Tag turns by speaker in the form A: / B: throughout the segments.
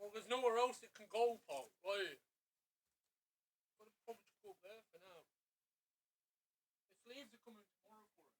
A: Well, there's nowhere else it can go, Paul. Right. But it's probably just go there for now. The slaves are coming tomorrow for it.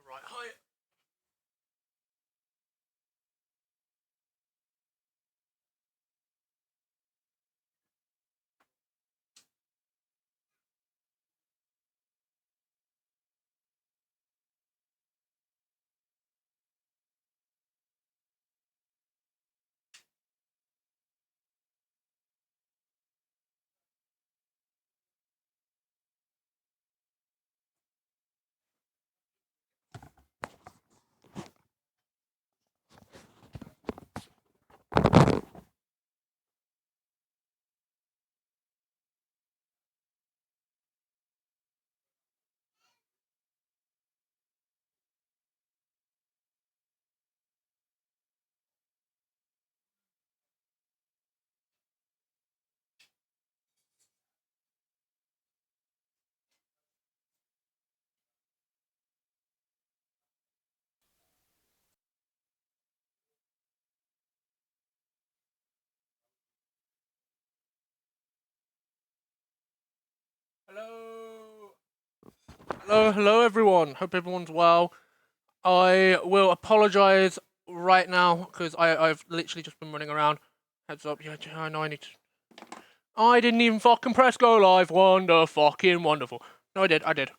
A: Right, hi. Hello. Hello, everyone. Hope everyone's well. I will apologise right now because I've literally just been running around. Heads up, yeah, I know I need to. I didn't even fucking press go live. Wonderful. No, I did.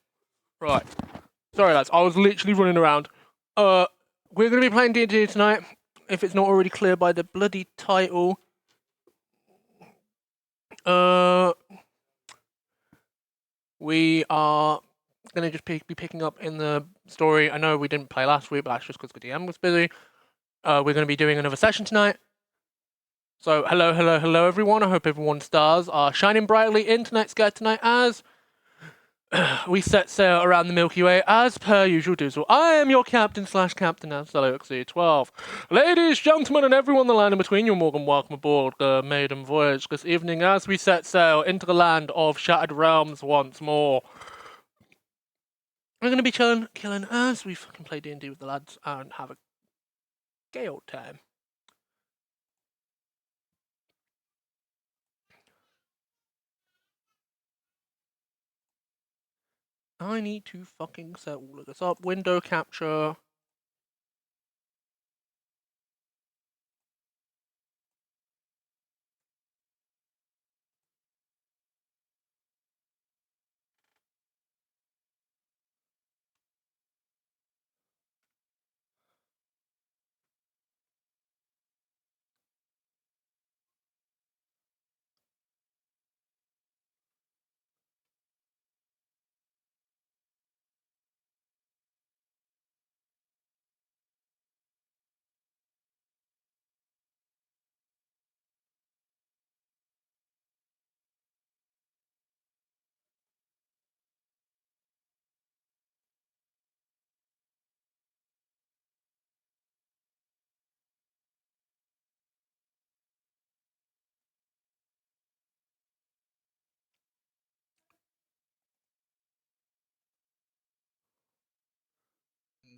A: Right. Sorry, lads. I was literally running around. We're gonna be playing D&D tonight. If it's not already clear by the bloody title. We are gonna just be picking up in the story. I know we didn't play last week, but that's just because the DM was busy. We're going to be doing another session tonight. So, hello, everyone. I hope everyone's stars are shining brightly in tonight's guide tonight as we set sail around the Milky Way as per usual do. So, I am your captain / captain now, XC12. Ladies, gentlemen, and everyone the land in between, you're more than welcome aboard the maiden voyage this evening as we set sail into the land of Shattered Realms once more. We're going to be killing as we fucking play D&D with the lads and have a gay old time. I need to fucking set all of this up. Window capture.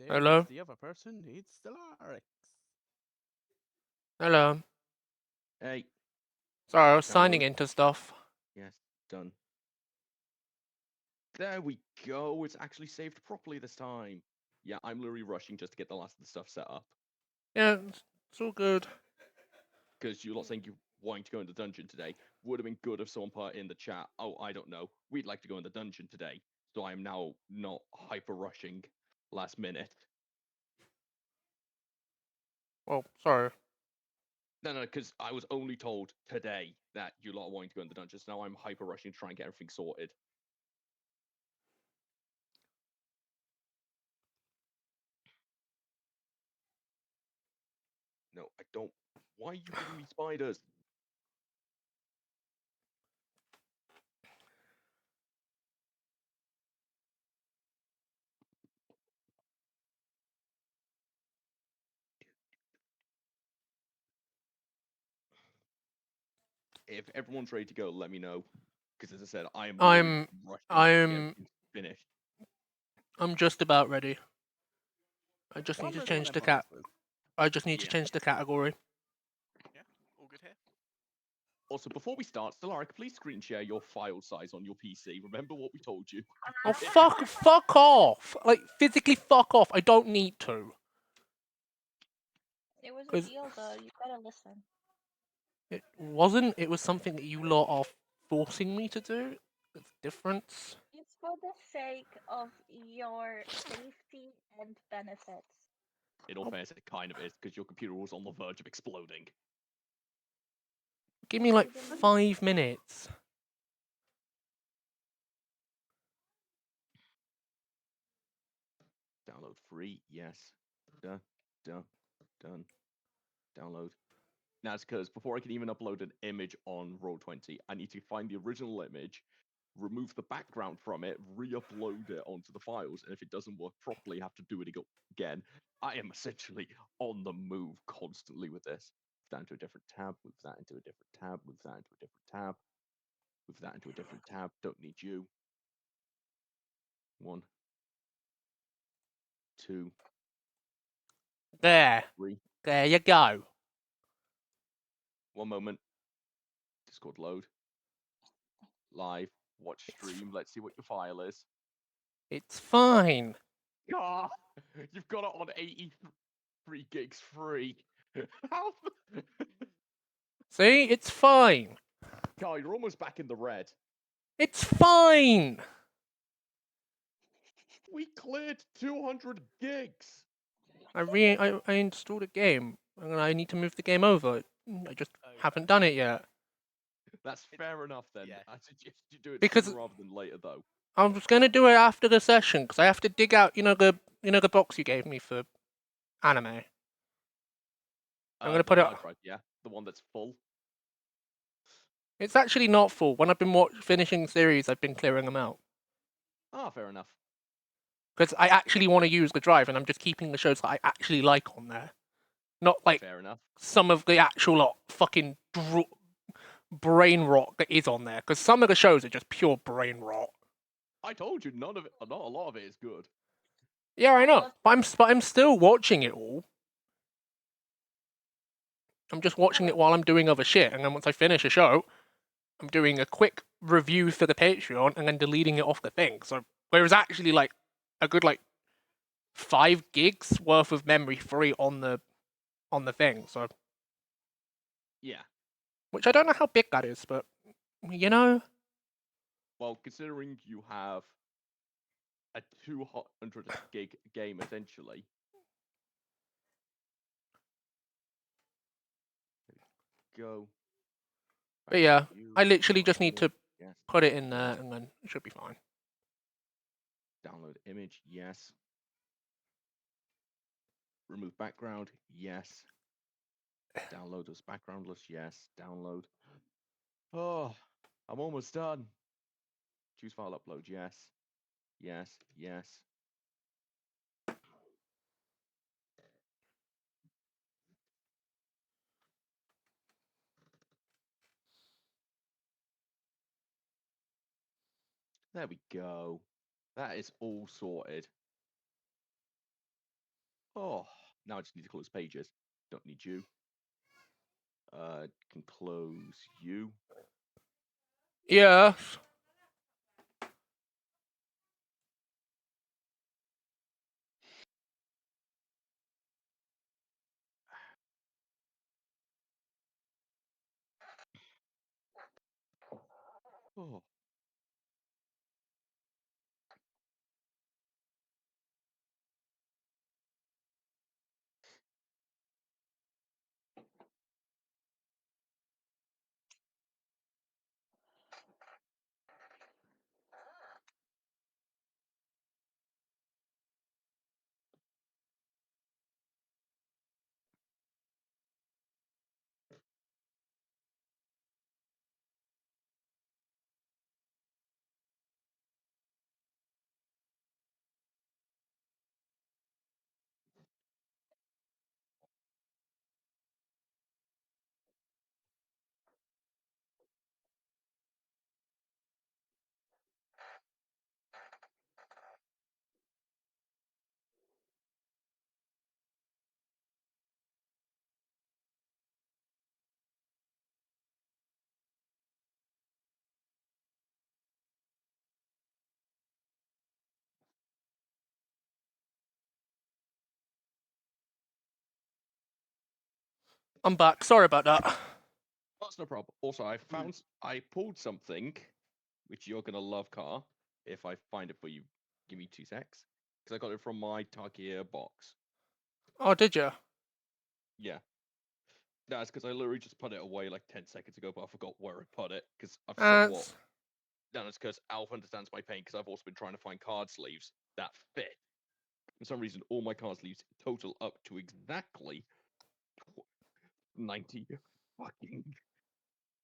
A: Hello?
B: The other person, it's Stellarex.
A: Hello.
C: Hey,
A: Sorry, I was signing
C: download.
A: into stuff.
C: Yes, done. There we go. It's actually saved properly this time. Yeah, I'm literally rushing just to get the last of the stuff set up.
A: Yeah, it's all good.
C: Because you're not saying you wanting to go in the dungeon today. Would have been good if someone put in the chat, oh, I don't know, we'd like to go in the dungeon today. So I am now not hyper rushing last minute.
A: Well, sorry.
C: No, because I was only told today that you lot are wanting to go in the dungeon. So now I'm hyper rushing to try and get everything sorted. No, I don't. Why are you giving me spiders? If everyone's ready to go, let me know. Because as I said, I am literally rushing to get everything finished.
A: I'm just about ready. I just
B: Well,
A: need
B: I'm
A: to
B: ready
A: change the
B: whenever
A: cat.
B: else is.
A: I just need to
C: Yeah.
A: change the category.
B: Yeah, all good here.
C: Also, before we start, Stellarik, please screen share your file size on your PC. Remember what we told you.
A: Oh fuck off! Like physically fuck off. I don't need to.
D: It was a
A: 'Cause
D: deal, though. You gotta listen.
A: it wasn't. It was something that you lot are forcing me to do. There's a difference.
D: It's for the sake of your safety and benefits.
C: In all fairness, it kind of is, because your computer was on the verge of exploding.
A: Give me like
D: You didn't-
A: 5 minutes.
C: Download free, yes. Done. Download. Now it's because before I can even upload an image on Roll20, I need to find the original image, remove the background from it, re-upload it onto the files, and if it doesn't work properly, I have to do it again. I am essentially on the move constantly with this. Move that into a different tab, move that into a different tab, move that into a different tab, move that into a different tab. Don't need you. 1, 2,
A: There.
C: 3.
A: There you go.
C: 1 moment. Discord load. Live. Watch stream. Let's see what your file is.
A: It's fine.
C: Ah, you've got it on 83 gigs free. How?
A: See? It's fine.
C: Carl, you're almost back in the red.
A: It's fine.
C: We cleared 200 gigs.
A: I installed a game and I need to move the game over. I just haven't done it yet.
C: That's fair enough then.
B: yeah.
C: I suggest you do it
A: Because-
C: sooner rather than later, though.
A: I was gonna do it after the session because I have to dig out, the box you gave me for anime. I'm gonna put
C: the
A: it.
C: hard drive, yeah, the one that's full.
A: It's actually not full. When I've been finishing series, I've been clearing them out
C: Ah, fair enough.
A: because I actually want to use the drive, and I'm just keeping the shows that I actually like on there, not like
C: Fair enough.
A: some of the actual fucking brain rot that is on there. Because some of the shows are just pure brain rot.
C: I told you, not a lot of it is good.
A: Yeah, I know,
D: love-
A: but I'm still watching it all. I'm just watching it while I'm doing other shit, and then once I finish a show, I'm doing a quick review for the Patreon and then deleting it off the thing. So whereas actually like a good 5 gigs worth of memory free on the thing. So
C: Yeah.
A: which I don't know how big that is, but you know,
C: Well, considering you have a 200 gig game essentially. Go.
A: but yeah,
C: You,
A: I literally
C: download
A: just need to
C: image, yes.
A: put it in there
C: Yes.
A: and then it should be fine.
C: Download image, yes. Remove background, yes. Download as backgroundless, yes. Download. Oh, I'm almost done. Choose file upload, yes. Yes, yes. There we go. That is all sorted. Oh, now I just need to close pages. Don't need you. Can close you.
A: Yeah.
C: Oh.
A: I'm back. Sorry about that.
C: That's no problem. Also, I pulled something, which you're gonna love, Car. If I find it for you, give me 2 secs. Because I got it from my Tarkia box.
A: Oh, did you?
C: Yeah. That's because I literally just put it away like 10 seconds ago, but I forgot where I put it. Because I've somewhat.
A: That's
C: That's because Alf understands my pain. Because I've also been trying to find card sleeves that fit. For some reason, all my card sleeves total up to exactly 90 fucking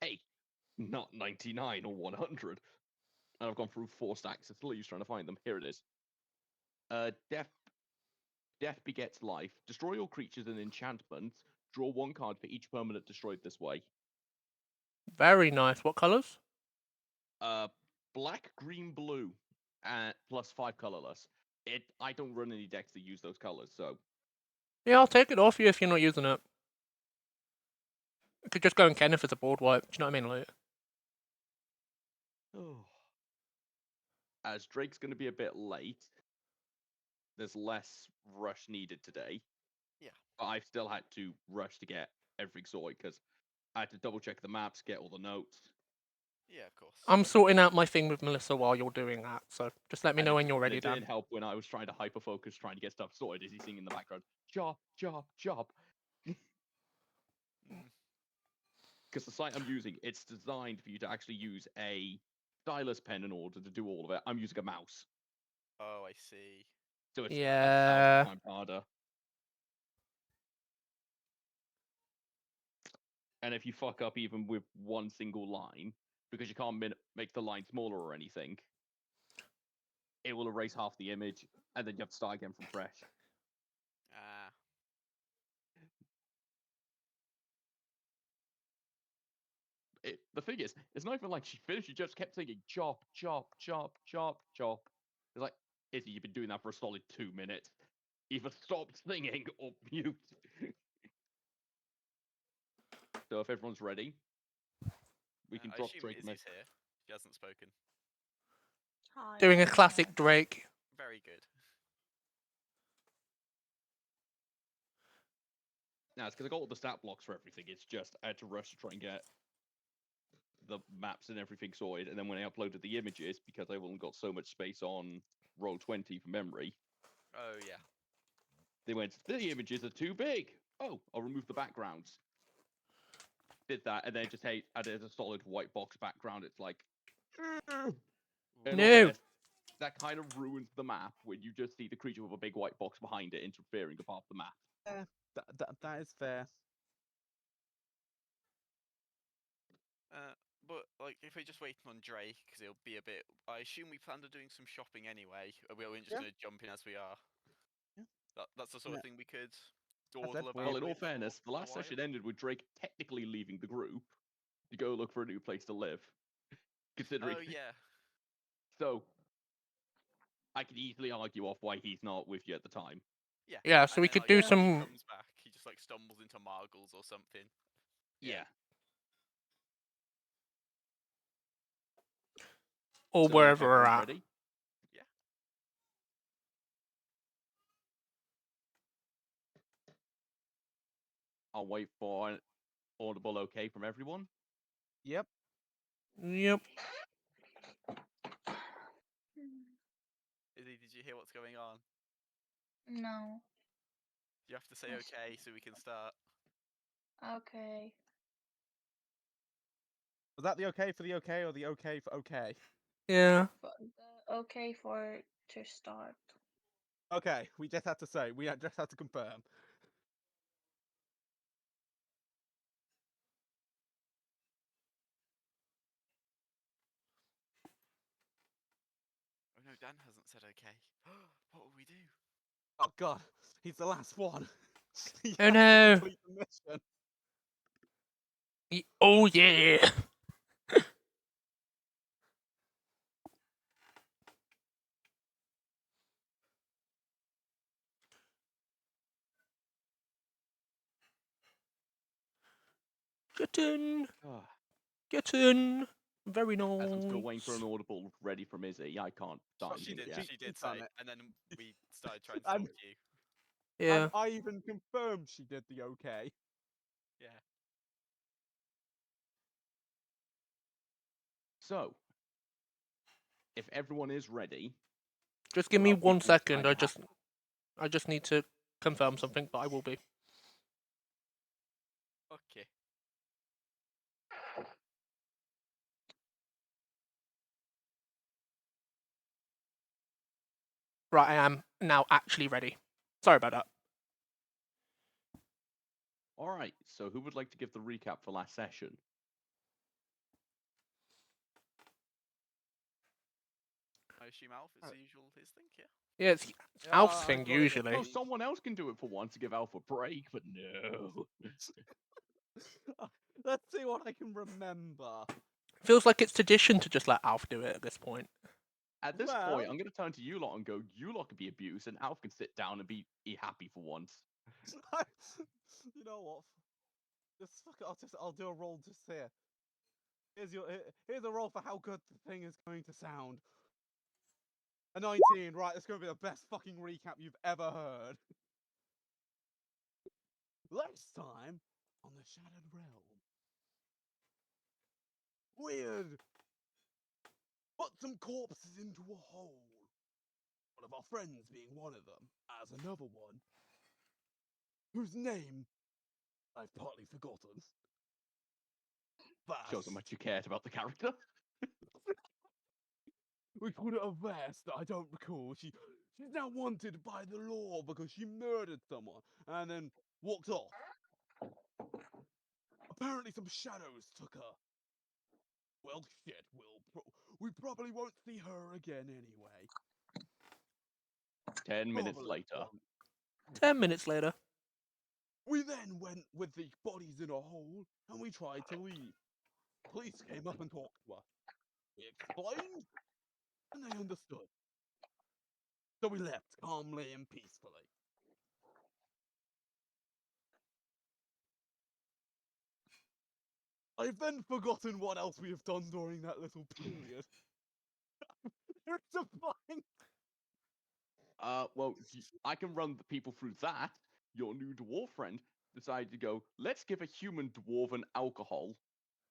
C: 8, not 99 or 100. And I've gone through 4 stacks of sleeves trying to find them. Here it is. Death begets life. Destroy all creatures and enchantments. Draw 1 card for each permanent destroyed this way.
A: very nice. What colours?
C: Black, green, blue, plus 5 colorless. I don't run any decks that use those colors, so
A: Yeah, I'll take it off you if you're not using it. I could just go and Kenneth as a board wipe. Do you know what I mean? Like,
C: oh. As Drake's going to be a bit late, there's less rush needed today.
B: Yeah.
C: But I've still had to rush to get everything sorted because I had to double check the maps, get all the notes.
B: Yeah, of course.
A: I'm sorting out my thing with Melissa while you're doing that. So just let me know when you're
C: And
A: ready,
C: it didn't
A: Dan.
C: help when I was trying to hyper focus, trying to get stuff sorted. Is he singing in the background? Job, job, job.
B: Mm.
C: Because the site I'm using, it's designed for you to actually use a stylus pen in order to do all of it. I'm using a mouse,
B: Oh, I see.
C: so it's 1,000
A: Yeah.
C: times harder. And if you fuck up even with one single line, because you can't make the line smaller or anything, it will erase half the image, and then you have to start again from fresh.
B: Ah.
C: The thing is, it's not even like she finished. She just kept singing chop, chop, chop, chop, chop. It's like, Izzy, you've been doing that for a solid 2 minutes. Either stop singing or mute. So if everyone's ready, we can
B: I
C: drop
B: assume
C: Drake
B: Izzy's here. She hasn't spoken.
D: Hi,
A: Doing a
D: I'm
A: classic
D: here.
A: Drake.
B: Very good.
C: Now, it's because I got all the stat blocks for everything. It's just I had to rush to try and get the maps and everything sorted. And then when I uploaded the images, because I've only got so much space on Roll20 for memory,
B: Oh, yeah.
C: they went, the images are too big. Oh, I'll remove the backgrounds. Did that, and then just added a solid white box background. It's like, in all
A: No.
C: fairness, that kind of ruins the map when you just see the creature with a big white box behind it interfering with half the map.
B: Yeah, that is fair. But like, if we're just waiting on Drake, because it'll be a bit. I assume we planned on doing some shopping anyway. We weren't just
E: Yeah.
B: going to jump in as we are.
E: Yeah.
B: That's the sort
E: Yeah.
B: of thing we could
E: that
B: dawdle about.
C: Well, in all
B: with
C: fairness, the
B: for a
C: last
B: while.
C: session ended with Drake technically leaving the group to go look for a new place to live. Considering,
B: Oh yeah.
C: so I could easily argue off why he's not with you at the time.
B: Yeah.
A: Yeah, so
B: And
A: we
B: then,
A: could
B: like,
A: do
B: when he
A: some
B: comes back, he just like stumbles into Margles or something.
C: Yeah.
A: or
C: So
A: wherever we're
C: everyone's
A: at.
C: ready?
B: Yeah.
C: I'll wait for an audible okay from everyone.
E: Yep.
A: Yep.
B: Izzy, did you hear what's going on?
D: No.
B: You have to say
D: Yes.
B: okay so we can start.
D: Okay.
E: Was that the okay for the okay or the okay for okay?
A: Yeah.
D: But okay for to start.
E: Okay, we just had to say. We just had to confirm.
B: Oh no, Dan hasn't said okay. What will we do?
E: Oh god, he's the last one. He
A: Oh
E: has to
A: no.
E: complete the mission.
A: Oh yeah. Get in.
C: Ah,
A: Get in. Very
C: as I'm still waiting for
A: nice.
C: an audible ready from Izzy, I can't start
B: She
C: anything
B: did.
C: yet.
B: She
E: She's
B: did
E: done
B: say,
E: it.
B: and then we started trying to
E: And-
B: talk to you.
A: Yeah.
E: And I even confirmed she did the okay.
B: Yeah.
C: So, if everyone is ready,
A: Just give
C: there
A: me
C: are
A: 1
C: people inside
A: second.
C: the
A: I just need to confirm something, but I will be.
B: Okay.
A: Right, I am now actually ready. Sorry about that.
C: All right. So, who would like to give the recap for last session?
B: I assume Alf is the usual his thing, yeah?
A: Yeah, it's
E: Yeah,
A: Alf's
E: I
A: thing
E: got it.
A: usually.
C: No, someone else can do it for once to give Alpha a break, but no.
E: Let's see what I can remember.
A: Feels like it's tradition to just let Alf do it at this point.
C: At this
E: Well-
C: point, I'm going to turn to you lot and go, you lot can be abused, and Alf can sit down and be happy for once.
E: You know what? Just fuck it. I'll do a roll just here. Here's a roll for how good the thing is going to sound. A 19, right? It's going to be the best fucking recap you've ever heard. Last time on the Shattered Realm, we'd put some corpses into a hole. One of our friends being one of them, as another one, whose name I've partly forgotten.
C: Shows how
E: Vast.
C: much you cared about the character.
E: We called it a Vast. I don't recall. She's now wanted by the law because she murdered someone and then walked off. Apparently, some shadows took her. Well, shit. We probably won't see her again anyway.
C: 10 minutes
E: Probably
C: later.
E: won't.
A: 10 minutes later.
E: We then went with the bodies in a hole and we tried to leave. Police came up and talked to us. We explained and they understood. So we left calmly and peacefully. I've then forgotten what else we have done during that little period. It's a fine.
C: Well, I can run the people through that. Your new dwarf friend decided to go, let's give a human dwarven alcohol.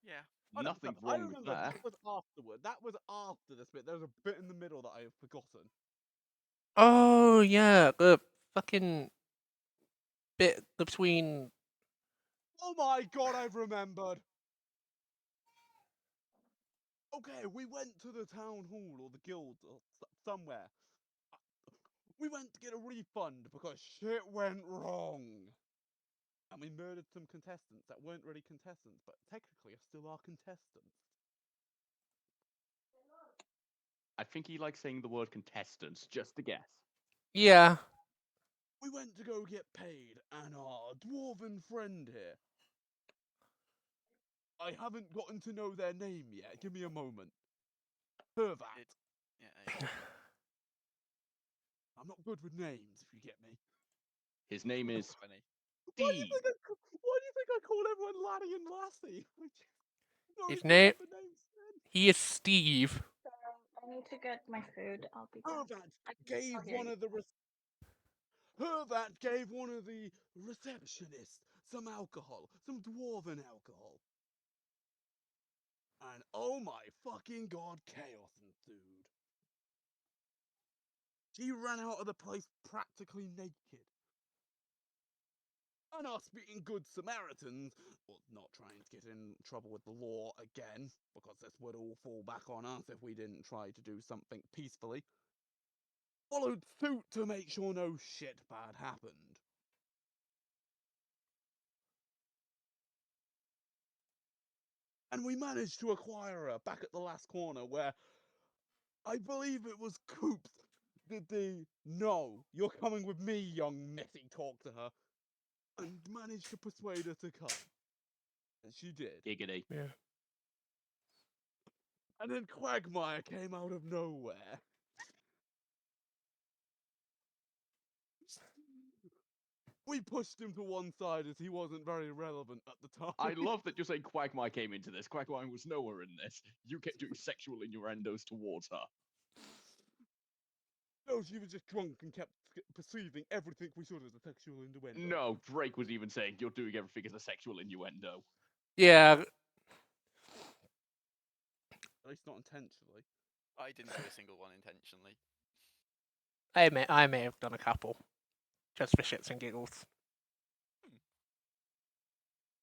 B: Yeah.
E: Oh, no,
C: Nothing's
E: I
C: wrong with
E: remember
C: that.
E: that was afterward. That was after this bit. There was a bit in the middle that I have forgotten.
A: Oh yeah, the fucking bit between.
E: Oh my god, I've remembered. Okay, we went to the town hall or the guild or somewhere. We went to get a refund because shit went wrong. And we murdered some contestants that weren't really contestants, but technically are still our contestants.
C: I think he likes saying the word contestants, just a guess.
A: Yeah.
E: We went to go get paid, and our dwarven friend here. I haven't gotten to know their name yet. Give me a moment. Hervat.
B: Yeah.
E: I'm not good with names, if you get me.
C: His name is
B: Funny.
E: Why do you
C: Steve.
E: think I call everyone Laddie and Lassie? No,
A: His
E: even
A: name-
E: have the names then.
A: He is Steve.
D: So I need to get my food. I'll be back.
E: Hervat
D: I can
E: gave
D: still hear
E: one
D: you.
E: of the Hervat gave one of the receptionists some alcohol, some dwarven alcohol. And oh my fucking god, chaos ensued. She ran out of the place practically naked. And us being good Samaritans, well, not trying to get in trouble with the law again, because this would all fall back on us if we didn't try to do something peacefully, followed suit to make sure no shit bad happened. And we managed to acquire her back at the last corner where I believe it was Coops did the "No, you're coming with me, young messy" talk to her, and managed to persuade her to come. And she did.
C: Giggity.
A: Yeah.
E: And then Quagmire came out of nowhere. We pushed him to one side as he wasn't very relevant at the time.
C: I love that you're saying Quagmire came into this. Quagmire was nowhere in this. You kept doing sexual innuendos towards her.
E: No, she was just drunk and kept perceiving everything we saw as a sexual innuendo.
C: No, Drake was even saying you're doing everything as a sexual innuendo.
A: Yeah.
E: At least not intentionally.
B: I didn't do a single one intentionally.
A: I may have done a couple. Just for shits and giggles.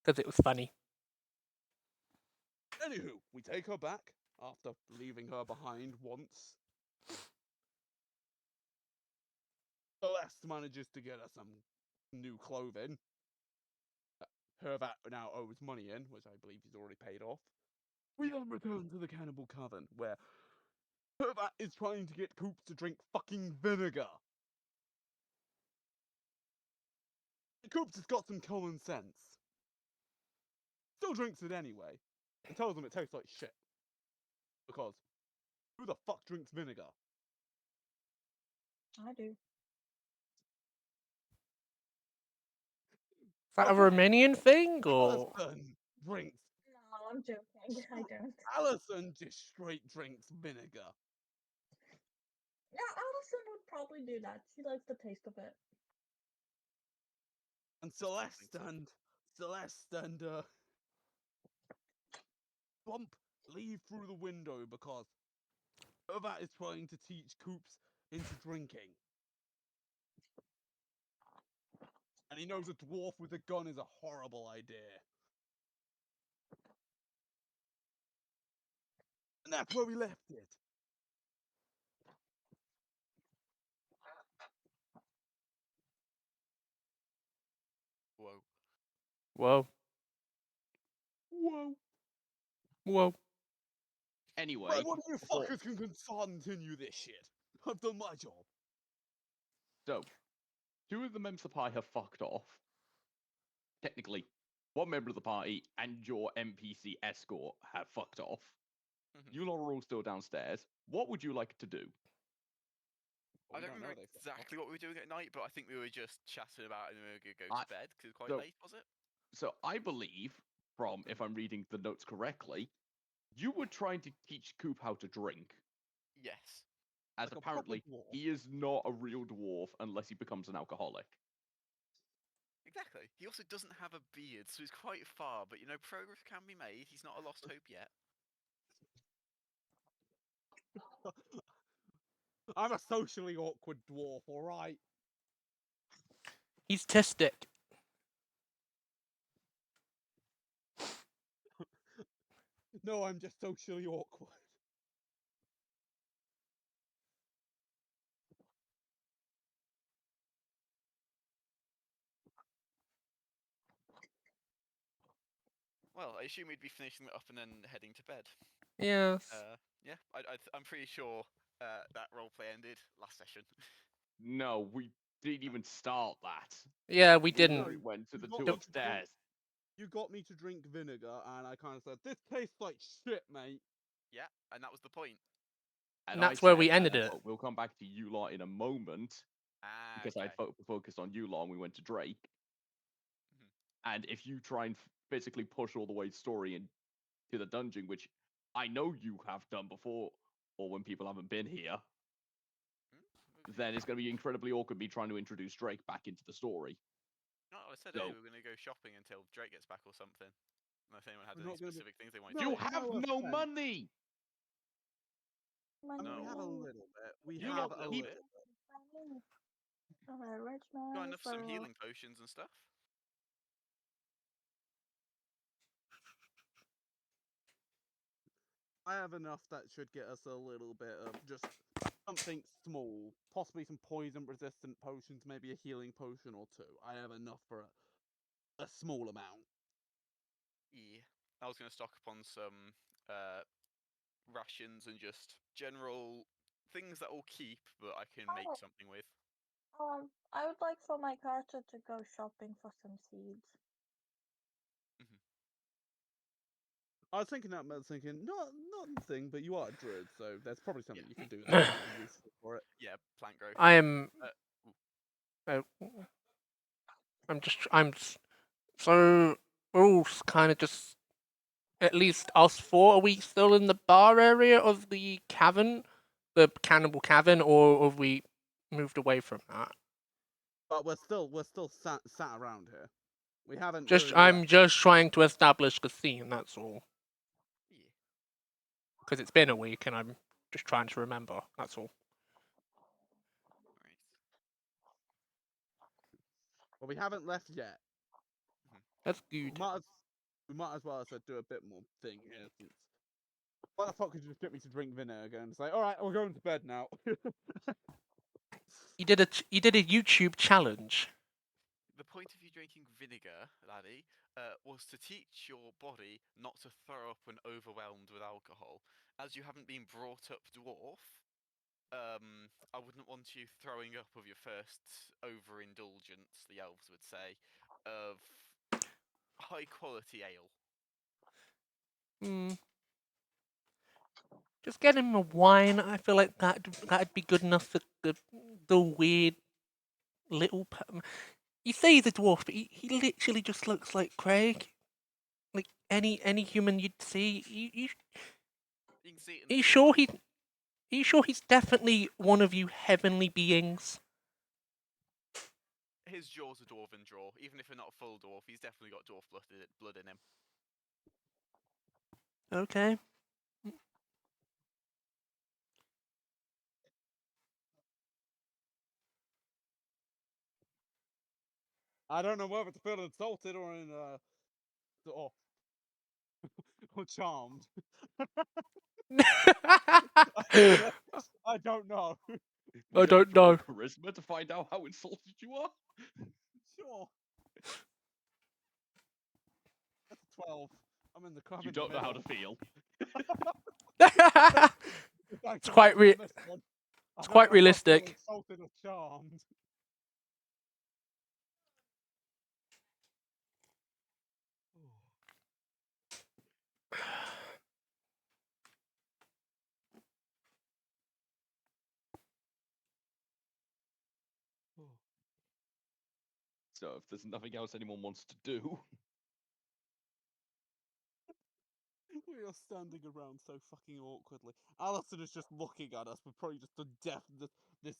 A: Because it was funny.
E: Anywho, we take her back after leaving her behind once. Celeste manages to get her some new clothing. Hervat now owes money in, which I believe he's already paid off. We then return to the Cannibal Coven, where Hervat is trying to get Coops to drink fucking vinegar. Coops has got some common sense. Still drinks it anyway, and tells him it tastes like shit. Because who the fuck drinks vinegar?
D: I do.
A: Is that a
E: Okay.
A: Romanian thing, or?
E: Allison drinks.
D: No, I'm joking. I don't.
E: Allison just straight drinks vinegar.
D: Yeah, Allison would probably do that. She likes the taste of it.
E: And
B: Just don't think so.
E: Celeste and Bump leave through the window because Hervat is trying to teach Coops into drinking. And he knows a dwarf with a gun is a horrible idea. And that's where we left it.
B: Whoa.
A: Whoa.
E: Whoa.
A: Whoa.
C: Anyway,
E: Right, what of you
C: before-
E: fuckers can continue this shit? I've done my job.
C: so, two of the members of the party have fucked off. Technically, one member of the party and your NPC escort have fucked off.
B: Mhm.
C: You lot are all still downstairs. What would you like to do?
E: Well,
B: I
E: we
B: don't
E: know
B: remember
E: they fucked off.
B: exactly what we were doing at night, but I think we were just chatting about it and we were going to go
C: I-
B: to bed because it was quite
C: so-
B: late, was it?
C: So I believe, from if I'm reading the notes correctly, you were trying to teach Coop how to drink,
B: Yes.
C: as
E: Like a proper
C: apparently
E: dwarf.
C: he is not a real dwarf unless he becomes an alcoholic.
B: Exactly. He also doesn't have a beard, so he's quite far, but you know, progress can be made. He's not a lost hope yet.
E: I'm a socially awkward dwarf, alright?
A: He's Tistic.
E: No, I'm just socially awkward.
B: Well, I assume we'd be finishing it up and then heading to bed.
A: Yes.
B: Yeah, I'm pretty sure that roleplay ended last session.
C: No, we didn't even start that.
A: Yeah, we
C: We
A: didn't.
C: literally went to
E: You
C: the
E: got
C: two
E: me to
C: upstairs.
E: You got me to drink vinegar, and I kind of said, "This tastes like shit, mate."
B: Yeah, and that was the point.
C: And
A: that's
C: I
A: where
C: said,
A: we
C: "And
A: ended it.
C: We'll come back to you lot in a moment.
B: Ah,
C: because I
B: okay.
C: had focused on you lot and we went to Drake.
B: Mhm.
C: And if you try and physically push all the way story into the dungeon, which I know you have done before, or when people haven't been here,
B: Okay.
C: then it's going to be incredibly awkward me trying to introduce Drake back into the story.
B: No, I said
C: So-
B: earlier we were going to go shopping until Drake gets back or something. Unless anyone had
E: We're
B: any
E: not gonna be-
B: specific things they wanted
E: No,
B: to
C: You
B: do.
C: have
E: no
C: no
E: offense.
C: money!
E: I mean, we have a
B: No.
E: little bit. We
C: You
E: have
C: lot
E: a
C: keep-
E: little bit.
D: I'm a rich
B: Got
D: man
B: enough for some healing potions and stuff.
E: I have enough that should get us a little bit of just something small, possibly some poison-resistant potions, maybe a healing potion or two. I have enough for a small amount.
B: Yeah. I was going to stock up on some rations and just general things that will keep, but I can make
D: Oh.
B: something with.
D: I would like for my character to go shopping for some seeds.
E: I was thinking that, but I was thinking, not the thing, but you are a druid, so there's probably something you can do that might be useful for it.
B: Yeah, plant growth.
A: I am.
B: Uh,
A: So we're all kind of just. At least us four. Are we still in the bar area of the cavern, the cannibal cavern, or have we moved away from that?
E: But we're still sat around here. We haven't really
A: I'm
E: left.
A: just trying to establish the scene. That's all.
B: yeah.
A: Because it's been a week, and I'm just trying to remember. That's all.
B: Right.
E: But we haven't left yet.
A: That's
E: We
A: good.
E: might as well, as I said, do a bit more thing here. Since why the fuck could you just get me to drink vinegar and say, all right, we're going to bed now?
A: You did a YouTube challenge.
B: The point of you drinking vinegar, laddie, was to teach your body not to throw up when overwhelmed with alcohol. As you haven't been brought up dwarf, I wouldn't want you throwing up of your first overindulgence, the elves would say, of high quality ale.
A: Hmm. Just get him a wine. I feel like that'd be good enough for the weird little. You say he's a dwarf, but he literally just looks like Craig. Like any human you'd see.
B: You can see it in the
A: You
B: jaw.
A: sure are you sure he's definitely one of you heavenly beings?
B: His jaw's a dwarven jaw. Even if you're not a full dwarf, he's definitely got dwarf blood in him.
A: Okay.
E: I don't know whether to feel insulted or or, or charmed. I don't know.
A: I
C: Would you like
A: don't
C: to roll
A: know.
C: charisma to find out how insulted you are?
E: Sure. That's a 12. I'm in the club.
C: You don't know how to feel.
A: It's quite it's quite realistic.
E: Insulted or charmed.
C: So if there's nothing else anyone wants to do,
E: We are standing around so fucking awkwardly. Alison is just looking at us with probably just this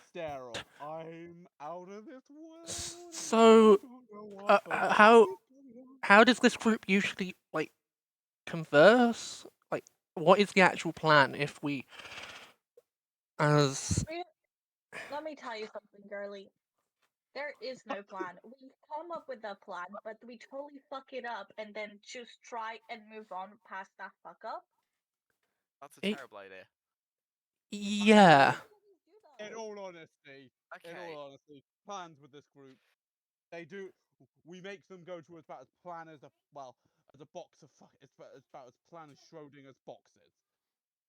E: stare of I'm out of this world.
A: So,
E: I don't know what the fuck
A: how
E: is going on."
A: how does this group usually like converse? Like, what is the actual plan if we, as
D: Let me tell you something, girly. There is no plan. We come up with a plan, but we totally fuck it up and then just try and move on past that fuck up.
B: That's a
A: It-
B: terrible idea.
A: yeah,
E: In all honesty,
B: Okay.
E: plans with this group, we make them go to about as plan as as a box of fuck. It's about as plan as Schrodinger's boxes.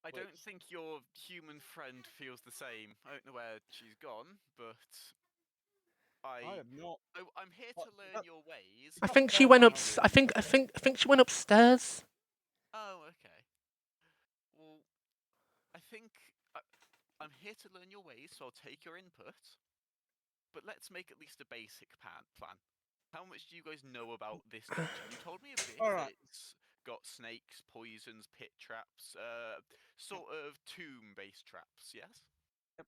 B: I don't
E: Which-
B: think your human friend feels the same. I don't know where she's gone, but
E: I am not.
B: I'm here
E: What-
B: to learn your ways.
A: I think she
E: Oh,
A: went
E: wow.
A: up. I think she went upstairs.
B: Oh, okay. Well, I think I'm here to learn your ways, so I'll take your input. but let's make at least a basic plan. How much do you guys know about this dungeon? You told me a bit.
E: Alright.
B: It's got snakes, poisons, pit traps, sort of tomb-based traps. Yes.
E: Yep.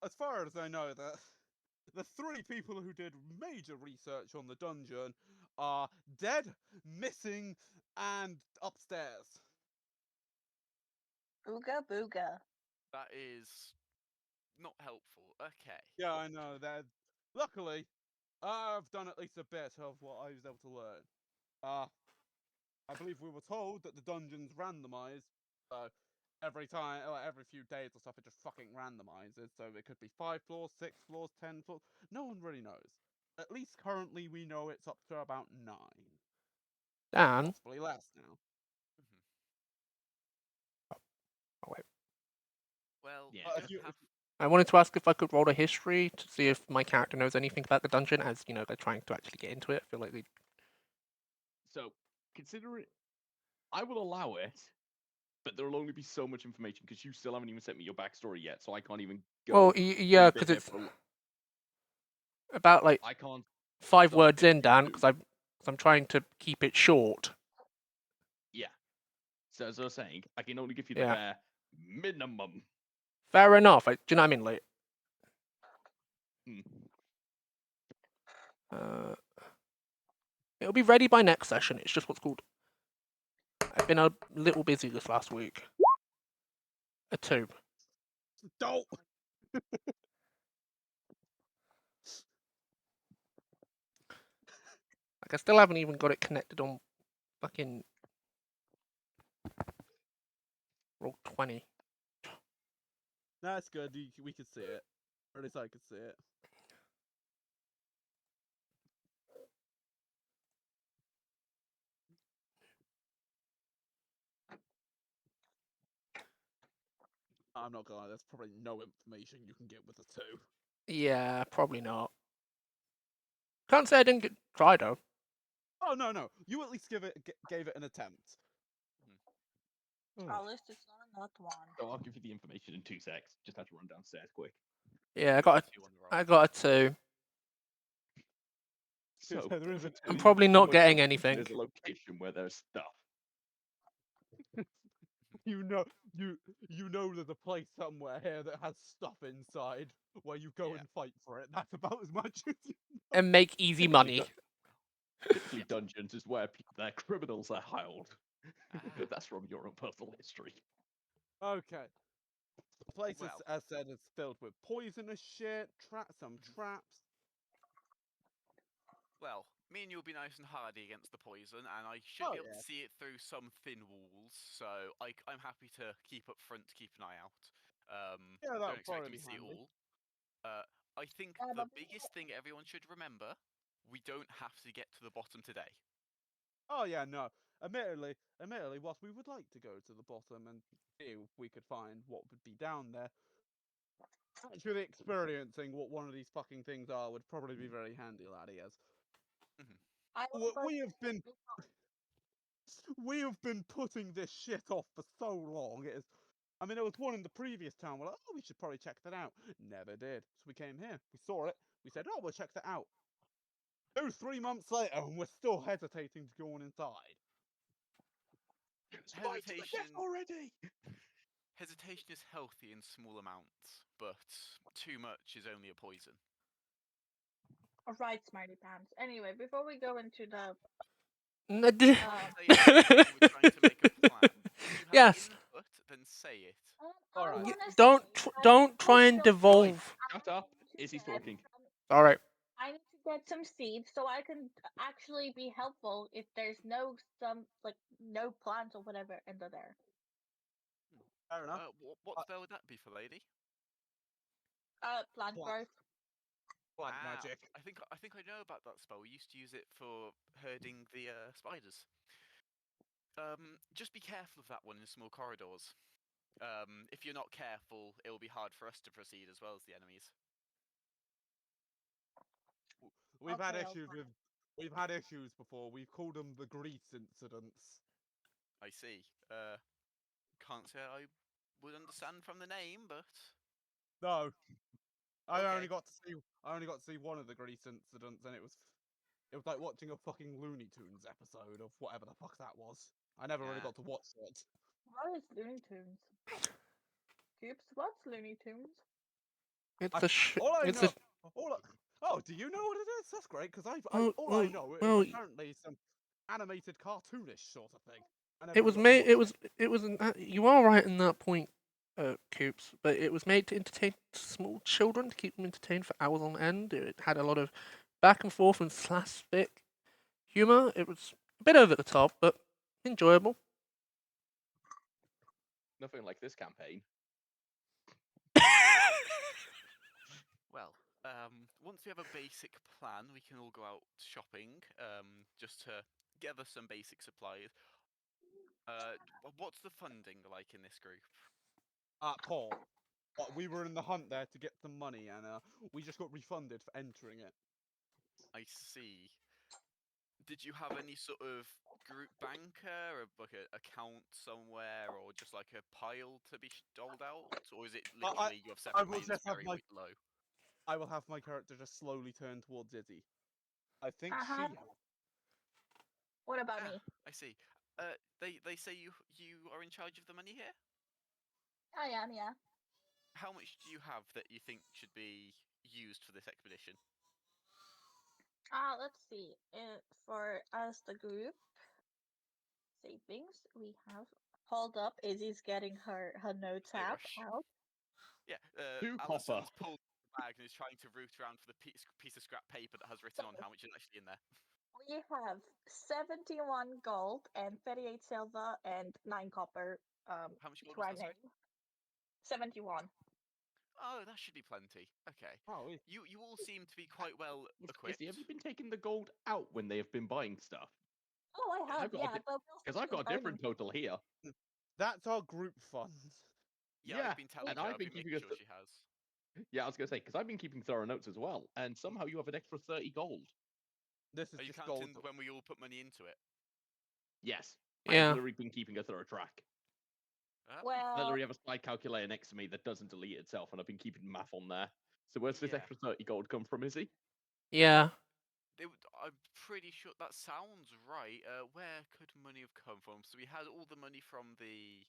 E: As far as I know, the three people who did major research on the dungeon are dead, missing, and upstairs.
D: Booga booga.
B: That is not helpful. Okay.
E: Yeah, I know that. Luckily, I've done at least a bit of what I was able to learn. I believe we were told that the dungeon's randomized, so every time, like every few days or stuff, it just fucking randomizes. So it could be 5 floors, 6 floors, 10 floors. No one really knows. At least currently, we know it's up to about 9,
A: Dan.
E: possibly less now.
B: Mhm.
A: Oh, wait.
B: Well,
C: Yeah,
B: you
E: if
B: don't
E: you,
B: have.
A: I wanted to ask if I could roll a history to see if my character knows anything about the dungeon, as you know, they're trying to actually get into it. I feel like they.
C: So, consider it. I will allow it, but there will only be so much information because you still haven't even sent me your backstory yet, so I can't even go.
A: Well, yeah,
C: we've been
A: because
C: here
A: it's
C: for
A: about like
C: I can't
A: 5
C: start
A: words in,
C: anything
A: Dan,
C: new.
A: because I'm trying to keep it short.
C: Yeah. So as I was saying, I can only give you the
A: Yeah.
C: bare minimum.
A: Fair enough. Do you know what I mean? Like,
C: Hmm.
A: uh, it'll be ready by next session. It's just what's called. I've been a little busy this last week. A 2.
E: don't.
A: Like, I still haven't even got it connected on fucking roll 20.
E: That's good. We could see it. Or at least I could see it. I'm not gonna lie, there's probably no information you can get with a 2.
A: Yeah, probably not. Can't say I didn't try though.
E: Oh no, you at least gave it an attempt.
D: At least it's not a nut one.
C: So I'll give you the information in 2 secs. Just have to run downstairs quick.
A: Yeah,
B: You got a 2 on the roll.
A: I got a 2.
C: So
E: there is a
C: tell
A: I'm
C: you
A: probably not
C: much
A: getting
C: of-
A: anything.
C: There's a location where there's stuff.
E: You know there's a place somewhere here that has stuff inside where you go
B: Yeah.
E: and fight for it. That's about as much as you
A: And make easy
C: Typically
A: money.
C: Typically, dungeons is where their criminals are held.
B: Ah.
C: That's from your own personal history.
E: Okay. The place is,
B: Well.
E: as said, is filled with poisonous shit, some traps.
B: Well, me and you will be nice and hardy against the poison, and I should
E: Oh,
B: be able
E: yeah.
B: to see it through some thin walls. So I'm happy to keep up front, to keep an eye out.
E: Yeah, that
B: Don't
E: would
B: expect
E: probably
B: me
E: be
B: to see it
E: handy.
B: all. I think
D: Yeah,
B: the
D: but
B: biggest thing everyone should remember: we don't have to get to the bottom today.
E: Oh yeah, no. Admittedly, whilst we would like to go to the bottom and see if we could find what would be down there, actually experiencing what one of these fucking things are would probably be very handy, laddie. As
D: I will go
E: we have
D: to
E: been we have been putting this shit off for so long. It is. I mean, there was one in the previous town. We're like, oh, we should probably check that out. Never did. So we came here. We saw it. We said, oh, we'll check that out. 3 months later, and we're still hesitating to go on inside.
C: Fight to the death
B: Hesitation.
C: already!
B: Hesitation is healthy in small amounts, but too much is only a poison.
D: Alright, Smarty Pants. Anyway, before we go into the
B: Say it like you were trying to make a plan. If you have
A: Yes.
B: input, then say it.
E: All
D: I
E: right.
D: wanna
A: Don't
D: say that
A: don't try and
D: first of all,
A: devolve.
C: Shut up.
D: I need to
C: Izzy's
D: get
C: talking.
A: All right.
D: I need to get some seeds so I can actually be helpful if there's no plants or whatever under there.
E: Fair enough.
B: What spell would that be for, lady?
D: Plant
E: Plant.
D: growth.
E: Plant
B: Ah,
E: magic.
B: I think I know about that spell. We used to use it for herding the spiders. Just be careful of that one in small corridors. If you're not careful, it will be hard for us to proceed as well as the enemies.
E: We've had
D: Okay, I'll
E: issues
D: try.
E: with. We've had issues before. We've called them the grease incidents.
B: I see. Can't say I would understand from the name, but
E: No, I
B: Okay.
E: only got to see one of the Grease incidents, and it was like watching a fucking Looney Tunes episode of whatever the fuck that was. I never really
B: Yeah.
E: got to watch it.
D: What is Looney Tunes? Coops, what's Looney Tunes?
A: It's a sh.
E: All I
A: It's
E: know,
A: a.
E: oh, do you know what it is? That's great, because
A: Well,
E: all I
A: well,
E: know is
A: well,
E: apparently some animated cartoonish sort of thing. I never
A: it was
E: really got to
A: made. It
E: watch
A: was. It was. You are right in that point, Coops. But it was made to entertain small children, to keep them entertained for hours on end. It had a lot of back and forth and slapstick humor. It was a bit over the top, but enjoyable.
C: Nothing like this campaign.
B: Well, once we have a basic plan, we can all go out shopping, just to gather some basic supplies. What's the funding like in this group?
E: Paul. We were in the hunt there to get some money, and we just got refunded for entering it.
B: I see. Did you have any sort of group banker, or like an account somewhere, or just like a pile to be doled out, or is it literally you have
E: I
B: separate
E: will
B: money that's
E: just have
B: very
E: my
B: low?
E: I will have my character just slowly turn towards Izzy. I think
D: Uh-huh.
E: she.
D: What about
B: Ah,
D: me?
B: I see. They say you are in charge of the money here.
D: I am, yeah.
B: How much do you have that you think should be used for this expedition?
D: Let's see. For us, the group savings, we have. Hold up, Izzy's getting her notes
B: No
D: app
B: rush.
D: out.
B: Yeah,
C: 2 copper.
B: Alison's pulled the bag and is trying to root around for the piece of scrap paper that has written on how much is actually in there.
D: We have 71 gold and 38 silver and 9 copper.
B: How much gold
D: To
B: was
D: our
B: that, sorry?
D: name. 71.
B: Oh, that should be plenty. Okay.
E: Oh,
B: You all seem to be quite well equipped.
C: Izzy, have you been taking the gold out when they have been buying stuff?
D: Oh, I have, yeah, but
C: Because I've got a different total here.
E: that's our group fund.
B: Yeah,
C: Yeah,
B: I've been telling
C: and
B: her.
C: I've
B: I've
C: been
B: been
C: keeping
B: making sure she has.
C: Yeah, I was gonna say because I've been keeping thorough notes as well, and somehow you have an extra 30 gold.
E: This is
B: Are you
E: just gold.
B: counting when we all put money into it?
C: Yes, I've
A: Yeah.
C: literally been keeping a thorough track. I
D: Well,
C: literally have a slide calculator next to me that doesn't delete itself, and I've been keeping math on there. So where's this
B: Yeah.
C: extra 30 gold come from, Izzy?
A: Yeah.
B: I'm pretty sure that sounds right. Where could money have come from? So we had all the money from the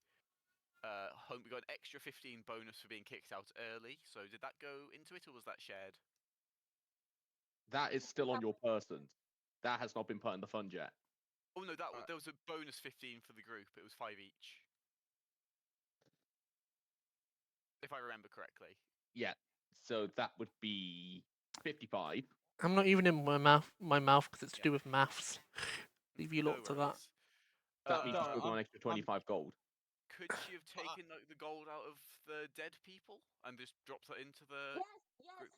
B: home. We got an extra 15 bonus for being kicked out early. So did that go into it, or was that shared?
C: That is still on your person. That has not been put in the fund yet.
B: Oh no, there was a bonus 15 for the group. It was 5 each, if I remember correctly.
C: Yeah, so that would be 55.
A: I'm not even in my mouth because it's to
B: Yeah.
A: do with maths. Leave you
B: No
A: lot to that.
B: worries.
C: That means
E: no,
C: you still got an extra 25 gold.
B: Could she have taken like the gold out of the dead people and just dropped that into the?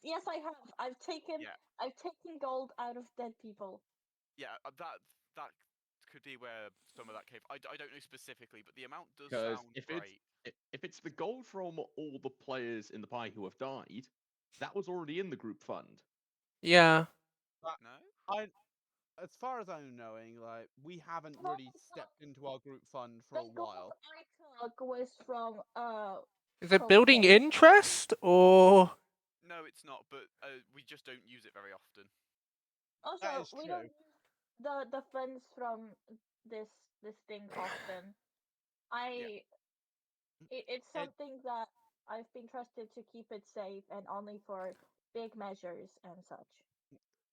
D: yes, I have. I've taken gold out of dead people.
B: Yeah, that could be where some of that came. I don't know specifically, but the amount does
C: Because
B: sound
C: if
B: right.
C: it's the gold from all the players in the pie who have died, that was already in the group fund.
A: Yeah.
B: No.
E: As far as I'm knowing, like we haven't really stepped into our group fund for a while.
D: I took was from
A: Is it building interest or?
B: No, it's not. But we just don't use it very often.
E: That
D: Also,
E: is
D: we
E: true.
D: don't use the funds from this thing often. It's something that I've been trusted to keep it safe and only for big measures and such.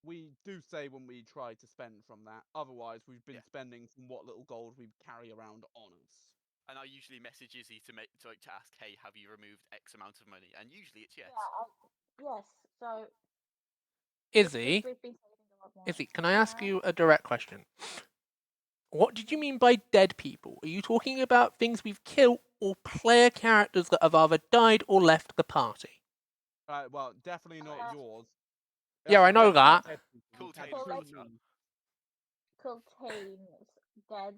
E: We do say when we try to spend from that. Otherwise, we've been
B: Yeah.
E: spending from what little gold we carry around on us.
B: And I usually message Izzy to ask, hey, have you removed X amount of money? And usually it's yes.
D: Yes. So
A: Izzy,
D: we've been saving a lot more.
A: Izzy, can I ask you a direct question? What did you mean by dead people? Are you talking about things we've killed or player characters that have either died or left the party?
E: Well, definitely not yours.
A: Yeah, I know
E: definitely
A: that.
E: dead people. We've had
B: Cultain's
E: two
B: Rota.
E: moons.
D: Contains dead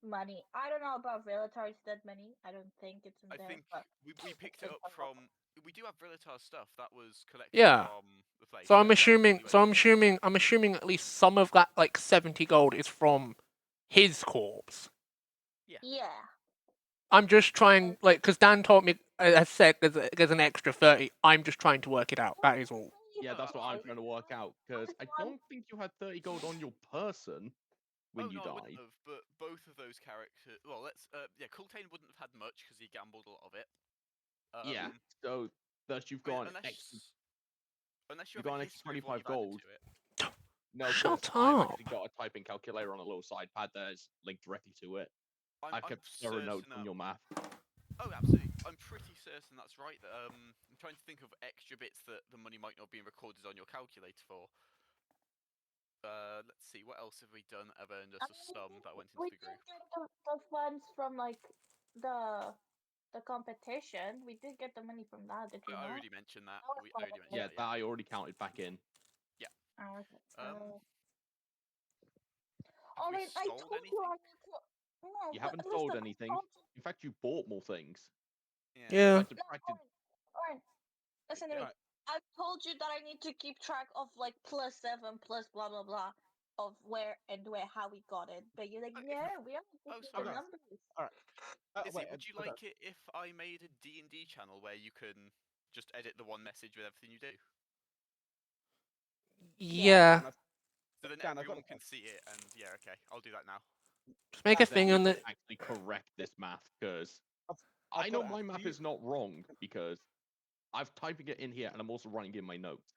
D: money. I don't know about Velatard's dead money. I don't think it's in
B: I
D: there.
B: think
D: But
B: we picked it up from. We do have Rillatar stuff that was collected
A: Yeah.
B: from the place.
A: So I'm
B: that
A: assuming.
B: we
A: So
B: went
A: I'm assuming at least some of that, like 70 gold, is from his corpse.
D: yeah.
A: I'm just trying, like, because Dan told me a sec there's an extra 30. I'm just trying to work it out. That is all.
C: Yeah, that's what I'm
D: Okay.
C: trying to work out because I don't think you had 30 gold on your person when
B: Oh
C: you
B: no, I wouldn't
C: died.
B: have. But both of those characters. Well, yeah, Kultane wouldn't have had much because he gambled a lot of it.
C: Yeah,
B: Um,
C: so thus you've
B: I mean,
C: got an extra.
B: unless you
C: You've
B: have
C: got
B: a
C: an extra
B: history of what
C: 25
B: you've added
C: gold.
B: to it.
C: No, because
A: Shut
C: I've
A: up.
C: actually got a typing calculator on a little side pad that is linked directly to it. I've
B: I'm
C: kept thorough notes
B: certain
C: on
B: that.
C: your math.
B: Oh, absolutely. I'm pretty certain that's right. That I'm trying to think of extra bits that the money might not be recorded on your calculator for. Let's see. What else have we done that have earned us
D: I
B: a
D: mean,
B: sum that went into
D: we
B: the
D: did
B: group?
D: get the funds from like the competition. We did get the money from that. Did you
B: I
D: not?
B: already mentioned that.
D: That was
B: I
D: part
B: already
D: of
B: mentioned
C: Yeah,
D: it.
B: that.
C: that
B: Yeah.
C: I already counted back in.
D: Oh, okay.
B: Have
D: I
B: we
D: mean, I
B: sold
D: told you
B: anything?
D: I need to. No,
C: You
D: but
C: haven't sold
D: listen, I
C: anything.
D: told you.
C: In fact, you bought more things.
B: Yeah.
C: Because I
A: Yeah.
D: No,
C: subtracted.
D: Oren, listen to
B: Yeah.
D: me.
E: Right.
D: I've told you that I need to keep track of like +7 plus blah blah blah of where and how we got it. But you're like,
B: Uh,
D: no, we are
B: Oh,
D: taking the
B: sorry.
E: Okay.
D: numbers.
E: All right.
B: Izzy,
E: Wait.
B: would you
E: Okay.
B: like it if I made a D&D channel where you can just edit the one message with everything you do?
A: Yeah.
E: Dan, I've,
B: So then
E: Dan, I've got
B: everyone
E: a
B: can see it, and yeah, okay, I'll do that now.
A: Just make a
E: Dan,
C: Then
A: thing
C: we
A: on
C: can
A: the.
C: actually correct this math because
E: I've
C: I
E: got
C: know
E: to
C: my
E: ask,
C: math is not wrong because I've typing it in here and I'm also writing in my notes.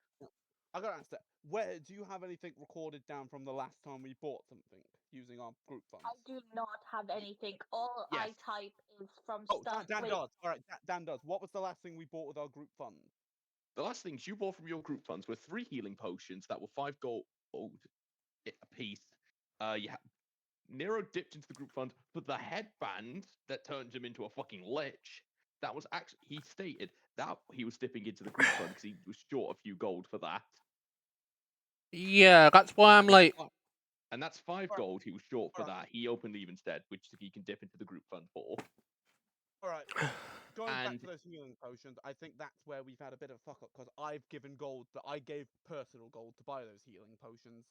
E: I got to ask that. Where do you have anything recorded down from the last time we bought something using our group funds?
D: I do not have anything. All
C: Yes.
D: I type is from
E: Oh,
D: stuff.
E: Dan
D: Wait,
E: does. All right, Dan does. What was the last thing we bought with our group funds?
C: The last things you bought from your group funds were 3 healing potions that were 5 gold a piece. Nero dipped into the group fund for the headband that turned him into a fucking lich. That was actually, he stated that he was dipping into the group fund because he was short a few gold for that.
A: Yeah, that's why I'm like.
C: And that's 5
E: Alright,
C: gold he was short for
E: alright.
C: that. He opened even instead, which he can dip into the group fund for.
E: All right. Going back
C: And
E: to those healing potions, I think that's where we've had a bit of fuck up because I've given gold that I gave personal gold to buy those healing potions.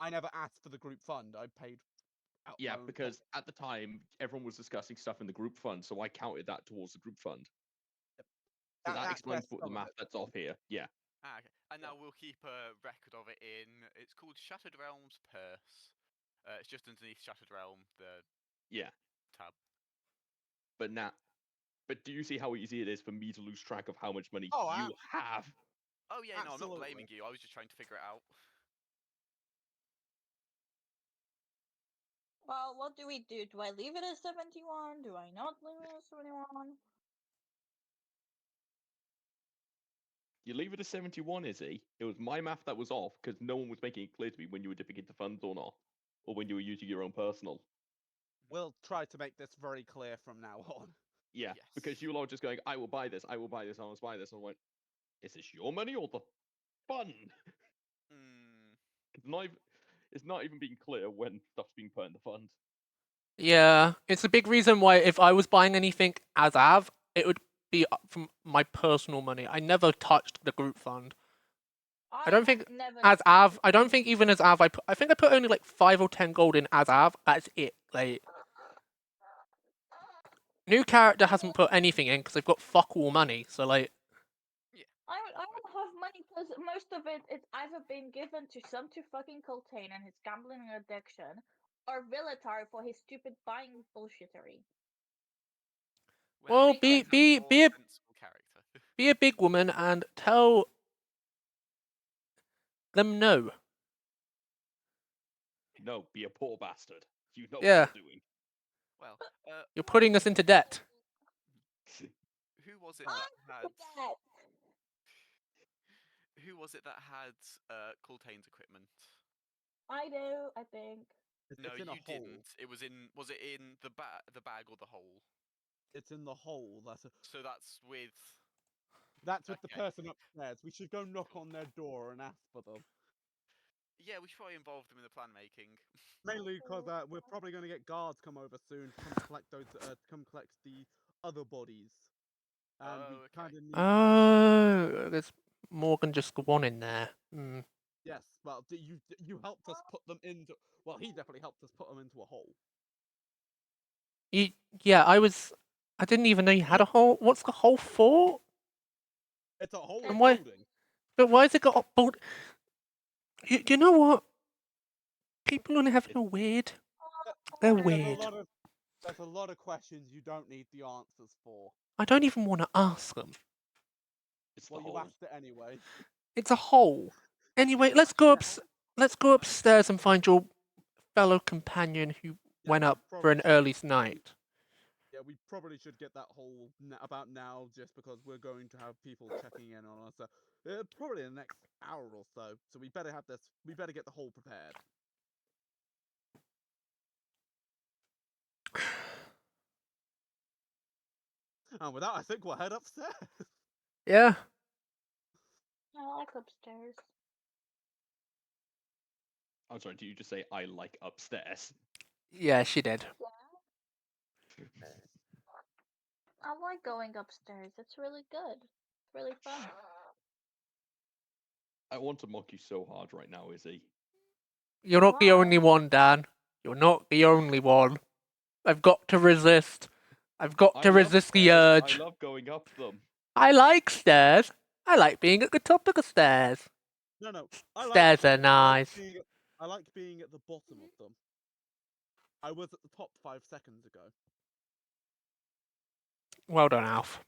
E: I never asked for the group fund. I paid out
C: yeah,
E: my own
C: because
E: pocket.
C: at the time everyone was discussing stuff in the group fund, so I counted that towards the group fund. So that
E: That's where
C: explains what the
E: some of
C: math
E: it.
C: that's off here. Yeah.
B: Ah, okay. And now we'll keep a record of it in. It's called Shattered Realms Purse. It's just underneath Shattered Realm, the
C: Yeah.
B: tab.
C: But now, but do you see how easy it is for me to lose track of how much money
E: Oh,
C: you have?
B: Oh yeah, no, I'm not
E: absolutely.
B: blaming you. I was just trying to figure it out.
D: well, what do we do? Do I leave it at 71? Do I not leave it at 71?
C: You leave it at 71, Izzy. It was my math that was off because no one was making it clear to me when you were dipping into funds or not, or when you were using your own personal.
E: We'll try to make this very clear from now on.
C: Yeah,
B: Yes.
C: because you were all just going, I will buy this, I will buy this, I will buy this. And I went, is this your money or the fund?
B: Hmm.
C: It's not even being clear when stuff's being put in the fund.
A: Yeah, it's a big reason why if I was buying anything as Av, it would be from my personal money. I never touched the group fund. I don't think
D: never.
A: as Av. I don't think even as Av. I think I put only like 5 or 10 gold in as Av. That's it. Like new character hasn't put anything in because they've got fuck all money. So like,
D: I don't have money because most of it's either been given to some to fucking Coltane and his gambling addiction, or Villatar for his stupid buying bullshittery.
A: well,
B: We
A: be
B: have a more sensible character.
A: be a big woman and tell them no.
C: No, be a poor bastard. You know
A: Yeah.
C: what you're doing.
B: Well,
A: You're putting us into debt.
B: who was it
D: I
B: that had?
D: forget.
B: Who was it that had Coltane's equipment?
D: I do. I think.
B: No,
E: It's in a
B: you
E: hole.
B: didn't. It was in. Was it in the bag or the hole?
E: It's in the hole.
B: So that's with.
E: That's with the
B: Okay.
E: person upstairs. We should go knock on their door and ask for them.
B: Yeah, we should probably involve them in the plan making.
E: Mainly because we're probably going to get guards come over soon to come collect those, come collect the other bodies, and we
B: Oh, okay.
E: kind of need.
A: Oh, there's more than just one in there. Hmm.
E: Yes, well, you helped us put them into. Well, he definitely helped us put them into a hole.
A: Yeah, I didn't even know you had a hole. What's the hole for?
E: It's a whole
A: And why?
E: building.
A: But why has it got a bolt? You know what? People on heaven are weird. They're
E: There's a
A: weird.
E: lot of there's a lot of questions you don't need the answers for.
A: I don't even want to ask them.
C: It's the
E: Well, you
C: hole.
E: asked it anyway.
A: It's a hole. Anyway, let's go up.
E: Yeah.
A: Let's go upstairs and find your fellow companion who
E: Yeah,
A: went
E: we
A: up for
E: probably
A: an
E: should-
A: early night.
E: Yeah, we probably should get that whole about now, just because we're going to have people checking in on us. Probably in the next hour or so. So we better have this. We better get the hole prepared. And with that, I think we'll head upstairs.
A: Yeah.
D: I like upstairs.
C: I'm sorry, did you just say I like upstairs?
A: Yeah, she did.
D: I like going upstairs. It's really good. It's really fun.
C: I want to mock you so hard right now, Izzy.
A: You're not the only
D: Why?
A: one, Dan. You're not the only one. I've got to resist. I've got
C: I
A: to
C: love
A: resist the
C: stairs.
A: urge.
C: I love going up them.
A: I like stairs. I like being at the top of the stairs.
E: No.
A: Stairs are nice.
E: I like being at the bottom of them. I was at the top 5 seconds ago.
A: Well done, Alf.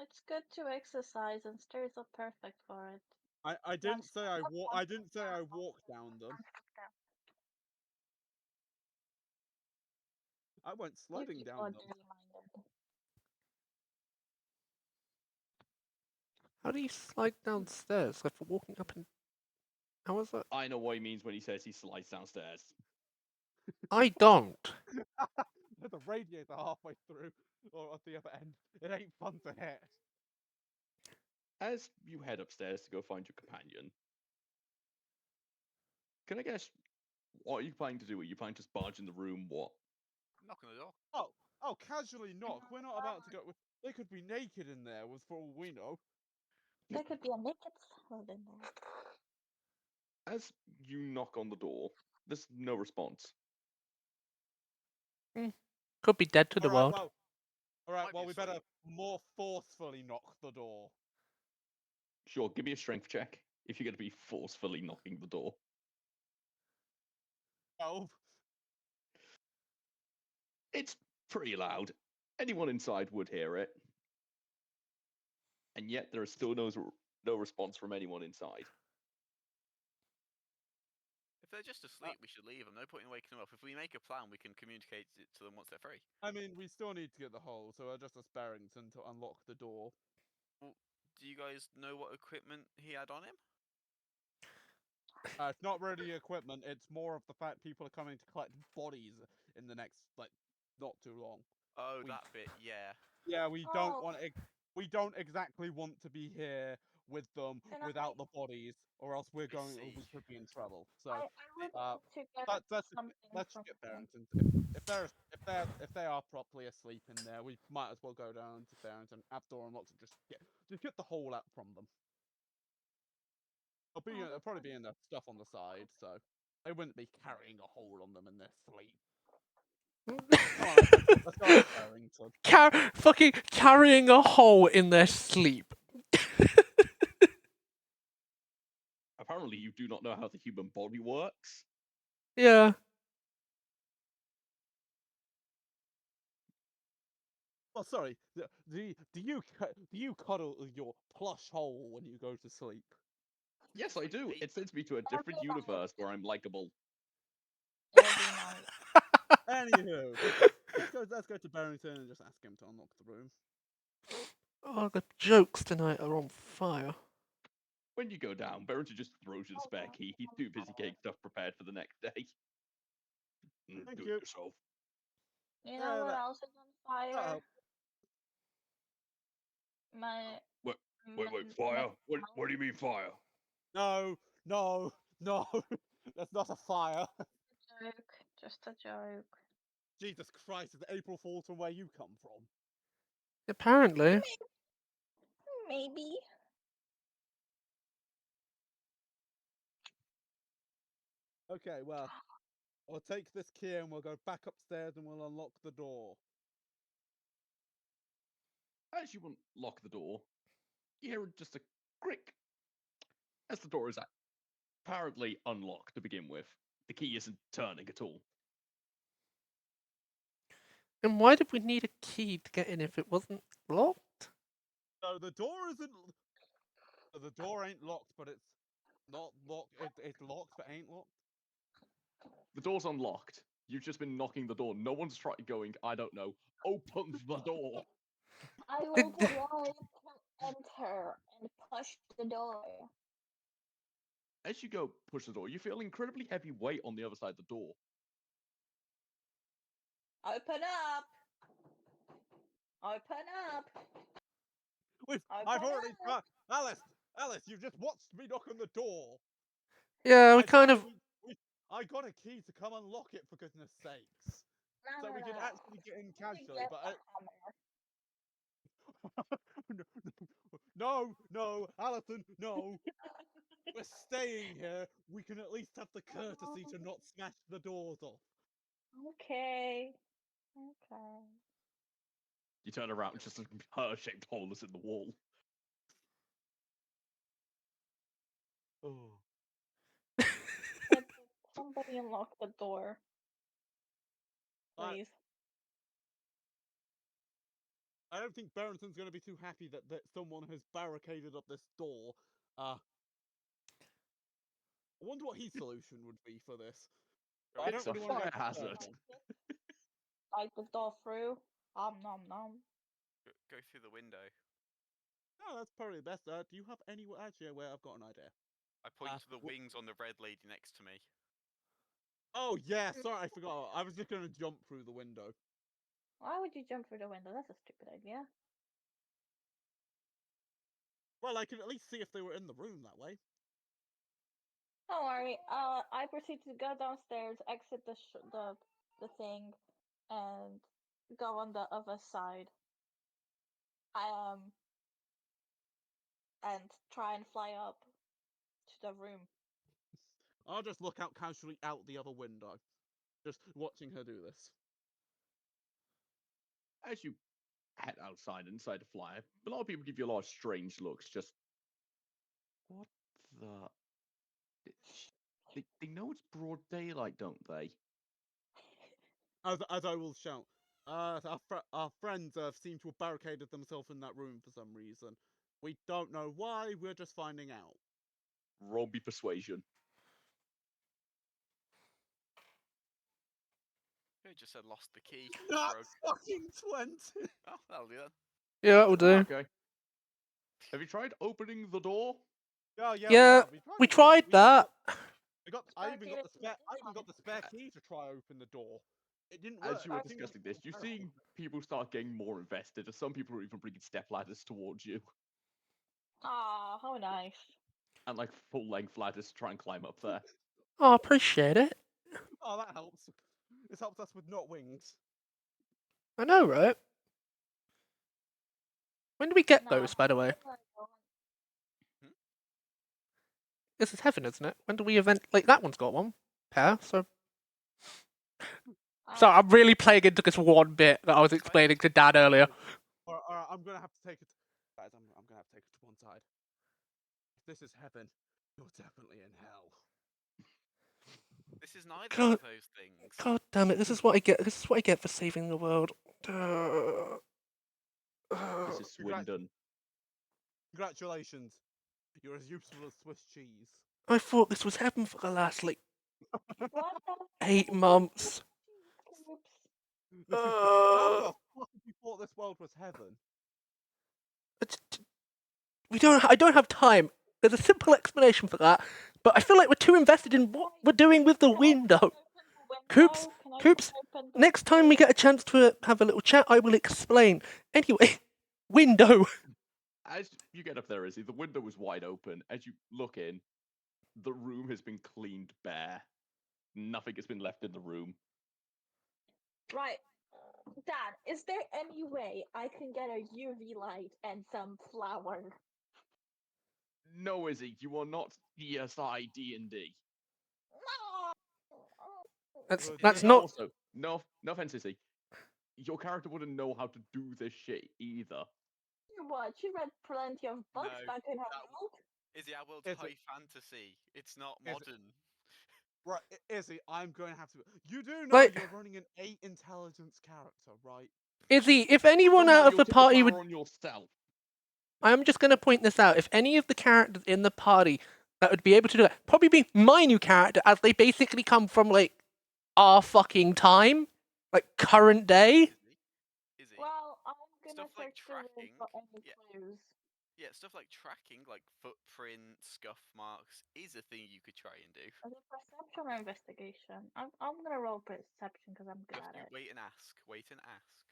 D: It's good to exercise, and stairs are perfect for it.
E: I didn't say I didn't say I walked down them. I went
D: You
E: sliding
D: people are
E: down them.
D: dirty-minded.
A: How do you slide downstairs? Like for walking up and. How was that?
C: I know what he means when he says he slides downstairs.
A: I don't.
E: There's a radiator halfway through, or at the other end. It ain't fun to hit.
C: As you head upstairs to go find your companion, can I guess what are you planning to do? Are you planning to just barge in the room? What?
B: Knock on the door.
E: Oh, casually knock. We're not about to go. They could be naked in there, with for all we know.
D: There could be a naked salad in there.
C: As you knock on the door, there's no response.
A: Could be dead to the world.
E: All right.
B: Might be
E: Well, we
B: asleep.
E: better more forcefully knock the door.
C: Sure, give me a strength check if you're going to be forcefully knocking the door.
E: Oh,
C: It's pretty loud. Anyone inside would hear it. And yet there is still no response from anyone inside.
B: If they're just asleep, we should leave them. No point in waking them up. If we make a plan, we can communicate it to them once they're free.
E: I mean, we still need to get the hole, so just ask Barrington to unlock the door.
B: Well, do you guys know what equipment he had on him?
E: It's not really equipment. It's more of the fact people are coming to collect bodies in the next, not too long.
B: Oh,
E: We-
B: that bit, yeah.
E: Yeah, we don't
D: Oh.
E: want. We don't exactly want to be here with them
D: Can
E: without the bodies, or else we're going.
B: see.
E: We could be in trouble. So
D: I would like to get
E: let's
D: something
E: let's
D: from
E: get
D: them.
E: Barrington. If they are properly asleep in there, we might as well go down to Barrington, have door unlocked, and just get the hole out from them. They'll probably be in the stuff on the side, so they wouldn't be carrying a hole on them in their sleep. Come on, let's go to Barrington.
A: Fucking carrying a hole in their sleep.
C: Apparently, you do not know how the human body works.
A: Yeah.
E: Oh, sorry. Do you cuddle your plush hole when you go to sleep?
C: Yes, I do. It sends me to a different
D: Every night.
C: universe where I'm likable.
D: Every night.
E: Anywho, let's go to Barrington and just ask him to unlock the room.
A: Oh, the jokes tonight are on fire.
C: When you go down, Barrington just throws you the spare key. He's too busy getting stuff prepared for the next day.
E: Thank
C: Do
E: you.
C: it yourself.
D: You know what else is on fire?
E: Uh-oh.
D: My.
C: Wait,
D: my
C: fire? What
D: mouth.
C: do you mean fire?
E: No. That's not a fire.
D: Joke. Just a joke.
E: Jesus Christ, is April Fool's from where you come from?
A: Apparently.
D: Maybe.
E: Okay, well, I'll take this key and we'll go back upstairs and we'll unlock the door.
C: As you unlock the door, you hear just a crick as the door is apparently unlocked to begin with. The key isn't turning at all.
A: And why did we need a key to get in if it wasn't locked?
E: So the door isn't. The door ain't locked, but it's not locked. It's locked, but ain't locked.
C: The door's unlocked. You've just been knocking the door. No one's tried going, I don't know, open the door.
D: I will
A: Did-
D: try to enter and push the door.
C: As you go push the door, you feel incredibly heavy weight on the other side of the door.
D: Open up! Open up!
E: I've already
D: Open
E: tried. Alice, you've just watched me knock on the door.
A: Yeah, we
E: I
A: kind
E: thought
A: of.
E: I got a key to come unlock it, for goodness sakes.
D: No,
E: So
D: no,
E: we can
D: no.
E: actually get in
D: Let me
E: casually,
D: get
E: but
D: the hammer.
E: no, Alison, no. We're staying here. We can at least have the courtesy to not smash the doors off.
D: Okay. Okay.
C: You turn around, just a pear-shaped hole is in the wall.
E: Oh.
D: But somebody unlock the door.
E: I-
D: Please.
E: I don't think Barrington's going to be too happy that someone has barricaded up this door. I wonder what his solution would be for this. I
C: It's
E: don't
C: a
E: really want to
C: fire
E: get
C: hazard.
D: Like the door through. Nom nom.
B: Go through the window.
E: No, that's probably the best. Do you have anywhere? Actually, wait, I've got an idea.
B: I point to the
E: wh-
B: wings on the red lady next to me.
E: Oh yeah, sorry, I forgot. I was just going to jump through the window.
D: Why would you jump through the window? That's a stupid idea.
E: Well, I could at least see if they were in the room that way.
D: Don't worry. I proceed to go downstairs, exit the thing, and go on the other side. And try and fly up to the room.
E: I'll just look out casually out the other window, just watching her do this.
C: As you head outside and decide to fly, a lot of people give you a lot of strange looks. Just, what the? They know it's broad daylight, don't they?
E: As I will shout, our friends seem to have barricaded themselves in that room for some reason. We don't know why. We're just finding out.
C: Roll me persuasion.
B: Who just said lost the key?
E: Not
B: Broke.
E: fucking 20.
B: Oh, that'll do that.
A: Yeah, that will do.
C: Okay. Have you tried opening the door?
E: Yeah,
A: Yeah, we tried that.
E: I even got the spare. I even
D: Sparky,
E: got the spare key to try open the door. It didn't
C: As
E: work.
C: you were
E: I think
C: discussing this, you're
D: Oh.
C: seeing people start getting more invested, as some people are even bringing step ladders towards you,
D: Aw, how nice.
C: and like full-length ladders to try and climb up there.
A: Oh, appreciate it.
E: Oh, that helps. This helps us with not wings.
A: I know, right? When do we get
D: Nah,
A: those, by the way?
D: I don't.
A: This is heaven, isn't it? When do we event? Like, that one's got one pair, so. So
D: Uh,
A: I'm really playing into this one bit that I was explaining to Dad earlier.
E: Or I'm gonna have to take it. Guys, I'm gonna have to take it to one side. If this is heaven, you're definitely in hell.
B: This is neither
A: God.
B: of those things.
A: God damn it! This is what I get. This is what I get for saving the world.
C: This is Swindon.
E: Congratulations. You're as useful as Swiss cheese.
A: I thought this was heaven for the last like
D: what the
A: 8
D: fuck?
A: months.
E: How
D: Oops.
E: the fuck did you thought this world was heaven?
A: We don't. I don't have time. There's a simple explanation for that, but I feel like we're too invested in what we're doing with the
D: Can I
A: window.
D: open the
A: Coops,
D: window? Can I
A: Coops,
D: open the
A: next time we get a chance to have a little chat, I will explain. Anyway, window.
C: As you get up there, Izzy, the window is wide open. As you look in, the room has been cleaned bare. Nothing has been left in the room.
D: Right. Dad, is there any way I can get a UV light and some flour?
C: No, Izzy, you are not DSI D&D.
D: No!
A: That's
E: But
A: that's
E: yeah,
A: not.
C: Also, no offense, Izzy. Your character wouldn't know how to do this shit either.
D: What? She read plenty of books
B: No,
D: back in her
B: that-
D: world.
B: Izzy, our world's
E: Is it-
B: high fantasy. It's not
E: Is it-
B: modern.
E: right, Izzy, I'm going to have to. You do know
A: Like-
E: you're running an 8 intelligence character, right?
A: Izzy, if anyone
C: Somehow
A: out of
C: you'll
A: the
C: take
A: party
C: power
A: would,
C: on yourself.
A: I'm just going to point this out. If any of the characters in the party that would be able to do that, probably be my new character, as they basically come from like our fucking time, like current day.
B: Izzy,
D: Well, I'm gonna
B: Stuff like
D: search the room
B: tracking,
D: for any
B: yeah.
D: clues.
B: yeah, stuff like tracking, like footprint, scuff marks, is a thing you could try and do.
D: Is it perception or investigation? I'm gonna roll perception because I'm good
B: Just
D: at it.
B: wait and ask. Wait and ask.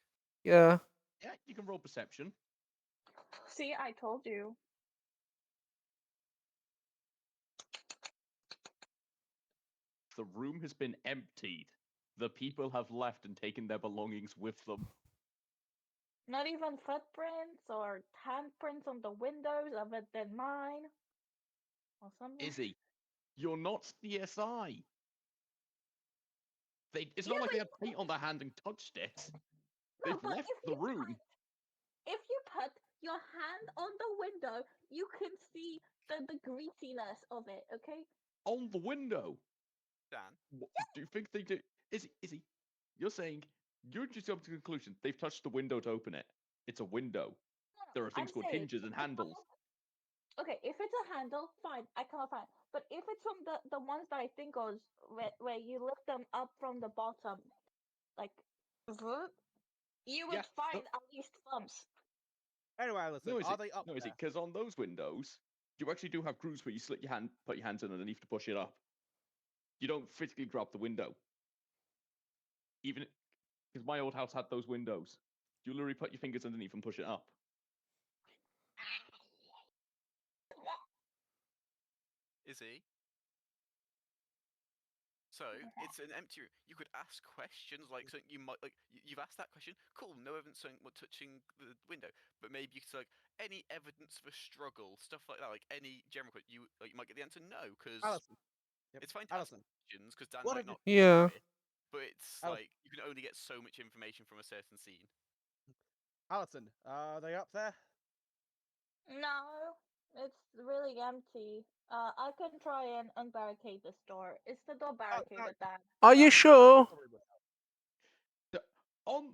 A: Yeah.
C: Yeah, you can roll perception.
D: See, I told you.
C: The room has been emptied. The people have left and taken their belongings with them.
D: Not even footprints or handprints on the windows other than mine. Or something.
C: Izzy, you're not CSI. It's
D: Yeah,
C: not like
D: but
C: they had paint on their hand and touched it.
D: no,
C: They've
D: but
C: left
D: if
C: the
D: you
C: room
D: if you put your hand on the window, you can see the greasiness of it. Okay.
C: on the window.
B: Dan,
C: Do you think they do? Izzy, you're saying you're just up to the conclusion they've touched the window to open it. It's a window.
D: No,
C: There are
D: I'm
C: things called
D: saying
C: hinges and
D: if one
C: handles.
D: okay, if it's a handle, fine, I cannot find. But if it's from the ones that I think of, where you lift them up from the bottom, like, you would
C: Yeah,
D: find at least thumbs.
E: Anyway, listen,
C: no, is
E: are
C: it?
E: they up
C: No, is
E: there?
C: it? Because on those windows, you actually do have grooves where you slit your hand, put your hands underneath to push it up. You don't physically grab the window. Even because my old house had those windows. You literally put your fingers underneath and push it up.
B: Izzy. So it's an empty room. You could ask questions like something you might like. You've asked that question. Cool. No evidence something touching the window, but maybe you could say, like any evidence of a struggle, stuff like that. Like any general question, you might get the answer no, because
E: Allison. Yep.
B: it's fine to ask
E: Allison.
B: questions because Dan
E: What
B: might
E: have you?
B: not
A: Yeah.
B: know it, but it's
E: Allison.
B: like you can only get so much information from a certain scene.
E: Allison, are they up there?
D: No, it's really empty. I can try and unbarricade this door. Is the door barricaded, Dan?
A: Are you sure?
C: On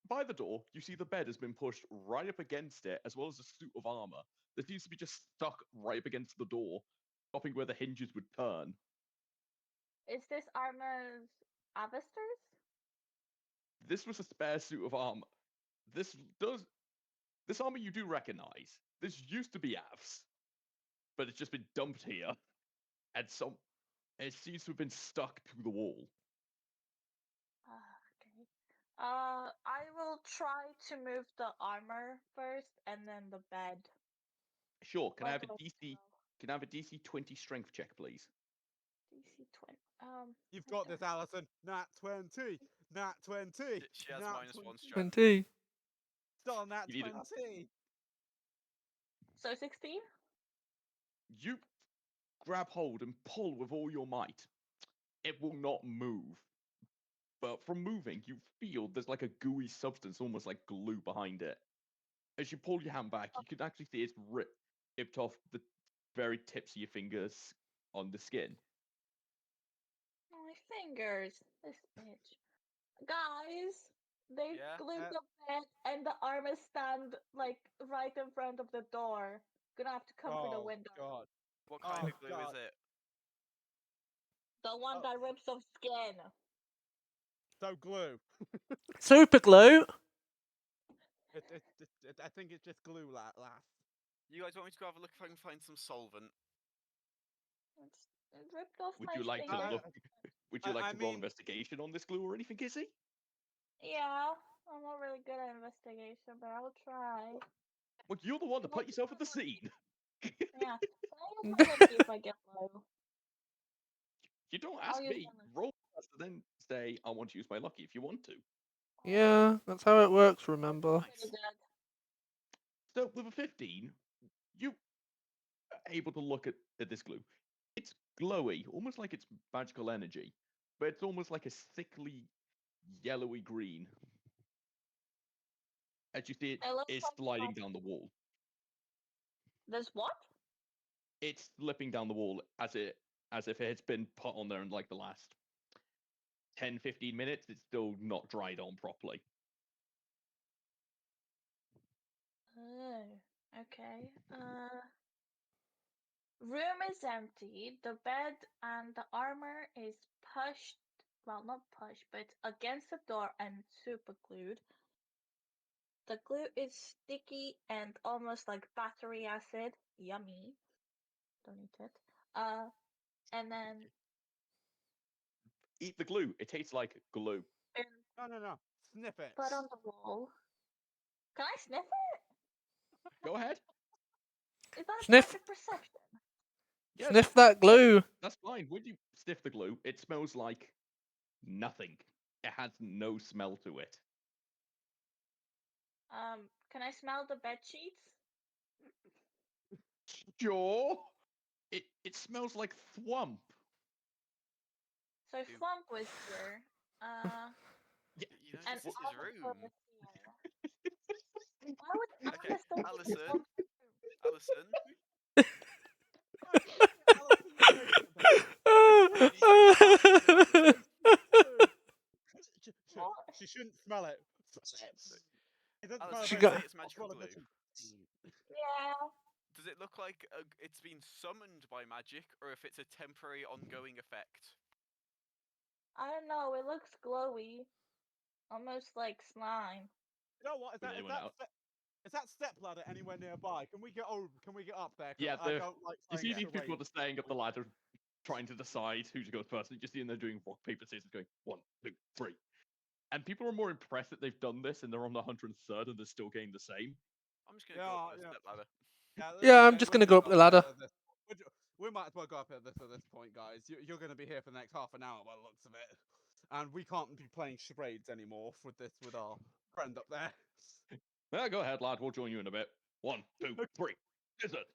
C: by the door, you see the bed has been pushed right up against it, as well as a suit of armor that seems to be just stuck right up against the door, stopping where the hinges would turn.
D: Is this armor's Avesters?
C: This was a spare suit of armor. This does this armor you do recognize. This used to be Av's, but it's just been dumped here, and it seems to have been stuck to the wall.
D: Okay. I will try to move the armor first, and then the bed.
C: Sure, can I
D: Where
C: have
D: do
C: a
D: I
C: DC?
D: go?
C: Can I have a DC 20 strength check, please?
D: DC 20.
E: You've
D: right
E: got this,
D: there.
E: Allison. Nat 20. Nat 20.
B: She has
E: Nat
B: -1
E: 20.
B: strength.
A: 20.
E: Still nat
C: You need it.
E: 20.
D: So 16.
C: You grab hold and pull with all your might. It will not move. But from moving, you feel there's like a gooey substance, almost like glue behind it. As you pull your hand back, you can actually see it's ripped off the very tips of your fingers on the skin.
D: My fingers. This bitch. Guys, they've
B: Yeah?
D: glued the bed and the armor stand like right in front of the door. Gonna have to come through the
E: Oh,
D: window.
E: God.
B: What kind
E: Oh,
B: of glue is
E: God.
B: it?
D: The one
E: Oh.
D: that rips off skin.
E: So glue.
A: Super glue.
E: I think it's just glue, lass.
B: You guys want me to go have a look if I can find some solvent?
D: It ripped off
C: Would
D: my
C: you like to
D: finger.
C: look? Would you like
E: I
C: to roll
E: mean-
C: investigation on this glue or anything, Izzy?
D: Yeah, I'm not really good at investigation, but I'll try.
C: Well, you're the one to
D: Can I
C: put
D: use
C: yourself
D: my
C: at the
D: lucky?
C: scene.
D: Yeah. Can I use my lucky if I get low?
C: You don't
D: I'll
C: ask
D: use
C: me.
D: my lucky.
C: Roll first, and then say I want to use my lucky if you want to.
A: Yeah, that's how it works, remember?
D: Pretty good.
C: So with a 15, you are able to look at this glue. It's glowy, almost like it's magical energy, but it's almost like a sickly yellowy green. As you see, it
D: It looks
C: is
D: like
C: sliding down the wall.
D: There's what?
C: It's slipping down the wall as if it has been put on there in like the last 10, 15 minutes. It's still not dried on properly.
D: Oh, okay. Room is empty. The bed and the armor is pushed. Well, not pushed, but it's against the door and super glued. The glue is sticky and almost like battery acid. Yummy. Don't eat it. And then
C: Eat the glue. It tastes like glue.
D: and
E: No. Sniff it.
D: put on the wall. Can I sniff it?
C: Go ahead.
D: Is that a
A: Sniff.
D: magic perception?
C: Yeah,
A: Sniff that glue.
C: that's fine. When you sniff the glue, it smells like nothing. It has no smell to it.
D: Can I smell the bed sheets?
C: Sure. It smells like thwump.
D: So
B: Ew.
D: Flump was here.
B: You know,
D: And
B: this is his
D: Alistair
B: room.
D: was here. Why would
B: Okay,
D: Alistair be in
B: Alison.
D: Flump's room?
B: Alison,
E: Alison, wait a minute. She shouldn't smell it. It doesn't smell
B: Alison,
A: She
E: very
B: you
A: got-
B: say
E: good.
B: it's
E: I'll
B: magical
E: smell
B: glue.
E: it.
D: Yeah.
B: Does it look like it's been summoned by magic, or if it's a temporary ongoing effect?
D: I don't know. It looks glowy, almost like slime.
E: You know what?
C: Really went out.
E: Is that step ladder anywhere nearby? Can we get over? Can we get up there? 'Cause
C: Yeah,
E: I don't like.
C: you see these
E: playing
C: people that are staying up the ladder trying to decide who to go first. And you just see them there doing rock, paper, scissors, going 1, 2, 3. And people are more impressed that they've done this and they're on the 103rd and they're still getting the same.
B: I'm just gonna go up the
E: Yeah.
B: step ladder.
A: Yeah, I'm
E: okay,
A: just
E: we'll
A: gonna go up the ladder.
E: at this- We might as well go up at this point, guys. You're going to be here for the next half an hour by the looks of it, and we can't be playing charades anymore with our friend up there.
C: Yeah, go ahead, lad. We'll join you in a bit. 1, 2, 3. Scissors.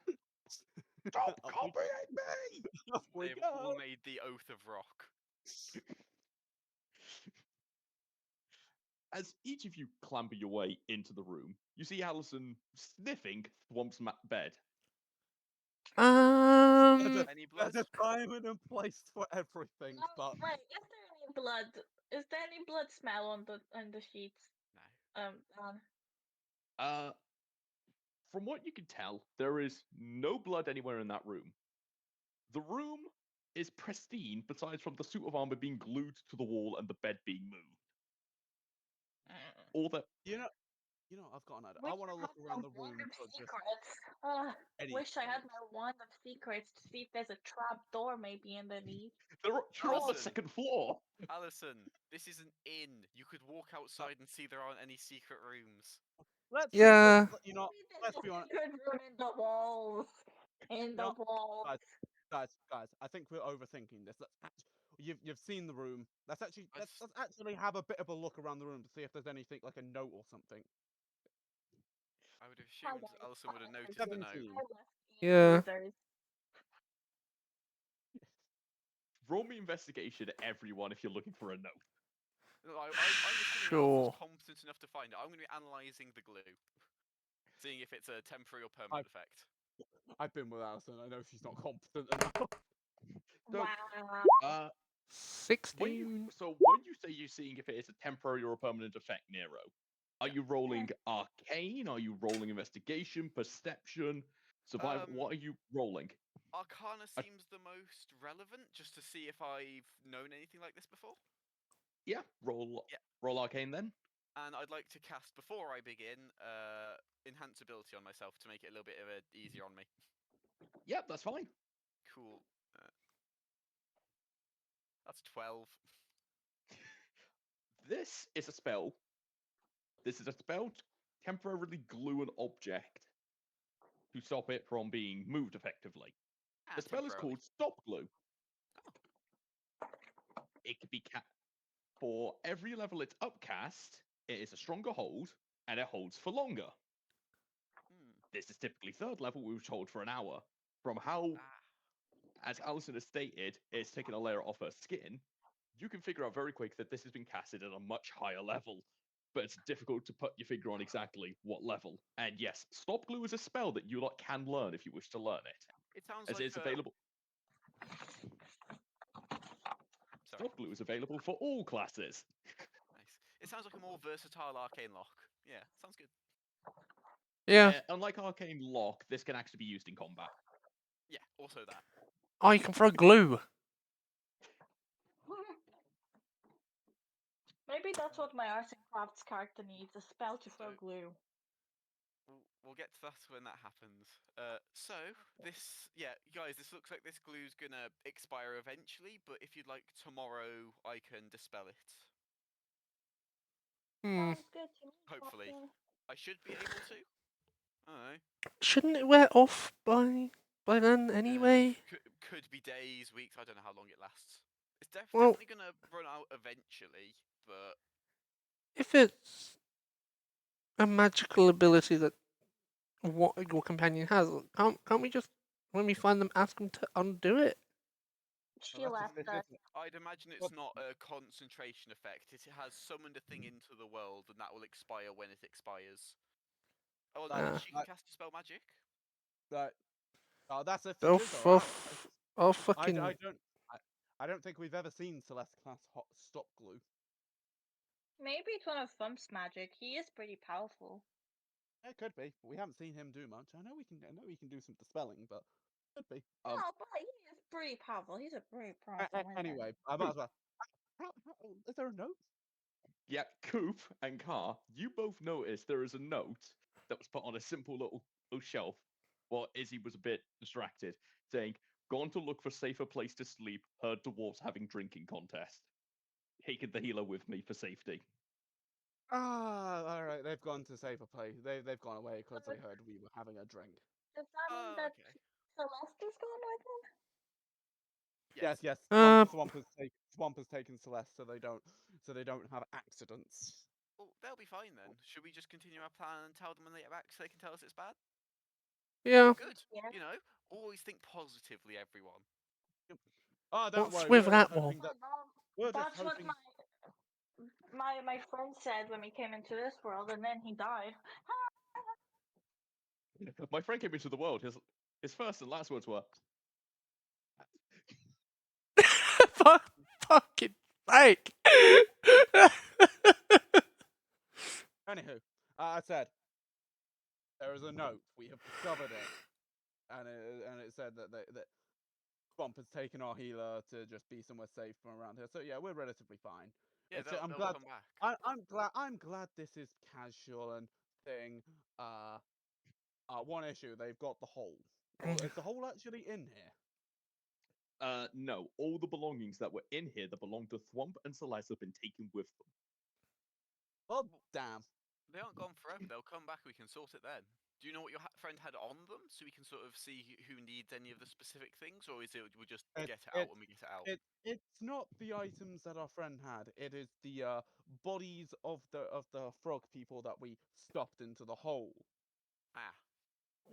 C: Stop
E: Up we go.
C: copying me!
E: Up we
B: They've all
E: go.
B: made the oath of rock.
C: As each of you clamber your way into the room, you see Alison sniffing Thwomp's bed.
B: Any blood?
E: There's a time and a place for everything,
D: No,
E: but
D: wait. Is there any blood? Is there any blood smell on the sheets?
B: No.
D: Dan?
C: From what you can tell, there is no blood anywhere in that room. The room is pristine, besides from the suit of armor being glued to the wall and the bed being moved. All that
E: you know, I've got an idea. I
D: Wish
E: want to look
D: had
E: around
D: my
E: the room
D: wand of
E: for just
D: secrets.
E: any
D: Wish I had
E: clues.
D: my wand of secrets to see if there's a trap door maybe underneath.
C: you're on the
B: Alison.
C: second floor.
B: Alison, this is an inn. You could walk outside and see there aren't any secret rooms.
E: Let's
A: Yeah.
E: you know,
D: Maybe there's
E: let's
D: a
E: be honest.
D: secret room in the walls. In the
E: No,
D: walls.
E: guys, I think we're overthinking this. You've seen the room. Let's actually have a bit of a look around the room to see if there's anything like a note or something.
B: I would have
D: Hi
B: assumed
D: guys,
B: Alison would have
D: I
B: noticed
D: left
B: the
D: you-
B: note.
E: 17.
D: I left you
A: Yeah.
D: losers.
C: Roll me investigation, everyone, if you're looking for a note.
B: No, I'm assuming
A: Sure.
B: Alison's competent enough to find it. I'm going to be analysing the glue, seeing if it's a temporary or permanent effect.
E: I've been with Alison. I know she's not competent enough.
C: So,
D: Wow.
A: 16.
C: when you say you're seeing if it is a temporary or a permanent effect, Nero, are you rolling arcane? Are you rolling investigation, perception, survival? What are you rolling?
B: Arcana seems the most relevant, just to see if I've known anything like this before.
C: Yeah, roll arcane then.
B: And I'd like to cast, before I begin, enhance ability on myself to make it a little bit easier on me.
C: Yep, that's fine.
B: Cool. That's 12.
C: This is a spell. This is a spell to temporarily glue an object to stop it from being moved effectively. The spell is
B: Temporarily.
C: called Stop Glue. It can be for every level it's upcast, it is a stronger hold, and it holds for longer. This is typically third level, which hold for an hour. From how, as Alison has stated, it's taken a layer off her skin, you can figure out very quick that this has been casted at a much higher level, but it's difficult to put your finger on exactly what level. And yes, stop glue is a spell that you lot can learn if you wish to learn it,
B: It sounds
C: as
B: like
C: it's available.
B: Sorry.
C: Stop glue is available for all classes.
B: Nice. It sounds like a more versatile arcane lock. Yeah, sounds good.
A: Yeah.
C: Unlike arcane lock, this can actually be used in combat.
B: Yeah, also that.
A: Oh, you can throw glue.
D: Maybe that's what my arts and crafts character needs, a spell to throw
B: So-
D: glue.
B: We'll get to that when that happens. So this, yeah, guys, this looks like this glue's gonna expire eventually. But if you'd like tomorrow, I can dispel it.
A: Hmm.
D: Sounds good to me.
B: Hopefully.
D: Captain.
B: I should be able to. I don't know.
A: Shouldn't it wear off by then anyway?
B: Could be days, weeks. I don't know how long it lasts. It's
A: Well-
B: definitely gonna run out eventually, but
A: If it's a magical ability that what your companion has, can't we just when we find them ask them to undo it?
D: She
E: Well, that's
D: left
E: just
D: us.
E: it,
B: I'd imagine it's
E: What-
B: not a concentration effect. It has summoned a thing into the world, and that will expire when it expires. Oh,
E: Like,
B: and
A: Ah.
B: she can cast a spell magic.
E: Right. Oh, that's if she
A: Oh,
E: is alright.
A: oh
E: I
A: fucking.
E: don't think we've ever seen Celeste class hot stop glue.
D: Maybe it's one of Thump's magic. He is pretty powerful.
E: It could be. We haven't seen him do much. I know we can do some dispelling, but could be.
D: Oh, but he is pretty powerful. He's a pretty powerful wizard.
E: Anyway, I might as well. Is there a note?
C: Yeah, Coop and Car, you both noticed there is a note that was put on a simple little shelf while Izzy was a bit distracted, saying, "Gone to look for safer place to sleep. Heard dwarves having drinking contest. Taking the healer with me for safety."
E: Ah, all right. They've gone to save a place. They've gone away because they heard we were having a drink.
D: Does that mean
B: Oh,
D: that
B: okay.
D: Celeste is gone with him?
E: Yes.
A: Uh,
E: Swamp has taken Celeste so they don't have accidents.
B: Well, they'll be fine then. Should we just continue our plan and tell them when they get back so they can tell us it's bad?
A: Yeah.
B: Good.
D: Yeah.
B: You know, always think positively, everyone.
E: Oh, don't
A: What's
E: worry.
A: with
E: We're
A: that
E: just
A: one?
E: hoping that we're just
D: That's what
E: hoping.
D: my friend said when we came into this world, and then he died.
C: My friend came into the world. His first and last words were,
A: Fucking fake.
E: Anywho, I said there is a note. We have discovered it, and it said that Swamp has taken our healer to just be somewhere safe from around here. So yeah, we're relatively fine.
B: Yeah,
E: It's,
B: they'll,
E: I'm
B: they'll
E: glad.
B: come back.
E: I'm glad this is casual and thing. One issue they've got the hole. Well, is the hole actually in here?
C: "No, all the belongings that were in here that belonged to Thwomp and Celeste have been taken with them."
E: Well, damn.
B: They aren't gone forever. They'll come back. We can sort it then. Do you know what your friend had on them, so we can sort of see who needs any of the specific things, or is it we just
E: It-
B: get it
E: it-
B: out when we get it out?
E: It's not the items that our friend had. It is the bodies of the frog people that we stuffed into the hole.
B: Ah,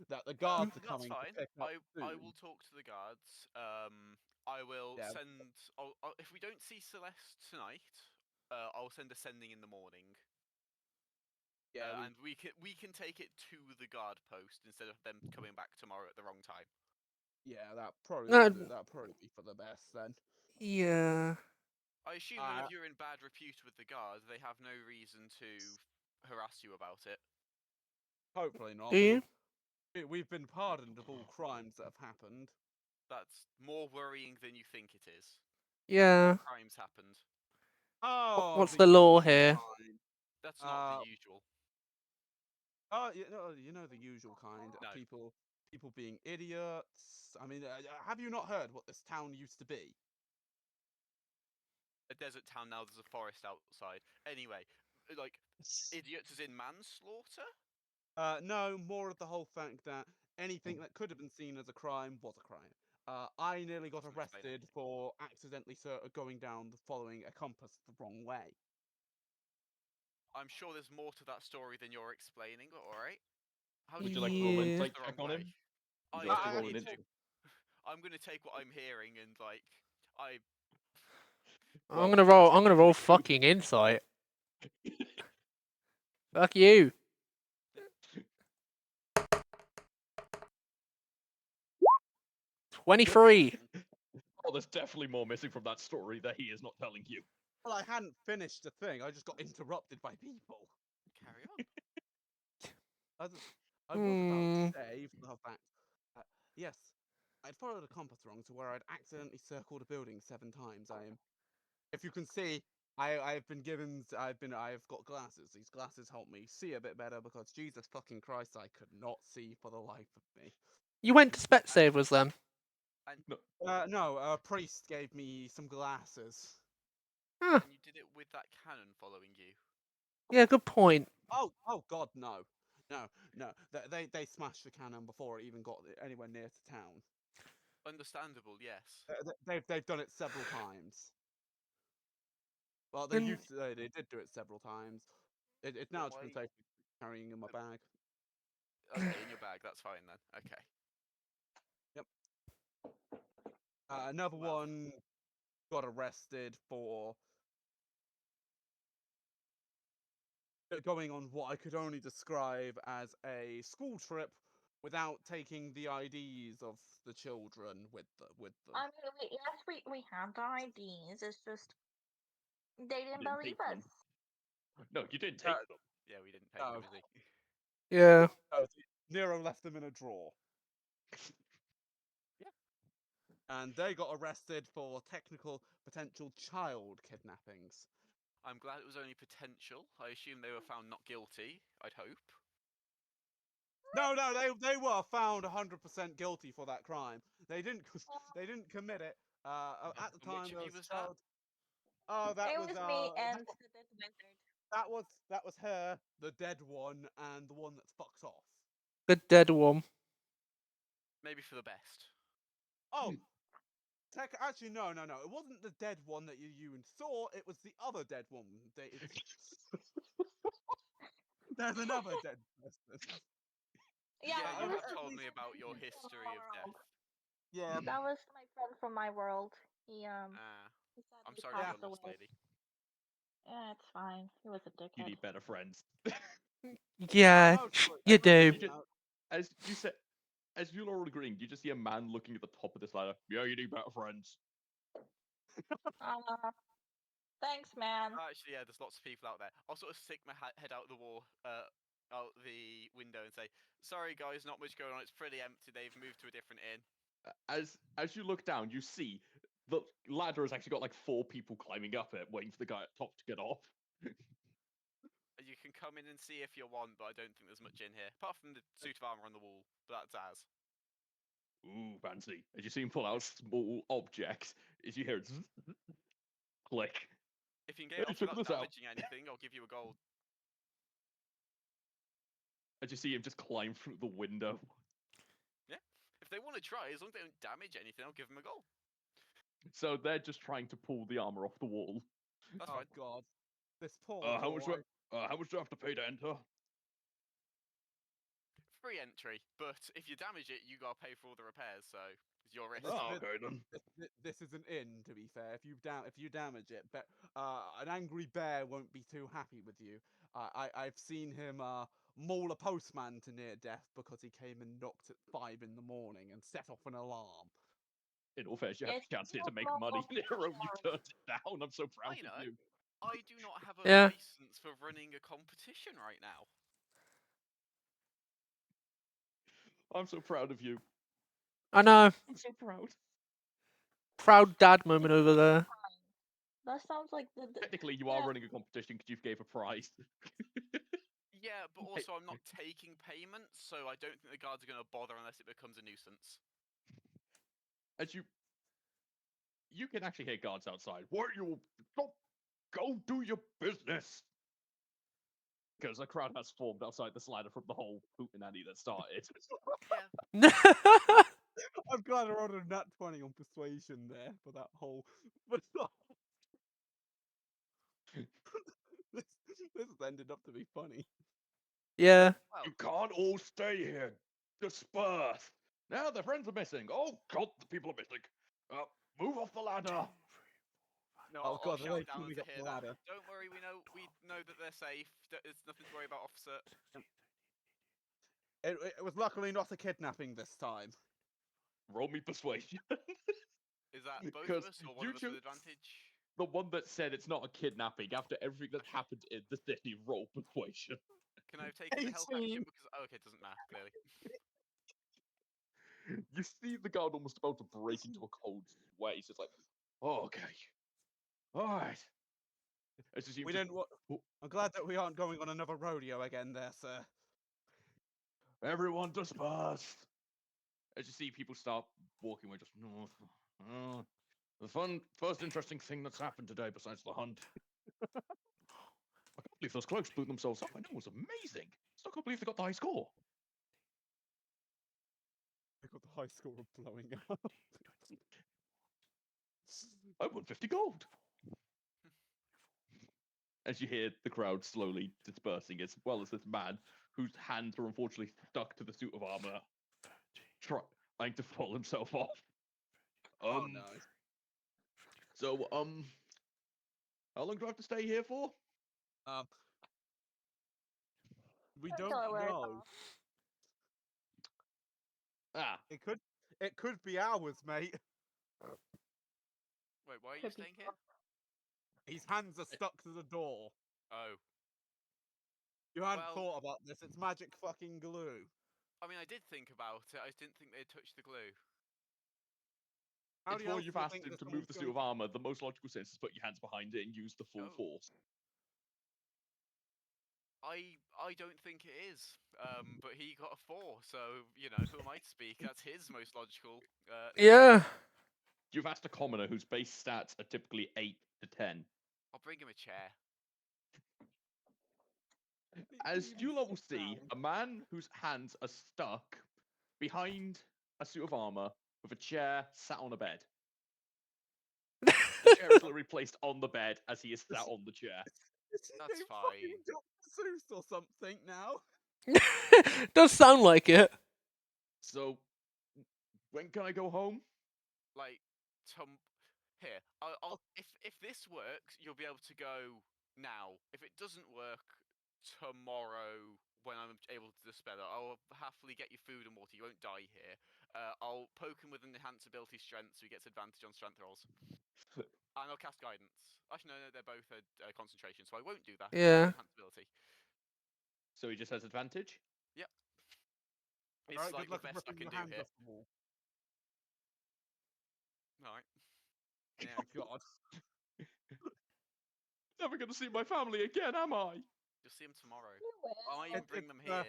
E: That the guards are
B: that's
E: coming to
B: fine.
E: pick up
B: I
E: soon.
B: will talk to the guards. I will
E: Yeah.
B: send. If we don't see Celeste tonight, I'll send a sending in the morning.
E: Yeah,
B: And we can take it to the guard post instead of them coming back tomorrow at the wrong time.
E: yeah, that probably
A: No.
E: that probably be for the best then.
A: Yeah.
B: I assume none of you are in bad repute with the guard. They have no reason to harass you about it.
E: Hopefully not.
A: Do you?
E: We've been pardoned of all crimes that have happened.
B: That's more worrying than you think it is.
A: Yeah.
B: Crimes happened.
E: Oh,
A: What's the law
E: usual
A: here?
E: kind.
B: That's not the usual.
E: Oh, you know the usual kind.
B: No.
E: People being idiots. I mean, have you not heard what this town used to be?
B: A desert town now. There's a forest outside. Anyway, like idiots as in manslaughter.
E: No, more of the whole fact that anything that could have been seen as a crime was a crime. I nearly got
B: Doesn't explain it.
E: arrested for accidentally going down following a compass the wrong way.
B: I'm sure there's more to that story than you're explaining. But all right. How
C: Would
B: did
C: you like to
B: follow
C: roll
B: the
C: an
A: Yeah.
C: insight
B: the
C: check
B: wrong
C: on
B: way?
C: him? Would you
B: I
C: like to
B: don't
C: roll an
B: need to.
C: insight?
B: I'm gonna take what I'm hearing and like I.
A: I'm
C: Well,
A: gonna roll. I'm gonna roll
C: technically-
A: fucking insight. Fuck you. 23.
C: Oh, there's definitely more missing from that story that he is not telling you.
E: Well, I hadn't finished the thing. I just got interrupted by people.
B: Carry on.
E: I was about
A: Hmm.
E: to say, for fact, yes, I'd followed a compass wrong to where I'd accidentally circled a building 7 times. If you can see, I've got glasses. These glasses help me see a bit better because Jesus fucking Christ, I could not see for the life of me.
A: You went to Specsavers then.
E: No, a priest gave me some glasses.
A: Huh.
B: And you did it with that cannon following you.
A: Yeah, good point.
E: Oh God, no. No. They smashed the cannon before it even got anywhere near to town.
B: Understandable, yes.
E: They've done it several times. Well,
A: Then-
E: they did do it several times. It's now just been
B: why-
E: safely carrying in my bag.
B: Okay, in your bag, that's fine then. Okay.
E: Another
B: Well.
E: one got arrested for going on what I could only describe as a school trip without taking the IDs of the children with them.
D: I mean, yes, we have the IDs. It's just they didn't
C: didn't
D: believe
C: take them.
D: us.
C: No, you didn't take them.
B: Yeah, we didn't take them, is he?
A: Yeah.
E: Oh, Nero left them in a drawer.
B: Yeah.
E: And they got arrested for technical potential child kidnappings.
B: I'm glad it was only potential. I assume they were found not guilty, I'd hope.
E: No, they were found 100% guilty for that crime. They didn't commit it. At the
B: And which
E: time,
B: of
E: there
B: you
E: was
B: was that?
E: child. Oh, that
D: It
E: was
D: was me and the dead wizard.
E: that was her, the dead one, and the one that fucks off.
A: The dead one.
B: Maybe for the best.
E: Oh, actually, no. It wasn't the dead one that you saw. It was the other dead one. There's another dead person.
D: Yeah,
B: Yeah,
D: that
B: you
D: was
B: have
D: the
B: told
D: friend
B: me about your
D: from
B: history
D: our
B: of
D: world.
B: death.
E: Yeah.
D: That was my friend from my world. He
B: Ah,
D: he
B: I'm
D: sadly
B: sorry
D: passed
B: you're lost,
D: away.
B: lady.
D: Yeah, it's fine. He was a
C: You
D: dickhead.
C: need better friends.
A: Yeah, you do.
C: You just, as you said, as you're all agreeing, you just see a man looking at the top of this ladder. Yeah, you need better friends.
D: Thanks, man.
B: Actually, yeah, there's lots of people out there. I'll sort of stick my head out the wall, out the window, and say, "Sorry, guys, not much going on. It's pretty empty. They've moved to a different inn."
C: As you look down, you see the ladder has actually got like 4 people climbing up it, waiting for the guy at top to get off.
B: You can come in and see if you want, but I don't think there's much in here, apart from the suit of armor on the wall. But that's as.
C: Ooh, fancy. As you see him pull out a small object, as you hear it click.
B: If you can get it
C: Hey,
B: off
C: check
B: without
C: this out.
B: damaging anything, I'll give you a gold.
C: As you see him just climb through the window.
B: Yeah. If they want to try, as long as they don't damage anything, I'll give them a gold.
C: So they're just trying to pull the armor off the wall.
B: That's
E: Oh
B: fine.
E: God, this poor
C: How much?
E: boy.
C: How much do I have to pay to enter?
B: Free entry, but if you damage it, you gotta pay for all the repairs. So it's your risk.
E: This-
C: Oh, okay then.
E: This is an inn, to be fair. If you damage it, but an angry bear won't be too happy with you. I've seen him maul a postman to near death because he came and knocked at 5 in the morning and set off an alarm.
C: In all fairness, you have
D: Yes,
C: a chance here
D: you
C: to make
D: know
C: money.
D: what
C: Nero, you
D: hard.
C: turned it down. I'm so proud
B: I know.
C: of you.
B: I do not have a
A: Yeah.
B: license for running a competition right now.
C: I'm so proud of you.
A: I know.
C: I'm so proud.
A: Proud dad moment over there.
D: That sounds like the
C: Technically, you
D: yeah.
C: are running a competition because you gave a prize.
B: Yeah, but also I'm not taking payments, so I don't think the guards are going to bother unless it becomes a nuisance.
C: As you can actually hear guards outside. What you go do your business. Because a crowd has formed outside the slider from the whole hootenanny that started.
B: Yeah,
E: I'm glad I rolled a nat 20 on persuasion there for that whole. But this has ended up to be funny.
A: Yeah.
B: well,
C: You can't all stay here. Disperse. Now the friends are missing. Oh God, the people are missing. Move off the ladder.
B: No,
E: Oh,
B: I'll
E: God, are
B: shout
E: they
B: down
E: coming
B: to
E: up the
B: hear that.
E: ladder?
B: Don't worry, we know that they're safe. There's nothing to worry about, officer.
E: It was luckily not a kidnapping this time.
C: Roll me persuasion.
B: Is that both of
C: Because
B: us or one
C: you
B: of us
C: two,
B: with advantage?
C: the one that said it's not a kidnapping after everything that's happened in the city, roll persuasion.
B: Can I have taken the help action
E: 18.
B: because okay, it doesn't matter clearly.
C: You see the guard almost about to break into a cold sweat. He's just like, oh, okay. All right. It's just you
E: We
C: just,
E: didn't. I'm glad that we aren't going on another rodeo again, there, sir.
C: everyone disperse. As you see people start walking away, just, the first interesting thing that's happened today besides the hunt. I can't believe those cloaks blew themselves up. I know, it was amazing. Still can't believe they got the high score.
E: I got the high score of blowing up.
C: I won 50 gold. As you hear the crowd slowly dispersing, as well as this man whose hands are unfortunately stuck to the suit of armor, trying to pull himself off.
E: Oh no.
C: So, how long do I have to stay here for?
E: We
D: Until
E: don't
D: we're
E: know.
D: done.
C: Ah,
E: It could be hours, mate.
B: Wait, why are you
D: Could be
B: staying here?
E: His hands are stuck to the door.
B: Oh,
E: You hadn't
B: Well-
E: thought about this. It's magic fucking glue.
B: I mean, I did think about it. I didn't think they'd touch the glue.
E: How
C: it's
E: do you
C: before you've asked
E: think
C: him
E: that
C: to move
E: someone's
C: the suit
E: going
C: of armor. The most logical sense is put your hands behind it and use the full
B: Oh.
C: force.
B: I don't think it is. But he got a 4, so you know who am I to speak? That's his most logical.
A: Yeah.
C: You've asked a commoner whose base stats are typically 8 to 10.
B: I'll bring him a chair.
C: As you lot will see, a man whose hands are stuck behind a suit of armor with a chair sat on a bed. The chair is literally placed on the bed as he is sat on the chair.
B: That's
E: Fucking
B: fine.
E: Dr. Seuss or something now.
A: Does sound like it.
C: So, when can I go home?
B: Like, here. If this works, you'll be able to go now. If it doesn't work, tomorrow when I'm able to dispel it, I'll happily get you food and water. You won't die here. I'll poke him with an enhanced ability strength, so he gets advantage on strength rolls. And I'll cast guidance. Actually, no, they're both a concentration, so I won't do that.
A: Yeah.
B: Enhanced ability.
C: So he just has advantage?
B: Yep. It's
E: Alright,
B: like
E: good luck
B: the
E: at
B: best I
E: ripping
B: can
E: your
B: do
E: hands
B: here.
E: off the wall.
B: Alright.
E: Yeah, God.
C: Never gonna see my family again, am I?
B: You'll see him tomorrow.
D: You will.
B: I might even
E: It-
B: bring
E: it's,
B: them here.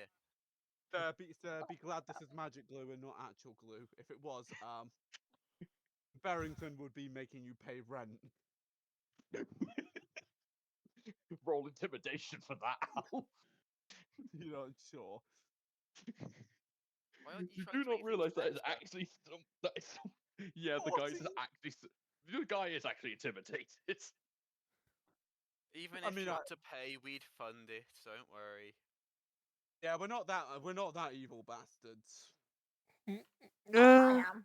E: Be glad this is magic glue and not actual glue. If it was, Barrington would be making you pay rent.
C: Roll intimidation for that, Al.
E: You know, sure.
B: Why aren't you
C: You
B: trying
C: do
B: to
C: not
B: make
C: realize
B: things
C: that is
B: better?
C: actually yeah, the guy is
E: 40.
C: actually the guy is actually intimidated.
B: Even
E: I
B: if
E: mean,
B: you had to pay, we'd fund it. Don't worry.
E: Yeah, we're not that evil bastards.
D: Oh, I
A: Uh,
D: am.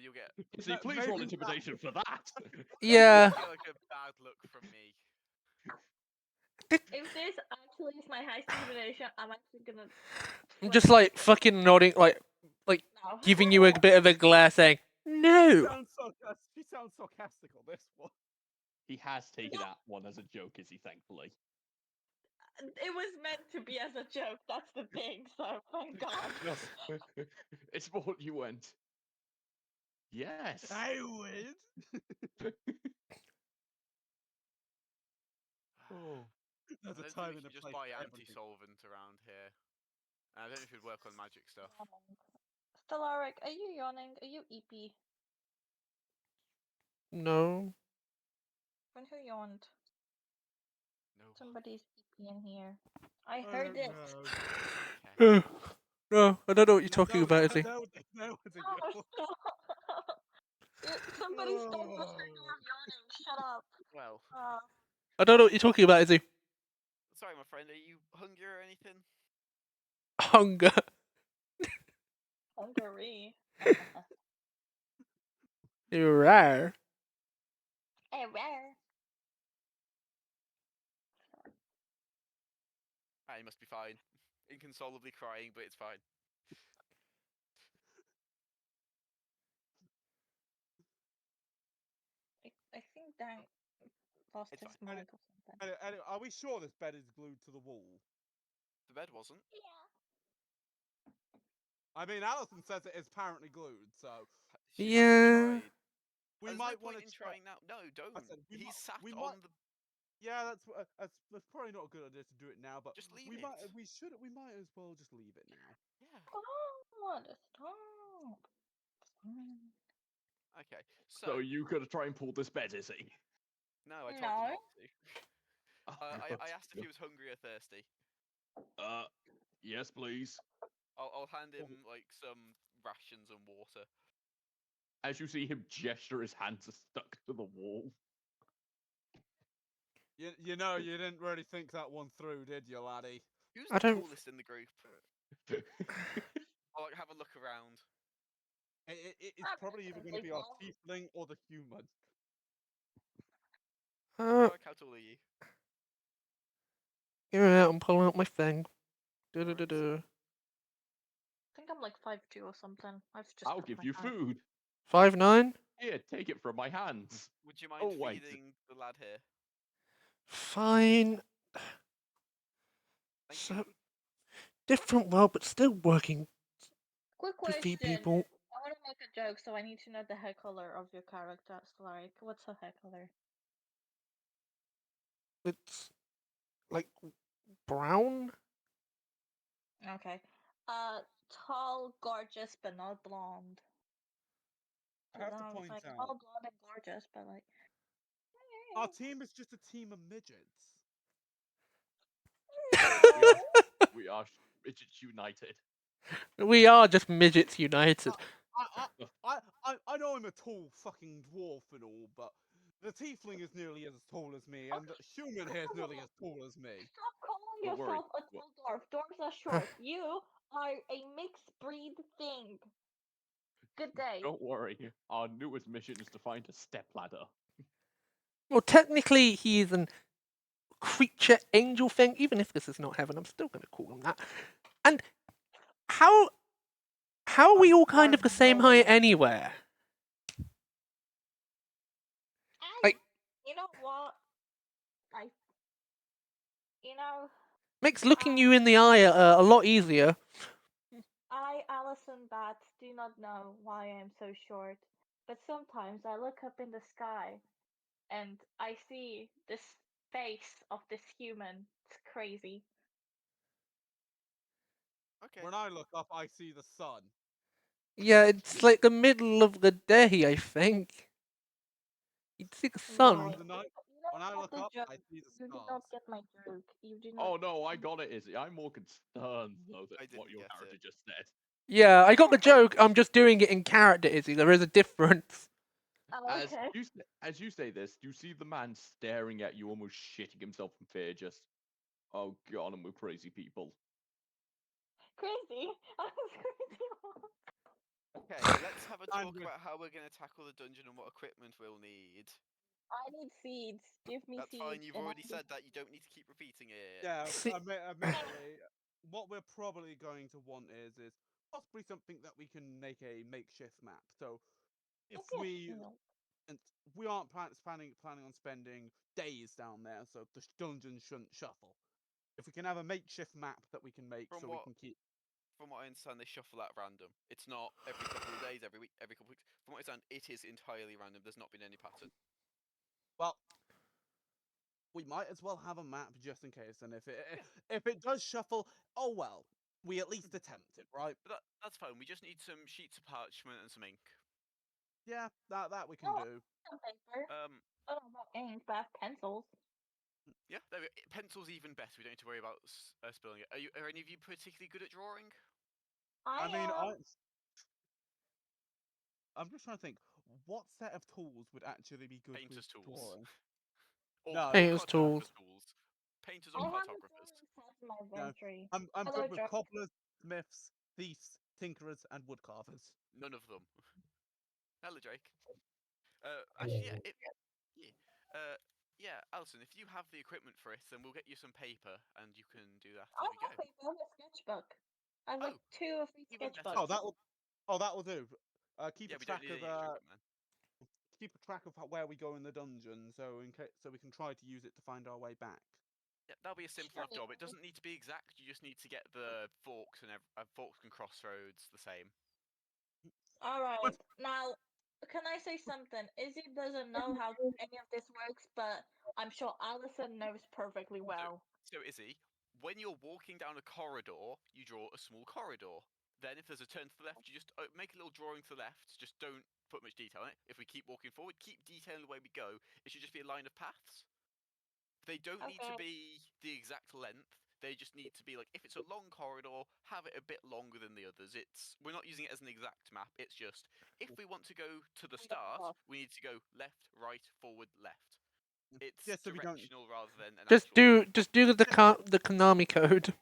B: You'll get
C: See, please roll
E: Maybe
C: intimidation for that.
A: yeah.
B: you'll get like a bad look from me.
D: If this actually is my high intimidation, I'm actually gonna.
A: I'm just like fucking nodding, like
D: No.
A: giving you a bit of a glare, saying no.
E: She sounds sarcastic on this one.
C: He has taken that one as a joke, is he? Thankfully.
D: It was meant to be as a joke. That's the thing. So thank God.
C: It's for what you went. Yes.
E: I would.
C: Oh.
E: There's
B: I
E: a
B: don't
E: time
B: think we
E: and a
B: can just
E: place
B: buy
E: for everything.
B: anti-solvent around here. And I don't know if it'd work on magic stuff.
D: Stellaric, are you yawning? Are you EP?
A: No.
D: When who yawned?
B: No.
D: Somebody's EP in here. I heard it.
B: Okay.
A: No, I don't know what you're talking about, is he?
E: No, no, it's a
D: Oh,
E: yawn.
D: stop. Somebody stole the signal of yawning. Shut up.
B: Well,
A: I don't know what you're talking about, is he?
B: sorry, my friend. Are you hungry or anything?
A: Hunger.
D: Hungary.
A: You're rare.
B: Ah, he must be fine. Inconsolably crying, but it's fine.
D: I think Dan lost
B: It's
D: his
B: fine.
D: mic or something.
E: Anyway, are we sure this bed is glued to the wall?
B: The bed wasn't.
D: Yeah.
E: I mean, Allison says it is apparently glued, so
B: She
A: Yeah.
B: hasn't tried.
E: we
B: There's
E: might
B: no
E: want
B: point
E: to
B: in trying now. No, don't.
E: said we
B: He's
E: might-
B: sat
E: we
B: on
E: might-
B: the.
E: Yeah, that's probably not a good idea to do it now, but
B: Just leave
E: we
B: it.
E: might we might as well just leave it now.
B: Yeah.
D: Oh, stop.
B: Okay.
C: So you gonna try and pull this bed, is he?
B: No, I told
D: No.
B: him not to.
C: Oh,
B: I
C: God.
B: asked if he was hungry or thirsty.
C: Yes, please.
B: I'll hand him like some rations and water.
C: As you see him gesture, his hands are stuck to the wall.
E: You know, you didn't really think that one through, did you, laddie?
B: Who's
A: I
B: the
A: don't-
B: tallest in the group? I'll like have a look around.
E: It's
D: I'm
E: probably either going to
D: definitely
E: be our
D: tall.
E: tiefling or the human.
B: Like, how tall are you?
A: Yeah, I'm pulling up my thing.
B: Alright.
A: Du-du-du-du.
D: I think I'm like 5'2" or something. I've just
C: I'll
D: got
C: give
D: my
C: you
D: height.
C: food.
A: 5'9"?
C: Here, take it from my hands.
B: Would you mind
C: Oh, wait.
B: feeding the lad here?
A: Fine.
B: Thank
A: So
B: you.
A: different world, but still working
D: Quick
A: to feed
D: question.
A: people.
D: I want to make a joke, so I need to know the hair color of your character. So, like, what's her hair color?
A: It's like brown.
D: Okay. Tall, gorgeous, but not blonde.
E: I have to
D: No, it's
E: point
D: like
E: out,
D: tall, blonde, and gorgeous, but like.
E: our team is just a team of midgets.
C: We are, we are midgets united.
A: We are just midgets united.
E: I know I'm a tall fucking dwarf and all, but the tiefling is nearly as tall as me, and the human here is nearly as tall as me.
D: Stop calling
C: Don't worry.
D: yourself a tall dwarf. Dwarves are short. You are a mixed breed thing. Good day.
C: Don't worry. Our newest mission is to find a stepladder.
A: Well, technically, he is an creature angel thing. Even if this is not heaven, I'm still going to call him that. And how are we all kind of the same height anywhere? Like-
D: You know what? You know,
A: Makes looking you in the eye a lot easier.
D: I, Alison Bats, do not know why I am so short, but sometimes I look up in the sky and I see this face of this human. It's crazy.
B: Okay.
E: When I look up, I see the sun.
A: Yeah, it's like the middle of the day, I think. You'd see the sun.
E: In the night,
D: You don't
E: when I
D: get
E: look
D: the
E: up,
D: joke.
E: I see the
D: You do
E: stars.
D: not get my joke. You do not.
C: Oh no, I got it, Izzy. I'm more concerned though
B: I
C: that
B: didn't
C: what your
B: get
C: character
B: it.
C: just said.
A: Yeah, I got the joke. I'm just doing it in character, Izzy. There is a difference.
D: Oh,
C: As
D: okay.
C: as you say this, you see the man staring at you, almost shitting himself in fear. Just, oh god, I'm with crazy people.
D: Crazy. I was crazy.
B: Okay, let's have a
E: I'm
B: talk
E: with-
B: about how we're going to tackle the dungeon and what equipment we'll need.
D: I need seeds. Give me
B: That's
D: seeds.
B: fine. You've
D: and
B: already
D: I'll
B: said that. You don't need to keep repeating it.
E: Yeah,
A: See-
E: admittedly, what we're probably going to want is possibly something that we can make a makeshift map. So if
D: Give me a
E: we
D: shield.
E: and we aren't planning on spending days down there, so the dungeon shouldn't shuffle. If we can have a makeshift map that we can make,
B: From
E: so
B: what-
E: we can keep.
B: From what I understand, they shuffle at random. It's not every couple of days, every week, every couple of weeks. From what I understand, it is entirely random. There's not been any pattern.
E: Well, we might as well have a map just in case. And if it does shuffle, oh well, we at least attempt it, right?
B: But that's fine. We just need some sheets of parchment and some ink.
E: Yeah, that we can
D: Oh,
E: do.
D: some paper.
B: Um,
D: I don't know about ink, but I have pencils.
B: yeah, there we go. Pencil's even better. We don't need to worry about spilling it. Are any of you particularly good at drawing?
E: I mean,
D: am.
E: I'm just trying to think what set of tools would actually be good
B: Painter's
E: for
B: tools.
E: drawing.
B: Or
E: No,
A: Painter's
B: cartographer's
A: tools.
B: tools. Painters
D: I
B: or
D: have a
B: cartographers.
D: drawing set in my
E: No,
D: inventory.
E: I'm
D: Hello,
E: good with
D: Jack.
E: cobblers, smiths, thieves, tinkerers, and woodcarvers.
B: None of them. Hello, Drake. Actually, yeah. Yeah, Alison, if you have the equipment for it, then we'll get you some paper and you can do that
D: I
B: as we go.
D: have paper. I have a sketchbook. I have like
B: Oh,
D: 2 or 3
B: even better.
D: sketchbooks.
E: That'll do. Keep
B: Yeah,
E: a
B: we don't
E: track
B: need
E: of
B: any extra equipment.
E: where we go in the dungeon, so we can try to use it to find our way back.
B: Yeah, that'll be a simple enough job. It doesn't need to be exact. You just need to get the forks and forks and crossroads the same.
D: All right. Now, can I say something? Izzy doesn't know how any of this works, but I'm sure Allison knows perfectly well.
B: So Izzy, when you're walking down a corridor, you draw a small corridor. Then, if there's a turn to the left, you just make a little drawing to the left. Just don't put much detail in it. If we keep walking forward, keep detailing the way we go. It should just be a line of paths. They don't need to
D: Okay.
B: be the exact length. They just need to be like, if it's a long corridor, have it a bit longer than the others. We're not using it as an exact map. It's just if we want to go to the start, we need to go left, right, forward, left. It's
E: Just so we don't.
B: directional rather than an
A: Just
B: actual.
A: do the Konami code.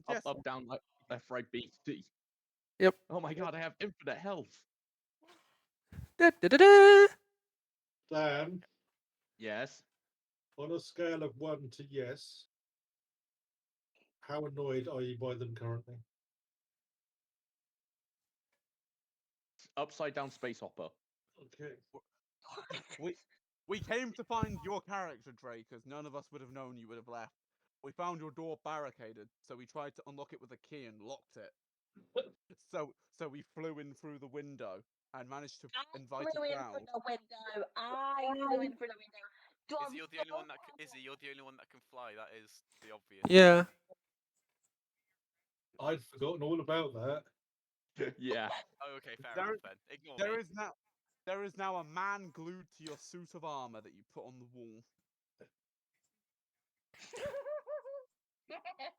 C: Up,
E: Just
C: up, down, left, right, B, C.
A: Yep.
C: Oh my god, I have infinite health.
A: Da, da, da, da.
F: Dan,
C: Yes.
F: on a scale of 1 to yes, how annoyed are you by them currently?
C: Upside down space hopper.
F: Okay.
E: we came to find your character, Drake, because none of us would have known you would have left. We found your door barricaded, so we tried to unlock it with a key and locked it. So we flew in through the window and managed to invite
D: Flew
E: it
D: in
E: down.
D: through the window. I flew in through the window.
B: Izzy, you're the only one that Izzy, you're the only one that can fly. That is the obvious.
A: Yeah.
F: I'd forgotten all about that.
C: Yeah.
B: Oh, okay, fair
E: There-
B: enough then. Ignore
E: There
B: me.
E: is now a man glued to your suit of armor that you put on the wall.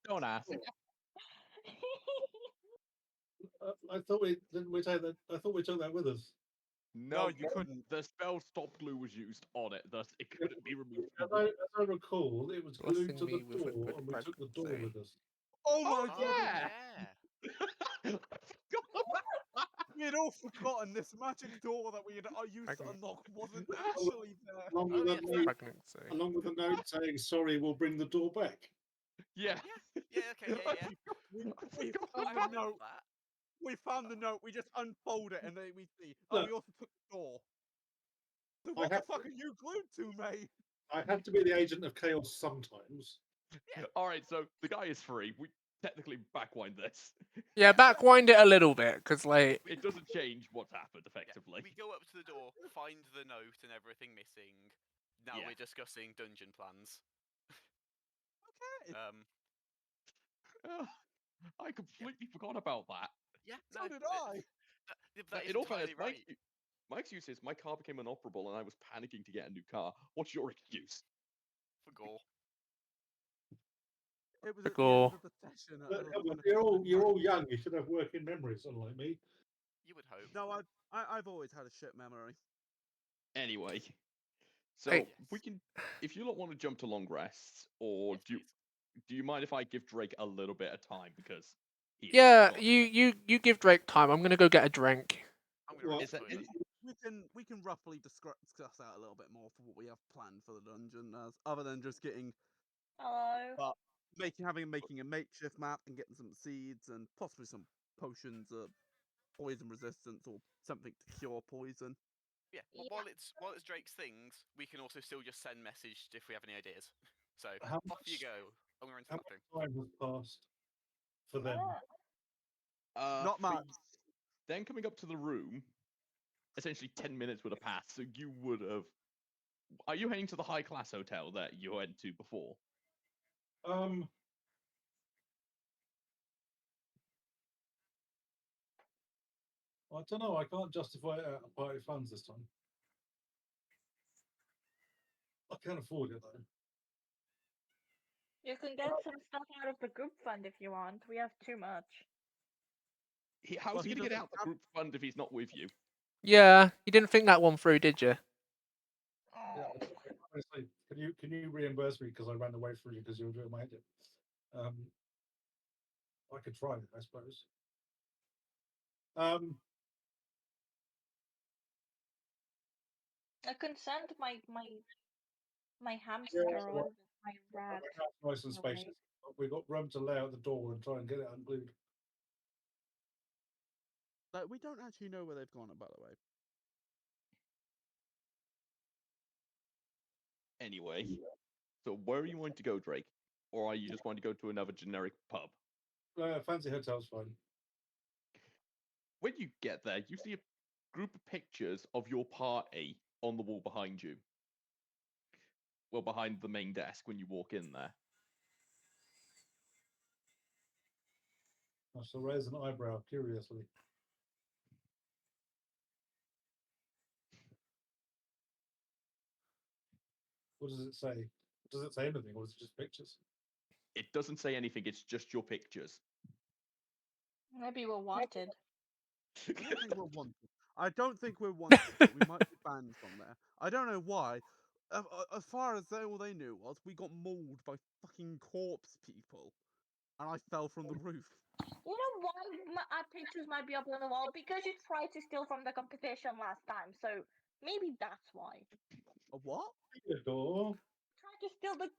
C: Don't ask.
F: I thought we didn't we take that. I thought we took that with us.
E: No, you couldn't.
C: The spell stop glue was used on it, thus it couldn't be removed.
F: As I recall, it was glued to
A: Blessing
F: the
A: me with a
F: door,
A: good
F: and we took the door
A: pregnancy.
F: with us.
E: Oh my
C: Oh,
E: god!
C: yeah.
B: Yeah.
C: I forgot about
E: We had all forgotten this magic door that we had used to
A: Pregnant.
E: unlock wasn't actually there.
F: Along
B: Oh,
F: with,
B: yes,
F: a note,
A: Pregnancy.
F: along with a note saying, "Sorry, we'll bring the door back."
C: Yeah.
B: Yeah, okay, yeah.
E: We
C: forgot
E: found
B: I
E: the
B: remember
E: note.
B: that.
E: We found the note. We just unfold it and then we see. Oh,
F: Look.
E: we also took the door. So
F: I
E: what the
F: have
E: fuck are you glued to, mate?
F: I have to be the agent of chaos sometimes.
C: All right, so the guy is free. We technically backwind this.
A: Yeah, backwind it a little bit, because like
C: It doesn't change what's happened
B: Yeah,
C: effectively.
B: we go up to the door, find the note and everything missing. Now
C: Yeah.
B: we're discussing dungeon plans.
E: Okay.
C: Oh, I completely forgot about that.
B: Yeah,
E: So
B: no,
E: did I.
B: that is
C: In all fairness,
B: entirely right.
C: my excuse is my car became inoperable and I was panicking to get a new car. What's your excuse?
B: For gore.
E: It was at the
A: Gore.
E: end of the session.
F: But come on, you're all young. You should have working memories, unlike me.
B: You would hope.
E: No, I've always had a shit memory.
C: Anyway, so
A: Hey.
C: we can, if you don't want to jump to long rests, or
B: Yes,
C: do
B: please.
C: do you mind if I give Drake a little bit of time because he is
A: yeah,
C: not-
A: you give Drake time. I'm gonna go get a drink.
B: I'm gonna
F: Well,
B: run
C: Is
B: to
C: that
B: the toilet.
E: We can roughly discuss out a little bit more for what we have planned for the dungeon, as other than just getting
D: Hello.
E: making a makeshift map and getting some seeds and possibly some potions of poison resistance or something to cure poison.
B: Yeah. Well,
D: Yeah.
B: while it's Drake's things, we can also still just send message if we have any ideas. So
F: How
B: off you
F: much-
B: go. I'm gonna run to
F: How
B: the bathroom.
F: much time has passed for them?
E: Not
C: for
E: much.
C: then coming up to the room, essentially 10 minutes would have passed, so you would have. Are you heading to the high class hotel that you went to before?
F: I don't know. I can't justify it out of party funds this time. I can't afford it though.
D: You can get some stuff out of the group fund if you want. We have too much.
C: How's
E: Well,
C: he
E: he
C: going to get
E: doesn't
C: out the
E: have-
C: group fund if he's not with you?
A: Yeah, you didn't think that one through, did you?
F: Yeah, honestly, can you reimburse me because I ran away from you because you were doing my edit? I could try it, I suppose.
D: I can send my
F: Yeah,
D: hamster
F: that's
D: or
F: right.
D: my rat
F: Nice and
D: away.
F: spacious. But we've got room to lay out the door and try and get it unglued.
E: Like, we don't actually know where they've gone, by the way.
C: Anyway, so where are you wanting to go, Drake? Or are you just wanting to go to another generic pub?
F: Fancy hotel's fine.
C: When you get there, you see a group of pictures of your party on the wall behind you. Well, behind the main desk when you walk in there.
F: I shall raise an eyebrow curiously. What does it say? Does it say anything, or is it just pictures?
C: It doesn't say anything, it's just your pictures.
D: Maybe we're wanted.
E: I don't think we're wanted. I don't think we're wanted, but we might be banned from there. I don't know why. As far as all they knew was we got mauled by fucking corpse people, and I fell from the roof.
D: You know why our pictures might be up on the wall? Because you tried to steal from the competition last time, so maybe that's why.
E: A what?
F: The door.
D: Tried to steal the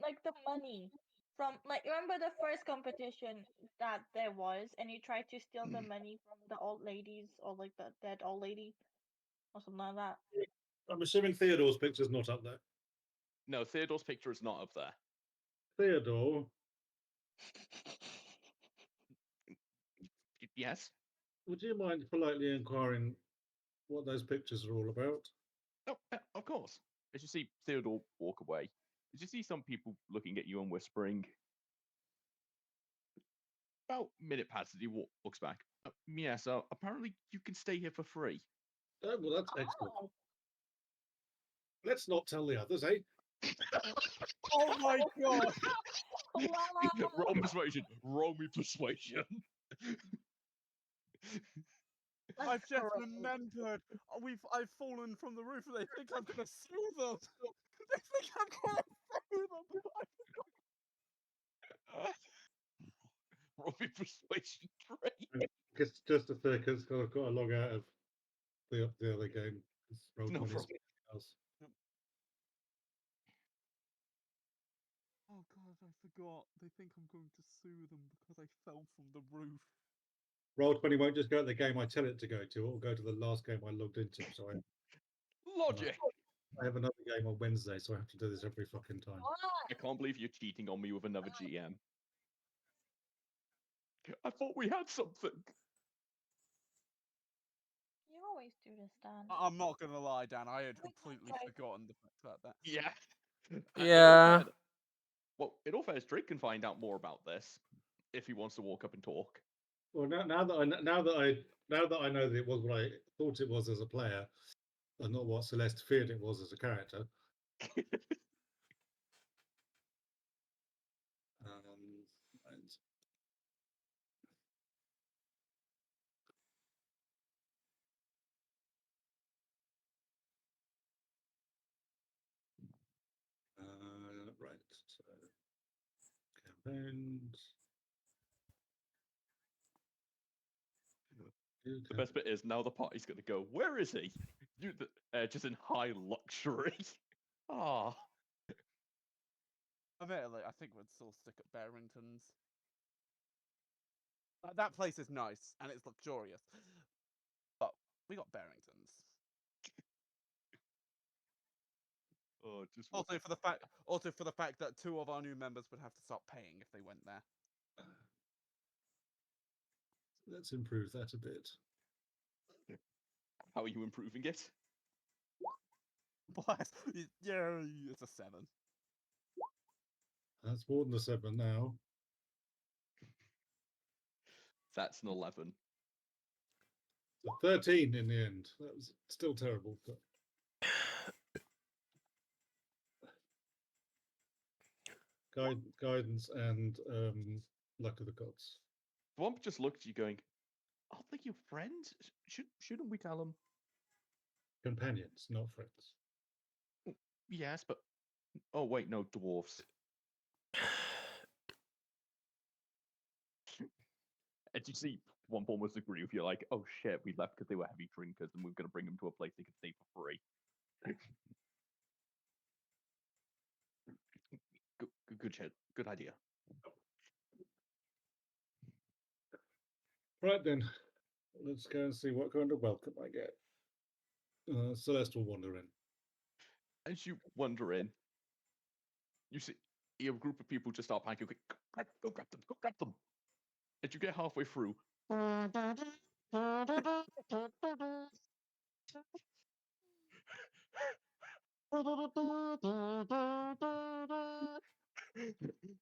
D: like the money from, like, remember the first competition that there was, and you tried to steal the money from the old ladies, or like the dead old lady or something like that.
F: I'm assuming Theodore's picture's not up there.
C: No, Theodore's picture is not up there.
F: Theodore,
C: Yes?
F: would you mind politely inquiring what those pictures are all about?
C: Oh, of course. As you see Theodore walk away, as you see some people looking at you and whispering. About a minute passes, he walks back. Yes, apparently you can stay here for free.
F: Oh, well, that's excellent.
D: Oh,
F: Let's not tell the others, eh?
E: Oh my god!
D: wow!
C: Roll persuasion. Roll me persuasion.
E: I've just
D: That's
E: remembered. I've fallen from the roof, and they think I'm gonna sue them. They think I'm gonna sue them.
C: Roll me persuasion, Drake.
F: Just a sec, because I've got to log out of the other game. Roll
C: No
F: 20
C: problem.
F: else.
E: Oh god, I forgot. They think I'm going to sue them because I fell from the roof.
F: Roll 20 won't just go to the game I tell it to go to, it will go to the last game I logged into. So
C: Logic.
F: I have another game on Wednesday, so I have to do this every fucking time.
C: I can't believe you're cheating on me with another GM. I thought we had something.
D: You always do this, Dan.
E: I'm not gonna lie, Dan. I had
D: Wait,
E: completely
D: Drake.
E: forgotten the fact about that.
C: Yeah.
A: Yeah.
C: Well, in all fairness, Drake can find out more about this if he wants to walk up and talk.
F: Well, now that I know that it was what I thought it was as a player, and not what Celeste feared it was as a character. Right. Right. So campaigns.
C: The best bit is now the party's going to go, where is he? You, just in high luxury. Ah.
E: Admittedly, I think we'd still stick at Barrington's. That place is nice and it's luxurious, but we got Barrington's.
C: Oh, just
E: Also for the fact that 2 of our new members would have to stop paying if they went there.
F: Let's improve that a bit.
C: How are you improving it?
E: Bless. Yeah, it's a 7.
F: That's more than a 7 now.
C: That's an 11.
F: So 13 in the end. That was still terrible, but guidance and luck of the gods.
C: Swamp just looked at you going, are they your friends? Shouldn't we tell them?
F: Companions, not friends.
C: Yes, but... Oh, wait, no, dwarves. And you see Swamp almost agree with you, like, oh shit, we left because they were heavy drinkers and we are going to bring them to a place they could stay for free. Good shit. Good idea.
F: Right then, let's go and see what kind of welcome I get. Celeste will wander in.
C: As you wander in, you see a group of people just start panicking. Go grab them! Go grab them! As you get halfway through,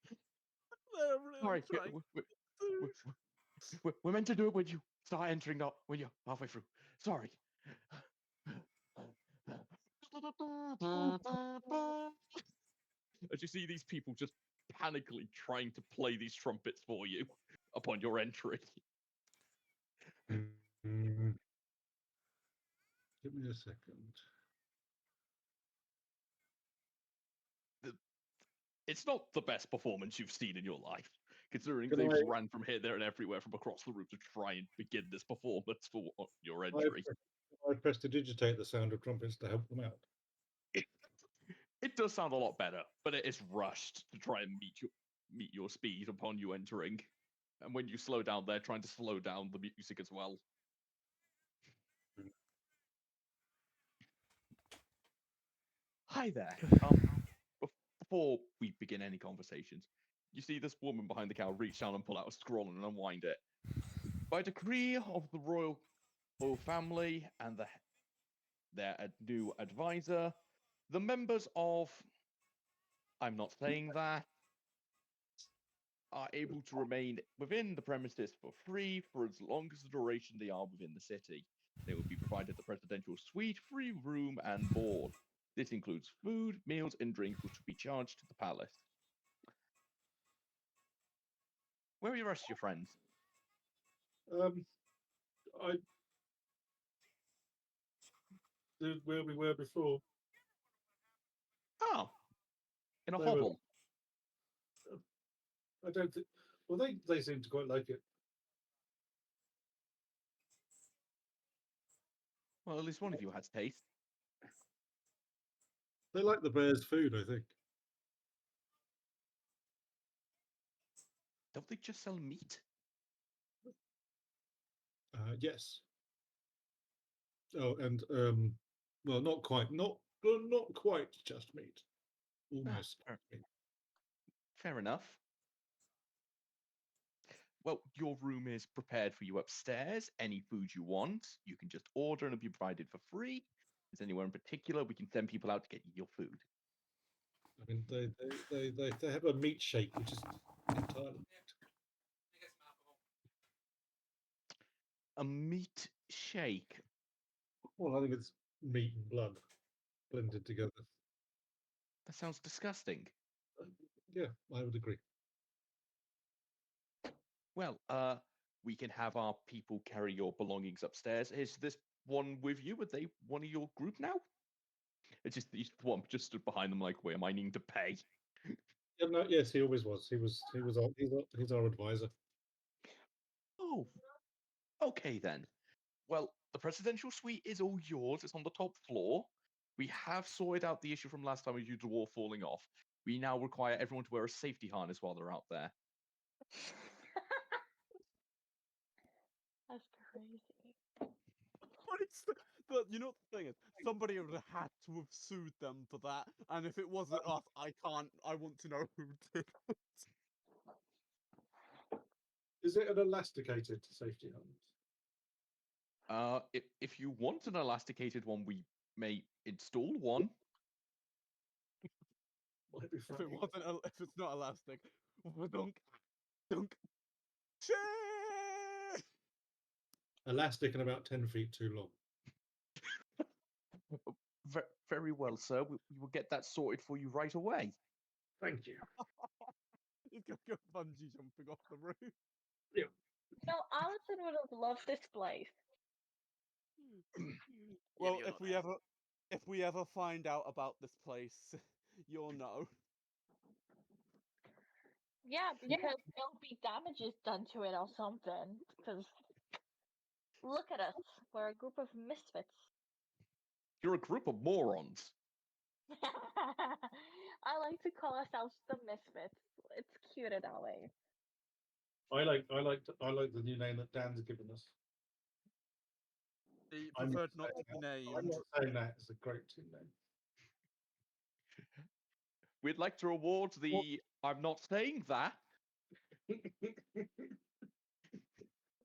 E: They're really
C: sorry,
E: trying.
C: we're meant to do it when you start entering, not when you're halfway through. Sorry. As you see these people just panically trying to play these trumpets for you upon your entry.
F: Mm. Give me a second.
C: It's not the best performance you've seen in your life, considering
F: Can
C: they've
F: I-
C: ran from here, there, and everywhere from across the room to try and begin this performance for your
F: I
C: entry.
F: press to digitate the sound of trumpets to help them out.
C: It does sound a lot better, but it is rushed to try and meet your speed upon you entering. And when you slow down, they're trying to slow down the music as well. Hi there. Before we begin any conversations, you see this woman behind the counter reach down and pull out a scroll and unwind it. By decree of the royal family and their new advisor, the members of, I'm not saying that, are able to remain within the premises for free for as long as the duration they are within the city. They will be provided the presidential suite, free room, and board. This includes food, meals, and drinks, which will be charged to the palace. Where are the rest of your friends?
F: I did where we were before.
C: Oh, in a
F: They were-
C: hovel.
F: I don't think. Well, they seem to quite like it.
C: Well, at least one of you has taste.
F: They like the bear's food, I think.
C: Don't they just sell meat?
F: Yes. Oh, and well, not quite just meat. Almost.
C: Fair enough. Well, your room is prepared for you upstairs. Any food you want, you can just order and it'll be provided for free. Is anywhere in particular, we can send people out to get you your food.
F: I mean, they have a meat shake, which is entirely.
C: A meat shake.
F: Well, I think it's meat and blood blended together.
C: That sounds disgusting.
F: Yeah, I would agree.
C: Well, we can have our people carry your belongings upstairs. Is this one with you? Are they one of your group now? It's just the one just stood behind them like, wait, am I needing to pay?
F: Yeah, no, yes, he always was. He's our advisor.
C: Oh, okay then. Well, the presidential suite is all yours. It's on the top floor. We have sorted out the issue from last time with you dwarf falling off. We now require everyone to wear a safety harness while they're out there.
D: That's crazy.
E: What is the, you know what the thing is? Somebody would have had to have sued them for that, and if it wasn't us, I want to know who did.
F: Is it an elasticated safety harness?
C: If you want an elasticated one, we may install one.
F: Might be
E: If
F: funny.
E: it wasn't, if it's not elastic, dunk, dunk, shit.
F: Elastic and about 10 feet too long.
C: Very well, sir. We will get that sorted for you right away.
F: Thank you.
E: He's gonna go bungee jumping off the roof.
D: No, Allison would have loved this place.
E: Well,
B: you're
E: if
B: not
E: we ever find out about this place, you'll know.
D: Yeah, because there'll be damages done to it or something. Because look at us, we're a group of misfits.
C: You're a group of morons.
D: I like to call ourselves the Misfits. It's cuter that way.
F: I like the new name that Dan's given us.
E: He
F: I'm
E: preferred
F: not
E: not to be
F: saying that. I'm
E: named.
F: not saying that. It's a great team name.
C: We'd like to reward the. I'm not saying that.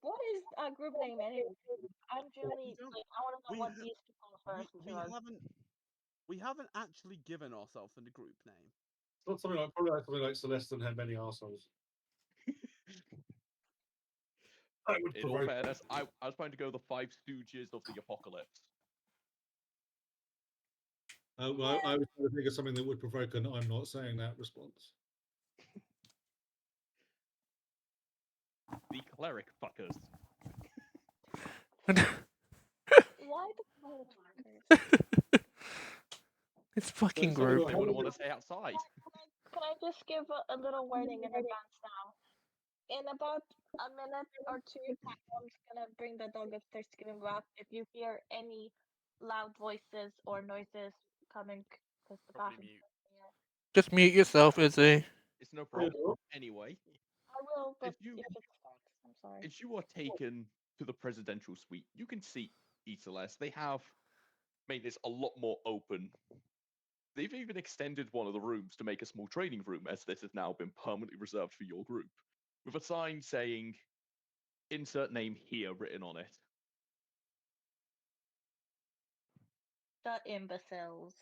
D: What is our group name anyway? I'm genuinely
E: don't-
D: like I want to know
E: we
D: what
E: ha-
D: these people refer
E: We
D: to us.
E: we haven't actually given ourselves a group name.
F: It's not something like probably like something like Celeste and had many arseholes. That would
C: In all
F: provoke.
C: fairness, I was trying to go the Five Stooges of the apocalypse.
F: Well, I was trying to think of something that would provoke an "I'm not saying that" response.
C: The cleric fuckers.
D: Why the motherfuckers?
A: It's fucking
F: something
A: group.
F: like-
C: They wouldn't want to stay outside.
D: Can I just give a little warning in advance now? In about a minute or two, Tyrone gonna bring the dog upstairs to give him a bath. If you hear any loud voices or noises coming, because the
B: Probably
D: bathroom.
B: mute.
A: Just mute yourself, Izzy.
C: It's no problem. Anyway,
D: I will, but
C: you-
D: if it starts, I'm sorry.
C: as you are taken to the presidential suite, you can see Celeste. They have made this a lot more open. They've even extended one of the rooms to make a small training room, as this has now been permanently reserved for your group, with a sign saying "Insert name here" written on it.
D: The imbeciles.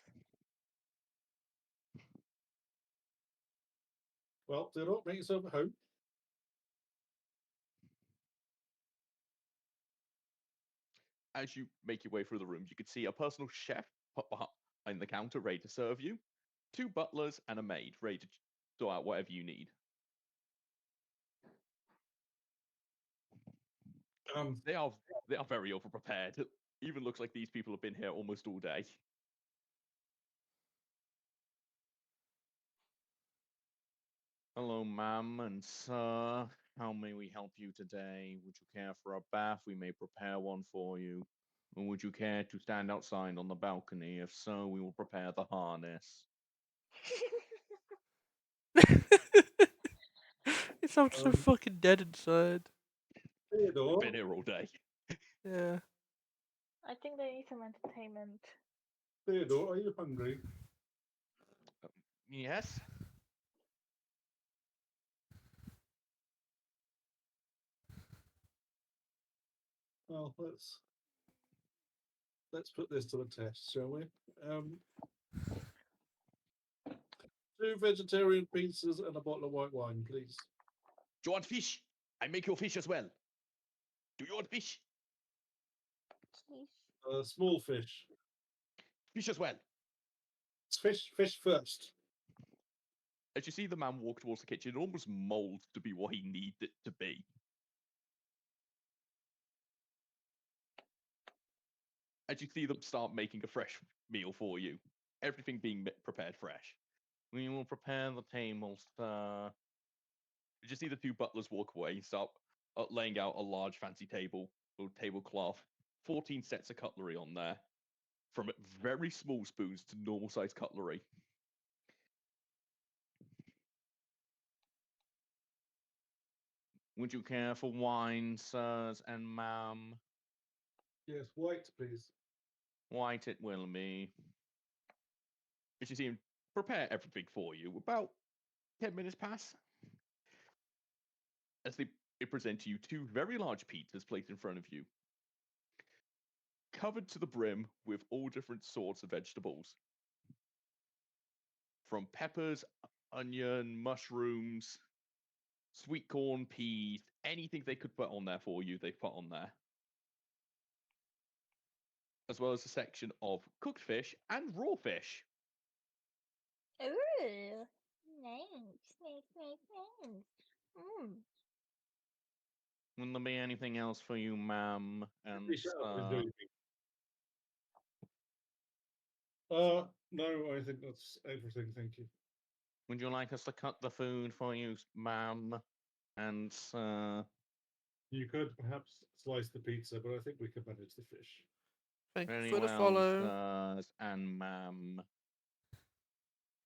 F: Well, do not make yourself at home.
C: As you make your way through the rooms, you can see a personal chef put behind the counter, ready to serve you, two butlers, and a maid, ready to sort out whatever you need. They are very overprepared. It even looks like these people have been here almost all day. Hello, ma'am and sir. How may we help you today? Would you care for a bath? We may prepare one for you. Or would you care to stand outside on the balcony? If so, we will prepare the harness.
A: It sounds so fucking dead inside.
F: Theodore,
C: Been here all day.
A: Yeah.
D: I think they need some entertainment.
F: Theodore, are you hungry?
C: Yes.
F: Well, let's put this to the test, shall we? 2 vegetarian pizzas and a bottle of white wine, please.
C: Do you want fish? I make your fish as well. Do you want fish?
D: Jeez.
F: Small fish.
C: Fish as well.
F: It's fish first.
C: As you see the man walk towards the kitchen, it almost molds to be what he needs it to be. As you see them start making a fresh meal for you, everything being prepared fresh. We will prepare the table, sir. You just see the two butlers walk away, start laying out a large fancy table, or tablecloth, 14 sets of cutlery on there, from very small spoons to normal sized cutlery. Would you care for wine, sirs and ma'am?
F: Yes, white, please.
C: White it will be. As you see him prepare everything for you, about 10 minutes pass. As they present to you two very large pizzas placed in front of you, covered to the brim with all different sorts of vegetables. From peppers, onion, mushrooms, sweet corn, peas, anything they could put on there for you, they put on there. As well as a section of cooked fish and raw fish.
D: Ooh. Nice.
C: Wouldn't there be anything else for you, ma'am? And
F: Shut up and do anything. No, I think that's everything. Thank you.
C: would you like us to cut the food for you, ma'am? And
F: You could perhaps slice the pizza, but I think we could manage the fish.
A: Thank you
C: Very
A: for the
C: well,
A: follow.
C: sirs and ma'am.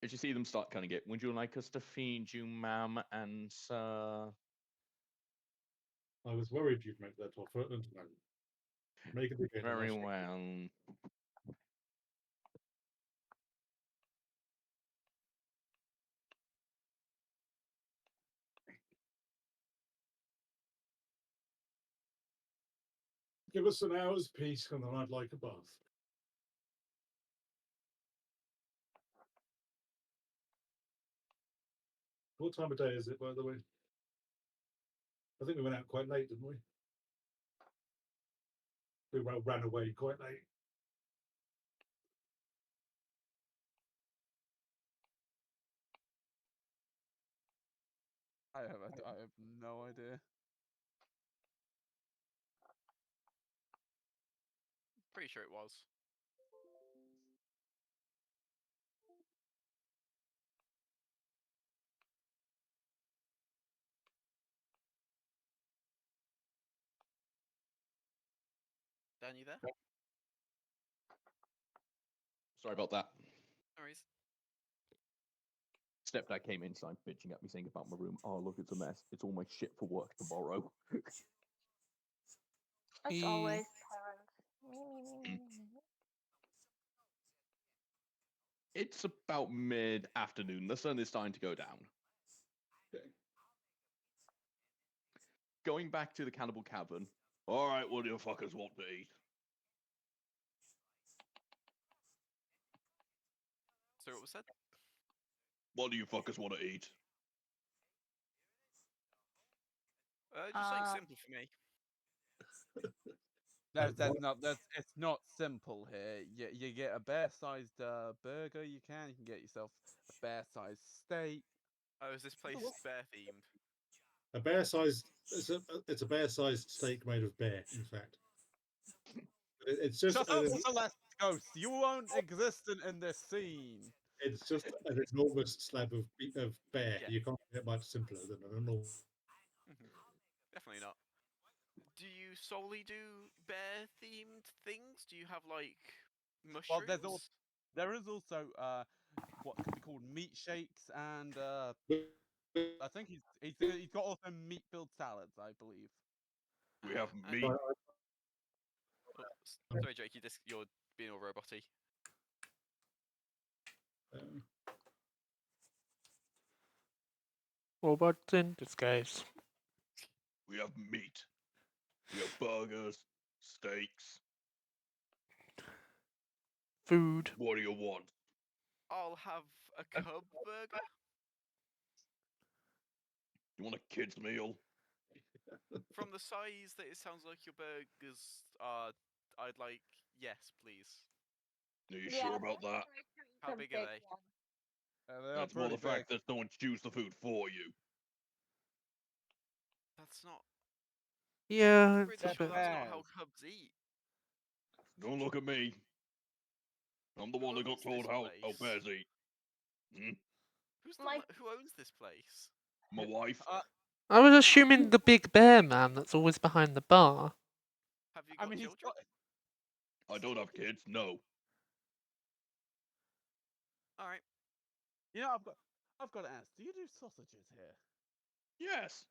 C: As you see them start cutting it, would you like us to feed you, ma'am and sir?
F: I was worried you'd make that offer, and no. Make it again.
C: Very well.
F: Give us an hour's peace, and then I'd like a bath. What time of day is it, by the way? I think we went out quite late, didn't we? We ran away quite late.
E: I have no idea.
B: Pretty sure it was. Dan, you there?
C: Sorry about that.
B: No worries.
C: Stepdad came inside bitching at me saying about my room. Oh, look, it's a mess. It's all my shit for work tomorrow.
D: It's
A: He-
D: always parents. Me.
C: It's about mid-afternoon. The sun is starting to go down. Going back to the cannibal cavern. All right, what do you fuckers want to eat?
B: So what was said?
C: What do you fuckers want to eat?
B: Just something simple for me.
E: It's not simple here. You get a bear-sized burger. You can get yourself a bear-sized steak.
B: Oh, is this place bear themed?
F: A bear-sized. It's a bear-sized steak made of bear. In fact, it's just
E: Shut up, Celeste Ghost! You won't exist in this scene.
F: it's just an enormous slab of bear.
B: Yeah.
F: You can't get much simpler than an enormous.
B: Definitely not. Do you solely do bear themed things? Do you have like
E: Well,
B: mushrooms?
E: there is also what could be called meat shakes, and I think he's got also meat-filled salads, I believe.
C: We have
B: Ah,
C: meat.
B: oh, sorry, Jake. You're being all roboty.
A: Robots in disguise.
C: We have meat. We have burgers, steaks.
A: Food.
C: What do you want?
B: I'll have a cub burger.
C: You want a kid's meal?
B: From the size that it sounds like your burgers are, I'd like yes, please.
C: Are you
D: Yeah,
C: sure about that?
B: How big are they?
E: They are
C: That's more the
E: pretty
C: fact that no one chews the food for you.
B: That's not.
A: Yeah,
B: Pretty
A: it's a
B: sure
A: bit.
B: that's not how
E: bears.
B: cubs eat.
C: Don't look at me. I'm the
B: Who
C: one that got
B: owns
C: told
B: this
C: how
B: place?
C: bears eat. Hmm?
B: Who owns this place?
C: My wife.
A: I was assuming the big bear man that's always behind the bar.
B: Have you
E: I
B: got
E: mean, he's
B: children?
E: got,
C: I don't have kids. No.
B: All right.
E: you know, I've got to ask. Do you do sausages here?
C: Yes.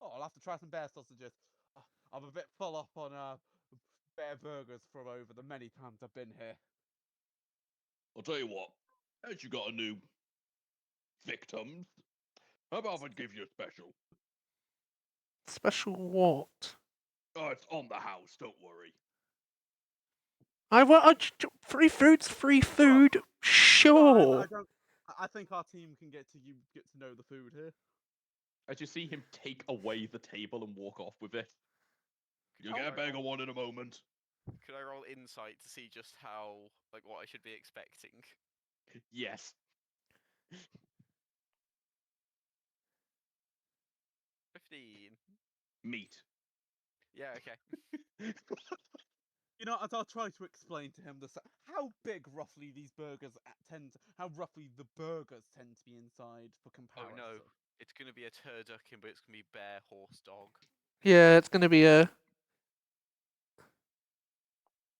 E: Oh, I'll have to try some bear sausages. I'm a bit full up on bear burgers from over the many times I've been here.
C: I'll tell you what. As you got a new victims, how about if I give you a special?
A: Special what?
C: Oh, it's on the house. Don't worry.
A: I want free fruits, free food.
E: No,
A: Sure.
E: I don't. I think our team can get to know the food here.
C: As you see him take away the table and walk off with it.
B: Could
C: You'll
B: I
C: get a
B: roll-
C: bigger one in a moment.
B: Could I roll insight to see just how, like, what I should be expecting?
C: Yes.
B: 15.
C: Meat.
B: Yeah. Okay.
E: You know, as I'll try to explain to him how big roughly these burgers how roughly the burgers tend to be inside for
B: Oh
E: comparison.
B: no, it's gonna be a turducken, but it's gonna be bear, horse, dog.
A: Yeah, it's gonna be a.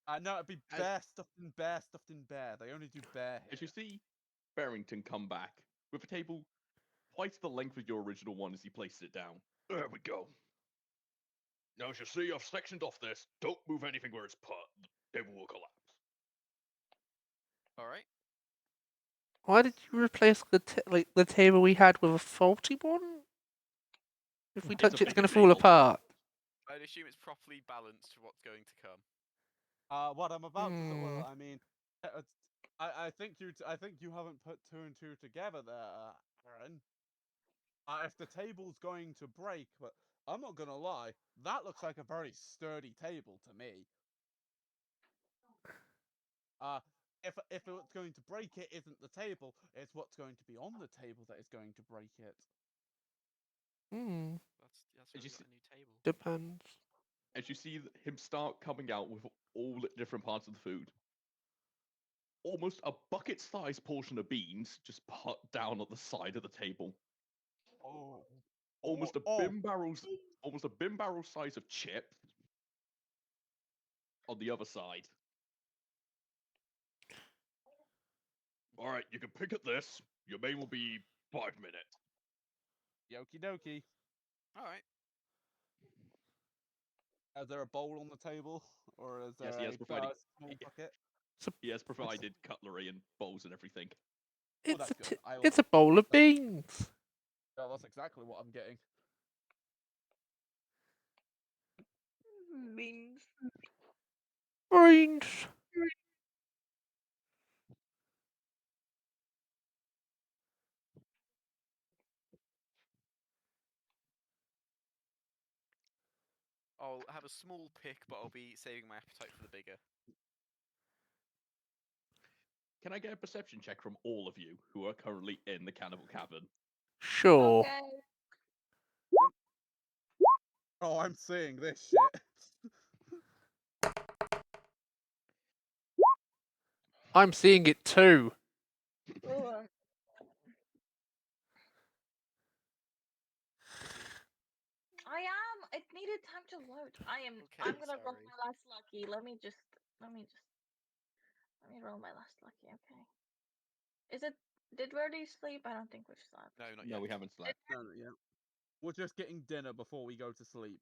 E: No, it'd be
C: As-
E: bear stuffed in bear stuffed in bear. They only do bear
C: As you
E: here.
C: see Barrington come back with a table twice the length of your original one as he places it down. There we go. Now, as you see, I've sectioned off this. Don't move anything where it's put. The table will collapse.
B: All right.
A: Why did you replace the table we had with a faulty one? If we
C: It's a
A: touch it, it's
C: bigger
A: going to fall
C: table.
A: apart.
B: I'd assume it's properly balanced for what's going to come.
E: What I'm about to say, well,
A: Hmm.
E: I mean, I think you haven't put two and two together there, Aaron. If the table's going to break, but I'm not gonna lie, that looks like a very sturdy table to me. If what's going to break it isn't the table, it's what's going to be on the table that is going to break it.
A: Hmm.
B: That's
C: Did
B: why
C: you
B: we got
C: see-
B: a new table.
A: Depends.
C: As you see him start coming out with all the different parts of the food, almost a bucket-sized portion of beans just put down at the side of the table.
E: Oh,
C: Almost a
E: oh,
C: bin barrel size of chips on the other side. All right, you can pick at this. Your main will be 5 minutes.
E: Yoki dokie.
B: All right.
E: Is there a bowl on the table, or is there
C: Yes, he has
E: a
C: provided.
E: small bucket?
C: He has provided cutlery and bowls and everything.
E: Oh,
A: It's
E: that's good.
A: it's a bowl of beans.
E: Oh, that's exactly what I'm getting.
D: Beans.
A: Beans.
B: I'll have a small pick, but I'll be saving my appetite for the bigger.
C: Can I get a perception check from all of you who are currently in the cannibal cavern?
A: Sure.
D: Okay.
E: Oh, I'm seeing this shit.
A: I'm seeing it too.
D: Ugh.
B: Izzy,
D: I am. It needed time to load. I'm
B: Okay,
D: gonna roll
B: sorry.
D: my last lucky. Let me roll my last lucky. Okay. Is it? Did Verdi sleep? I don't think we slept.
B: No, not
C: No,
B: yet.
C: we haven't slept.
E: No, yeah. We're just getting dinner before we go to sleep.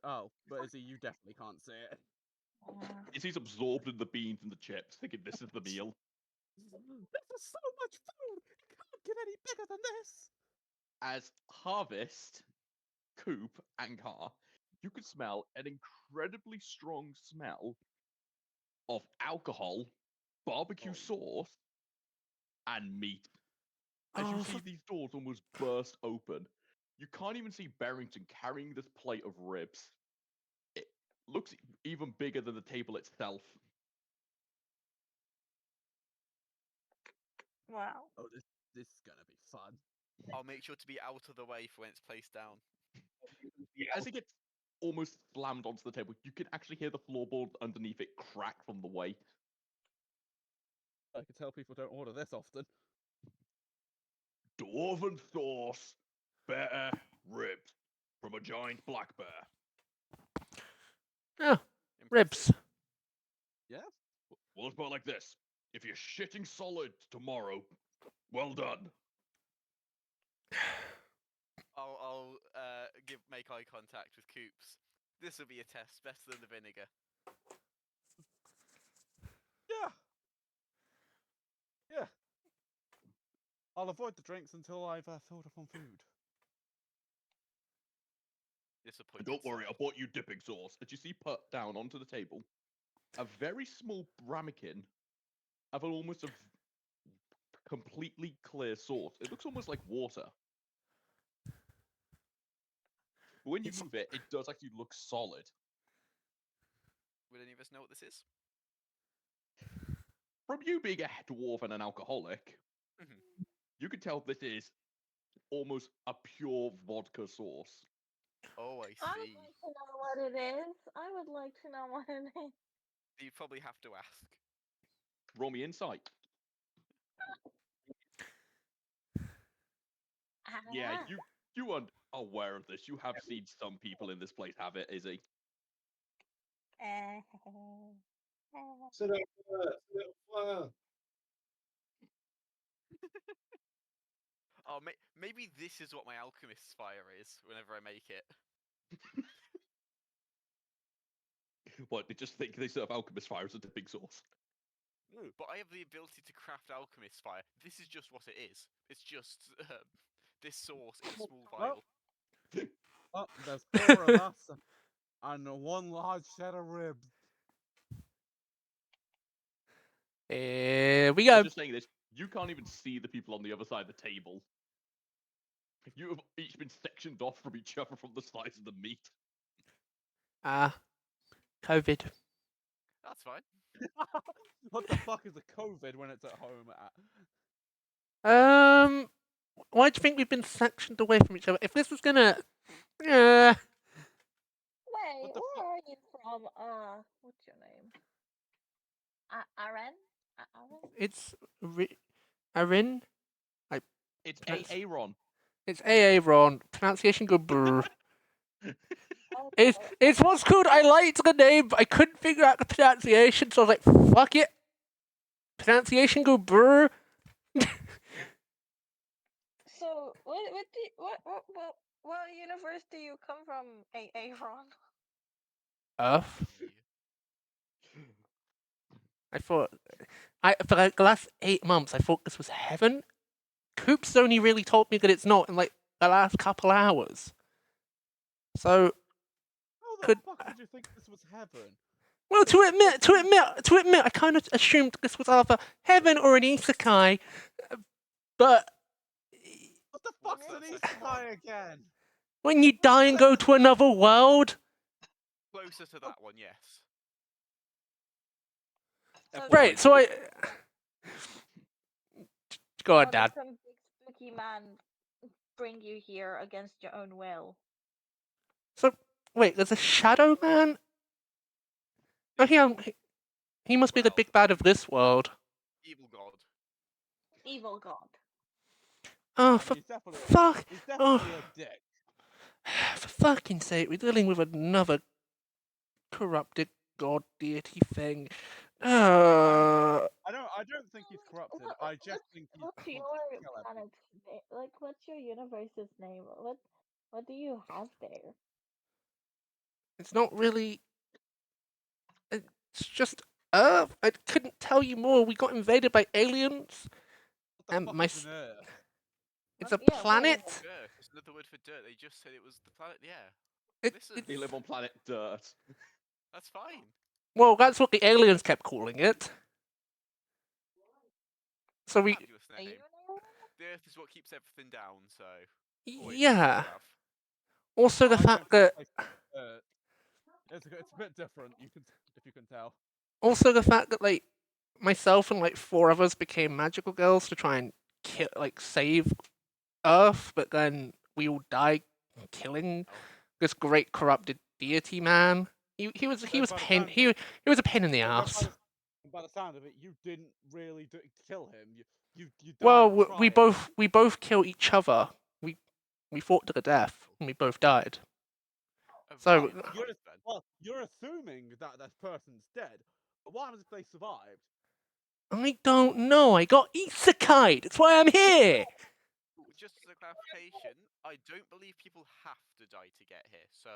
E: Oh, but Izzy, you definitely can't see it.
C: He's absorbed in the beans and the chips, thinking this is the meal.
E: This is so much food! It can't get any bigger than this!
C: As Harvest, Coop, and Car, you could smell an incredibly strong smell of alcohol, barbecue
E: Oh.
C: sauce, and meat. As you
A: Oh,
C: see these doors almost burst open, you can't even see Barrington carrying this plate of ribs. It looks even bigger than the table itself.
D: Wow.
E: Oh, this is gonna be fun.
B: I'll make sure to be out of the way for when it's placed down.
C: As it gets almost slammed onto the table, you can actually hear the floorboard underneath it crack from the weight.
E: I can tell people don't order this often.
C: Dwarven sauce, bear ribs from a giant black bear.
A: yeah.
B: Impressive.
A: Ribs.
E: Yeah?
C: Well, let's put it like this. If you're shitting solid tomorrow, well done.
B: I'll make eye contact with Coops. This will be a test better than the vinegar.
E: Yeah! Yeah. I'll avoid the drinks until I've filled up on food.
B: Disappointed.
C: Don't worry, I
B: sigh.
C: bought you dipping sauce. As you see put down onto the table, a very small ramekin of almost a completely clear sauce. It looks almost like water. But when you
A: It's-
C: move it, it does actually look solid.
B: Would any of us know what this is?
C: From you being a dwarf and an alcoholic,
B: Mhm.
C: you can tell this is almost a pure vodka sauce.
B: Oh, I
D: I would
B: see.
D: like to know what it is. I would like to know what it is.
B: You probably have to ask.
C: Roll me insight. Yeah,
D: Ah.
C: you are aware of this. You have seen some people in this place have it, Izzy.
F: Set it on fire! Set it on fire!
B: Oh, maybe this is what my alchemist's fire is whenever I make it.
C: What, they just think they serve alchemist fire as a dipping sauce?
B: No, but I have the ability to craft alchemist fire. This is just what it is. It's just this sauce in a small vial.
E: Oh, there's 4 of us and 1 large set of ribs.
A: Here we
C: I'm
A: go.
C: just saying this. You can't even see the people on the other side of the table. You have each been sectioned off from each other from the size of the meat.
A: COVID.
B: That's fine.
E: What the fuck is a COVID when it's at home
A: Why do you think we've been sectioned away from each other? If this was gonna,
D: Wait,
E: What the
D: where are you from? What's your name? Aren? Aren?
A: it's Arin.
C: It's
A: Pronounce-
C: Aaron.
A: It's Aaron. Pronunciation go brr.
D: Okay.
A: It's what's called. I liked the name, but I couldn't figure out the pronunciation, so I was like, fuck it. Pronunciation go brr.
D: So, what universe do you come from, Aaron?
A: Earth. I thought, for like the last 8 months, I thought this was heaven. Coop's only really told me that it's not in like the last couple hours. So,
E: How the
A: Could-
E: fuck did you think this was heaven?
A: well, to admit, I kind of assumed this was either heaven or an isekai, but
E: What the
B: What's
E: fuck's an
B: that second one?
E: isekai again?
A: when you die and go to another world,
B: Closer to that one, yes.
D: So
A: right? So I go on,
D: did
A: Dad.
D: some big spooky man bring you here against your own will?
A: So wait, there's a shadow man. Oh, he must be the
B: Well,
A: big bad of this world.
B: evil god.
D: Evil god.
A: Oh,
E: And
A: for
E: he's definitely,
A: fuck!
E: he's definitely
A: Oh,
E: a dick.
A: for fucking sake, we're dealing with another corrupted god deity thing.
E: I don't think he's corrupted. I just think he
D: What's
E: wants to
D: your
E: kill everyone.
D: planet's like? What's your universe's name? What do you have there?
A: It's not really. It's just Earth. I couldn't tell you more. We got invaded by aliens.
E: What the
A: And
E: fuck
A: my
E: is an Earth?
A: It's a
D: Yeah, what is
A: planet.
D: it?
B: Dirt. It's another word for dirt. They just said it was the planet. Yeah, Listen.
C: They live on planet Dirt.
B: that's fine.
A: Well, that's what the aliens kept calling it. So we,
B: Fabulous
D: Are you
B: name.
D: an alien?
B: The Earth is what keeps everything down. So always
A: yeah.
B: have.
A: Also the
E: I
A: fact
E: don't
A: that,
E: think it's a bit different. If you can tell.
A: like myself and like 4 others became magical girls to try and save Earth, but then we all died killing
B: Oh.
A: this great corrupted deity man. He was
E: Then by the
A: pain.
E: sound-
A: He was a pain in the
E: But
A: ass.
E: by the sound of it, you didn't really kill him. You died
A: Well, we
E: trying.
A: both killed each other. We fought to the death, and we both died.
B: Oh,
A: So-
B: right,
E: You're
B: right then.
E: Well, you're assuming that that person's dead. But what happens if they survived?
A: I don't know. I got isekai. That's why I'm here.
B: Just as a clarification, I don't believe people have to die to get here. So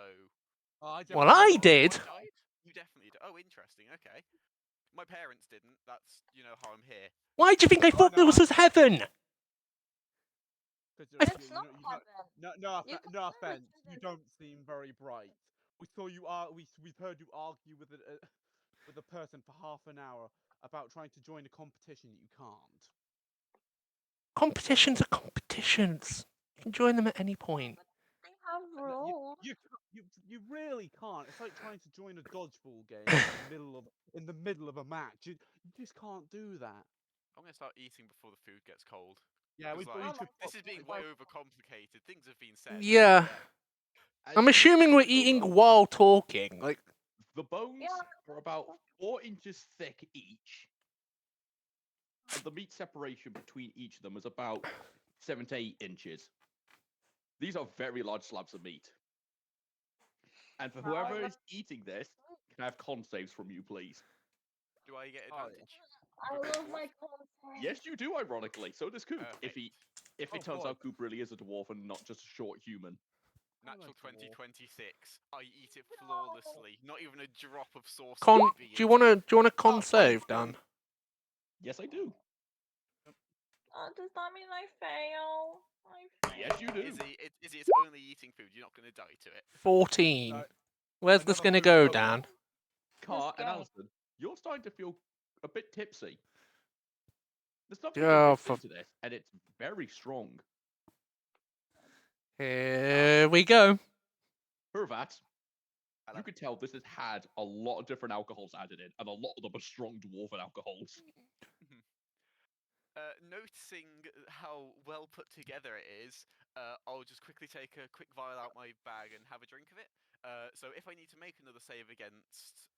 A: Well, I
E: definitely
A: did.
B: I died. You definitely did. Oh, interesting. Okay. My parents didn't. That's how I'm here.
A: Why do you think I thought
E: no,
A: this was heaven?
D: It's not heaven.
E: No
D: You can
E: offense.
D: never
E: You
D: say
E: don't seem very bright. We saw you we've heard you argue with with a person for half an hour about trying to join a competition that you can't.
A: Competitions are competitions. You can join them at any point.
D: They have rules.
E: You really can't. It's like trying to join a dodgeball game in the middle of a match. You just can't do that.
B: I'm gonna start eating before the food gets cold.
E: Yeah, we
B: 'Cause, like,
E: should.
B: this is being way overcomplicated. Things have been said.
A: Yeah.
C: As
A: I'm
C: you
A: assuming we're
C: fill
A: eating
C: them,
A: while talking. Like,
C: the bones
D: Yeah.
C: are about 4 inches thick each, and the meat separation between each of them is about 7 to 8 inches. These are very large slabs of meat. And for whoever is eating this, can I have con saves from you, please?
B: Do I get
E: Oh, yeah.
B: advantage?
D: I
B: for being a
D: love my
B: dwarf?
D: concept.
C: Yes, you do. Ironically, so does Coop. If
B: Perfect.
C: it
E: Oh,
C: turns
E: boy.
C: out Coop really is a dwarf and not just a short human.
E: I'm a
B: Natural
E: dwarf.
B: 2026. I eat it flawlessly. Not even a drop of sauce.
A: Con.
B: can be
A: Do you
B: it.
A: wanna con
E: Oh,
A: save,
E: thank
A: Dan?
E: you.
C: Yes, I do.
D: Does that mean I fail?
C: Yes, you do.
B: Is it's only eating food? You're not going to die to it.
A: 14.
E: No,
A: Where's this
E: another
A: gonna
E: food
A: go,
E: token.
A: Dan?
C: Car and
D: game.
C: Alison, you're starting to feel a bit tipsy. There's something
A: Oh,
C: mixed
A: for...
C: into this, and it's very strong.
A: Here we go.
C: For that,
B: Hello.
C: you could tell this has had a lot of different alcohols added in, and a lot of them are strong dwarven alcohols.
B: Noticing how well put together it is, I'll just quickly take a quick vial out my bag and have a drink of it. So if I need to make another save against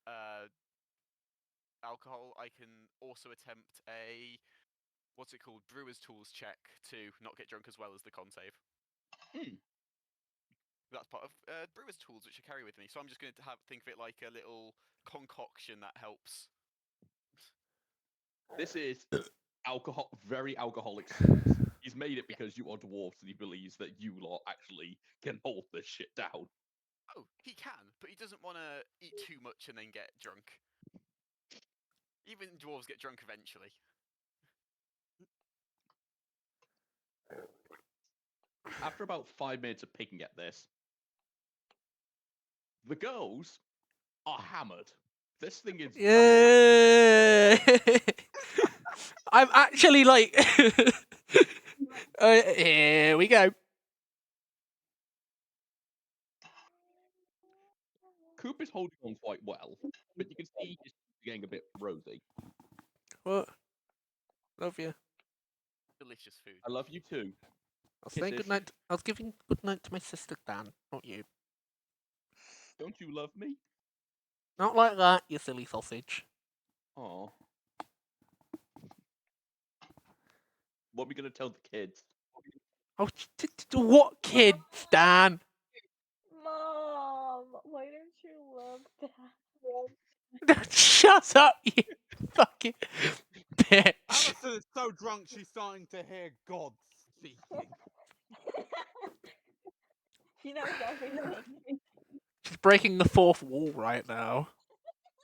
B: alcohol, I can also attempt a what's it called, brewer's tools check to not get drunk as well as the con save.
C: Hmm.
B: That's part of brewer's tools which I carry with me. So I'm just going to think of it like a little concoction that helps.
C: This is very alcoholic sauce. He's made it because you are dwarves and he believes that you lot actually can hold this shit down.
B: Oh, he can, but he doesn't want to eat too much and then get drunk. Even dwarves get drunk eventually.
C: After about 5 minutes of picking at this, the girls are hammered. This thing is very
A: Yeah. I'm actually like. Here we go.
C: Coop is holding on quite well, but you can see he's getting a bit rosy.
A: What? Love you.
B: Delicious food.
C: I love you too.
A: I was saying
C: Kisses.
A: good night. I was giving good night to my sister Dan, not you.
C: Don't you love me?
A: Not like that, you silly sausage.
C: Aw. What are we gonna tell the kids?
A: Oh, what kids, Dan?
D: Mom, why don't you love that?
A: Shut up, you fucking bitch.
E: Alison is so drunk she's starting to hear God speaking.
D: She knows everything.
A: She's breaking the fourth wall right now.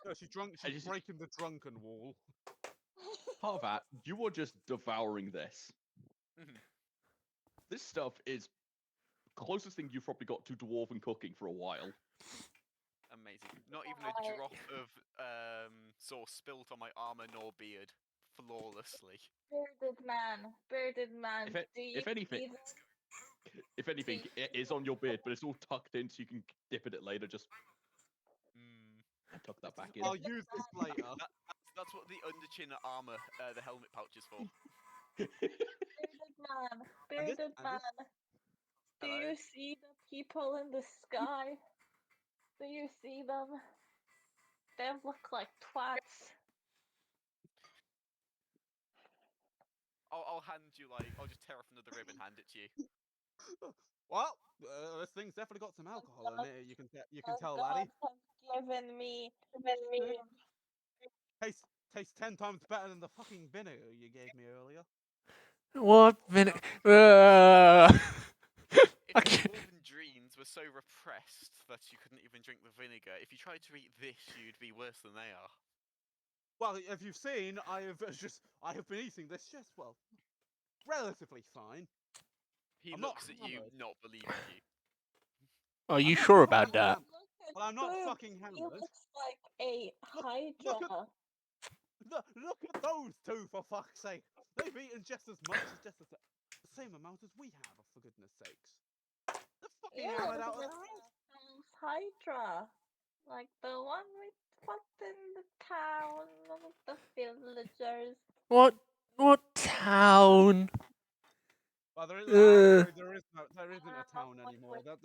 E: No, she's drunk.
C: I
E: She's
C: just-
E: breaking the drunken wall.
C: Part of that, you are just devouring this.
B: Mhm.
C: This stuff is closest thing you've probably got to dwarven cooking for a while.
B: Amazing. Not even a drop of sauce spilt on my armor nor beard. Flawlessly.
D: Bearded man.
C: If anything, it is on your beard, but it's all tucked in so you can dip in it later. Just tuck that back in.
E: I'll use this later.
B: That's what the underchin armor, the helmet pouch is for.
D: Bearded man. Do
B: Hello?
D: you see the people in the sky? Do you see them? They look like twats.
B: I'll hand you I'll just tear off another rib and hand it to you.
E: Well, this thing's definitely got some alcohol in it. You can tell,
D: The
E: laddie.
D: gods have given me.
E: Tastes 10 times better than the fucking vinegar you gave me earlier.
A: What minute?
B: If your dwarven dreams were so repressed that you couldn't even drink the vinegar, if you tried to eat this, you'd be worse than they are.
E: Well, if you've seen, I have been eating this just relatively fine.
B: He
E: I'm not
B: looks at you,
E: hammered.
B: not believing you.
A: Are you
E: I'm not
A: sure
E: fucking
A: about that?
E: hammered. Well, I'm not fucking
D: He
E: hammered.
D: looks like a
E: Look
D: hydra.
E: Look at those two, for fuck's sake! They've eaten just as much as the same amount as we have, for goodness sakes. They're fucking
D: Yeah,
E: hammered out of
D: the
E: their eyes.
D: hydra. Like the one we fought in the town of the villagers.
A: What town?
E: Well, there
A: Uh,
E: isn't a town anymore. That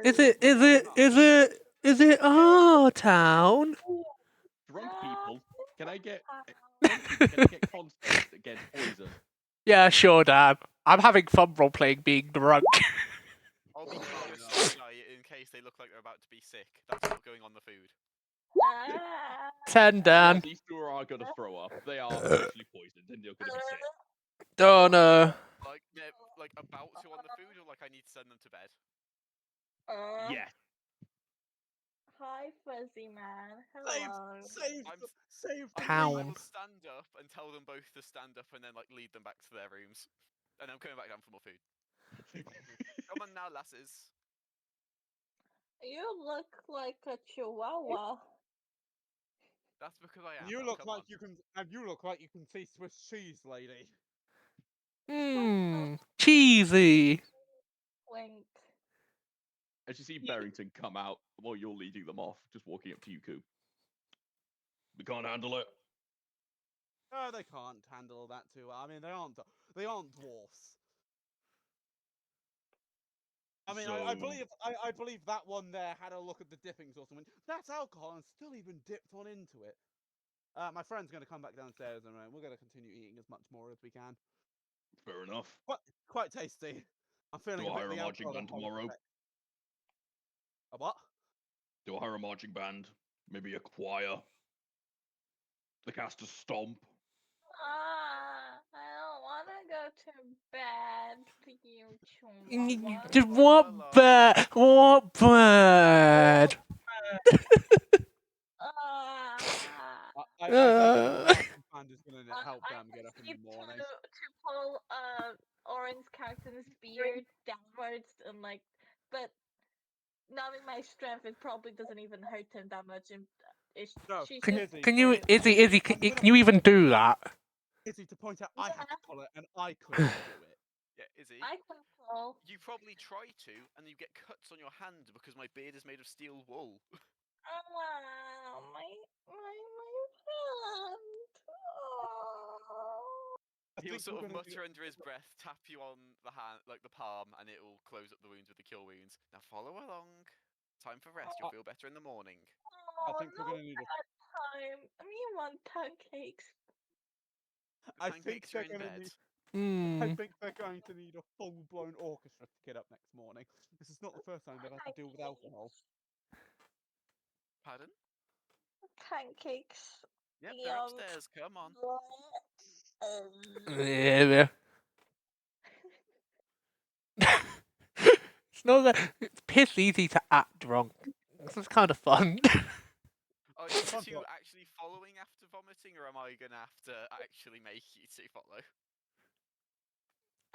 A: Is
E: village
A: it?
E: was
A: Is
E: blown
A: it?
E: up.
A: Is it? Is it our town?
C: Drunk
D: Ah,
C: people, can I get con saves against poison?
A: Yeah, sure, Dan. I'm having fun role playing being drunk.
B: I'll be
E: Oh,
B: keeping a
E: no.
B: side eye in case they look like they're about to be sick. That's not going on the food.
D: Ah,
A: 10, Dan.
C: Yeah, these two are gonna throw up. They are actually poisoned, and you're gonna be sick.
A: Oh no.
B: Like they're like about to on the food, or like I need to send them to bed.
C: Yeah.
D: Hi, Fuzzy Man.
E: Save,
D: Hello.
E: save,
B: I'm s-
E: save the
B: I
A: Pound.
B: will stand up and tell them both to stand up, and then like lead them back to their rooms. And I'm coming back down for more food. Come on now, lasses.
D: You look like a chihuahua.
B: That's because I am.
E: You look
B: Come
E: like
B: on.
E: you can, and you look like you can see Swiss cheese, lady.
A: Cheesy.
D: Wink.
C: As you see Barrington come out while you're leading them off, just walking up to you, Coop. We can't handle it.
E: No, they can't handle that too well. I mean, they aren't dwarfs. I mean, I
C: So-
E: believe I believe that one there had a look at the dipping sauce and went, "That's alcohol," and still even dipped on into it. My friend's going to come back downstairs and we're going to continue eating as much more as we can.
C: Fair enough.
E: Quite tasty. I'm feeling
C: Do
E: a
C: I
E: bit
C: hire
E: the
C: a marching
E: alcohol
C: band tomorrow?
E: effect. A what?
C: Do I hire a marching band? Maybe a choir? The cast a stomp?
D: I don't want to go to bed, you chihuahua.
A: Just
B: Follow along.
A: what bad? What bad?
E: I don't think the
A: Uh.
E: marching band is going to help
D: I
E: them get up
D: just
E: in
D: need
E: the morning.
D: to pull Orange Captain's beard downwards and like, but knowing my strength, it probably doesn't even hurt him that much. And
E: No,
D: she's
A: Can,
D: just
E: Izzy,
A: can you, Izzy,
E: Izzy,
A: can you even do that?
E: Izzy, to point out, I had to
D: Yeah.
E: pull it and I couldn't do it.
B: Yeah, Izzy.
D: I can pull.
B: You probably try to, and you get cuts on your hand because my beard is made of steel wool.
D: Oh, my hand. Oh.
E: I
B: He'll
E: think
B: sort
E: we're
B: of
E: going to
B: mutter under his breath, tap you on the hand, like the palm, and it will close up the wounds with the cure wounds. Now follow along. Time for rest. You'll feel better in the morning.
D: Oh,
E: think we're
D: no
E: gonna need a-
D: bad time. Me want pancakes.
B: The
E: I think
B: pancakes are
E: they're
B: in
E: going to
B: bed.
E: need. I
A: Hmm.
E: think they're going to need a full-blown orchestra to get up next morning. This is not the first time they've had to deal with alcohol.
B: Pardon?
D: Pancakes.
B: Yep, they're
D: Yum.
B: upstairs. Come on.
A: Yeah. It's not that it's piss easy to act drunk. This is kind of fun.
B: Are you
E: Fun
B: two
E: plot.
B: actually following after vomiting, or am I gonna have to actually make you two follow?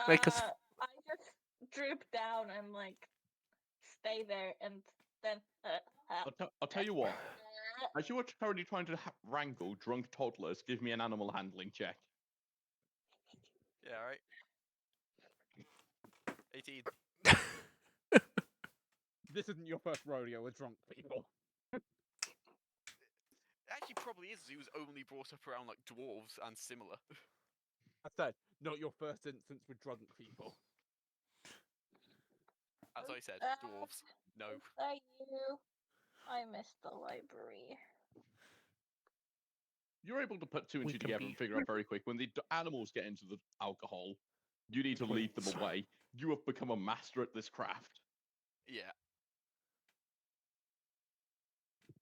A: Make us.
D: I just droop down and like stay there, and then
C: I'll tell you what. As you are currently trying to wrangle drunk toddlers, give me an animal handling check.
B: Yeah, right. 18.
E: This isn't your first rodeo with drunk people.
B: It actually probably is. He was only brought up around like dwarves and similar.
E: I said, not your first instance with drunk people.
B: As I said, dwarves. No.
D: Is that you? I missed the library.
C: You're able to put two and
A: We
C: two
A: can
C: together
A: be-
C: and figure out very quick when the animals get into the alcohol, you need to lead them
A: Prince.
C: away. You have become a master at this craft.
B: Yeah. The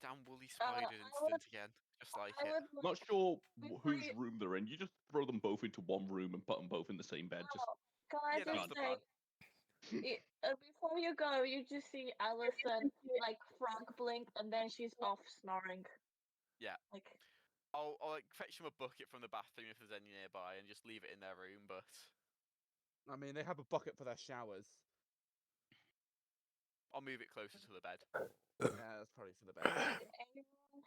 B: damn woolly spider incident again. Just like
D: I
B: it.
D: would
C: Not sure
D: before
C: whose
D: you-
C: room they're in. You just throw them both into one room and put them both in the same bed. Just
D: Can I
B: Yeah, that was
D: just
B: the
D: say,
B: plan.
D: before you go, you just see Allison like frog blink, and then she's off snoring.
B: Yeah.
D: Like,
B: I'll like fetch them a bucket from the bathroom if there's any nearby and just leave it in their room, but
E: I mean, they have a bucket for their showers.
B: I'll move it closer to the bed.
E: Yeah, that's probably for the best.
D: anyone?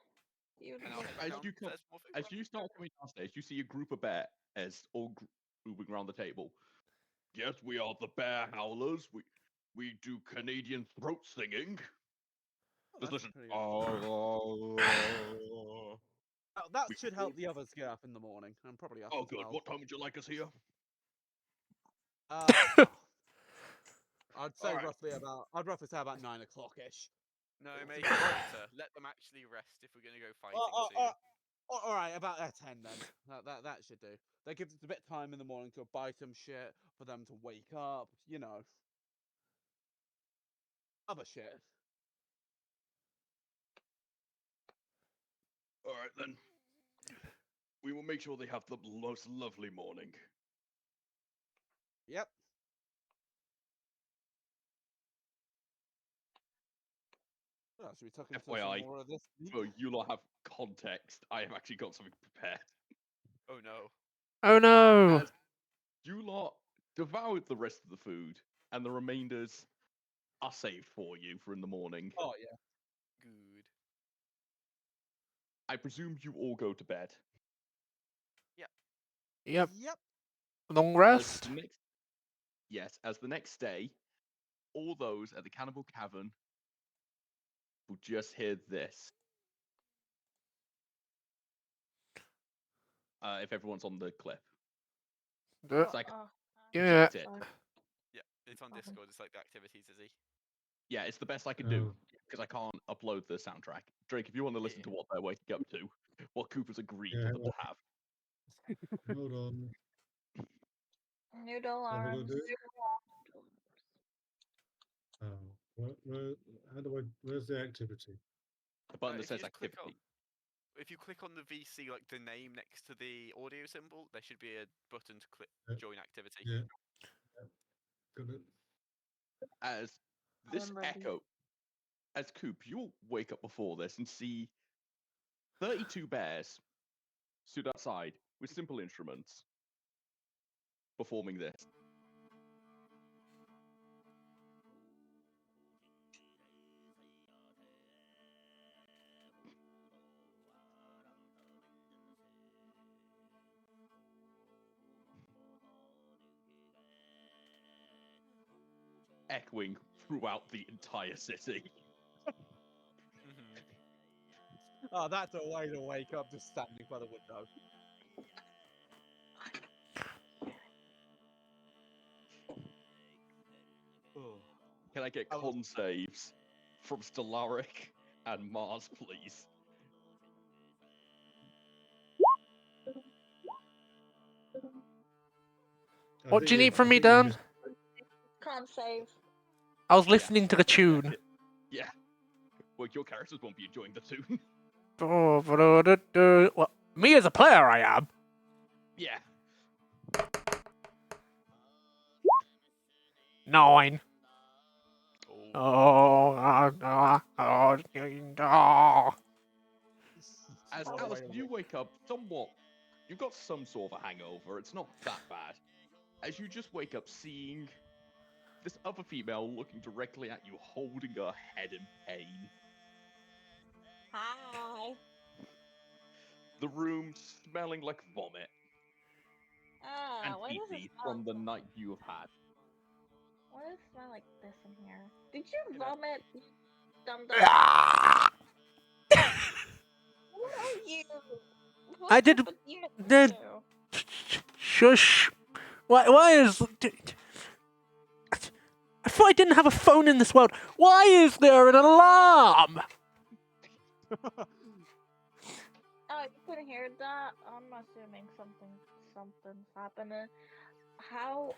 D: You
B: And I'll
D: look
B: head back
C: as
B: down.
C: you come,
B: There's more food.
C: as you start coming downstairs, you see a group of bears all moving around the table. Yes, we are the bear howlers. We do Canadian throat singing.
E: Oh,
C: Just
E: that's
C: listen.
E: pretty good. That
C: We-
E: should help the others get up in the morning, and probably us
C: Oh,
E: as
C: good.
E: well.
C: What time would you like us here?
E: I'd say
C: Alright.
E: I'd roughly say about 9 o'clock ish.
B: No, make it later. Let them actually rest if we're gonna go fighting soon.
E: All right, about 10 then. That should do. That gives us a bit of time in the morning to buy some shit for them to wake up. You know, other shit.
C: All right then. We will make sure they have the most lovely morning.
E: Yep. Oh, should we tuck into some
C: FYI,
E: more of this?
C: so you lot have context. I have actually got something prepared.
B: Oh no.
A: Oh no!
C: As you lot devoured the rest of the food, and the remainders are saved for you for in the morning.
E: Oh yeah.
B: Good.
C: I presume you all go to bed.
A: Yep.
E: Yep.
A: Long
C: As
A: rest.
C: the next, yes, as the next day, all those at the Cannibal Cavern will just hear this. If everyone's on the clip.
A: Uh,
C: So I can
A: yeah.
C: project it.
B: Yeah, it's on Discord. It's like the activities, is he?
C: Yeah, it's the best I can do
F: Oh,
C: because I can't upload the soundtrack. Drake, if you want to listen
B: Yeah.
C: to what they're waking up to, what Cooper's agreed
F: yeah.
C: for them to have.
F: Hold on.
D: Noodle
F: What am I gonna
D: arms.
F: do? How do I? Where's the activity?
C: The button that
B: If you
C: says
B: just click
C: activity.
B: If you click on the VC, like the name next to the audio symbol, there should be a button to click
F: Yeah.
B: join activity.
F: Yeah. Got it.
C: As this
D: I'm ready.
C: echo, as Coop, you'll wake up before this and see 32 bears stood outside with simple instruments performing this. Echoing throughout the entire city.
B: Mhm.
E: Oh, that's a way to wake up, just standing by the window.
C: Can I get
E: I was-
C: con saves from Stellaric and Mars, please?
A: What do you need from me, Dan?
D: Can't save.
A: I was listening to the tune.
C: Yeah. Well, your characters won't be enjoying the tune.
A: Well, me as a player, I am.
C: Yeah.
A: 9.
B: Oh.
C: As
E: What a way
C: Alice,
E: to
C: you
E: wake
C: wake up somewhat. You've got some sort of a hangover. It's not that bad. As you just wake up seeing this other female looking directly at you, holding her head in pain.
D: Hi.
C: The room smelling like vomit and
D: Why does it
C: pee
D: smell?
C: from the night you have had.
D: Why does it smell like this in here? Did you
B: You know-
D: vomit, you dum dum? What are you? What's
A: I did
D: up with you
A: the-
D: two?
A: Shush. Why is... I thought I didn't have a phone in this world. Why is there an alarm?
D: Oh, you couldn't hear that? I'm assuming something's happening. How?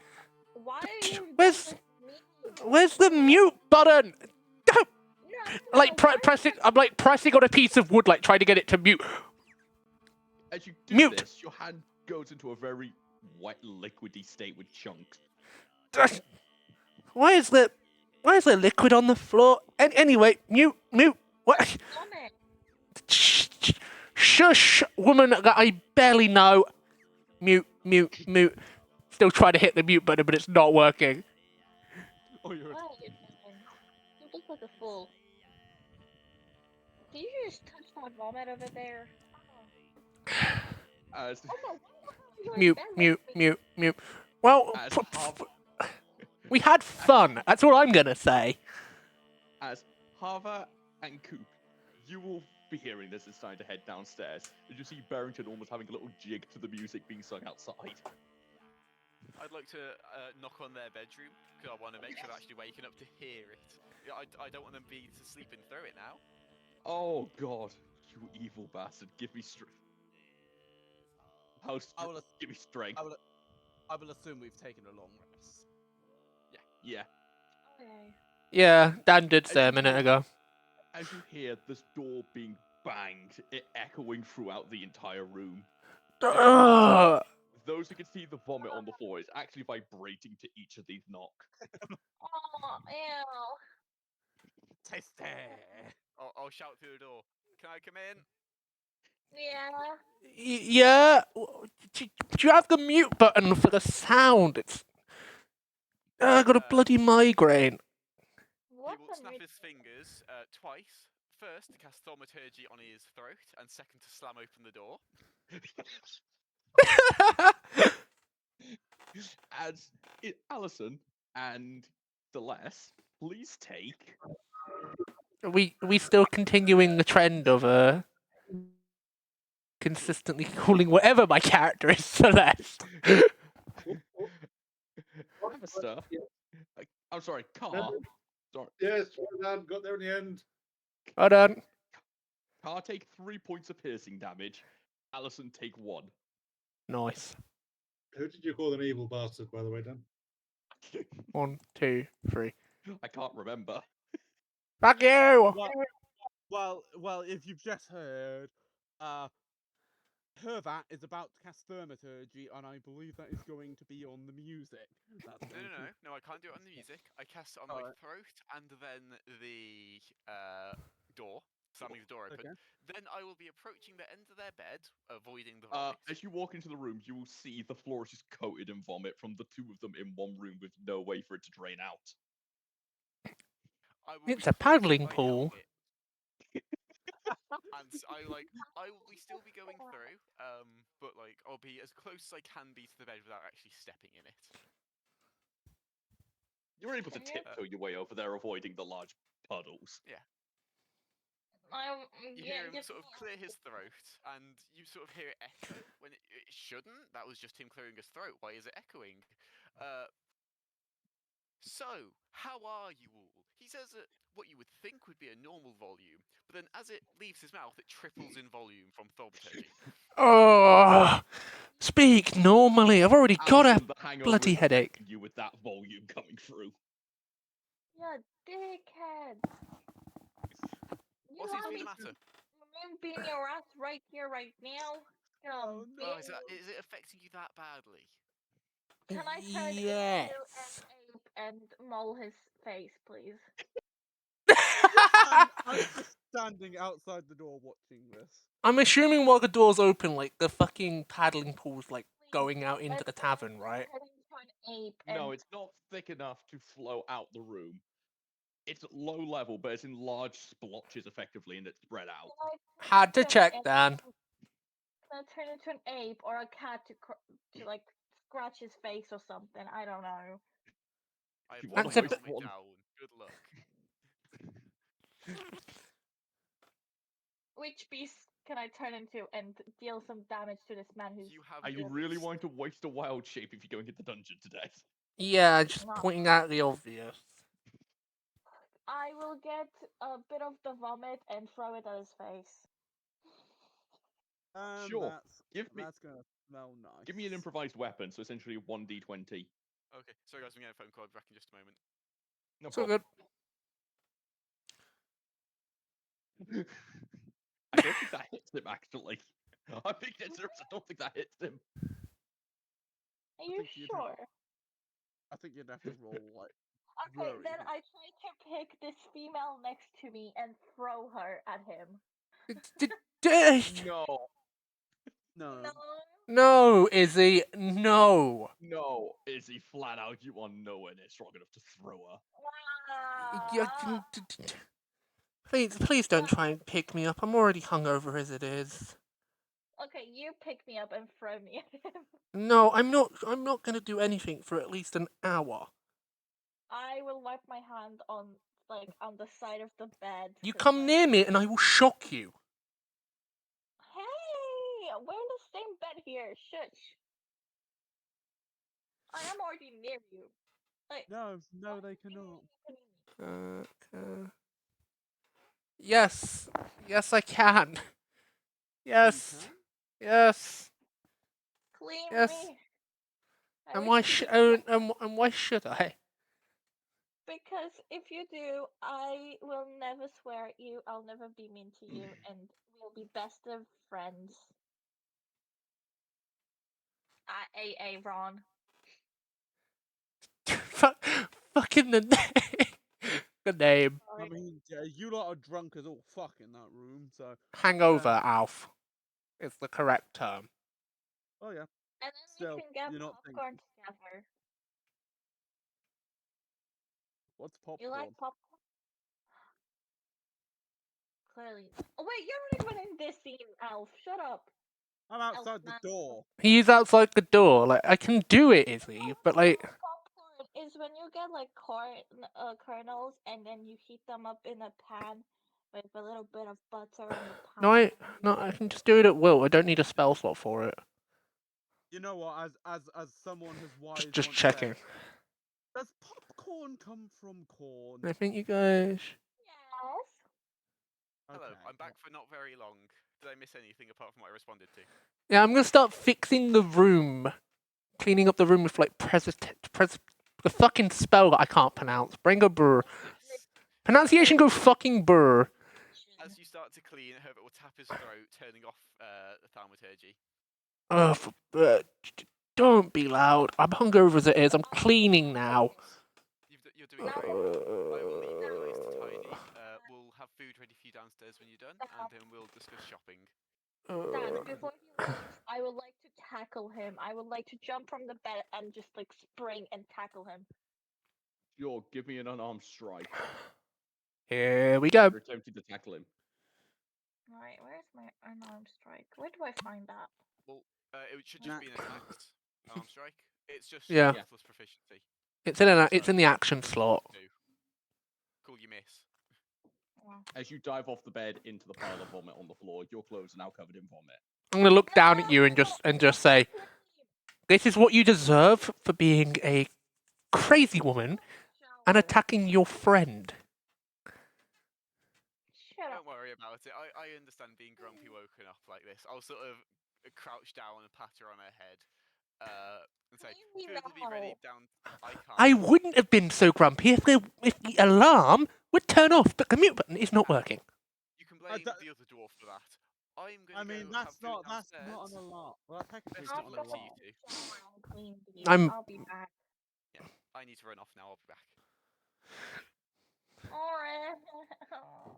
D: Why are you
A: Where's-
D: done with me?
A: Where's the mute button?
D: No,
A: Like
D: why
A: pressing. I'm like pressing on a piece of wood, like trying to get it to mute.
C: As you do
A: Mute.
C: this, your hand goes into a very wet, liquidy state with chunks.
A: Why is there liquid on the floor? Anyway, mute. What?
D: vomit?
A: Shush, woman that I barely know. Mute. Still trying to hit the mute button, but it's not working.
E: Oh, you're
D: What are you doing? You look like a fool. Did you just touch my vomit over there?
C: As
D: Oh my! Why the hell are you in bed with me?
A: Mute. Well,
C: as
A: we had fun. That's all I'm gonna say.
C: as Hava and Coop, you will be hearing this and starting to head downstairs. As you see Barrington almost having a little jig to the music being sung outside.
B: I'd like to knock on their bedroom because I want to make sure they're actually waking up to hear it. Yeah, I don't want them be sleeping through it now.
C: Oh God, you evil bastard! Give me strength. Give me strength.
E: I will assume we've taken a long rest.
C: Yeah.
D: Okay.
A: Yeah, Dan did say a minute ago.
C: As you hear this door being banged, it echoing throughout the entire room.
A: Ugh.
C: Those who can see the vomit on the floor is actually vibrating to each of these knock.
D: Oh, ew.
E: Tasty.
B: I'll shout through the door. Can I come in?
D: Yeah.
A: Yeah. Do you have the mute button for the sound? I got a bloody migraine.
B: He
D: What's
B: will
D: a
B: snap
D: mid-
B: his fingers twice. First to cast thaumaturgy on his throat, and second to slam open the door.
C: As Alison and Celeste, please take.
A: we still continuing the trend of consistently calling whatever my character is Celeste.
C: Alistair. I'm sorry, Car. Sorry.
F: Yes, well done. Got there in the end.
A: Hold on.
C: Car take 3 points of piercing damage. Alison take 1.
A: Nice.
F: Who did you call an evil bastard, by the way, Dan?
A: 1, 2, 3.
C: I can't remember.
A: Fuck you!
E: Well, if you've just heard, Hervat is about to cast thaumaturgy, and I believe that is going to be on the music. That's going to...
B: No, I can't do it on the music. I cast it on my
E: Alright.
B: throat and then the door, slamming the door open.
E: Okay.
B: Then I will be approaching the end of their bed, avoiding the vomit.
C: As you walk into the room, you will see the floor is just coated in vomit from the two of them in one room with no way for it to drain out.
B: I will
A: It's
B: be
A: a paddling
B: closing my
A: pool.
B: helmet, and I will still be going through, but like I'll be as close as I can be to the bed without actually stepping in it.
C: You're able to
D: Can you-
C: tiptoe your way over there, avoiding the large puddles.
B: You hear him sort of clear his throat, and you sort of hear it echo when it shouldn't. That was just him clearing his throat. Why is it echoing? So, how are you all? He says what you would think would be a normal volume, but then as it leaves his mouth, it triples in volume from thaumaturgy.
A: Oh, speak normally. I've already got a
C: Alison, the hangover
A: bloody
C: is
A: headache.
C: affecting you with that volume coming through.
D: Yeah, dickhead. You
B: What
D: want
B: seems to be
D: me
B: the matter?
D: to beam your ass right here, right now?
E: Oh, no.
B: Oh, is it affecting you that badly?
D: Can I turn
A: Yes.
D: into an ape and maul his face, please?
E: I'm just standing outside the door watching this.
A: I'm assuming while the door's open, like the fucking paddling pool's like going out into
D: Let's
A: the tavern, right?
D: turn into an ape
C: No,
D: and
C: it's not thick enough to flow out the room. It's low level, but it's in large splotches effectively, and it's spread out.
A: Had to check, Dan.
D: Can I turn into an ape or a cat to like scratch his face or something? I don't know.
B: I
C: You
B: have
C: wanna
B: one
A: waste
B: helmet
C: one?
B: down. Good luck.
D: Which beast can I turn into and deal some damage to this man who's?
B: You have
C: Are you
B: your
C: really
B: beast.
C: wanting to waste a wild shape if you're going into the dungeon today?
A: Yeah, just
D: No.
A: pointing out the obvious.
D: I will get a bit of the vomit and throw it at his face.
C: Sure.
E: That's gonna smell nice.
C: Give me an improvised weapon, so essentially 1d20.
B: Okay, sorry guys, I'm getting a phone call. I'll be back in just a moment.
C: No
A: So
C: problem.
A: good.
C: I don't think that hits him, actually. I'm being dead serious, I don't think that hits him.
D: Are you
E: think you'd have-
D: sure?
E: I think you'd have to roll like.
D: Okay,
E: very
D: then
E: hard.
D: I try to pick this female next to me and throw her at him.
C: No,
E: No.
D: No.
A: No, Izzy, no.
C: no, Izzy, flat out, you are nowhere near strong enough to throw her.
A: You
D: Ah.
A: can- Please don't try and pick me up. I'm already hungover as it is.
D: Okay, you pick me up and throw me at him.
A: No, I'm not. I'm not gonna do anything for at least an hour.
D: I will wipe my hand on the side of the bed.
A: You
D: 'cause,
A: come
D: like,
A: near me and I will shock you.
D: Hey, we're in the same bed here. Shush. I am already near you. Like,
E: No,
D: why
E: they
D: are you
E: cannot.
D: being mean to me?
A: Yes, yes, I can. Yes,
E: can?
A: yes.
D: Clean
A: Yes.
D: me. I
A: And
D: wish
A: why
D: to be
A: and why should I?
D: Because if you do, I will never swear at you. I'll never be mean to you, and we'll be best of friends. Ron.
A: Fucking the name. The name.
E: I
D: Sorry.
E: mean, you lot are drunk as all fuck in that room, so.
A: Hangover, Alf. Is the correct term.
E: Oh yeah.
D: And then
E: Still,
D: we can get
E: you're not
D: popcorn
E: thinking.
D: together.
E: What's
D: You like
E: popcorn?
D: popcorn? Clearly. Oh wait, you're not even in this scene, Alf. Shut up.
E: I'm outside the door.
A: He's outside the door. Like, I can do it, Izzy, but like.
D: Popcorn is when you get like kernels and then you heat them up in a pan with a little bit of butter and you
A: No,
D: pound
A: I can just do it at will. I don't need a spell slot for it.
E: You know what? As someone has wise
A: Just
E: once
A: checking.
E: said, does popcorn come from corn?
A: I think you guys.
D: Yes.
B: Hello,
E: Okay,
B: I'm back for not very long. Did I miss anything apart from what I responded to?
A: Yeah, I'm gonna start fixing the room, cleaning up the room with like the fucking spell that I can't pronounce. Bring a burr.
B: Yes.
A: Pronunciation go fucking burr.
B: As you start to clean, Herbert will tap his throat, turning off the thaumaturgy.
A: Don't be loud. I'm hungover as it is. I'm cleaning now.
B: You're doing
D: Now,
B: great. I will leave the place to tidy. We'll have food ready for you downstairs when you're done, and then we'll discuss shopping.
D: Dan, before he leaves, I would like to tackle him. I would like to jump from the bed and just like spring and tackle him.
C: Sure, give me an unarmed strike.
A: Here we go.
C: You're attempting to tackle him.
D: Alright, where's my unarmed strike? Where do I find that?
B: Well, it should just be an attacks arm strike. It's just
A: Yeah.
B: strength plus proficiency.
A: It's in the action slot.
B: Cool, you miss.
C: As you dive off the bed into the pile of vomit on the floor, your clothes are now covered in vomit.
A: I'm gonna look down at you and just say, "This is what you deserve for being a crazy woman and attacking your friend."
D: Shut up.
B: Don't worry about it. I understand being grumpy woken up like this. I'll sort of crouch down and pat her on her head. And say,
D: Leave me
B: "Good to be ready
D: now.
B: down." I can't.
A: I wouldn't have been so grumpy if the alarm would turn off, but the mute button is not working.
B: You can blame
E: that-
B: the other dwarf for that. I'm going
E: I
B: to
E: mean,
B: go have
E: that's
B: food
E: not
B: downstairs.
E: an alarm. Well, technically,
B: Best
E: it's
B: of
E: not an
B: luck to
E: alarm.
B: you two.
D: Shower and clean these.
A: I'm-
D: I'll be back.
B: Yeah, I need to run off now. I'll be back.
D: Alright.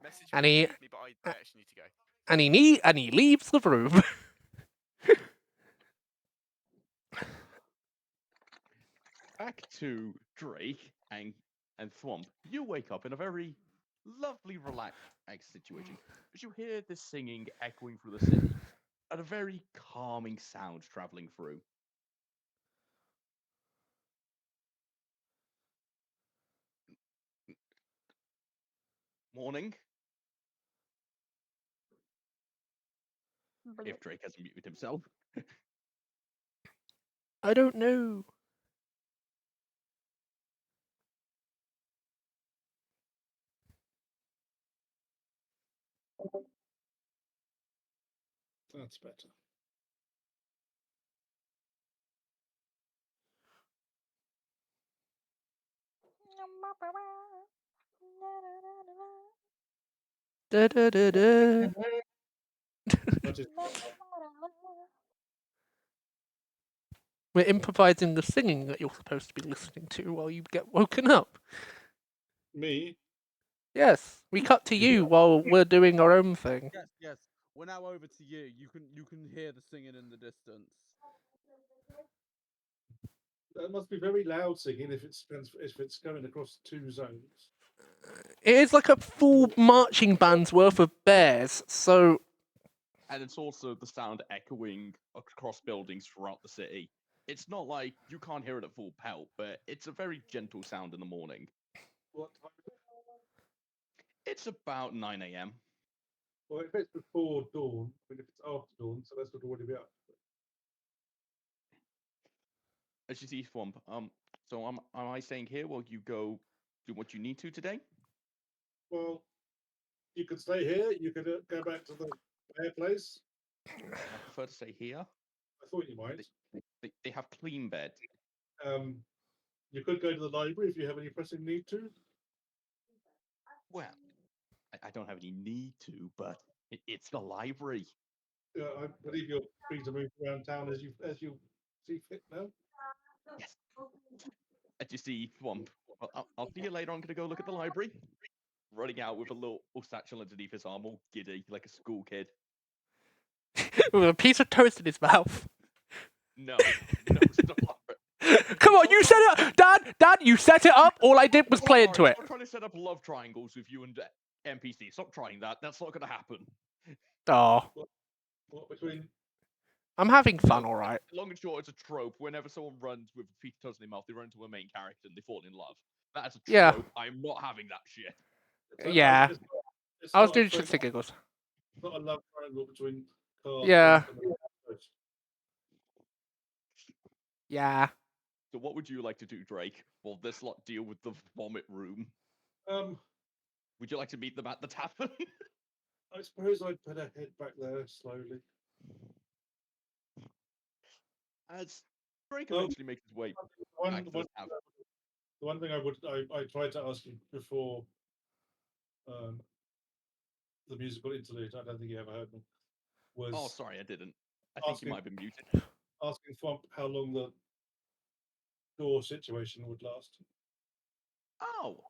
B: Message
A: And
B: me if
A: he-
B: you need me, but I actually need to go.
A: And he leaves the room.
C: Back to Drake and Thwomp. You wake up in a very lovely, relaxed situation as you hear this singing echoing through the city and a very calming sound traveling through. Morning. If Drake hasn't muted himself.
A: I don't know.
F: That's better.
A: Da, da, da, da.
F: That is
A: We're improvising the singing that you're supposed to be listening to while you get woken up.
F: me.
A: Yes, we cut to you while we're doing our own thing.
E: Yes. We're now over to you. You can hear the singing in the distance.
F: That must be very loud singing if it's going across 2 zones.
A: It is like a full marching band's worth of bears, so
C: And it's also the sound echoing across buildings throughout the city. It's not like you can't hear it at full pelt, but it's a very gentle sound in the morning.
F: What time?
C: It's about 9 a.m.
F: Well, if it's before dawn, I mean, if it's after dawn, so that's would already be up.
C: As you see, Swamp. So am I staying here while you go do what you need to today?
F: Well, you could stay here. You could go back to the bear place.
C: I prefer to stay here.
F: I thought you might.
C: They have clean bed.
F: You could go to the library if you have any pressing need to.
C: Well, I don't have any need to, but it's the library.
F: I believe you're free to move around town as you see fit now.
C: Yes. As you see, Thwomp, well, I'll see you later. I'm going to go look at the library. Running out with a little satchel underneath his arm, all giddy, like a school kid.
A: With a piece of toast in his mouth.
C: No, stop.
A: Come on, you set it up, Dad. You set it up. All I did was play into it.
C: Stop trying to set up love triangles with you and NPC. Stop trying that. That's not going to happen.
A: Oh,
F: What between?
A: I'm having fun, all right.
C: Long and short, it's a trope. Whenever someone runs with a piece of toast in their mouth, they run into a main character and they fall in love. That's a trope.
A: Yeah.
C: I'm not having that shit.
A: Yeah.
F: It's
A: I was
F: not
A: doing
F: a-
A: shits for giggles.
F: It's not a love triangle between Carl.
A: Yeah.
F: and Toast.
A: Yeah.
C: So what would you like to do, Drake? Will this lot deal with the vomit room? Would you like to meet them at the tavern?
F: I suppose I'd better head back there slowly.
C: As Drake
F: Well,
C: eventually makes his way back to the tavern.
F: The one thing I tried to ask you before the musical interlude, I don't think you ever heard me, was
C: Oh, sorry, I didn't. I think you
F: asking-
C: might have been muted.
F: asking Thwomp how long the door situation would last.
C: Oh,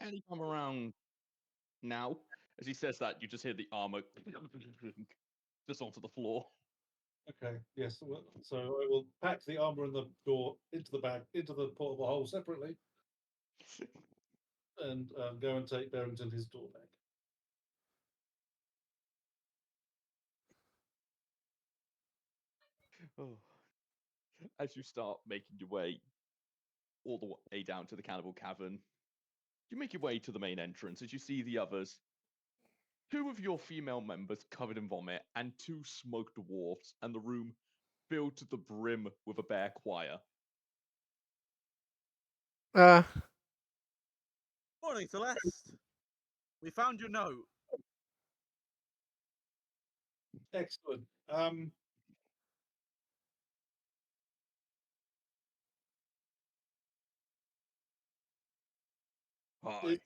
C: anytime around now. As he says that, you just hear the armor just onto the floor.
F: Okay, yes. So I will pack the armor and the door into the bag, into the portable hole separately, and go and take Barrington his door back.
C: Oh. As you start making your way all the way down to the cannibal cavern, you make your way to the main entrance as you see the others. Two of your female members covered in vomit, and two smoked dwarfs, and the room filled to the brim with a bear choir.
E: Morning, Celeste. We found your note.
F: Excellent.
C: Hi.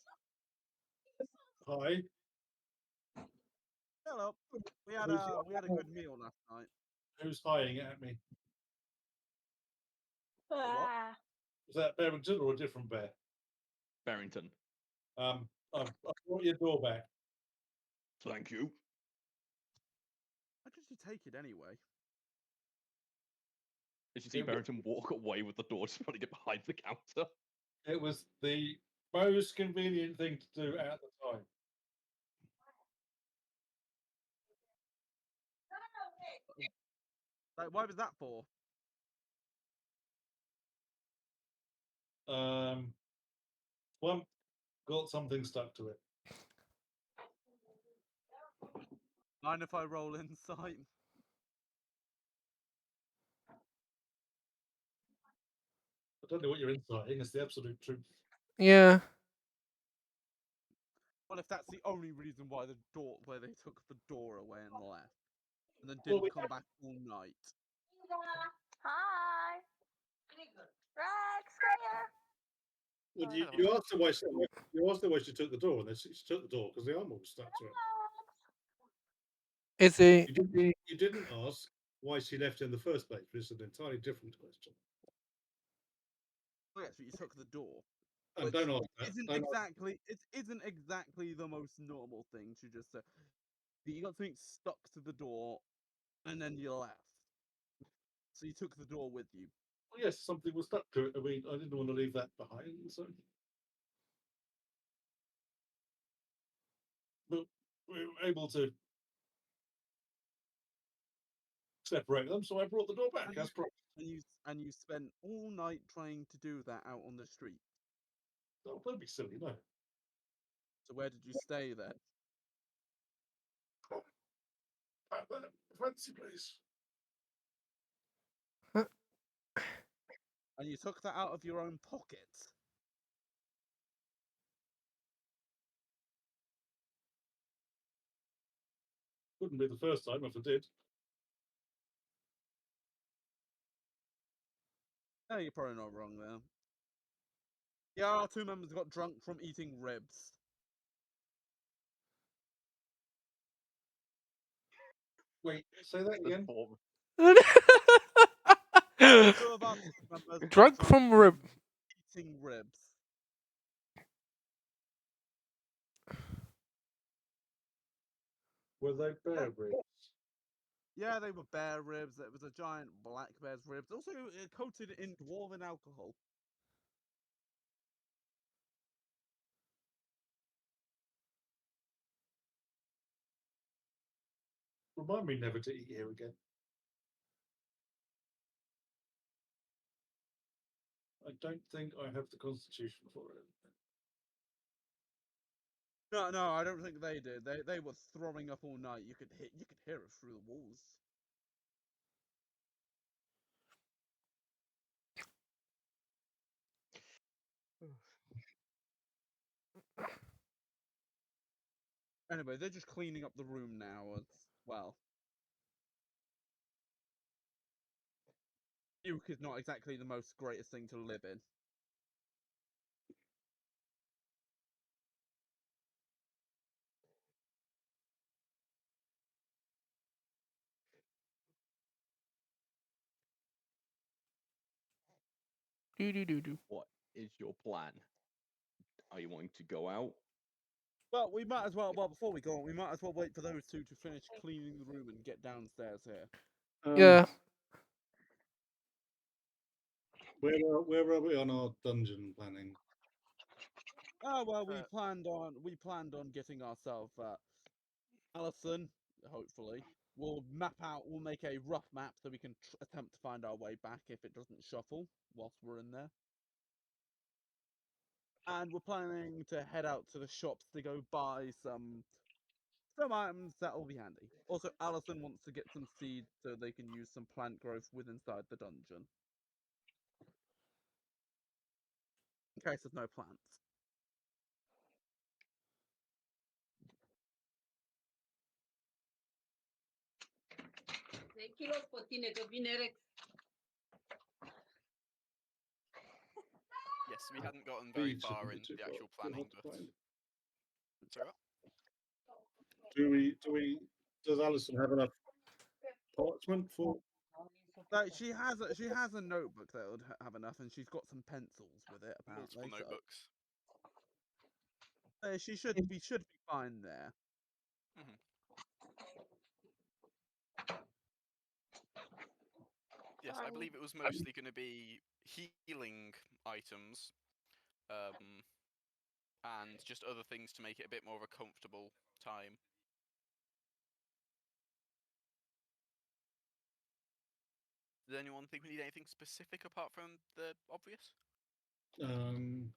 F: Hi.
E: Hello. We had a good meal last night.
F: Who's highing at me?
D: Ah,
F: Is that Barrington or a different bear?
C: Barrington.
F: I've brought your door back.
C: Thank you.
E: How did you take it anyway?
C: As you see
F: It-
C: Barrington walk away with the door, just putting it behind the counter.
F: It was the most convenient thing to do at the time.
E: Like, why was that for?
F: One got something stuck to it.
E: Mind if I roll insight?
F: I don't know what you're inciting. It's the absolute truth.
A: Yeah.
E: Well, if that's the only reason why they took the door away and left, and then
F: Well,
E: didn't come back all night.
D: hi. Rex, come here.
F: Well,
B: Hello.
F: you asked her why she took the door, and then she took the door because the armor was stuck to it.
A: Is it?
F: You didn't ask why she left in the first place, which is an entirely different question.
E: Oh, yes, but you took the door.
F: And
E: Which
F: don't ask that.
E: isn't
F: Don't ask-
E: exactly it isn't exactly the most normal thing to just say. You got something stuck to the door, and then you left. So you took the door with you.
F: Well, yes, something was stuck to it. I mean, I didn't want to leave that behind, so. But we were able to separate them, so I brought the door back.
E: And
F: As promised.
E: And you spent all night trying to do that out on the street.
F: Oh, don't be silly, no.
E: So where did you stay then?
F: At that fancy place.
E: And you took that out of your own pocket.
F: Wouldn't be the first time if I did.
E: No, you're probably not wrong there. Yeah, our two members got drunk from eating ribs.
F: Wait, say that
C: The
F: again.
C: form.
E: Two of our team members got
A: Drunk from rib.
E: eating ribs.
F: Were they bear ribs?
E: Yeah, they were bear ribs. It was a giant black bear's ribs. Also coated in dwarven alcohol.
F: Remind me never to eat here again. I don't think I have the constitution for it.
E: No, I don't think they did. They were throwing up all night. You could hear it through the walls. Anyway, they're just cleaning up the room now as well. Duke is not exactly the most greatest thing to live in.
A: Do.
C: What is your plan? Are you wanting to go out?
E: Well, we might as well. Well, before we go on, we might as well wait for those two to finish cleaning the room and get downstairs here.
A: Yeah.
F: Where are we on our dungeon planning?
E: Oh well, we planned on getting ourselves Allison. Hopefully, we'll map out. We'll make a rough map so we can attempt to find our way back if it doesn't shuffle whilst we're in there. And we're planning to head out to the shops to go buy some items that will be handy. Also, Allison wants to get some seeds so they can use some plant growth within inside the dungeon. In case there's no plants.
B: Yes, we hadn't gotten very
F: Beads
B: far
F: shouldn't
B: in
F: be too
B: the
F: far.
B: actual
F: Too hard
B: planning,
F: to
B: but
F: find.
B: sorry, what?
F: Does Alison have enough parchment for?
E: Like she has a notebook that would have enough, and she's got some pencils with it apparently.
B: Multiple notebooks.
E: So we should be fine there.
B: Hmm. Yes, I believe it was mostly going to be healing items, and just other things to make it a bit more of a comfortable time. Does anyone think we need anything specific apart from the obvious?
F: Um,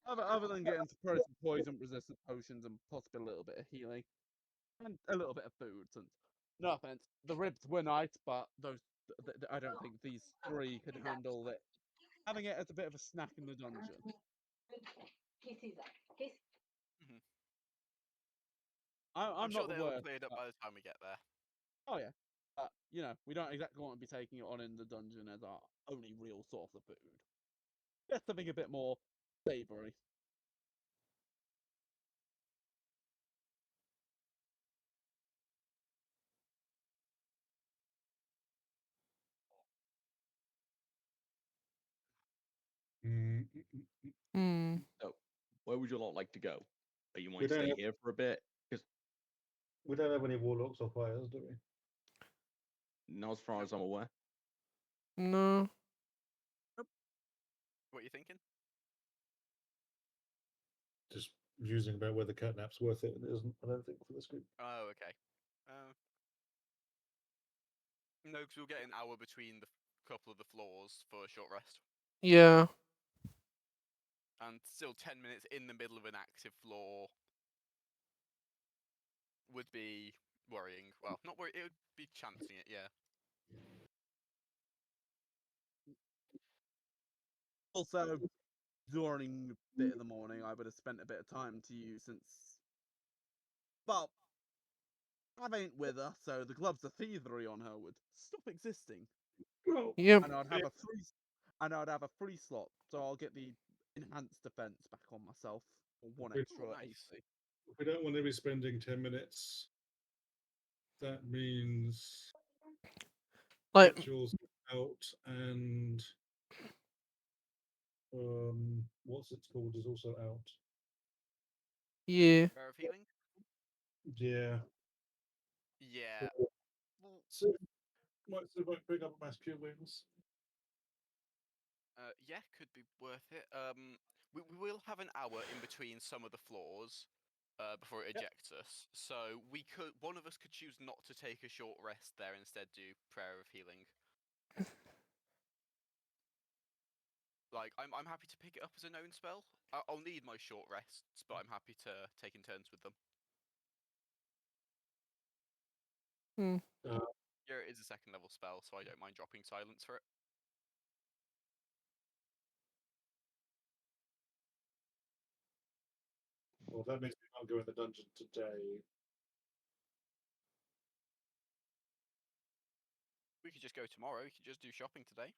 E: Other than getting some poison resistant potions and possibly a little bit of healing and a little bit of food. Since no offense, the ribs were nice, but I don't think these three could handle it. Having it as a bit of a snack in the dungeon.
B: Hmm.
E: I'm
B: I'm
E: not
B: sure
E: the
B: they'll have
E: worst.
B: cleared up by the time we get there.
E: Oh yeah, but we don't exactly want to be taking it on in the dungeon as our only real source of food. Just something a bit more savoury.
F: mm,
A: Hmm.
C: So, where would you lot like to go? Are you
F: We
C: wanting to
F: don't
C: stay
F: have-
C: here for a bit? Because
F: we don't have any warlocks or fires, do we?
C: not as far as I'm aware.
A: No.
B: What are you thinking?
F: Just musing about whether catnap's worth it. It isn't. I don't think for this group.
B: Oh, okay. No, because we'll get an hour between the couple of the floors for a short rest.
A: Yeah.
B: And still 10 minutes in the middle of an active floor would be worrying. Well, not worry. It would be chancing it, yeah.
E: Also, during the bit of the morning, I would have spent a bit of time to you since. Well, Av ain't with her, so the gloves of thievery on her would stop existing,
F: Well,
A: Yep.
E: and I'd have a free slot, so I'll get the enhanced defense back on myself for one
F: Good.
E: extra
B: Nice.
E: AC.
F: we don't want to be spending 10 minutes. That means
A: Like,
F: rituals out and what's it called is also out.
A: yeah.
B: Prayer of healing.
F: Yeah.
B: Yeah. Well,
F: So might see if I can pick up mass cure wings.
B: yeah, could be worth it. We will have an hour in between some of the floors before it ejects us. So one of us could choose not to take a short rest there, instead do prayer of healing. Like, I'm happy to pick it up as a known spell. I'll need my short rests, but I'm happy to take in turns with them.
A: Hmm.
B: Yeah, it is a second level spell, so I don't mind dropping silence for it.
F: Well, that means we can't go in the dungeon today.
B: We could just go tomorrow. We could just do shopping today.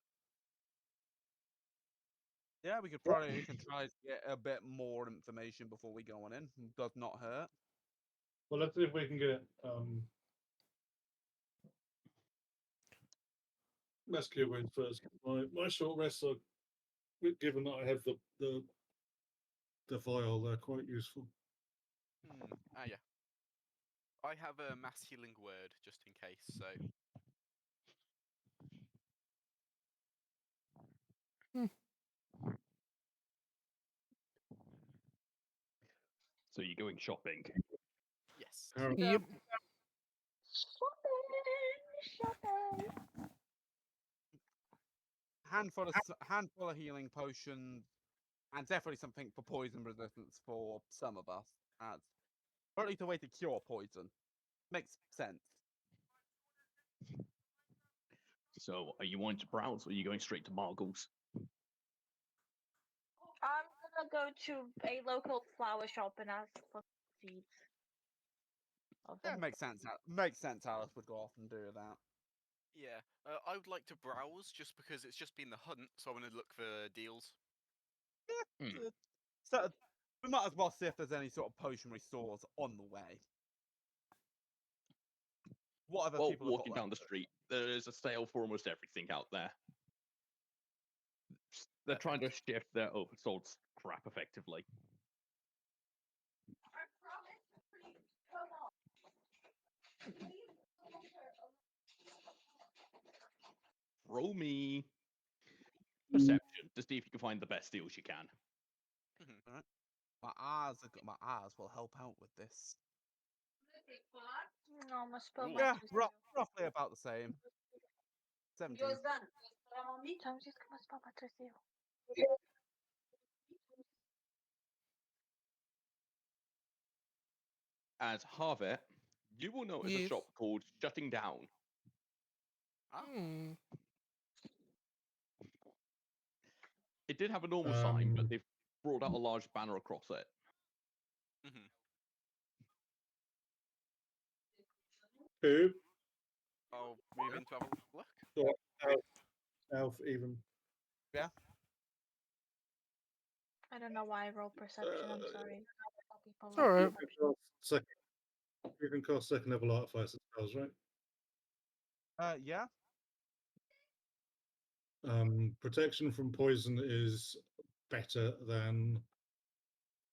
E: Yeah, we can try to get a bit more information before we go on in. Does not hurt.
F: Well, let's see if we can get mass cure wings first. My short rests are, given that I have the vial, they're quite useful.
B: Yeah. I have a mass healing word just in case, so.
C: So you're going shopping.
B: Yes.
A: Yep.
D: Shopping.
E: Handful of healing potions, and definitely something for poison resistance for some of us. As partly the way to cure poison makes sense.
C: So are you wanting to browse or are you going straight to Margles?
D: I'm gonna go to a local flower shop and ask for seeds. Of
E: Yeah,
D: them.
E: makes sense. Makes sense. Alice would go off and do that.
B: Yeah. I would like to browse just because it's just been the hunt, so I want to look for deals.
E: So we might as well see if there's any sort of potionary stores on the way. What other
C: Well,
E: people have got
C: walking
E: left?
C: down the street, there is a sale for almost everything out there. They're trying to shift their oversold crap effectively. Roll me perception to see if you can find the best deals you can.
E: My eyes will help out with this.
D: No, my spell
B: Ooh.
E: Yeah,
D: matches you.
E: roughly about the same. 17.
D: Tam wszystko ma spell matches you.
C: As Harvey, you will notice a
A: Yes.
C: shop called Shutting Down.
B: Ah.
A: Hmm.
C: It did have a normal sign, but
F: Um,
C: they've brought out a large banner across it.
F: who?
B: I'll move in to have a look.
F: Alf even.
E: Yeah.
D: I don't know why I roll perception. I'm sorry. People
A: It's alright.
F: You can cast second level artificer spells, right?
E: Yeah.
F: Protection from poison is better than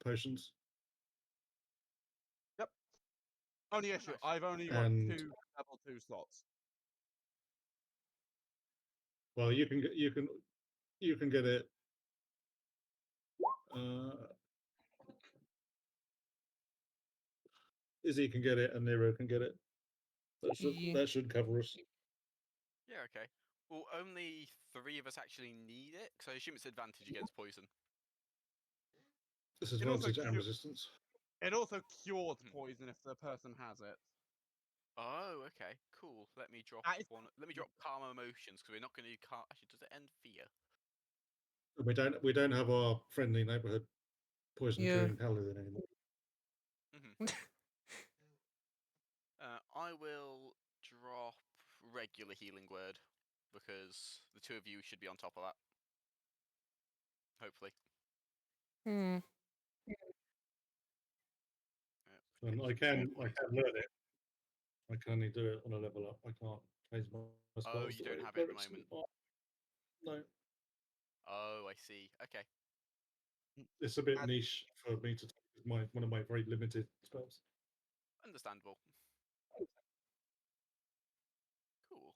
F: potions.
E: Yep. Only issue,
B: Nice.
E: I've only got
F: And
E: 2 level 2 slots.
F: well, you can get it. Izzy can get it, and Nero can get it.
A: Yeah.
F: That should cover us.
B: Yeah, okay. Well, only 3 of us actually need it, because I assume it's advantage against poison.
F: Disadvantage and resistance.
E: It also cures
B: Mhm.
E: poison if the person has it.
B: Oh, okay, cool. Let me drop
E: That is-
B: one. Let me drop calm emotions, because we're not going to do calm. Actually, does it end fear?
F: We don't have our friendly neighbourhood poison
A: Yeah.
F: curing paladin anymore.
B: I will drop regular healing word because the two of you should be on top of that. Hopefully.
A: Hmm.
F: And I can learn it. I can only do it on a level up. I can't change my spells.
B: you
F: the way
B: don't have it at the
F: clerics
B: moment.
F: are. No,
B: Oh, I see. Okay.
F: it's a bit
E: And-
F: niche for me to take one of my very limited spells.
B: Understandable. Cool.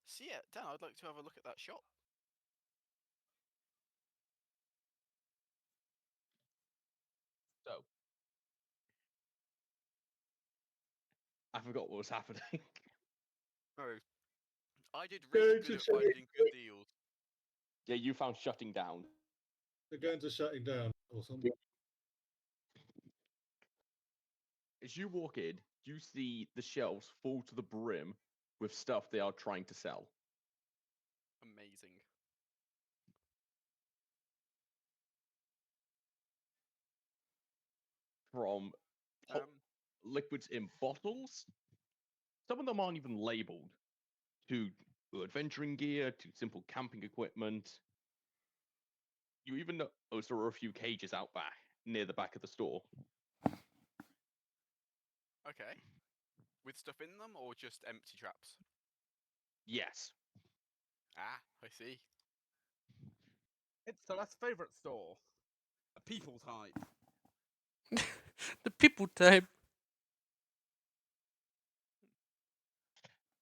B: So yeah, Dan, I'd like to have a look at that shop.
C: So, I forgot what was happening.
B: Oh, I did really good at finding good deals.
C: Yeah, you found shutting down.
F: They're going to shutting down or something.
C: As you walk in, you see the shelves full to the brim with stuff they are trying to sell.
B: Amazing.
C: From liquids in bottles. Some of them aren't even labeled. To adventuring gear, to simple camping equipment. You even notice there are a few cages out back near the back of the store.
B: Okay. With stuff in them or just empty traps?
C: Yes.
B: Ah, I see.
E: It's Celeste's favourite store. A people type.
A: The people type.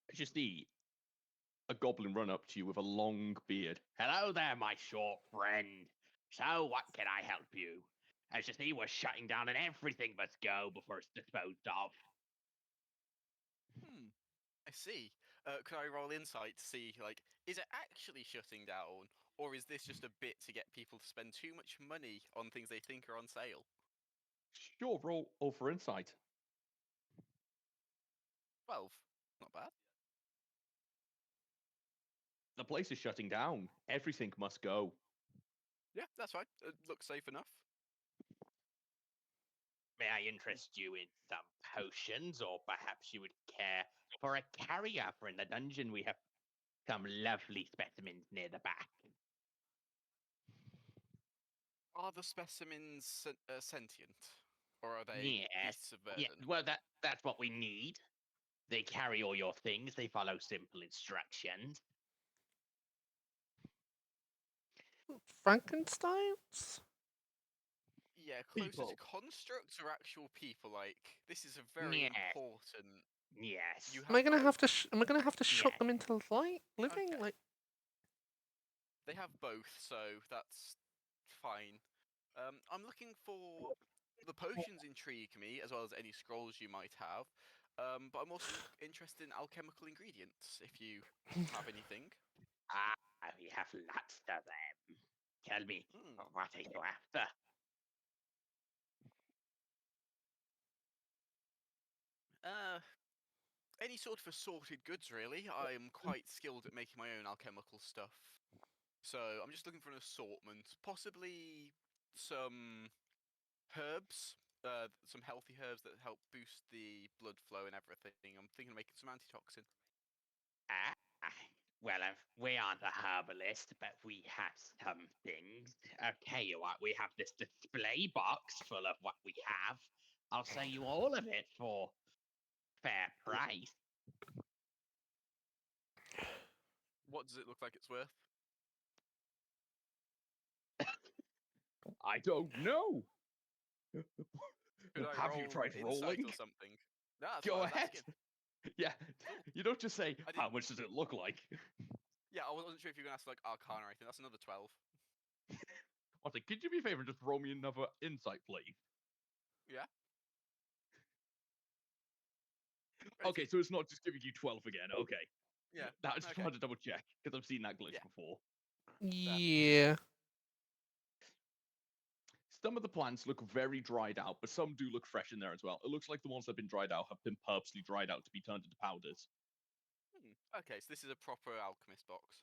C: It's just a goblin run up to you with a long beard. Hello there, my short friend. So, what can I help you? As you see, we're shutting down and everything must go before it's disposed of.
B: I see. Could I roll insight to see, like, is it actually shutting down, or is this just a bit to get people to spend too much money on things they think are on sale?
C: Sure, roll for insight.
B: 12. Not bad.
C: The place is shutting down. Everything must go.
B: Yeah, that's fine. Looks safe enough.
C: May I interest you in some potions, or perhaps you would care for a carrier? For in the dungeon, we have some lovely specimens near the back.
B: Are the specimens sentient, or are they
C: Yes,
B: beasts of
C: yeah.
B: burden?
C: Well, that's what we need. They carry all your things. They follow simple instructions.
A: Frankensteins?
B: Yeah, closer to
C: People.
B: constructs or actual people. Like, this is a very
C: Yes.
B: important.
C: Yes.
B: You
A: Am I
B: have
A: gonna have
B: both.
A: to? Am I gonna have to shock
C: Yes.
A: them into light living?
B: Okay.
A: Like,
B: They have both, so that's fine. I'm looking for the potions intrigue me as well as any scrolls you might have. But I'm also interested in alchemical ingredients if you have anything.
C: Ah, we have lots of them. Tell me, what are you after?
B: Uh, any sort of assorted goods, really. I'm quite skilled at making my own alchemical stuff. So I'm just looking for an assortment, possibly some herbs, some healthy herbs that help boost the blood flow and everything. I'm thinking of making some antitoxin.
C: Ah, well, we aren't a herbalist, but we have some things. Okay, you what? We have this display box full of what we have. I'll sell you all of it for fair price.
B: What does it look like it's worth?
C: I don't know.
B: Could I
C: Have you
B: roll
C: tried
B: insight
C: rolling?
B: or something? No, that's
C: Go
B: what I was
C: ahead.
B: asking.
C: Yeah,
B: Cool.
C: you don't just say,
B: I
C: how
B: didn't.
C: much does it look like?
B: Yeah, I wasn't sure if you were gonna ask like Arcana or anything. That's another 12.
C: I think, could you do me a favor and just roll me another insight, please?
B: Yeah.
C: Okay,
B: 18.
C: so it's not just giving you 12 again. Okay.
B: Yeah.
C: I just
B: Okay.
C: wanted to double check, because I've seen that glitch
B: Yeah.
C: before.
A: yeah.
C: Some of the plants look very dried out, but some do look fresh in there as well. It looks like the ones that have been dried out have been purposely dried out to be turned into powders.
B: Okay, so this is a proper alchemist box.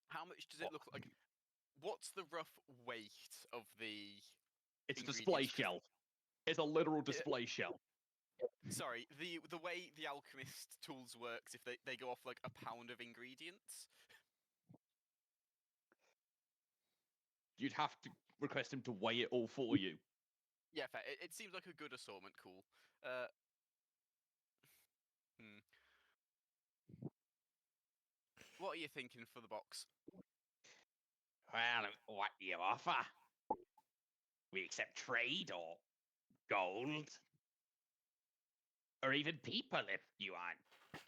B: How much does it look like? What's the rough weight of the
C: It's a display
B: ingredients? 'Cause
C: shelf. It's a literal display shelf.
B: Sorry, the way the alchemist tools works, if they go off like a pound of ingredients.
C: You'd have to request him to weigh it all for you.
B: Yeah, fair. It seems like a good assortment. Cool. Hmm. What are you thinking for the box?
G: Well, what do you offer? We accept trade or gold. Or even people if you aren't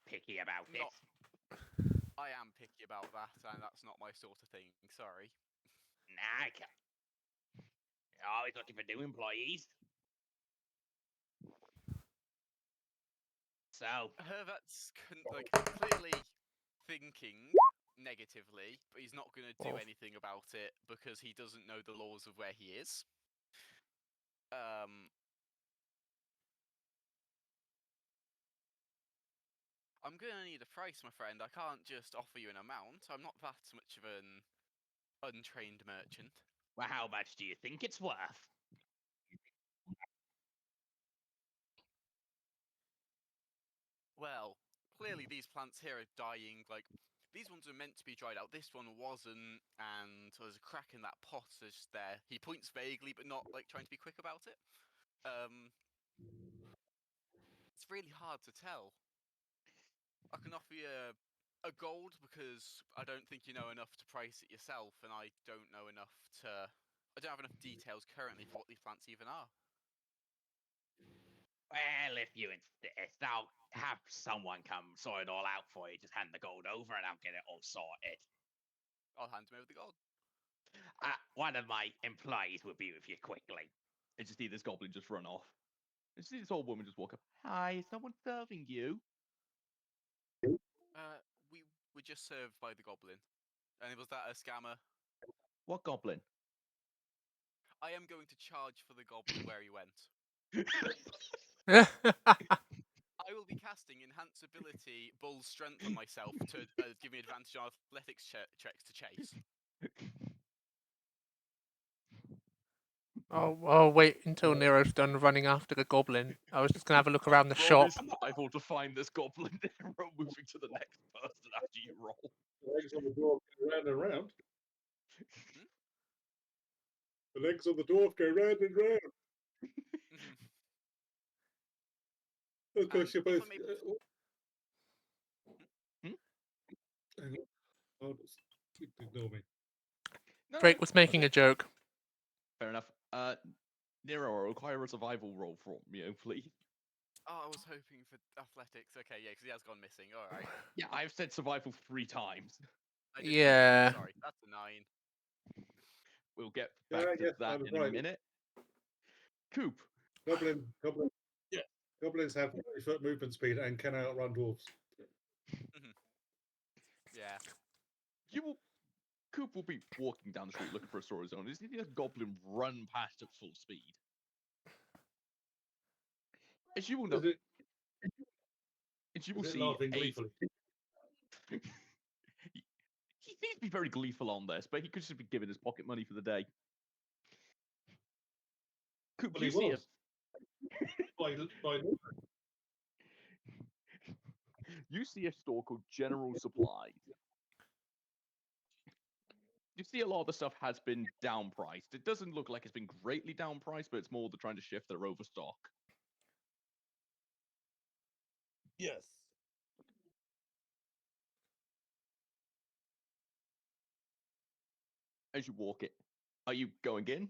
G: picky about
B: Not.
G: it.
B: I am picky about that, and that's not my sort of thing. Sorry.
G: Nah, you're always looking for new employees. So,
B: Hervat's like clearly thinking negatively, but he's not going to do
A: Well,
B: anything about it because he doesn't know the laws of where he is. I'm going to need a price, my friend. I can't just offer you an amount. I'm not that much of an untrained merchant.
G: well, how much do you think it's worth?
B: Well, clearly these plants here are dying. Like, these ones are meant to be dried out. This one wasn't, and there's a crack in that pot just there. He points vaguely, but not like trying to be quick about it. It's really hard to tell. I can offer you a gold because I don't think you know enough to price it yourself, and I don't know enough to. I don't have enough details currently for what these plants even are.
G: Well, if you insist, I'll have someone come sort it all out for you. Just hand the gold over and I'll get it all sorted.
B: I'll hand him over the gold.
G: One of my employees will be with you quickly.
C: And you see this goblin just run off. And you see this old woman just walk up. Hi, is someone serving you?
B: We were just served by the goblin. And was that a scammer?
C: What goblin?
B: I am going to charge for the goblin where he went. I will be casting Enhance Ability Bull Strength on myself to give me advantage on athletics checks to chase.
A: I'll wait until Nero's done running after the goblin. I was just gonna have a look around the
C: Roll
A: shop.
C: this survival to find this goblin. Nero moving to the next person after you roll.
F: The legs on the dwarf go round and round.
B: Hmm?
F: The legs on the dwarf go round and round. Of course, you're
B: If
F: both.
B: I'm able to...
C: Hmm?
F: Hang on. Oh, ignore me.
C: No,
A: Drake was making a joke.
C: fair enough. Nero, I require a survival roll from you, please.
B: Oh, I was hoping for athletics. Okay, yeah, because he has gone missing. All right.
C: Yeah, I've said survival 3 times.
B: I did
A: Yeah.
B: Sorry, that's a 9.
C: We'll get
F: Yeah,
C: back to
F: yes, I
C: that
F: was
C: in a
F: right.
C: minute. Coop,
F: Goblin.
E: Yeah.
F: Goblins have 30-foot movement speed and can outrun dwarves.
B: Yeah.
C: Coop will be walking down the street looking for a storage zone. You see a goblin run past at full speed. As you will know,
F: Is
C: as you will
F: it
C: see
F: laughing
C: a
F: gleefully?
C: he seems to be very gleeful on this, but he could just be given his pocket money for the day. Coop,
F: Well,
C: you
F: he
C: see
F: was. By
C: you see a store called General Supplies. You see a lot of the stuff has been downpriced. It doesn't look like it's been greatly downpriced, but it's more they're trying to shift their overstock.
E: Yes.
C: As you walk it, are you going in?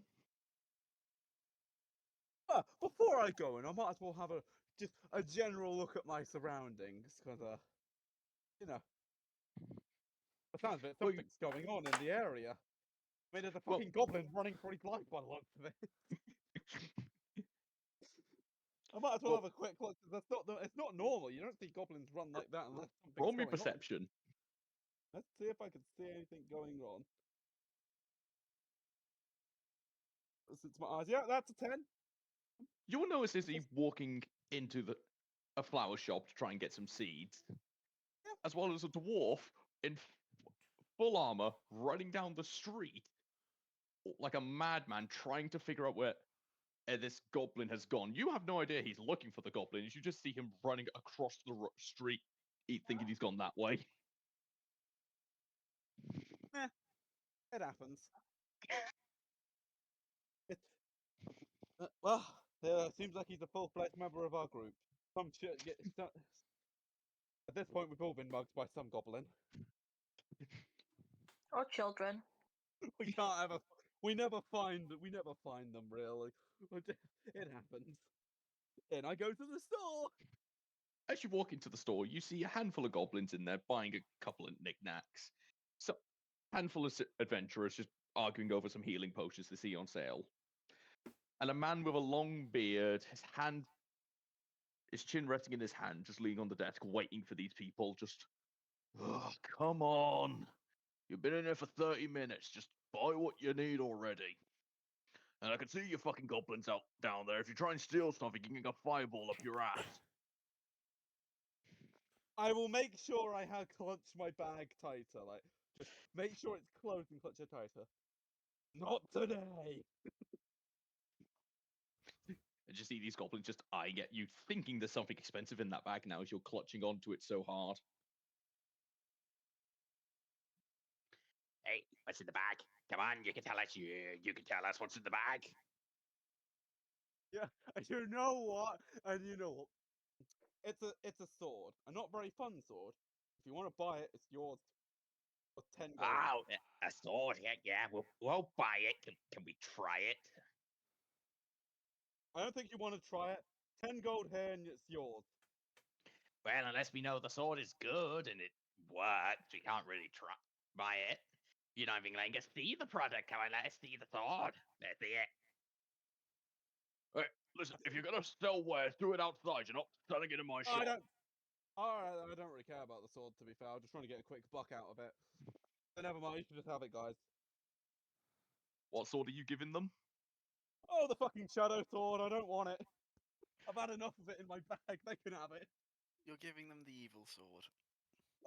E: Before I go in, I might as well have just a general look at my surroundings, because you know, it sounds like
C: Well,
E: something's going on in the area. I mean, there's a
C: Well-
E: fucking goblin running for his life by the looks of it. I might as well
C: Well-
E: have a quick look. 'Cause it's not normal. You don't see goblins run like that unless something's
C: Roll me
E: going on.
C: perception.
E: Let's see if I can see anything going on. Since my eyes, yeah, that's a 10.
C: You'll notice as he's walking into a flower shop to try and get some seeds, as well as a dwarf in full armor, running down the street like a madman, trying to figure out where this goblin has gone. You have no idea he's looking for the goblin. You just see him running across the street, thinking he's gone that way.
E: It happens. Well, seems like he's a full-fledged member of our group. At this point, we've all been mugged by some goblin.
D: Or children.
E: We can't have a. We never find them really. It happens. Then I go to the store.
C: As you walk into the store, you see a handful of goblins in there buying a couple of knickknacks. So, handful of adventurers just arguing over some healing potions they see on sale. And a man with a long beard, his chin resting in his hand, just leaning on the desk, waiting for these people. Just, oh, come on. You've been in there for 30 minutes. Just buy what you need already. And I can see your fucking goblins out down there. If you try and steal something, you can get a fireball up your ass.
E: I will make sure I have clutch my bag tighter. Like, just make sure it's closed and clutch it tighter. Not today.
C: And you see these goblins just eyeing at you, thinking there's something expensive in that bag now as you're clutching onto it so hard.
G: Hey, what's in the bag? Come on, you can tell us. You can tell us what's in the bag.
E: Yeah, and you know what? And you know what? It's a sword, a not very fun sword. If you want to buy it, it's yours for 10 gold.
G: Oh, a sword. Yeah. We'll buy it. Can we try it?
E: I don't think you want to try it. 10 gold here and it's yours.
G: Well, unless we know the sword is good and it works, we can't really buy it. You're not even letting us see the product. Come on, let us see the sword. Let's see it.
C: Hey, listen, if you're gonna sell wares, do it outside. You're not selling it in my shop.
E: I don't really care about the sword, to be fair. I'm just trying to get a quick buck out of it. But never mind, you can just have it, guys.
C: What sword are you giving them?
E: Oh, the fucking shadow sword, I don't want it. I've had enough of it in my bag, they can have it.
B: You're giving them the evil sword.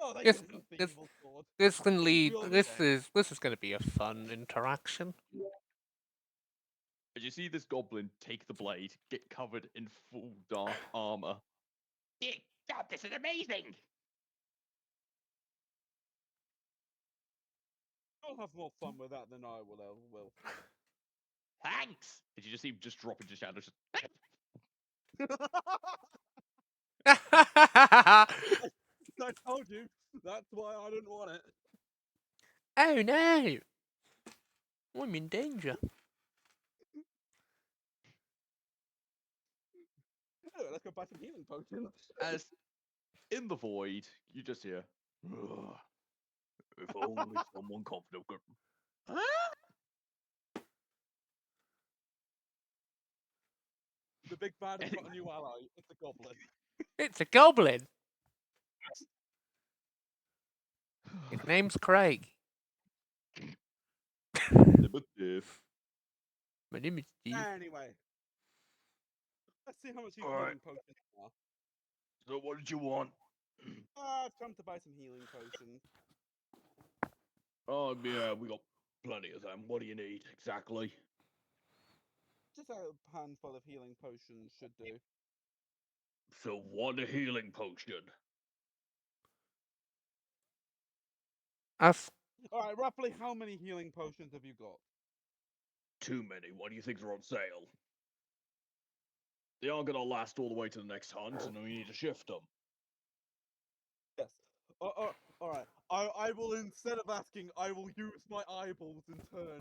E: Oh, they
A: Yes,
E: can have the
A: yes.
E: evil sword.
A: This can lead.
E: We all
A: This
B: know.
A: is going to be a fun interaction.
C: As you see this goblin take the blade, get covered in full dark armor.
G: God, this is amazing.
E: You'll have more fun with that than I will.
G: Thanks.
C: As you just see him just drop into shadows.
E: I told you, that's why I didn't want it.
A: Oh no! I'm in danger.
E: Anyway, let's go buy some healing potions.
C: As in the void, you just hear, "Ugh, if only someone confident could.
E: The big bad has got a new ally. It's a goblin.
A: It's a goblin. His name's Craig. My name is Steve.
E: Anyway, let's see how much these
C: Alright.
E: healing potions are.
C: So what did you want?
E: I've come to buy some healing potions.
C: Oh yeah, we got plenty of them. What do you need exactly?
E: Just a handful of healing potions should do.
C: So one healing potion.
A: Us.
E: Alright, roughly how many healing potions have you got?
C: Too many. What do you think are on sale? They aren't gonna last all the way to the next hunt, and we need to shift them.
E: Yes. Alright. I will, instead of asking, I will use my eyeballs in turn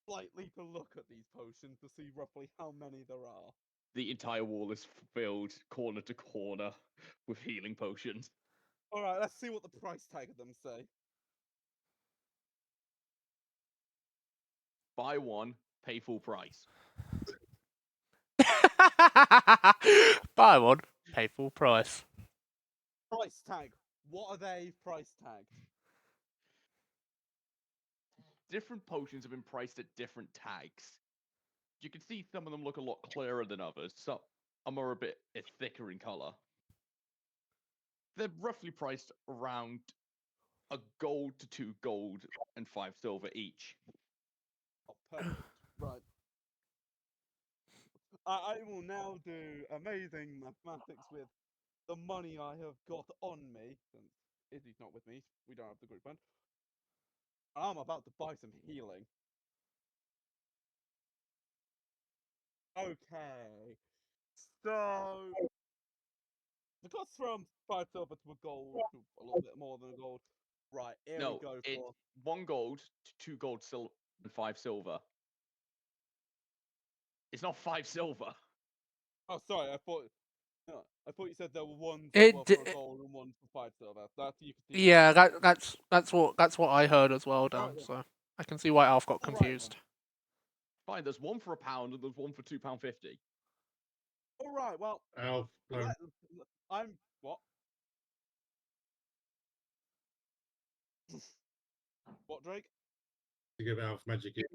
E: slightly to look at these potions to see roughly how many there are.
C: The entire wall is filled corner to corner with healing potions.
E: Alright, let's see what the price tag of them say.
C: Buy one, pay full price.
A: Buy one, pay full price.
E: Price tag. What are they price tagged?
C: Different potions have been priced at different tags. You can see some of them look a lot clearer than others. Some are a bit thicker in color. They're roughly priced around a gold to 2 gold and 5 silver each.
E: Oh, perfect. Right. I will now do amazing mathematics with the money I have got on me. Since Izzy's not with me, we don't have the group fund. I'm about to buy some healing. Okay. So the cost from 5 silver to a gold, to a little bit more than a gold. Right, here we
C: No,
E: go
C: it's
E: for
C: 1 gold to 2 gold and 5 silver. It's not 5 silver.
E: oh sorry, I thought you said there were one
A: It
E: silver
A: d-
E: for a gold and one for 5 silver. That's you can see.
A: Yeah, that's what I heard as well, Dan.
E: Alright then.
A: So I can see why Alf got
E: Alright
A: confused.
C: Fine, there's one for £1 and there's one for £2.50.
E: Alright, well,
F: Alf,
E: I'm what? What, Drake?
F: to give Alf magic ears.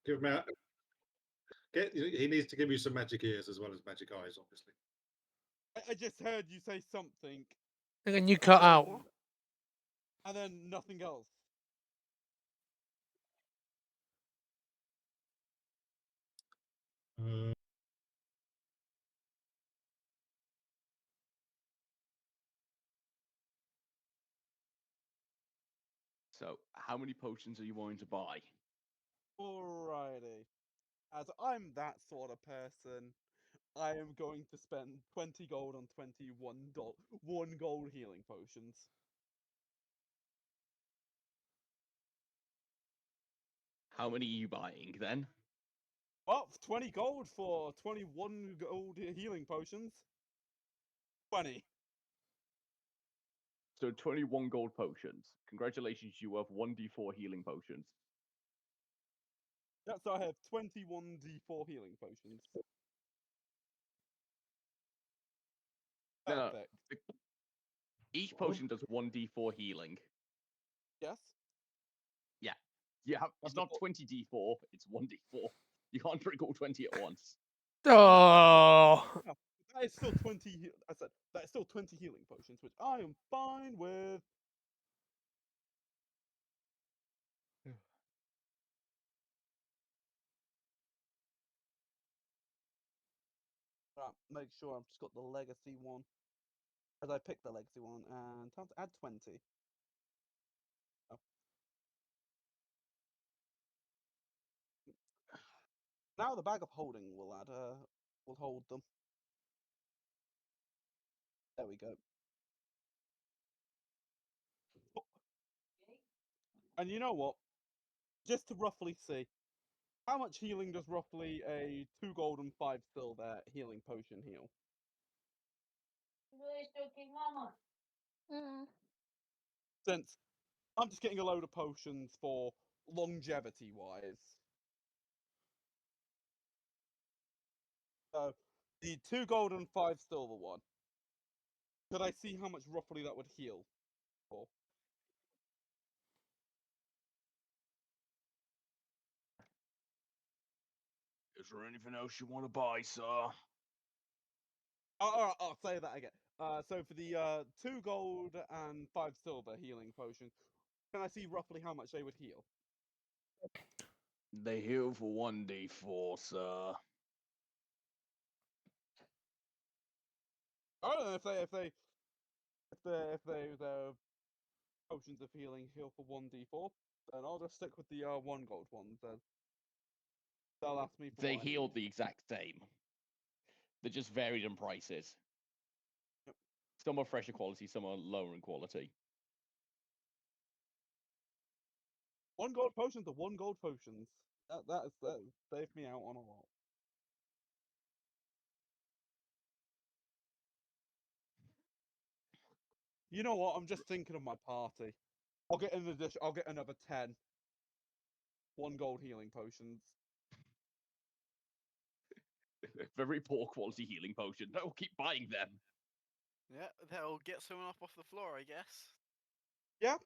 F: Give him out. He needs to give you some magic ears as well as magic eyes, obviously.
E: I just heard you say something,
A: And then you cut out.
E: and then nothing else.
F: Uh,
C: So, how many potions are you wanting to buy?
E: Alrighty. As I'm that sort of person, I am going to spend 20 gold on 1 gold healing potions.
C: How many are you buying then?
E: Well, 20 gold for 21 gold healing potions. 20.
C: So 21 gold potions. Congratulations, you have 1d4 healing potions.
E: Yeah, so I have 21 d4 healing potions.
C: No, no.
E: Perfect.
C: Each potion does 1d4 healing.
E: Yes?
C: Yeah. You have, it's
E: That's
C: not
E: all-
C: 20d4, it's 1d4. You can't drink all 20 at once.
A: Oh,
E: No, that is still 20. I said that is still 20 healing potions, which I am fine with. Right, make sure I've just got the legacy one. As I pick the legacy one, and time to add 20. Oh. Now the bag of holding will add. Will hold them. There we go. Oh, and you know what? Just to roughly see, how much healing does roughly a 2 gold and 5 silver healing potion heal?
D: Mm.
E: Since I'm just getting a load of potions for longevity wise. So the 2 gold and 5 silver one. Could I see how much roughly that would heal for?
C: Is there anything else you want to buy, sir?
E: Alright, I'll say that again. So for the 2 gold and 5 silver healing potions, can I see roughly how much they would heal?
C: They heal for 1d4, sir.
E: Oh, if the potions of healing heal for 1d4, then I'll just stick with the 1 gold ones. Then they'll last me for
C: They
E: what I
C: heal
E: need.
C: the exact same. They're just varied in prices.
E: Yep.
C: Some are fresher quality, some are lower in quality.
E: 1 gold potions are 1 gold potions. That saved me out on a lot. You know what? I'm just thinking of my party. I'll get an addition. I'll get another 10. 1 gold healing potions.
C: Very poor quality healing potion. No, keep buying them.
B: Yeah, they'll get someone up off the floor, I guess.
E: Yeah,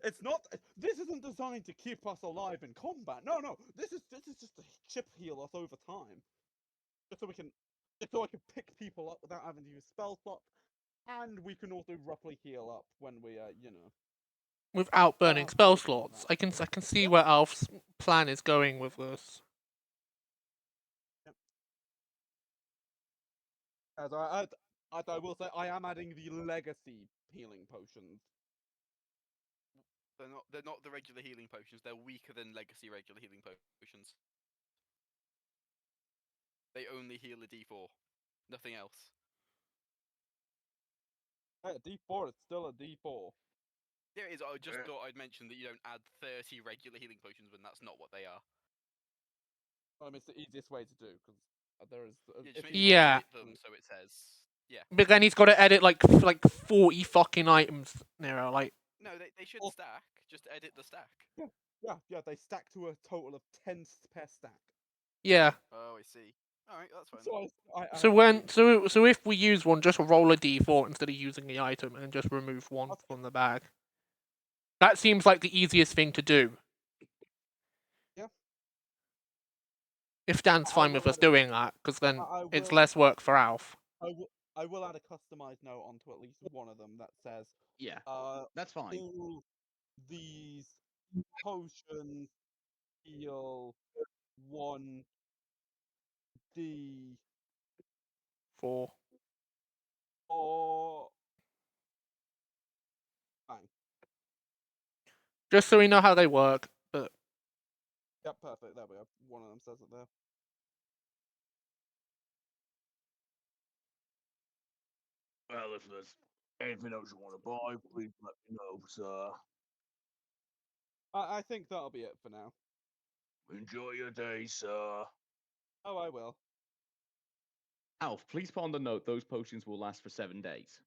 E: it's not. This isn't designed to keep us alive in combat. No. This is just to chip heal us over time, just so we can, just so I can pick people up without having to use spell slots, and we can also roughly heal up when we, you know.
A: without burning
E: I'm
A: spell
E: focused on
A: slots.
E: that.
A: I can see
E: Yep.
A: where Alf's plan is going with this.
E: As I will say, I am adding the legacy healing potions.
B: They're not the regular healing potions. They're weaker than legacy regular healing potions. They only heal a D4, nothing else.
E: Hey, a D4 is still a D4.
B: Yeah, it is. I just thought I'd mention that you don't add 30 regular healing potions when that's not what they are.
E: I mean, it's the easiest way to do because there is.
B: Yeah,
E: If
B: just make
E: you
B: sure
A: Yeah.
B: you edit them so it says. Yeah.
A: But then he's got to edit like 40 fucking items, Nero. Like,
B: No, they should
E: Oh.
B: stack. Just edit the stack.
E: Yeah, they stack to a total of 10 per stack.
A: yeah.
B: Oh, I see. All right, that's fine.
E: So I
A: So
E: have
A: when
E: three.
A: so if we use one, just roll a d4 instead of using the item and just remove one
E: Okay.
A: from the bag. That seems like the easiest thing to do.
E: Yeah.
A: If Dan's
E: I
A: fine
E: will
A: with us
E: add
A: doing that, because then
E: I
A: it's
E: will.
A: less work for Alf.
E: I will add a customized note onto at least one of them that says,
C: Yeah,
E: uh,
C: that's fine.
E: all these potions heal 1d4.
A: 4.
E: Bang.
A: Just so we know how they work. But
E: Yep, perfect. There we go. One of them says it there.
H: Well, if there's anything else you want to buy, please let me know, sir.
E: I think that'll be it for now.
H: Enjoy your day, sir.
E: Oh, I will.
C: Alf, please put on the note those potions will last for 7 days.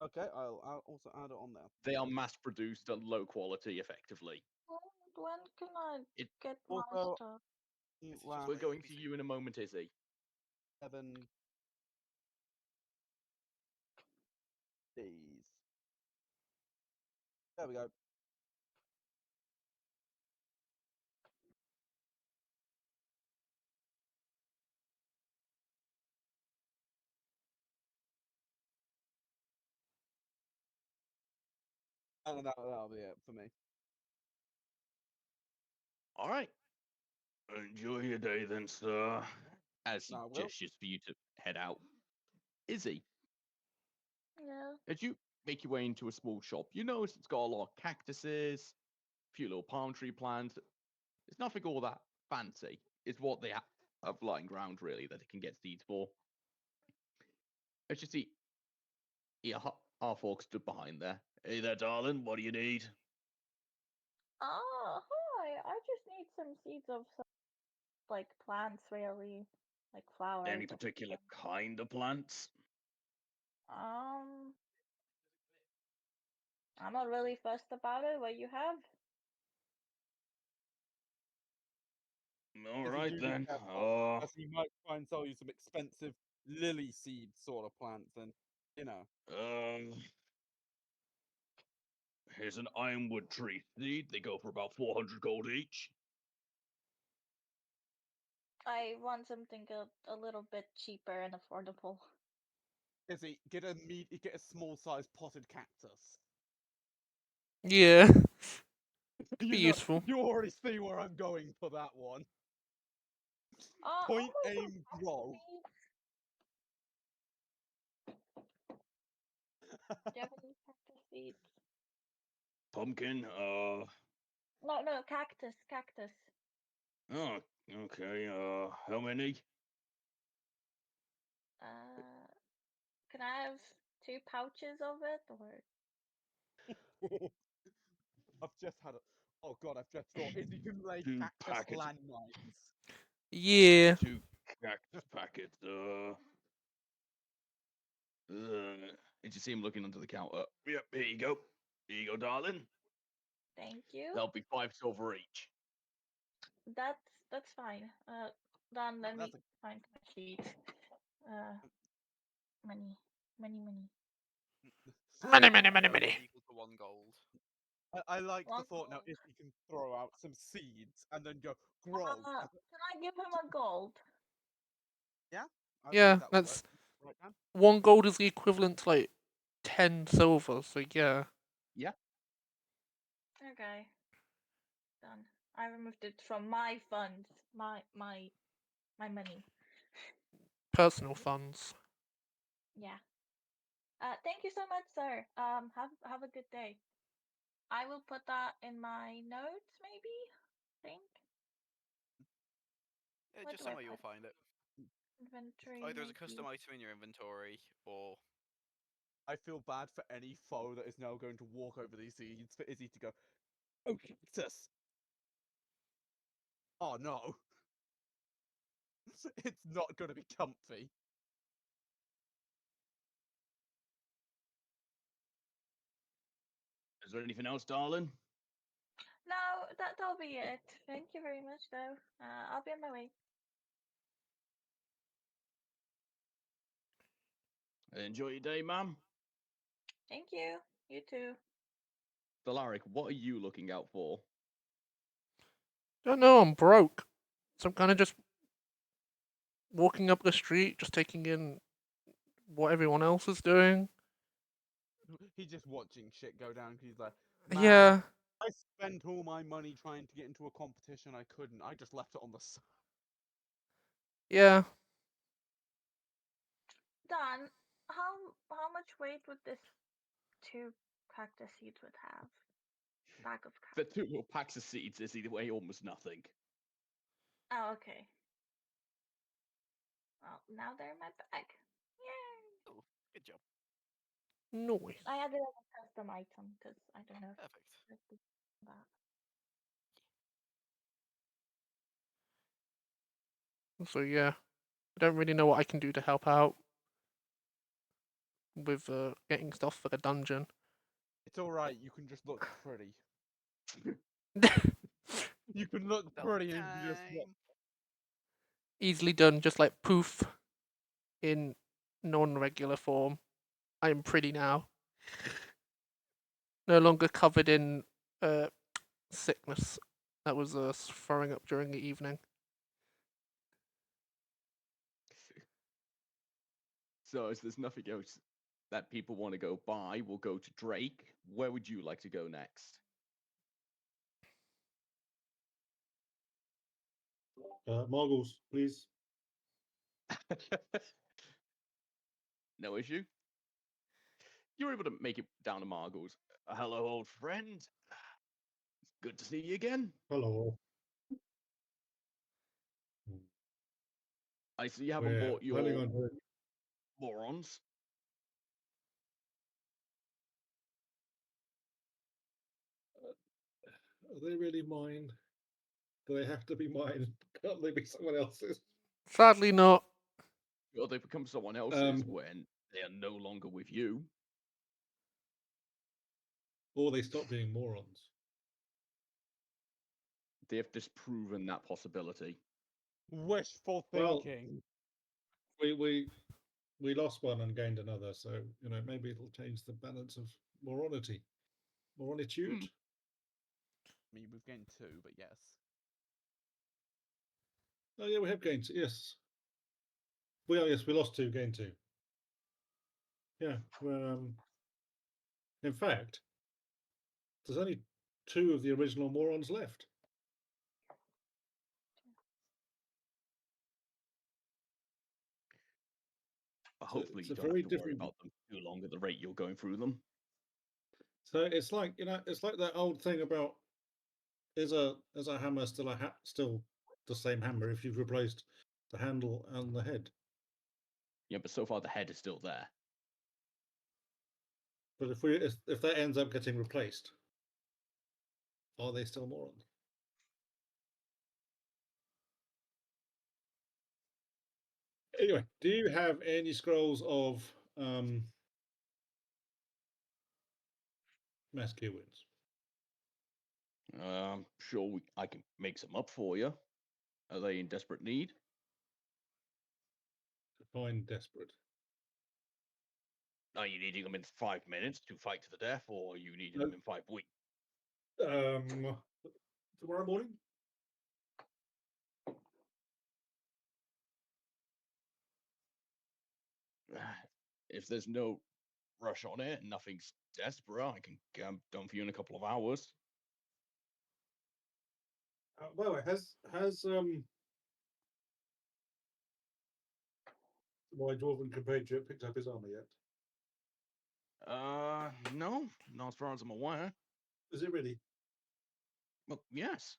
E: Okay, I'll also add it on there.
C: They are mass produced at low quality, effectively.
D: When can I
C: It-
D: get my
E: Also,
D: stuff?
E: it
B: This is just
E: lasts
C: We're
B: wait,
C: going
B: we
C: to
B: say-
C: you in a moment, Izzy.
E: 7 days. There we go. And that'll be it for me.
H: All right. Enjoy your day then, sir.
C: As he
E: I will.
C: gestures for you to head out. Izzy,
D: Yeah.
C: as you make your way into a small shop, you notice it's got a lot of cactuses, a few little palm tree plants. It's nothing all that fancy. It's what they have lying around, really, that it can get seeds for. As you see, half orc stood behind there.
H: Hey there, darling. What do you need?
D: Oh, hi. I just need some seeds of some, like plants, really, like flowers.
H: Any
D: or
H: particular
D: something.
H: kind of plants?
D: Um, I'm not really fussed about it. What you have?
H: All
E: If you
H: right
E: do be
H: then.
E: careful, as he might try and sell you some expensive lily seed sort of plants, and you know.
H: Here's an ironwood tree seed. They go for about 400 gold each.
D: I want something a little bit cheaper and affordable.
E: Is he get a small sized potted cactus?
A: yeah,
E: You
A: be
E: know,
A: useful.
E: you already see where I'm going for that one. Point,
D: Also
E: aim,
D: some
E: grow.
D: seeds. Do you have any cactus seeds?
H: Pumpkin.
D: No, cactus.
H: Oh, okay. How many?
D: Uh, can I have 2 pouches of it, or
E: I've just had a. Oh god, I've just thought. Is he can lay
H: 2
E: cactus
H: packets.
E: landmines?
A: Yeah.
H: 2 cactus packets.
C: Did you see him looking under the counter?
H: Yep. Here you go. Here you go, darling.
D: thank you.
C: There'll be 5 silver each.
D: That's fine. Then let me
E: That's a
D: find my sheet. Uh, money, money.
A: Many.
B: Equal to 1 gold.
E: I like the
D: 1
E: thought now.
D: gold.
E: If he can throw out some seeds and then go grow.
D: Can I give him a gold?
E: Yeah, I
A: Yeah,
E: think that would
A: that's
E: work. Right, man.
A: 1 gold is the equivalent to like 10 silver. So yeah.
C: Yeah.
D: Okay. Done. I removed it from my funds. My money.
A: Personal funds.
D: Yeah. Thank you so much, sir. Have a good day. I will put that in my notes, maybe. Think.
B: Yeah,
D: Where
B: just
D: do I
B: somewhere you'll
D: put it?
B: find it.
D: Inventory,
B: Either as a
D: maybe.
B: custom item in your inventory, or
E: I feel bad for any foe that is now going to walk over these seeds for Izzy to go, "Oh, cactus!" Oh no. It's not going to be comfy.
H: Is there anything else, darling?
D: No, that'll be it. Thank you very much, though. I'll be on my way.
H: Enjoy your day, ma'am.
D: Thank you. You too.
C: Thalaric, what are you looking out for?
A: Don't know, I'm broke. So I'm kind of just walking up the street, just taking in what everyone else is doing.
E: He's just watching shit go down because he's like, "Man,
A: Yeah,
E: I spent all my money trying to get into a competition I couldn't. I just left it on the side."
A: yeah.
D: Dan, how much weight would this 2 cactus seeds would have? Bag of
C: The
D: cactus.
C: two little packs of seeds is either way almost nothing.
D: Oh, okay. Well, now they're in my bag. Yay!
B: oh, good job,
A: Noise.
D: I added as a custom item because I don't know if
B: perfect.
D: it's that.
A: So yeah, I don't really know what I can do to help out with getting stuff for the dungeon.
E: It's all right. You can just look pretty. You can look
B: Selfie
E: pretty and you just
B: time.
A: Easily done, just like poof in non-regular form. I am pretty now. No longer covered in sickness that was throwing up during the evening.
C: So if there's nothing else that people want to go buy, we'll go to Drake. Where would you like to go next?
F: Margles, please.
C: No issue. You're able to make it down to Margles. Hello, old friend. It's good to see you again.
F: Hello.
C: I see you haven't
F: We're
C: bought
F: planning
C: your
F: on doing.
C: morons.
F: Are they really mine? Do they have to be mine? Can't they be someone else's?
A: Sadly not.
C: Or they become someone else's
F: Um,
C: when they are no longer with you.
F: or they stop being morons.
C: They have disproven that possibility.
E: wishful
F: Well,
E: thinking.
F: we lost one and gained another, so maybe it'll change the balance of moronity, moronitude.
E: I mean, we've gained 2, but yes.
F: Oh yeah, we have gained. Yes, we are. Yes, we lost 2, gained 2. Yeah, well, in fact, there's only 2 of the original morons left.
C: But
F: So
C: hopefully
F: it's
C: you
F: a
C: don't have
F: very
C: to worry
F: different.
C: about them too long at the rate you're going through them.
F: So it's like it's like that old thing about is a hammer still still the same hammer if you've replaced the handle and the head.
C: Yeah, but so far the head is still there.
F: But if that ends up getting replaced, are they still morons? Anyway, do you have any scrolls of mass cure wounds?
C: Sure, I can make some up for you. Are they in desperate need?
F: Define desperate.
H: Are you needing them in 5 minutes to fight to the death, or are you needing
F: No.
H: them in 5 weeks?
F: Tomorrow morning.
H: If there's no rush on it and nothing's desperate, I can get 'em done for you in a couple of hours.
F: By the way, has my dwarven compatriot picked up his armor yet?
C: No, not as far as I'm aware.
F: Is it really?
C: Well, yes.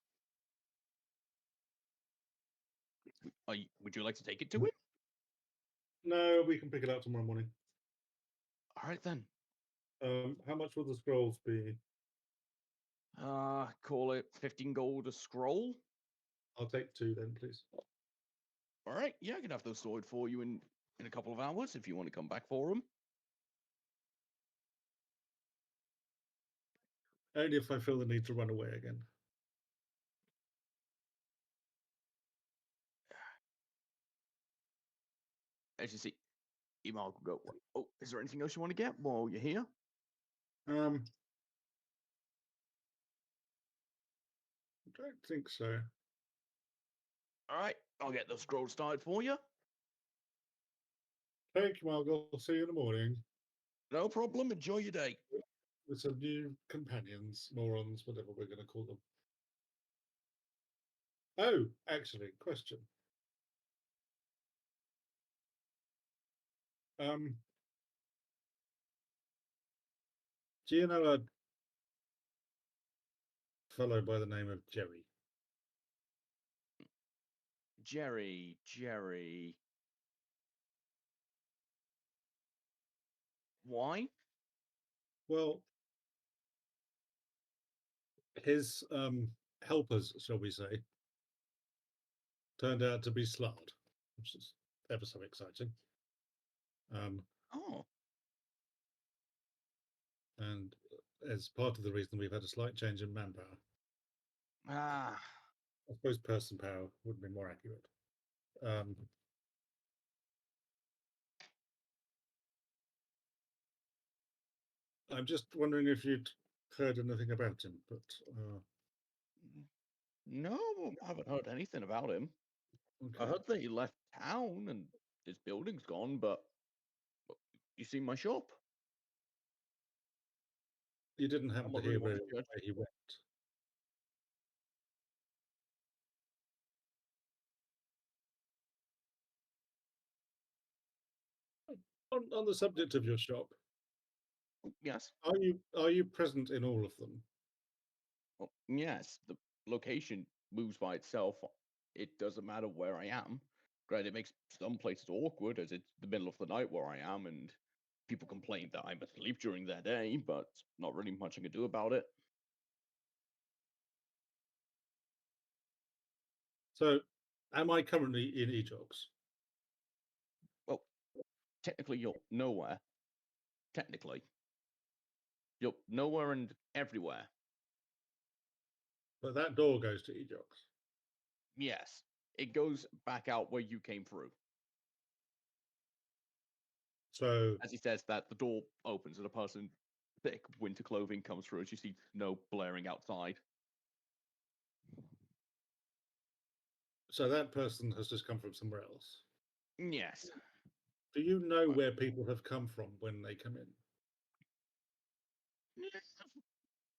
C: Would you like to take it to him?
F: No, we can pick it up tomorrow morning.
C: All right then.
F: How much will the scrolls be?
C: Call it 15 gold a scroll.
F: I'll take 2 then, please.
C: All right, yeah, I can have those sorted for you in a couple of hours if you want to come back for them.
F: Only if I feel the need to run away again.
C: As you see, Imal will go. Oh, is there anything else you want to get while you're here?
F: I don't think so.
C: All right, I'll get those scrolls started for you.
F: Thank you, Margot. I'll see you in the morning.
C: No problem. Enjoy your day.
F: With some new companions, morons, whatever we're going to call them. Oh, actually, question. Do you know a fellow by the name of Jerry?
C: Jerry. Why?
F: Well, his helpers, shall we say, turned out to be Slard, which is ever so exciting.
C: Oh,
F: And as part of the reason we've had a slight change in manpower.
C: ah,
F: I suppose person power would be more accurate. I'm just wondering if you'd heard anything about him, but
C: no, I haven't heard anything about him. I
F: okay.
C: heard that he left town and his building's gone, but you see my shop.
F: You didn't happen
C: I'm
F: to
C: not
F: hear
C: really one
F: where
C: to judge.
F: he went. On the subject of your shop,
C: Yes.
F: are you present in all of them?
C: Well, yes, the location moves by itself. It doesn't matter where I am. Granted, it makes some places awkward as it's the middle of the night where I am, and people complain that I'm asleep during their day, but not really much I can do about it.
F: So, am I currently in Ejox?
C: Well, technically, you're nowhere. Technically, you're nowhere and everywhere.
F: But that door goes to Ejox.
C: Yes, it goes back out where you came through.
F: So,
C: As he says that, the door opens and a person thick winter clothing comes through as you see snow blaring outside.
F: so that person has just come from somewhere else.
C: Yes.
F: Do you know where people have come from when they come in?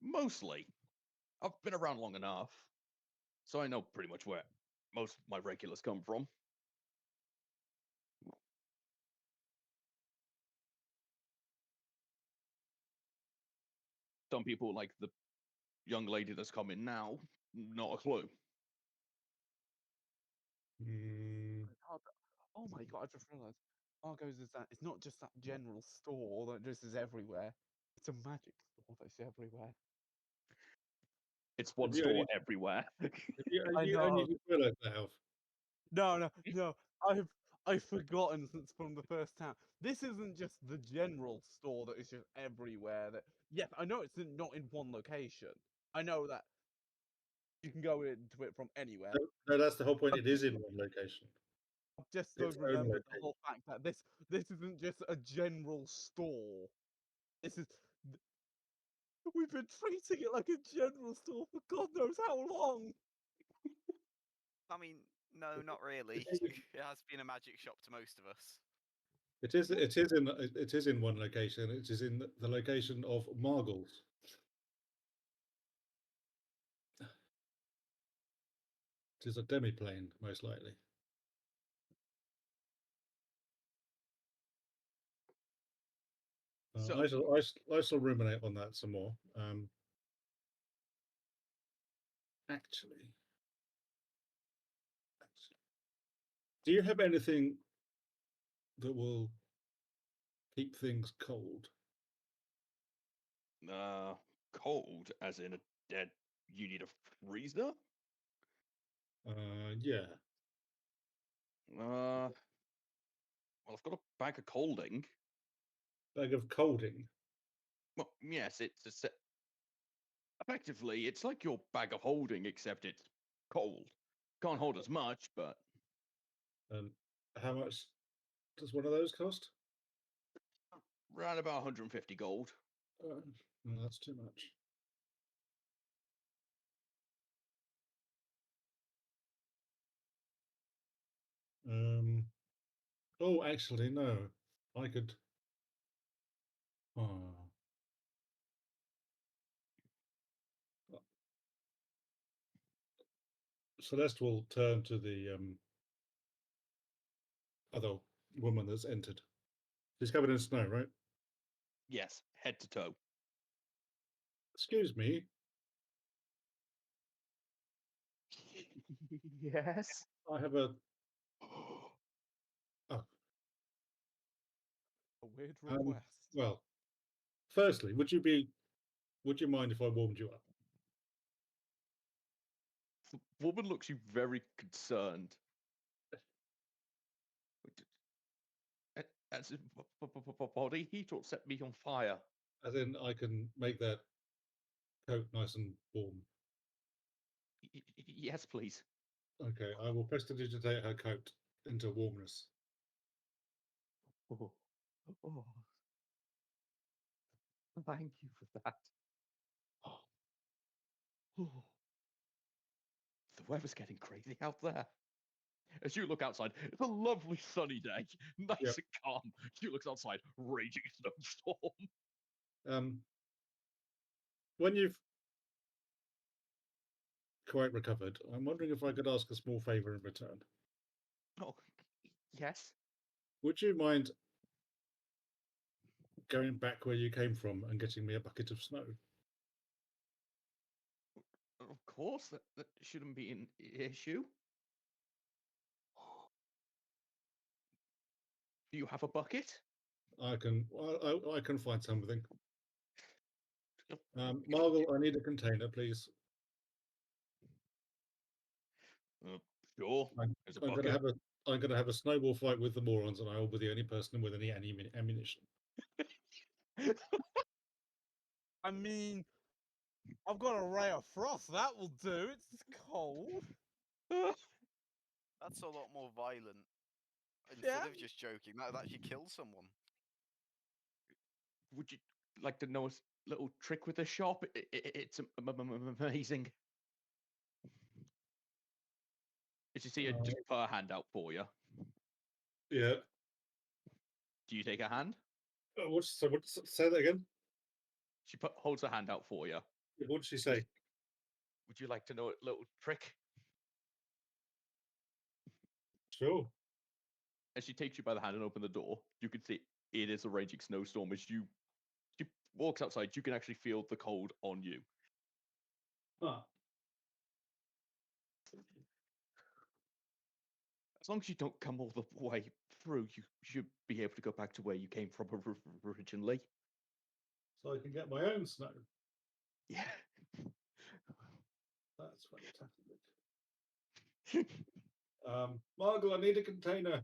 C: Mostly. I've been around long enough, so I know pretty much where most of my regulars come from. Some people, like the young lady that's coming now, not a clue.
E: Oh my god! I just realised Argos is that. It's not just that general store that just is everywhere. It's a magic store that's everywhere.
C: It's one
F: Have you
C: store
F: only-
C: everywhere.
E: I
F: you
E: know.
F: only just realised that, Alf?
E: No. I've forgotten since from the first time. This isn't just the general store that is just everywhere. That yes, I know it's not in one location. I know that you can go into it from anywhere.
F: No, that's the whole point. It is in one location.
E: I've just
F: Its
E: so
F: own
E: remembered the
F: location.
E: whole fact that this isn't just a general store. This is we've been treating it like a general store for God knows how long.
B: I mean, no, not really.
F: is-
B: It has been a magic shop to most of us.
F: It is in one location. It is in the location of Margles. It is a demiplane, most likely.
B: So-
F: I shall ruminate on that some more. Actually, do you have anything that will keep things cold?
C: Cold, as in a dead. You need a freezer.
F: Yeah.
C: Well, I've got a bag of colding.
F: Bag of colding.
C: Well, yes, it's a set. Effectively, it's like your bag of holding, except it's cold. Can't hold as much, but
F: How much does one of those cost?
C: around about 150 gold.
F: No, that's too much. Oh, actually, no. I could. Oh. Celeste will turn to the other woman that's entered. She's covered in snow, right?
C: Yes, head to toe.
F: Excuse me.
C: Yes.
F: I have a.
E: A weird request.
F: Well, firstly, would you mind if I warmed you up?
C: The woman looks you very concerned. As in body heat or set me on fire?
F: As in, I can make that coat nice and warm.
C: Yes, please.
F: Okay, I will prestidigitate her coat into warmness.
C: Oh. Thank you for that. Oh. The weather's getting crazy out there. As you look outside, it's a lovely sunny day, nice
F: Yep.
C: and calm. You look outside, raging snowstorm.
F: When you've quite recovered, I'm wondering if I could ask a small favor in return.
C: Oh, yes.
F: Would you mind going back where you came from and getting me a bucket of snow?
C: Of course, that shouldn't be an issue. Do you have a bucket?
F: I can find something. Margot, I need a container, please.
C: Sure.
F: I'm
C: There's a
F: going
C: bucket.
F: to have a snowball fight with the morons, and I will be the only person with any ammunition.
E: I mean, I've got a ray of frost. That will do. It's cold.
B: That's a lot more violent. Instead
E: Yeah.
B: of just joking, that would actually kill someone.
C: Would you like to know a little trick with the shop? It's amazing. As you see, I just put a hand out for you.
F: Yeah.
C: Do you take a hand?
F: Say that again?
C: She holds a hand out for you.
F: What did she say?
C: Would you like to know a little trick?
F: Sure.
C: As she takes you by the hand and opens the door, you can see it is a raging snowstorm. As she walks outside, you can actually feel the cold on you.
F: Ah.
C: As long as you don't come all the way through, you should be able to go back to where you came from originally.
F: So I can get my own snow.
C: Yeah.
F: That's fantastic. Margot, I need a container.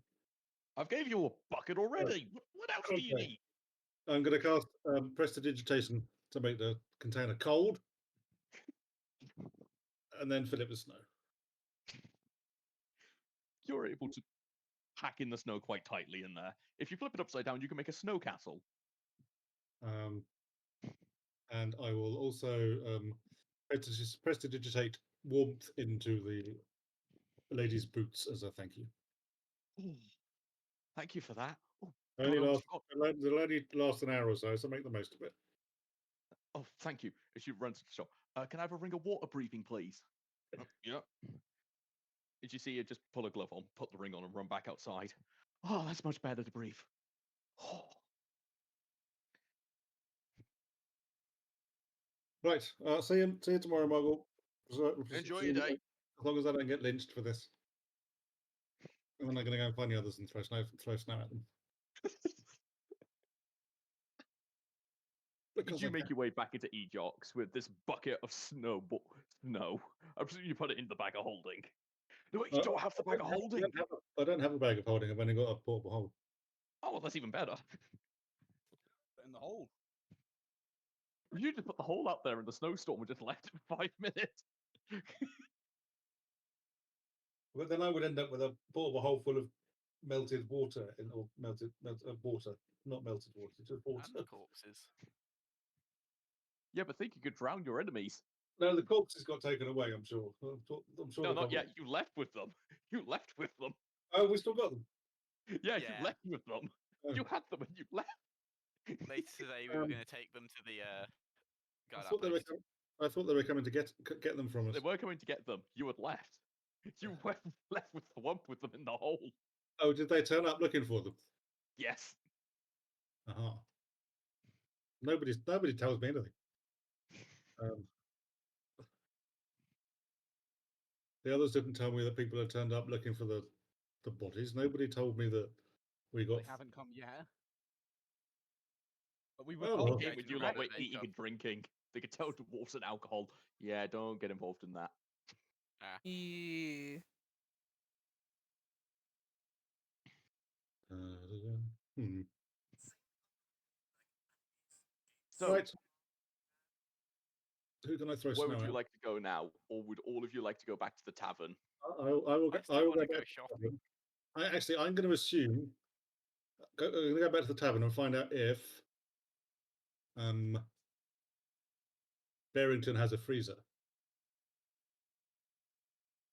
C: I've gave you a bucket already. What else do you
F: Okay.
C: need?
F: I'm going to cast prestidigitation to make the container cold, and then fill it with snow.
C: You're able to pack in the snow quite tightly in there. If you flip it upside down, you can make a snow castle.
F: And I will also prestidigitate warmth into the lady's boots as a thank you.
C: Ooh, thank you for that. Oh,
F: Only
C: God, I almost forgot.
F: they'll only last an hour or so make the most of it.
C: Oh, thank you. As she runs to the shop. Can I have a ring of water breathing, please? Yeah. Did you see her just pull a glove on, put the ring on, and run back outside? Oh, that's much better to breathe. Oh.
F: Right. See you tomorrow, Muggle.
C: Enjoy your day.
F: As long as I don't get lynched for this. And then I'm going to go and find the others and throw snow at them.
C: Did
F: Because
C: you
F: I
C: make
F: can.
C: your way back into Ejocks with this bucket of snow? I presume you put it in the bag of holding. No, you don't have the bag of holding.
F: I don't have a bag of holding. I've only got a portable hold.
C: Oh, well, that's even better.
E: In the hole.
C: You just put the hole out there in the snowstorm and just left it for 5 minutes.
F: But then I would end up with a portable hold full of melted water or melted water, not melted water, just water.
B: And corpses.
C: Yeah, but think you could drown your enemies.
F: No, the corpses got taken away. I'm sure. I'm sure.
C: No,
F: they'll
C: not
F: come
C: yet.
F: back.
C: You left with them. You left with them.
F: Oh, we still got them.
C: Yeah,
B: Yeah.
C: you left with them.
F: Oh.
C: You had them and you left.
B: Later today, we were going to take them to the guide
F: I thought they were.
B: outpost.
F: I thought they were coming to get them from us.
C: They were coming to get them. You had left. You went left with the one with them in the hole.
F: Oh, did they turn up looking for them?
C: Yes.
F: Uh-huh. Nobody tells me anything. The others didn't tell me that people had turned up looking for the bodies. Nobody told me that we got.
E: They haven't come yet. But we were
F: Oh,
E: told
F: well.
E: they
C: Came with
E: could
C: you
E: come.
C: lot were
B: They
C: eating
B: come.
C: and drinking. They could tell dwarves and alcohol. Yeah, don't get involved in that.
A: Yeah.
F: Hmm.
C: So,
F: Right. Who can I throw
C: where
F: snow
C: would you
F: at?
C: like to go now? Or would all of you like to go back to the tavern?
F: I will.
B: I
F: I
B: still
F: will
B: want
F: go
B: to go
F: back to the
B: shopping.
F: tavern. I'm going to assume. I'm going to go back to the tavern and find out if Barrington has a freezer.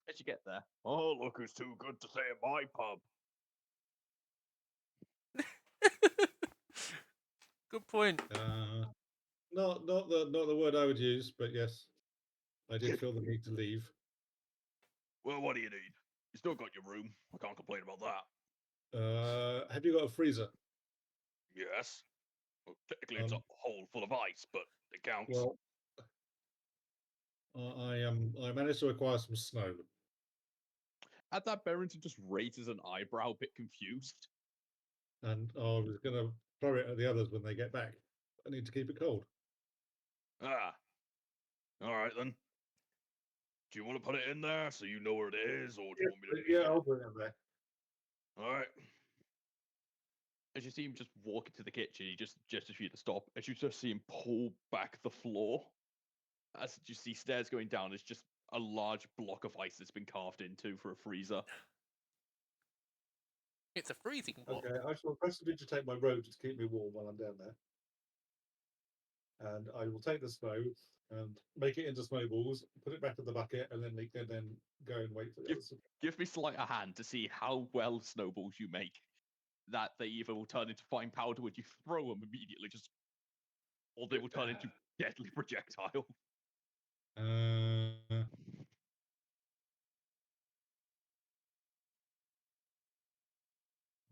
C: As you get there,
H: Oh, look who's too good to say at my pub.
A: Good point.
F: Not the word I would use, but yes, I did feel the need to leave.
H: Well, what do you need? You still got your room. I can't complain about that.
F: Have you got a freezer?
H: Yes. Well, technically, it's a hole full of ice, but it counts.
F: Well, I managed to acquire some snow.
C: at that, Barrington just raises an eyebrow, a bit confused.
F: And I was going to throw it at the others when they get back. I need to keep it cold.
H: Ah. All right, then. Do you want to put it in there so you know where it is, or do you want me to do
F: Yeah, I'll put it in there.
H: All right.
C: As you see him just walk into the kitchen, he just gestures for you to stop. As you just see him pull back the floor, as you see stairs going down, it's just a large block of ice that's been carved into for a freezer.
A: It's a freezing block.
F: Okay, I shall prestidigitate my robe to keep me warm while I'm down there. And I will take the snow and make it into snowballs, put it back in the bucket, and then go and wait for the others.
C: Give me sleight of hand to see how well snowballs you make. That they either will turn into fine powder when you throw them immediately, or they will turn into deadly projectile.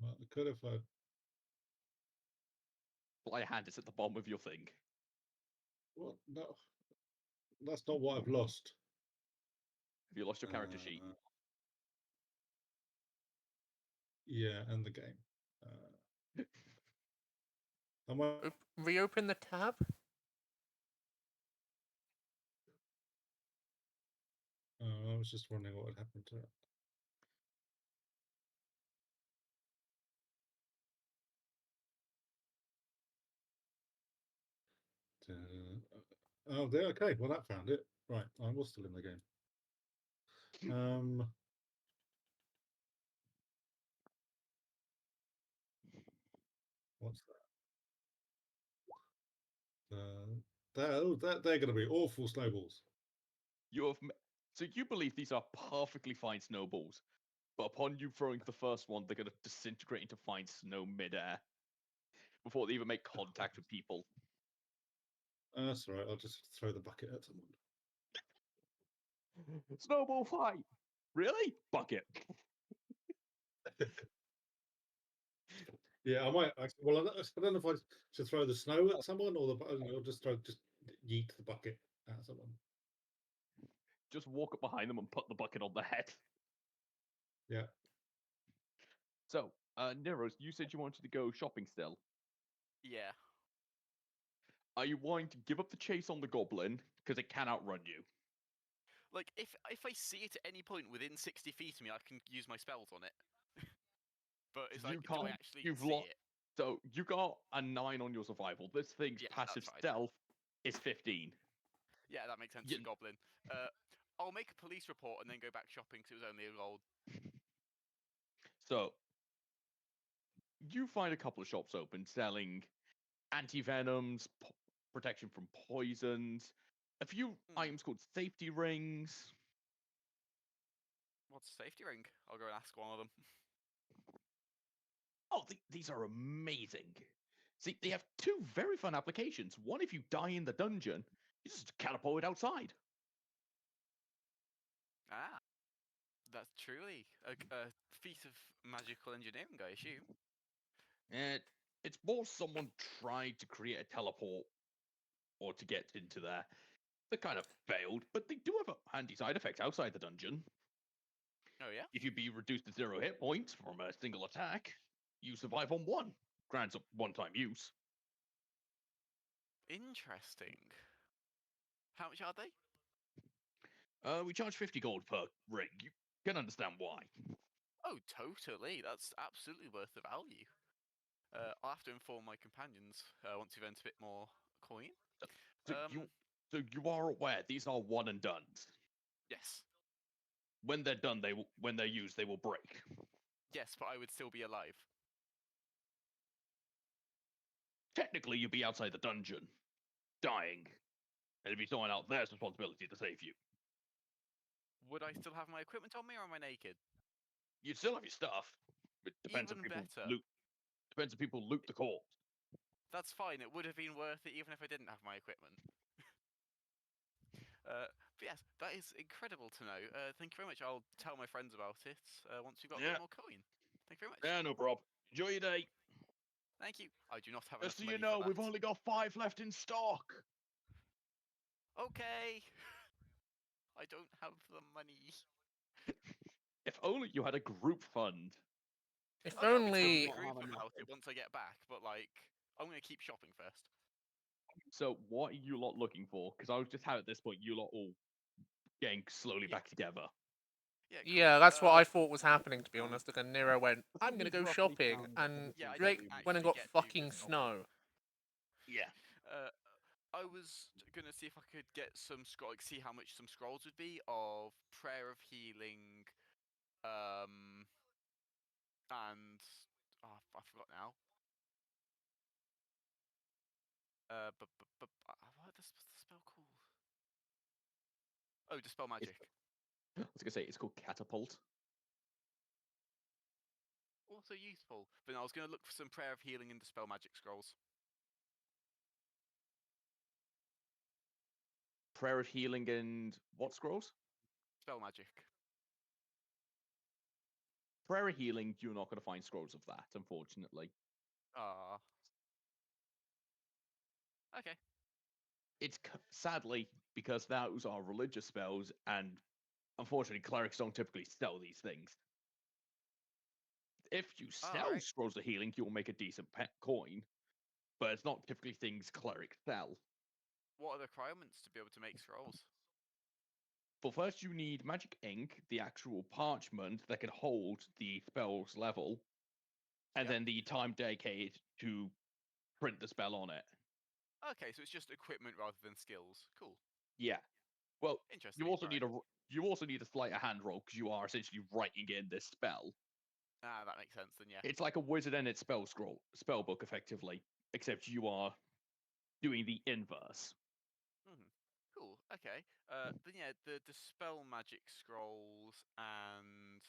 F: Well, I could have.
C: Sleight of hand is at the bottom of your thing.
F: Well, no, that's not what I've lost.
C: Have you lost your character sheet?
F: Yeah, and the game. Am I?
A: Reopen the tab.
F: I was just wondering what had happened to it. Oh, there. Okay, well that found it. Right, I was still in the game. What's that? They're going to be awful snowballs.
C: So you believe these are perfectly fine snowballs, but upon you throwing the first one, they're going to disintegrate into fine snow midair before they even make contact with people.
F: That's all right. I'll just throw the bucket at someone.
C: Snowball fight! Really? Bucket.
F: Yeah, I might actually. Well, I don't know if I should throw the snow at someone or just yeet the bucket at someone.
C: Just walk up behind them and put the bucket on their head.
F: Yeah.
C: So, Neros, you said you wanted to go shopping still.
B: Yeah.
C: Are you wanting to give up the chase on the goblin because it can outrun you?
B: Like, if I see it at any point within 60 feet of me, I can use my spells on it. But it's
C: You
B: like, do I
C: can't.
B: actually
C: You've
B: see
C: lost.
B: it?
C: So you got a 9 on your survival. This thing's
B: Yeah,
C: passive
B: that's fine.
C: stealth is 15.
B: Yeah, that makes sense.
C: You-
B: It's a goblin. I'll make a police report and then go back shopping because it was only a gold.
C: So you find a couple of shops open selling anti-venoms, protection from poisons, a few items called safety rings.
B: What's a safety ring? I'll go and ask one of them.
C: Oh, these are amazing. See, they have two very fun applications. One, if you die in the dungeon, you just catapult it outside.
B: Ah, that's truly a feat of magical engineering, I assume.
C: And it's more someone tried to create a teleport or to get into there. They kind of failed, but they do have a handy side effect outside the dungeon.
B: Oh yeah.
C: If you be reduced to 0 hit points from a single attack, you survive on 1. Grants a one-time use.
B: Interesting. How much are they?
C: We charge 50 gold per ring. You can understand why.
B: Oh, totally. That's absolutely worth the value. I'll have to inform my companions once we've earned a bit more coin.
C: So you are aware these are one and dones.
B: Yes.
C: When they're done, when they're used, they will break.
B: Yes, but I would still be alive.
C: Technically, you'd be outside the dungeon, dying, and it'd be someone out there's responsibility to save you.
B: Would I still have my equipment on me, or am I naked?
C: You'd still have your stuff. It depends
B: Even
C: if people
B: better.
C: loot. Depends if people loot the corpse.
B: That's fine. It would have been worth it even if I didn't have my equipment. But yes, that is incredible to know. Thank you very much. I'll tell my friends about it once we've got a bit more coin. Thank you very much.
C: Yeah, no problem. Enjoy your day.
B: Thank you. I do not have
C: Just
B: enough
C: so you
B: money
C: know,
B: for
C: we've
B: that.
C: only got 5 left in stock.
B: Okay. I don't have the money.
C: If only you had a group fund.
A: If
B: Oh, yeah, I'll be telling
A: only.
B: the group about it once I get back, but like, I'm gonna keep shopping first.
C: So, what are you lot looking for? Because I was just how at this point you lot all getting slowly
B: Yeah.
C: back together.
B: Yeah, cool.
A: Yeah, that's what I thought was happening, to be honest. Like, and Nero went, I'm gonna
E: We've
A: go
E: roughly
A: shopping,
E: found
A: and
E: everything
B: Yeah, I
E: that
A: Drake
B: didn't
E: we
A: went and
B: actually
A: got
B: get to
A: fucking
B: go shopping.
A: snow.
C: Yeah.
B: I was gonna see if I could get some see how much some scrolls would be of prayer of healing, and I forgot now. What's the spell called? Oh, dispel magic.
C: I was gonna say it's called catapult.
B: Also useful. But no, I was gonna look for some prayer of healing and dispel magic scrolls.
C: Prayer of healing and what scrolls?
B: Spell magic.
C: Prayer of healing. You're not gonna find scrolls of that, unfortunately.
B: Ah. Okay.
C: It's sadly because those are religious spells, and unfortunately, clerics don't typically sell these things. If you sell
B: Alright.
C: scrolls of healing, you'll make a decent coin, but it's not typically things clerics sell.
B: What are the requirements to be able to make scrolls?
C: Well, first you need magic ink, the actual parchment that can hold the spell's level, and
B: Yep.
C: then the time dedicated to print the spell on it.
B: Okay, so it's just equipment rather than skills. Cool.
C: Yeah. Well,
B: Interesting.
C: you also
B: Alright.
C: need a sleight of hand roll because you are essentially writing in this spell.
B: Ah, that makes sense then, yeah.
C: It's like a wizard and its spell book, effectively, except you are doing the inverse.
B: Cool. Okay. Then yeah, the dispel magic scrolls and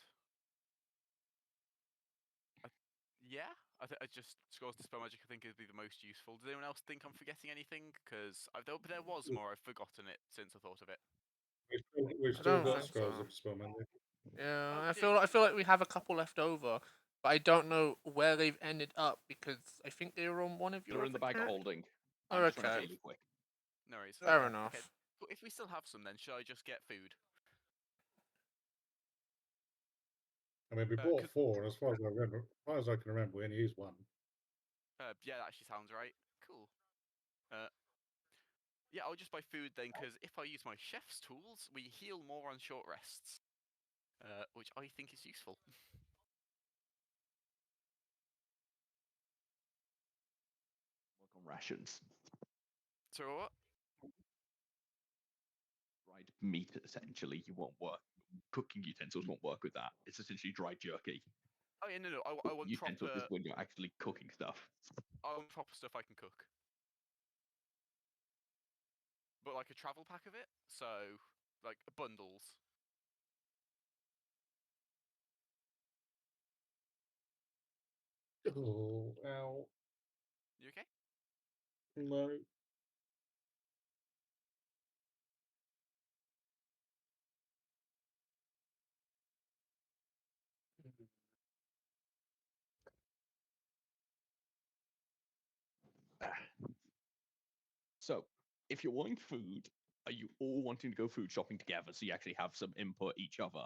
B: yeah, I just scrolls dispel magic. I think would be the most useful. Does anyone else think I'm forgetting anything? Because there was more. I've forgotten it since I thought of it.
F: We've
A: I
F: still
A: don't
F: got
A: think
F: scrolls
A: so.
F: of spell magic.
A: Yeah,
B: Oh,
A: I
B: dear.
A: feel like we have a couple left over, but I don't know where they've ended up because I think they were on one of your.
C: They're in the
A: other
C: bag
A: kit.
C: holding.
A: Oh,
C: I'm just trying to
A: okay.
C: heal you quick.
B: No worries.
A: Fair
E: Okay.
A: enough.
B: Okay. Well, if we still have some, then should I just get food?
F: I mean, we
B: 'cause-
F: bought 4, and as far as I can remember, we only used 1.
B: Yeah, that actually sounds right. Cool. Yeah, I'll just buy food then, because if I use my chef's tools, we heal more on short rests, which I think is useful.
C: Work on rations.
B: So what?
C: Dried meat, essentially, you won't work. Cooking utensils won't work with that. It's essentially dried jerky.
B: Oh yeah, no. I want
C: Utensils is
B: proper.
C: when you're actually cooking stuff.
B: I want proper stuff I can cook. But like a travel pack of it, so like bundles.
F: Oh, ow.
B: You okay?
F: No.
C: So, if you're wanting food, are you all wanting to go food shopping together so you actually have some input each other?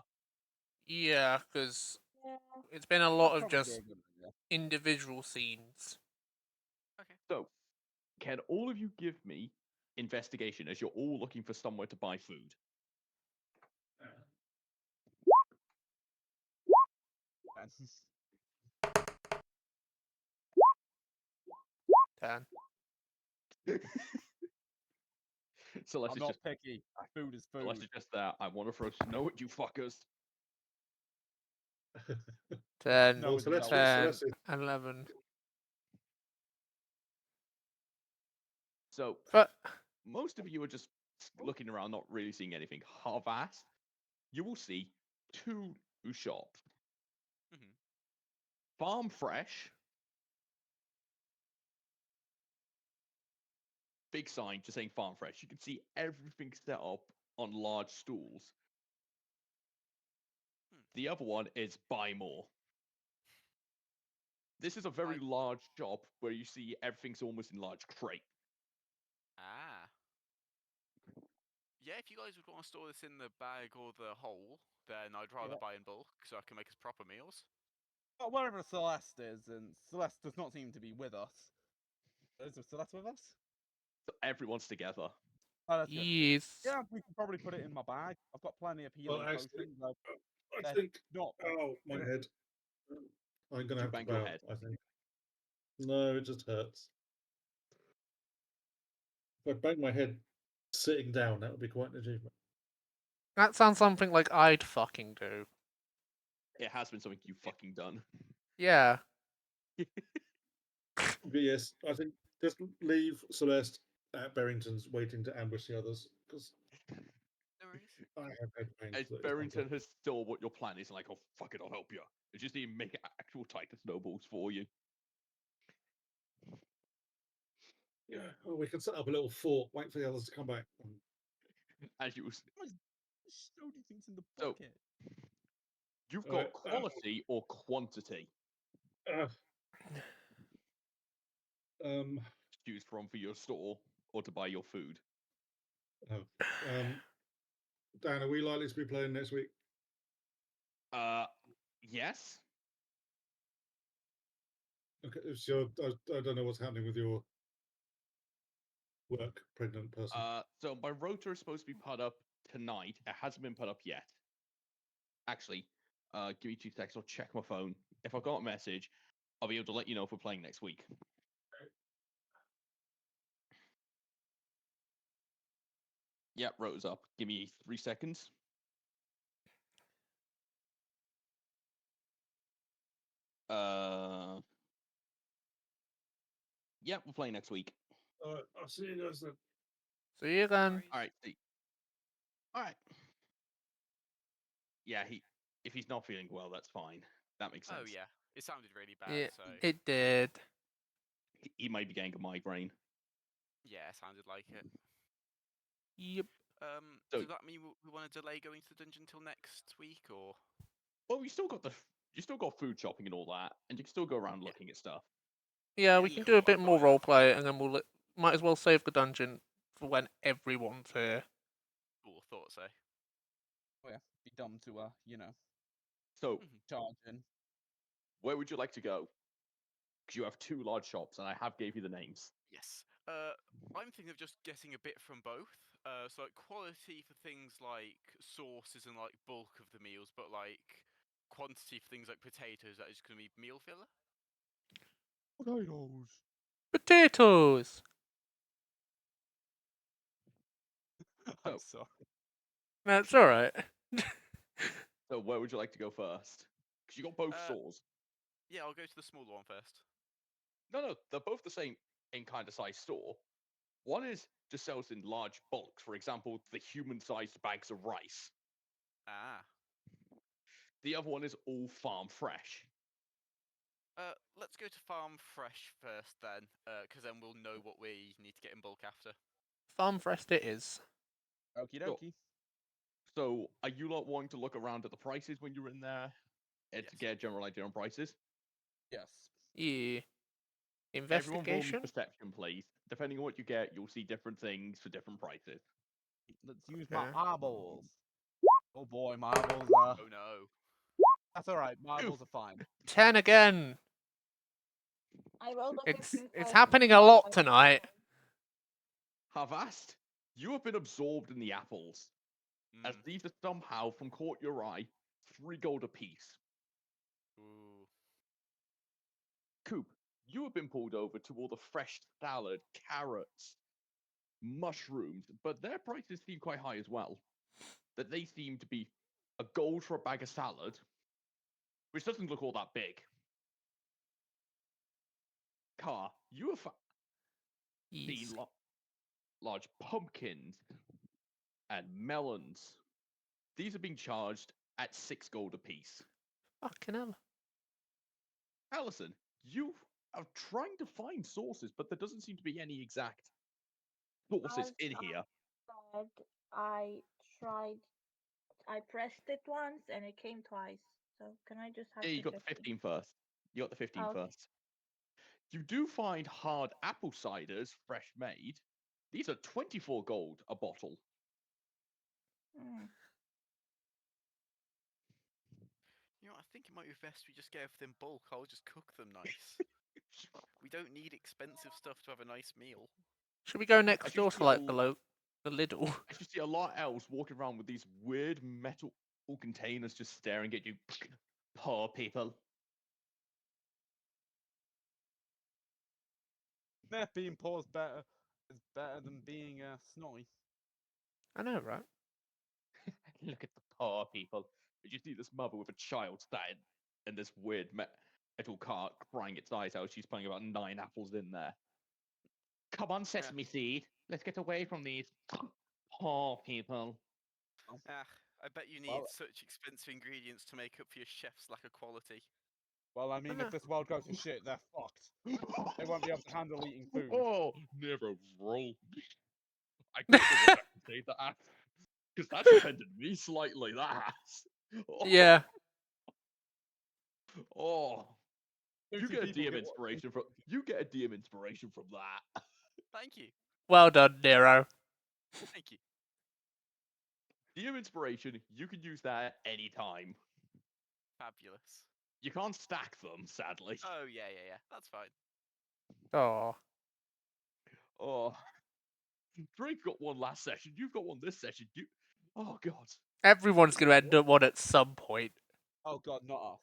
A: Yeah, because
D: Yeah.
A: it's been a
E: That'd
A: lot of
E: probably be
A: just
E: a good idea.
A: individual scenes.
C: So, can all of you give me investigation as you're all looking for somewhere to buy food?
A: Dan.
C: Celeste
E: I'm
C: is
E: not
C: just
E: picky. Food is
C: Celeste
E: food.
C: is just there. I want to throw snow at you fuckers.
A: 10,
E: No,
F: Well,
E: it's
F: Celeste,
E: no.
A: 10,
F: Celeste is
A: 11.
C: So,
A: But
C: most of you are just looking around, not really seeing anything. Half-assed. You will see 2 shops.
B: Mhm.
C: Farm Fresh. Big sign just saying Farm Fresh. You can see everything set up on large stools.
B: Hmm.
C: The other one is Buy More. This is a very large shop where you see everything's almost in large crate.
B: Ah. Yeah, if you guys would want to store this in the bag or the hole, then I'd rather
E: Yeah.
B: buy in bulk so I can make us proper meals.
E: Well, wherever Celeste is, and Celeste does not seem to be with us. Is Celeste with us?
C: So everyone's together.
E: Oh, that's good.
A: yes.
E: Yeah, we can probably put it in my bag. I've got plenty of healing
F: actually,
E: potions.
F: I
E: They're
F: think.
E: not.
F: Oh, my head. I'm
C: Did
F: gonna
C: you
F: have to
C: bang your
F: bow.
C: head?
F: I think. No, it just hurts. If I bang my head sitting down, that would be quite an achievement.
A: That sounds something like I'd fucking do.
C: It has been something you've fucking done.
A: Yeah.
F: But yes, I think just leave Celeste at Barrington's waiting to ambush the others because
B: No worries.
F: I have head pain.
C: As Barrington has still what your plan is, like, oh fuck it, I'll help you. It's just even make actual tighter snowballs for you.
F: Yeah, well, we can set up a little fort, wait for the others to come back.
C: As you
E: So do things in the
C: So-
E: bucket.
C: you've
F: Alright,
C: got quality or quantity
F: uh, um,
C: to choose from for your store or to buy your food.
F: oh, Dan, are we likely to be playing next week?
C: Yes.
F: Okay, so I don't know what's happening with your work, pregnant person.
C: So my rotor is supposed to be put up tonight. It hasn't been put up yet. Actually, give me 2 seconds. I'll check my phone. If I've got a message, I'll be able to let you know if we're playing next week. Yep, rotor's up. Give me 3 seconds. Yep, we're playing next week.
F: All right, I'll see you guys then.
A: See you then.
C: All right. All right. Yeah, if he's not feeling well, that's fine. That makes sense.
B: Oh yeah, it sounded really bad.
A: Yeah,
B: So
A: it did.
C: He might be getting a migraine.
B: yeah, it sounded like it.
A: Yep.
C: So-
B: Does that mean we want to delay going to the dungeon till next week, or?
C: Well, you still got food shopping and all that, and you can still go around
B: Yeah.
C: looking at stuff.
A: Yeah,
B: Yeah,
A: we can
B: cool,
A: do a
B: I've
A: bit
B: got
A: more
B: enough.
A: roleplay, and then might as well save the dungeon for when everyone's here.
B: Cool, thought so.
E: Oh yeah, be dumb to
C: So,
B: Mhm.
E: charge in.
C: where would you like to go? Because you have 2 large shops, and I have gave you the names.
B: Yes. I'm thinking of just getting a bit from both. So like quality for things like sauces and like bulk of the meals, but like quantity for things like potatoes that is going to be meal filler.
E: Potatoes.
A: Potatoes.
E: I'm
C: So-
E: sorry.
A: That's all right.
C: So, where would you like to go first? Because you got both
B: Uh,
C: stores.
B: Yeah, I'll go to the smaller one first.
C: No, they're both the same in kind of size store. One is just sells in large bulks. For example, the human-sized bags of rice.
B: Ah.
C: The other one is all farm fresh.
B: Let's go to Farm Fresh first then, because then we'll know what we need to get in bulk after.
A: Farm fresh it is.
E: Okie
C: Sure.
E: dokie.
C: So, are you lot wanting to look around at the prices when you're in there and to
B: Yes.
C: get a general idea on prices?
E: Yes.
A: Yeah.
C: Everyone roll me
A: Investigation.
C: perception, please. Depending on what you get, you'll see different things for different prices.
E: Let's use my
A: Okay.
E: eyeballs. Oh boy, my eyeballs are.
B: Oh no.
E: That's alright, my eyeballs are fine.
A: 10 again.
D: I rolled a
A: It's
D: 15
A: it's
D: for
A: happening a lot
D: survival.
A: tonight.
C: Havast, you have been absorbed in the apples, as
B: Mm.
C: these are somehow, from caught your eye, 3 gold apiece.
B: Ooh.
C: Coop, you have been pulled over to all the fresh salad, carrots, mushrooms, but their prices seem quite high as well. That they seem to be a gold for a bag of salad, which doesn't look all that big. Car, you have seen
A: Yes.
C: large pumpkins and melons. These are being charged at 6 gold apiece.
A: Fucking hell.
C: Allison, you are trying to find sources, but there doesn't seem to be any exact sources
D: As
C: in
D: I
C: here.
D: said, I pressed it once and it came twice. So can I just have
C: Yeah, you
D: the
C: got the
D: 15?
C: 15 first. You got the 15
D: Okay.
C: first. You do find hard apple ciders, fresh made. These are 24 gold a bottle.
D: Hmm.
B: You know, I think it might be best we just get everything bulk. I'll just cook them nice. We don't need expensive stuff to have a nice meal.
A: Should we go
C: I
A: next
C: just
A: door
C: see
A: to
C: a
A: like
C: l-
A: the Lidl?
C: I just see a lot else walking around with these weird metal containers just staring at you. Poor people.
E: Meh, being poor is better than being snotty.
A: I know, right?
C: Look at the poor people. Did you see this mother with a child sat in this weird metal cart crying its eyes out? She's putting about 9 apples in there. Come on, sesame seed. Let's get away from these poor people.
B: Ah, I bet you need
E: Well-
B: such expensive ingredients to make up for your chef's lack of quality.
E: Well, I mean,
A: know.
E: if this world goes to shit, they're fucked. They won't be able to handle eating food.
C: Oh, never roll. I don't know what I can say to that. Because that's offended me slightly, that has. Oh,
A: Yeah.
C: oh. You
E: Booty
C: get a
E: people
C: DM
E: get what-
C: inspiration from that.
B: Thank you.
A: Well done, Nero.
B: Thank you.
C: DM inspiration, you can use that at any time.
B: Fabulous.
C: You can't stack them, sadly.
B: Oh, yeah. That's fine.
A: Oh.
C: Oh. Drake got one last session. You've got one this session. Oh god.
A: Everyone's gonna end up one at some point.
E: Oh god, not us.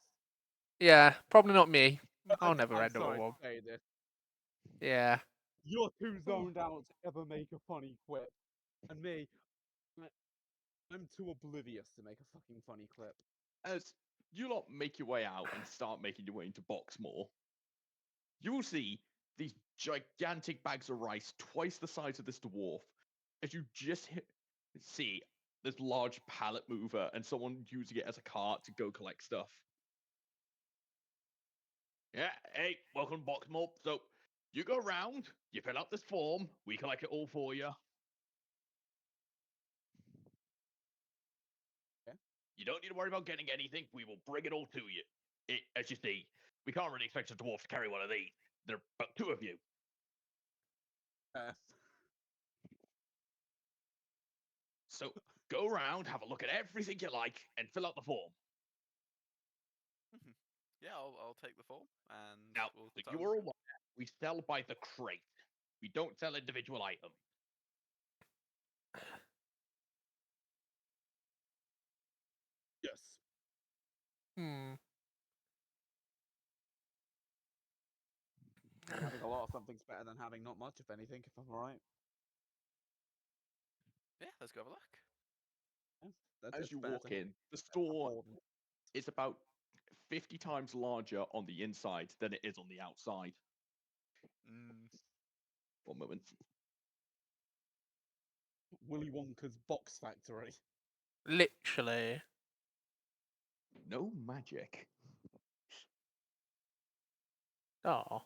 A: Yeah, probably not me. I'll
E: I'm
A: never end up
E: sorry
A: with one.
E: to say this.
A: Yeah.
E: You're too zoned out to ever make a funny quip. And me, I'm too oblivious to make a fucking funny clip.
C: As you lot make your way out and start making your way into Boxmoor, you will see these gigantic bags of rice, twice the size of this dwarf, as you just see this large pallet mover and someone using it as a cart to go collect stuff. Yeah, hey, welcome to Boxmoor. So, you go round, you fill out this form, we collect it all for you.
G: don't need to worry about getting anything. We will bring it all to you. As you see, we can't really expect a dwarf to carry one of these. There are about 2 of you. So go around, have a look at everything you like, and fill out the form.
B: Yeah, I'll take the form and
G: Now,
B: we'll
G: so
B: start
G: you
B: with-
G: are aware we sell by the crate. We don't sell individual items.
E: Yes.
A: Hmm.
E: Having a lot of something's better than having not much, if anything, if I'm alright.
B: Yeah, let's go have a look.
C: As you
E: better
C: walk
E: to
C: in, the store
E: afford.
C: is about 50 times larger on the inside than it is on the outside.
B: Mm,
C: 1 moment.
E: Willy Wonka's box factory.
A: Literally.
C: No magic.
A: Oh.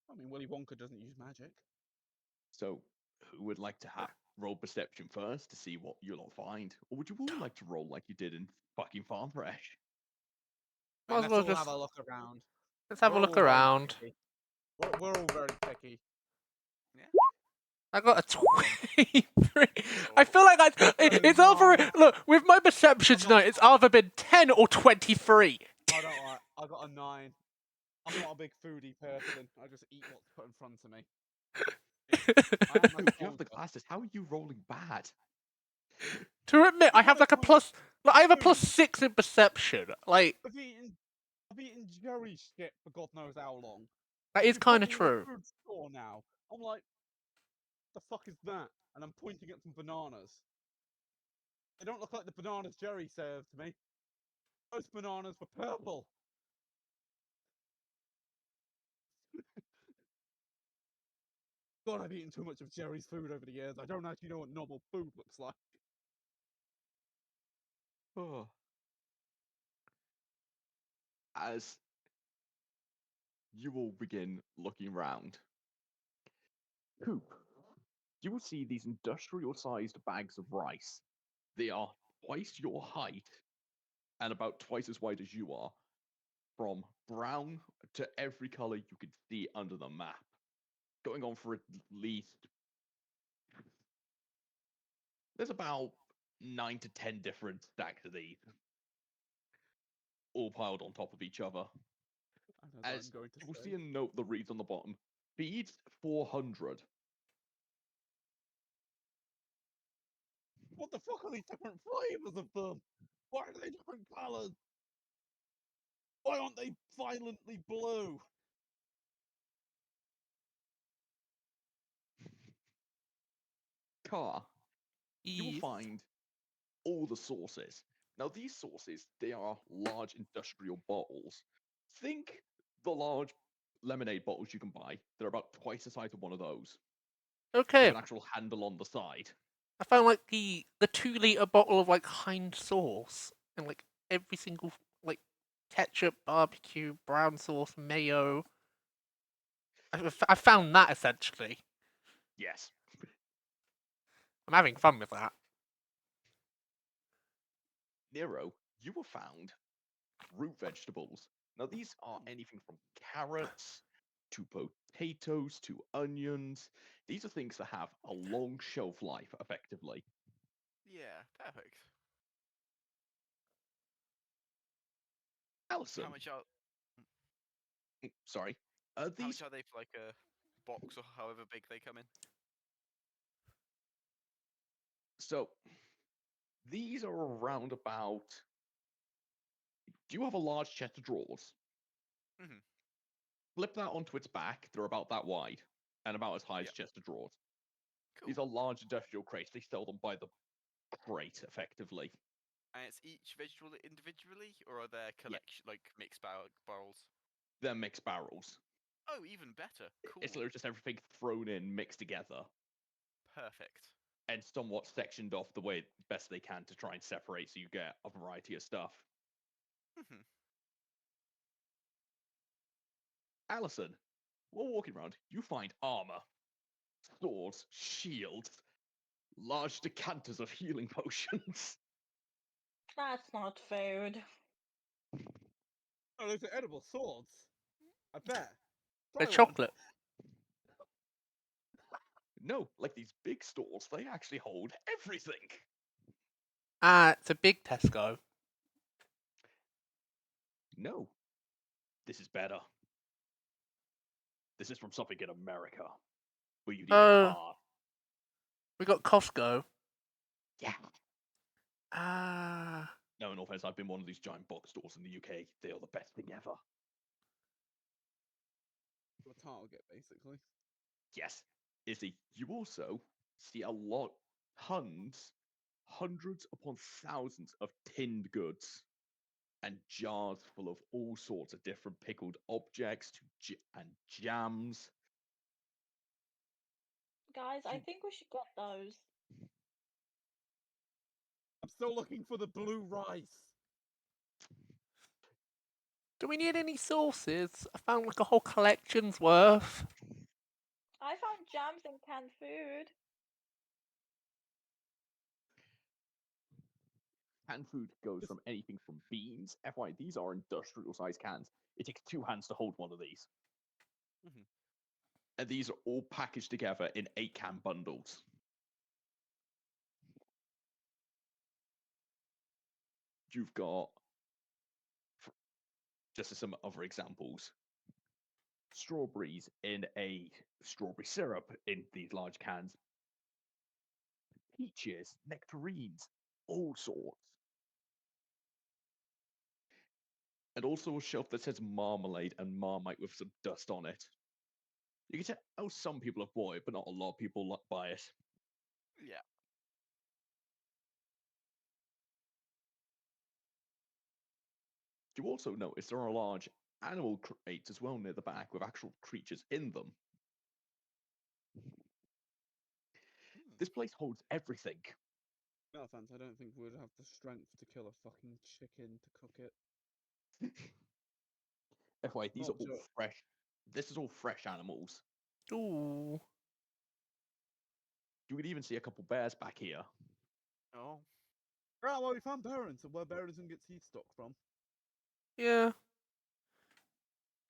E: I mean, Willy Wonka doesn't use magic.
C: So, who would like to roll perception first to see what you'll find? Or would you all like to roll like you did in fucking Farm Fresh?
A: Might as
E: Let's
A: well
E: all
A: just
E: have a look around.
A: let's have a
E: We're
A: look
E: all very
A: around.
E: picky. We're all very picky.
A: I got a 23.
B: Oh.
A: I feel like it's either
E: no.
A: look with my perception
E: I'm not-
A: tonight. It's either been 10 or 23.
E: I don't like. I got a 9. I'm not a big foodie person. I just eat what's put in front of me. I am a
C: Dude, you have the
E: soldier.
C: glasses. How are you rolling bad?
A: To admit, I have like a plus. Like, I have a plus
E: Food.
A: 6 in perception. Like
E: I've eaten Jerry shit for God knows how long.
A: that is
E: You
A: kind
E: put
A: of
E: me in a
A: true.
E: food store now. I'm like, the fuck is that? And I'm pointing at some bananas. They don't look like the bananas Jerry served me. Those bananas were purple. God, I've eaten too much of Jerry's food over the years. I don't actually know what normal food looks like.
C: Oh. As you all begin looking round, Coop, you will see these industrial-sized bags of rice. They are twice your height and about twice as wide as you are, from brown to every color you can see under the map, going on for at least. There's about 9 to 10 different stacks of these, all piled on top of each other. As
E: I'm going to
C: you will
E: say.
C: see a note that reads on the bottom, feeds 400.
E: What the fuck are these different flavors of them? Why are they different colors? Why aren't they violently blue?
C: Car, you will
A: Yes.
C: find all the sauces. Now, these sauces, they are large industrial bottles. Think the large lemonade bottles you can buy. They're about twice the size of one of those.
A: Okay.
C: With an actual handle on the side.
A: I found like the 2-liter bottle of like Heinz sauce and like every single like ketchup, barbecue, brown sauce, mayo. I found that essentially.
C: Yes.
A: I'm having fun with that.
C: Nero, you have found root vegetables. Now, these are anything from carrots to potatoes to onions. These are things that have a long shelf life, effectively.
B: Yeah, perfect.
C: Allison,
B: How much are
C: sorry.
B: how
C: These
B: much are they for like a box or however big they come in?
C: So, these are around about. Do you have a large chest of drawers?
B: Mhm.
C: Flip that onto its back. They're about that wide and about as high as
B: Yep.
C: chest of drawers.
B: Cool.
C: These are large industrial crates. They sell them by the crate, effectively.
B: And it's each vegetable individually, or are there collection like mixed barrels?
C: They're mixed barrels.
B: Oh, even better. Cool.
C: It's literally just everything thrown in, mixed together,
B: Perfect.
C: and somewhat sectioned off the way best they can to try and separate so you get a variety of stuff.
B: Mhm.
C: Allison, while walking around, you find armor, swords, shields, large decanters of healing potions.
D: That's not food.
E: Oh, those are edible swords. I bet.
A: They're
E: Try one.
A: chocolate.
C: No, like these big stores, they actually hold everything.
A: Ah, it's a big Tesco.
C: No, this is better. This is from something in America, where you need a card.
A: We got Costco.
C: Yeah.
A: Ah,
C: No, in all fairness, I've been one of these giant box stores in the UK. They are the best thing ever.
E: A target, basically.
C: Yes. Izzy, you also see a lot, hundreds upon thousands of tinned goods and jars full of all sorts of different pickled objects and jams.
D: Guys, I think we should get those.
E: I'm still looking for the blue rice.
A: do we need any sauces? I found like a whole collection's worth.
D: I found jams and canned food.
C: Canned food goes from anything from beans. FY, these are industrial sized cans. It takes 2 hands to hold one of these.
B: Mhm.
C: And these are all packaged together in 8-can bundles. You've got, just as some other examples, strawberries in a strawberry syrup in these large cans, peaches, nectarines, all sorts. And also a shelf that says marmalade and marmite with some dust on it. You can tell some people have bought it, but not a lot of people buy it.
B: Yeah.
C: You also notice there are large animal crates as well near the back with actual creatures in them. This place holds everything.
E: No offense, I don't think we'd have the strength to kill a fucking chicken to cook it.
C: FYI, these are
E: Not
C: all
E: sure.
C: fresh. This is all fresh animals.
A: Ooh.
C: You could even see a couple bears back here.
B: Oh.
E: Right, well, we found Barrington, where Barrington gets his stock from.
A: Yeah.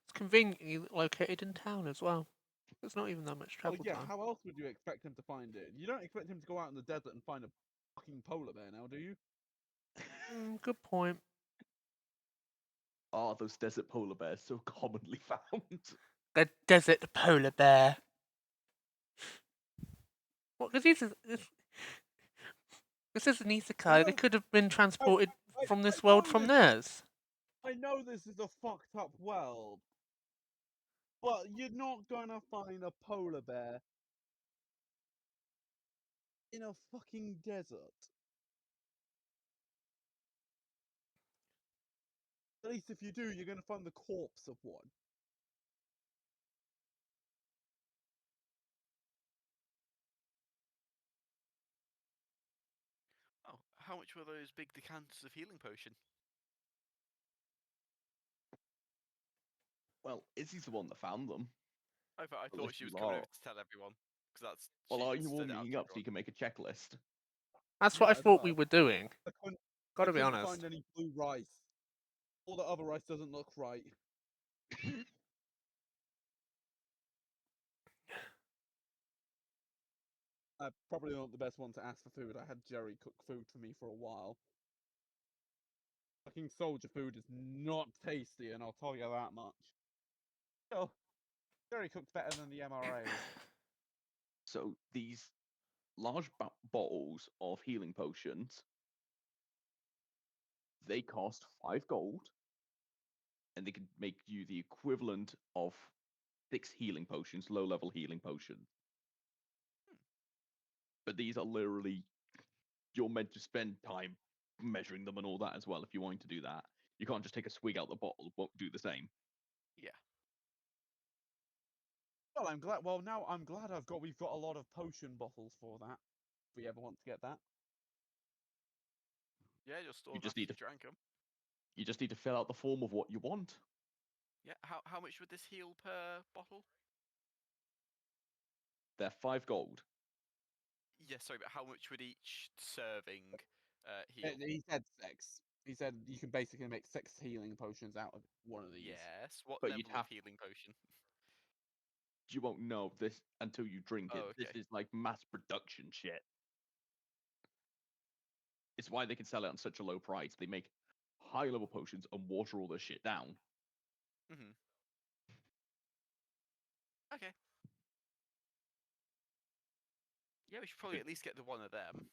A: It's conveniently located in town as well. It's not even that much
E: Oh
A: travel
E: yeah,
A: time.
E: how else would you expect him to find it? You don't expect him to go out in the desert and find a fucking polar bear now, do you?
A: Good point.
C: Are those desert polar bears so commonly found?
A: The desert polar bear. What? Because this is an isekai. They could have been transported from this world
E: know
A: from
E: this.
A: theirs.
E: I know this is a fucked up world, but you're not gonna find a polar bear in a fucking desert. At least if you do, you're gonna find the corpse of one.
B: Oh, how much were those big decanters of healing potion?
C: Well, Izzy's the one that found them.
B: I
C: Unless
B: thought she
C: you
B: was coming
C: are.
B: over to tell everyone, because that's
C: Well,
B: she
C: are
B: had
C: you
B: stood it out
C: warming
B: to
C: up so you
B: everyone.
C: can make a checklist?
A: That's
E: Yeah,
A: what I
E: as
A: thought we
E: well.
A: were doing.
E: I couldn't, I
A: Gotta be
E: couldn't
A: honest.
E: find any blue rice. All the other rice doesn't look right. Probably not the best one to ask for food. I had Jerry cook food for me for a while. Fucking soldier food is not tasty, and I'll tell you that much. Still, Jerry cooks better than the MRAs.
C: So these large bottles of healing potions, they cost 5 gold, and they can make you the equivalent of 6 healing potions, low-level healing potions. But these are literally, you're meant to spend time measuring them and all that as well if you're wanting to do that. You can't just take a swig out the bottle, it won't do the same.
B: Yeah.
E: Well, I'm glad. Well, now I'm glad we've got a lot of potion bottles for that. If we ever want to get that.
B: Yeah, just store
C: You
B: them
C: just
B: after
C: need
B: you
C: to
B: drank them.
C: you just need to fill out the form of what you want.
B: Yeah. How much would this heal per bottle?
C: They're 5 gold.
B: Yeah, sorry, but how much would each serving heal?
E: He said 6. He said you can basically make 6 healing potions out of one of these.
B: Yes. What
C: But you'd
B: level of
C: have-
B: healing potion?
C: You won't know this until you drink it.
B: Oh,
C: This
B: okay.
C: is like mass production shit. It's why they can sell it on such a low price. They make high level potions and water all this shit down.
B: Mhm. Okay. Yeah, we should probably at least get the one of them.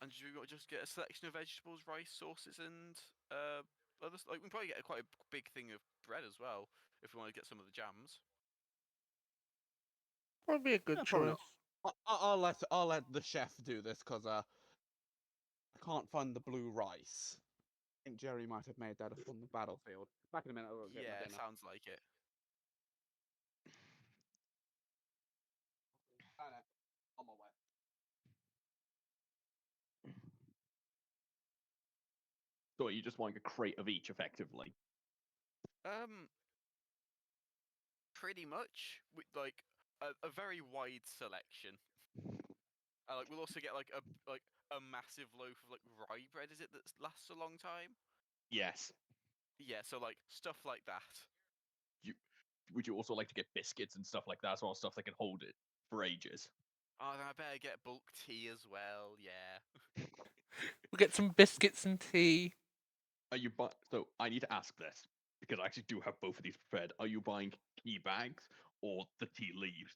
B: And should we just get a selection of vegetables, rice, sauces, and others? Like we can probably get quite a big thing of bread as well if we want to get some of the jams.
A: Probably a good
E: Yeah, probably
A: choice.
E: not. I'll let the chef do this because I can't find the blue rice. I think Jerry might have made that up on the battlefield. Back in a minute, I'll go get my
B: Yeah,
E: dinner.
B: sounds like it.
E: On my way.
C: So you just want a crate of each, effectively.
B: Um, pretty much with like a very wide selection. Like we'll also get like a massive loaf of like rye bread. Is it that lasts a long time?
C: Yes.
B: Yeah, so like stuff like that.
C: Would you also like to get biscuits and stuff like that as well? Stuff that can hold it for ages.
B: Oh, then I better get bulk tea as well. Yeah.
A: We'll get some biscuits and tea.
C: Are you So I need to ask this because I actually do have both of these prepared. Are you buying tea bags or the tea leaves?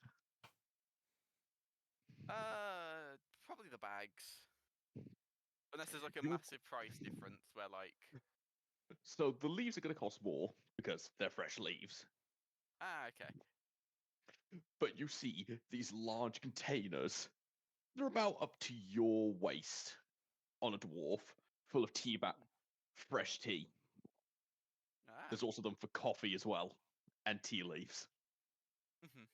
B: Probably the bags. Unless there's like a
C: You-
B: massive price difference where like
C: So the leaves are going to cost more because they're fresh leaves.
B: okay.
C: But you see these large containers. They're about up to your waist on a dwarf, full of tea bag, fresh tea.
B: Ah.
C: There's also them for coffee as well, and tea leaves.
B: Mhm.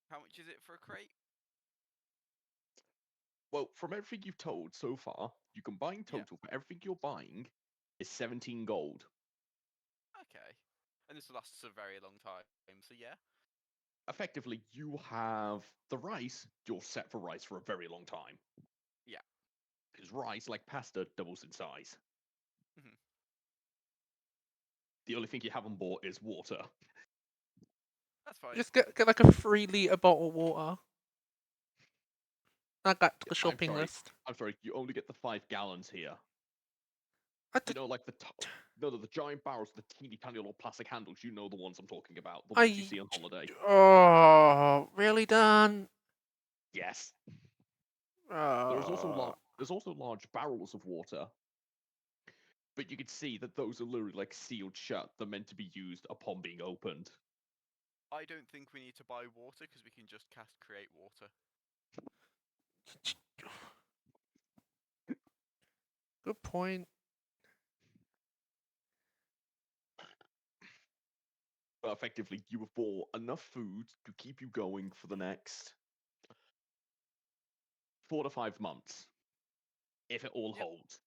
B: How much is it for a crate?
C: Well, from everything you've told so far, your combined
B: Yeah.
C: total for everything you're buying is 17 gold.
B: Okay. And this will last us a very long time. So yeah.
C: Effectively, you have the rice, you're set for rice for a very long time.
B: Yeah.
C: Because rice, like pasta, doubles in size.
B: Mhm.
C: The only thing you haven't bought is water.
B: That's fine.
A: Just get like a 3 litre bottle of water. Add that to the
C: I'm
A: shopping
C: sorry.
A: list.
C: I'm sorry, you only get the 5 gallons here.
A: I
C: You
A: d-
C: know, like the giant barrels, the teeny tiny little plastic handles. You know the ones I'm talking about, the ones you see on holiday.
A: Oh, really, Dan?
C: Yes.
A: Uh,
C: There's also large barrels of water, but you can see that those are literally like sealed shut. They're meant to be used upon being opened.
B: I don't think we need to buy water because we can just cast create water.
A: Good point.
C: But effectively, you have bought enough food to keep you going for the next 4 to 5 months, if it all
B: Yep.
C: holds.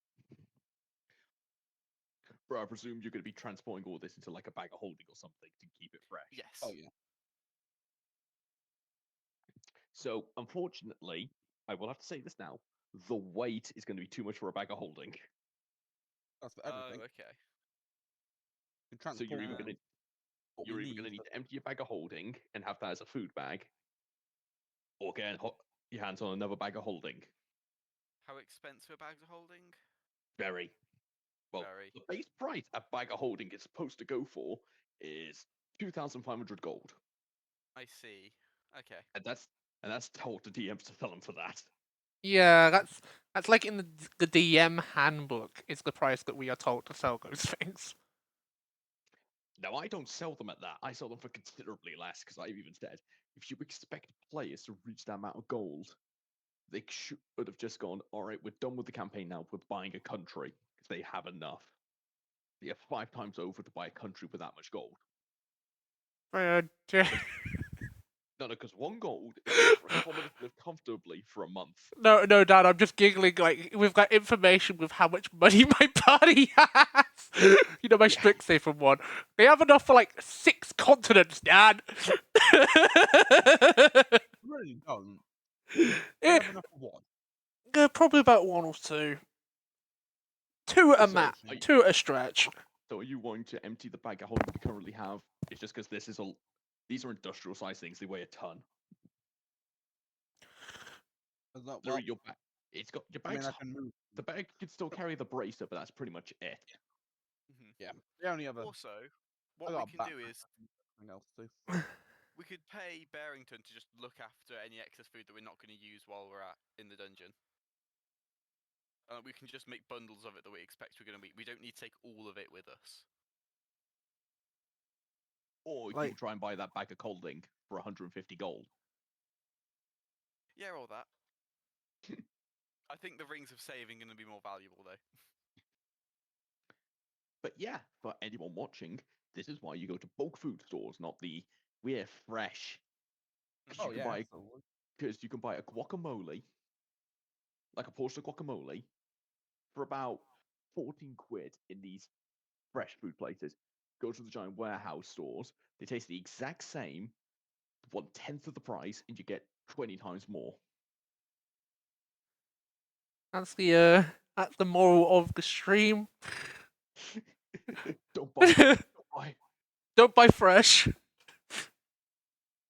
C: But I presume you're going to be transporting all this into like a bag of holding or something to keep it fresh.
B: Yes.
E: Oh yeah.
C: So, unfortunately, I will have to say this now: the weight is going to be too much for a bag of holding.
E: That's for
B: Oh,
E: everything.
B: okay.
E: You can
C: So
E: transport what
C: you're
E: we
C: either going to
E: need.
C: need to empty your bag of holding and have that as a food bag, or get your hands on another bag of holding.
B: How expensive are bags of holding?
C: Very well.
B: Very.
C: The base price a bag of holding is supposed to go for is 2,500 gold,
B: I see. Okay.
C: and that's told to DMs to sell them for that.
A: Yeah, that's like in the DM handbook. Is the price that we are told to sell those things.
C: Now, I don't sell them at that. I sell them for considerably less because I've even said if you expect players to reach that amount of gold, they should have just gone, all right, we're done with the campaign now. We're buying a country because they have enough. They have 5 times over to buy a country with that much gold.
A: But,
C: No, because 1 gold is enough for a commoner to live comfortably for a month.
A: No, Dad, I'm just giggling. Like we've got information with how much money my party has. You know, my
C: Yeah.
A: Strixhaven one. They have enough for like 6 continents, Dad.
E: Really don't. They
A: Eh,
E: have enough for one.
A: probably about 1 or 2. 2 at a
C: So,
A: map.
C: are you-
A: 2 at a stretch.
C: So are you wanting to empty the bag of holding you currently have? It's just because these are industrial size things. They weigh a ton.
E: Is that
C: They're
E: what?
C: your bag. It's got your
E: I mean,
C: bag's.
E: I can move.
C: The bag could still carry the bracer, but that's pretty much it.
B: Mhm.
E: Yeah. The only other.
B: Also,
E: I
B: what
E: got
B: we
E: a
B: can do
E: backpack,
B: is
E: I can do something else too.
B: we could pay Barrington to just look after any excess food that we're not going to use while we're in the dungeon. We can just make bundles of it that we expect we're going to eat. We don't need to take all of it with us.
C: Or you
A: Like-
C: can try and buy that bag of colding for 150 gold.
B: Yeah, all that. I think the rings of saving going to be more valuable though.
C: But yeah, for anyone watching, this is why you go to bulk food stores, not the we're fresh. Because
E: Oh
C: you can
E: yeah,
C: buy
E: absolutely.
C: because you can buy a guacamole, like a portion of guacamole, for about 14 quid in these fresh food places. Go to the giant warehouse stores. They taste the exact same, 1/10 of the price, and you get 20 times more.
A: That's the moral of the stream.
C: Don't buy, don't buy,
A: Don't buy fresh.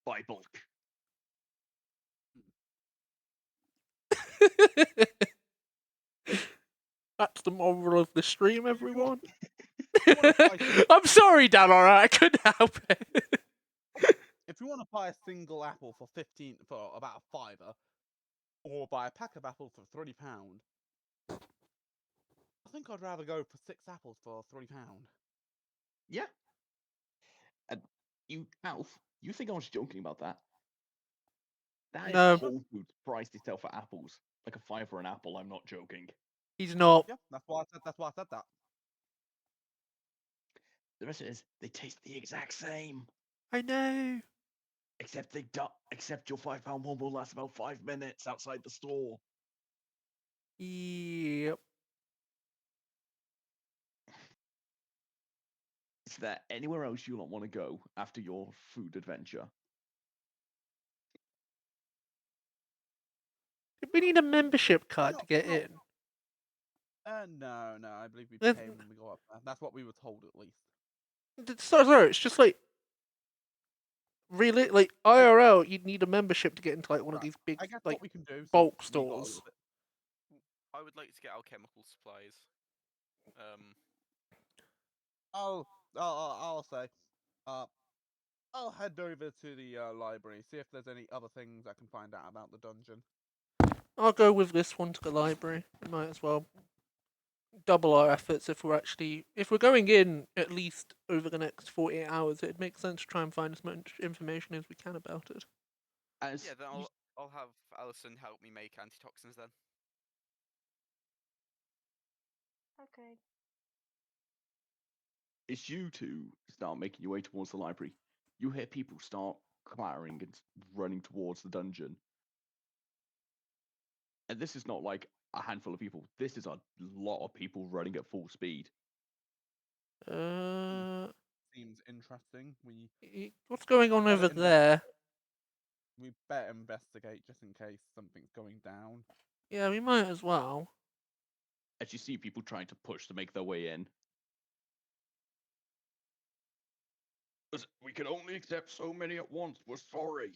C: buy bulk.
A: That's the moral of the stream, everyone.
E: you wanna buy-
A: I'm sorry, Dan. Alright, I couldn't help it.
E: If you want to buy a single apple for about a fiver, or buy a pack of apples for £3, I think I'd rather go for 6 apples for £3.
C: Yeah. And Alf, you think I was joking about that? That is
A: No.
C: Whole Foods priced itself for apples. Like a fiver an apple, I'm not joking.
A: He's not.
E: Yeah, that's why I said that.
C: The rest of it is, they taste the exact same.
A: I know.
C: Except your £5 one will last about 5 minutes outside the store.
A: Yep.
C: Is there anywhere else you don't want to go after your food adventure?
A: We need a membership card to get
E: no.
A: in.
E: No, I believe we
A: Then-
E: pay when we go up there. That's what we were told, at least.
A: Sorry, it's just like really like IRL. You'd need a membership to get into like one of
E: Right,
A: these big
E: I guess
A: like
E: what we can do.
A: bulk
E: since we got a
A: stores.
E: little bit-
B: I would like to get alchemical supplies.
E: I'll say, I'll head over to the library, see if there's any other things I can find out about the dungeon.
A: I'll go with this one to the library. We might as well double our efforts if we're going in at least over the next 48 hours. It makes sense to try and find as much information as we can about it.
C: As
B: Yeah, then
C: you
B: I'll have Alison help me make antitoxins then.
D: Okay.
C: As you two start making your way towards the library, you hear people start clattering and running towards the dungeon. And this is not like a handful of people. This is a lot of people running at full speed.
E: Seems interesting.
A: What's going on
E: Better
A: over there?
E: We better investigate just in case something's going down.
A: Yeah, we might as well.
C: As you see people trying to push to make their way in. We can only accept so many at once. We're sorry.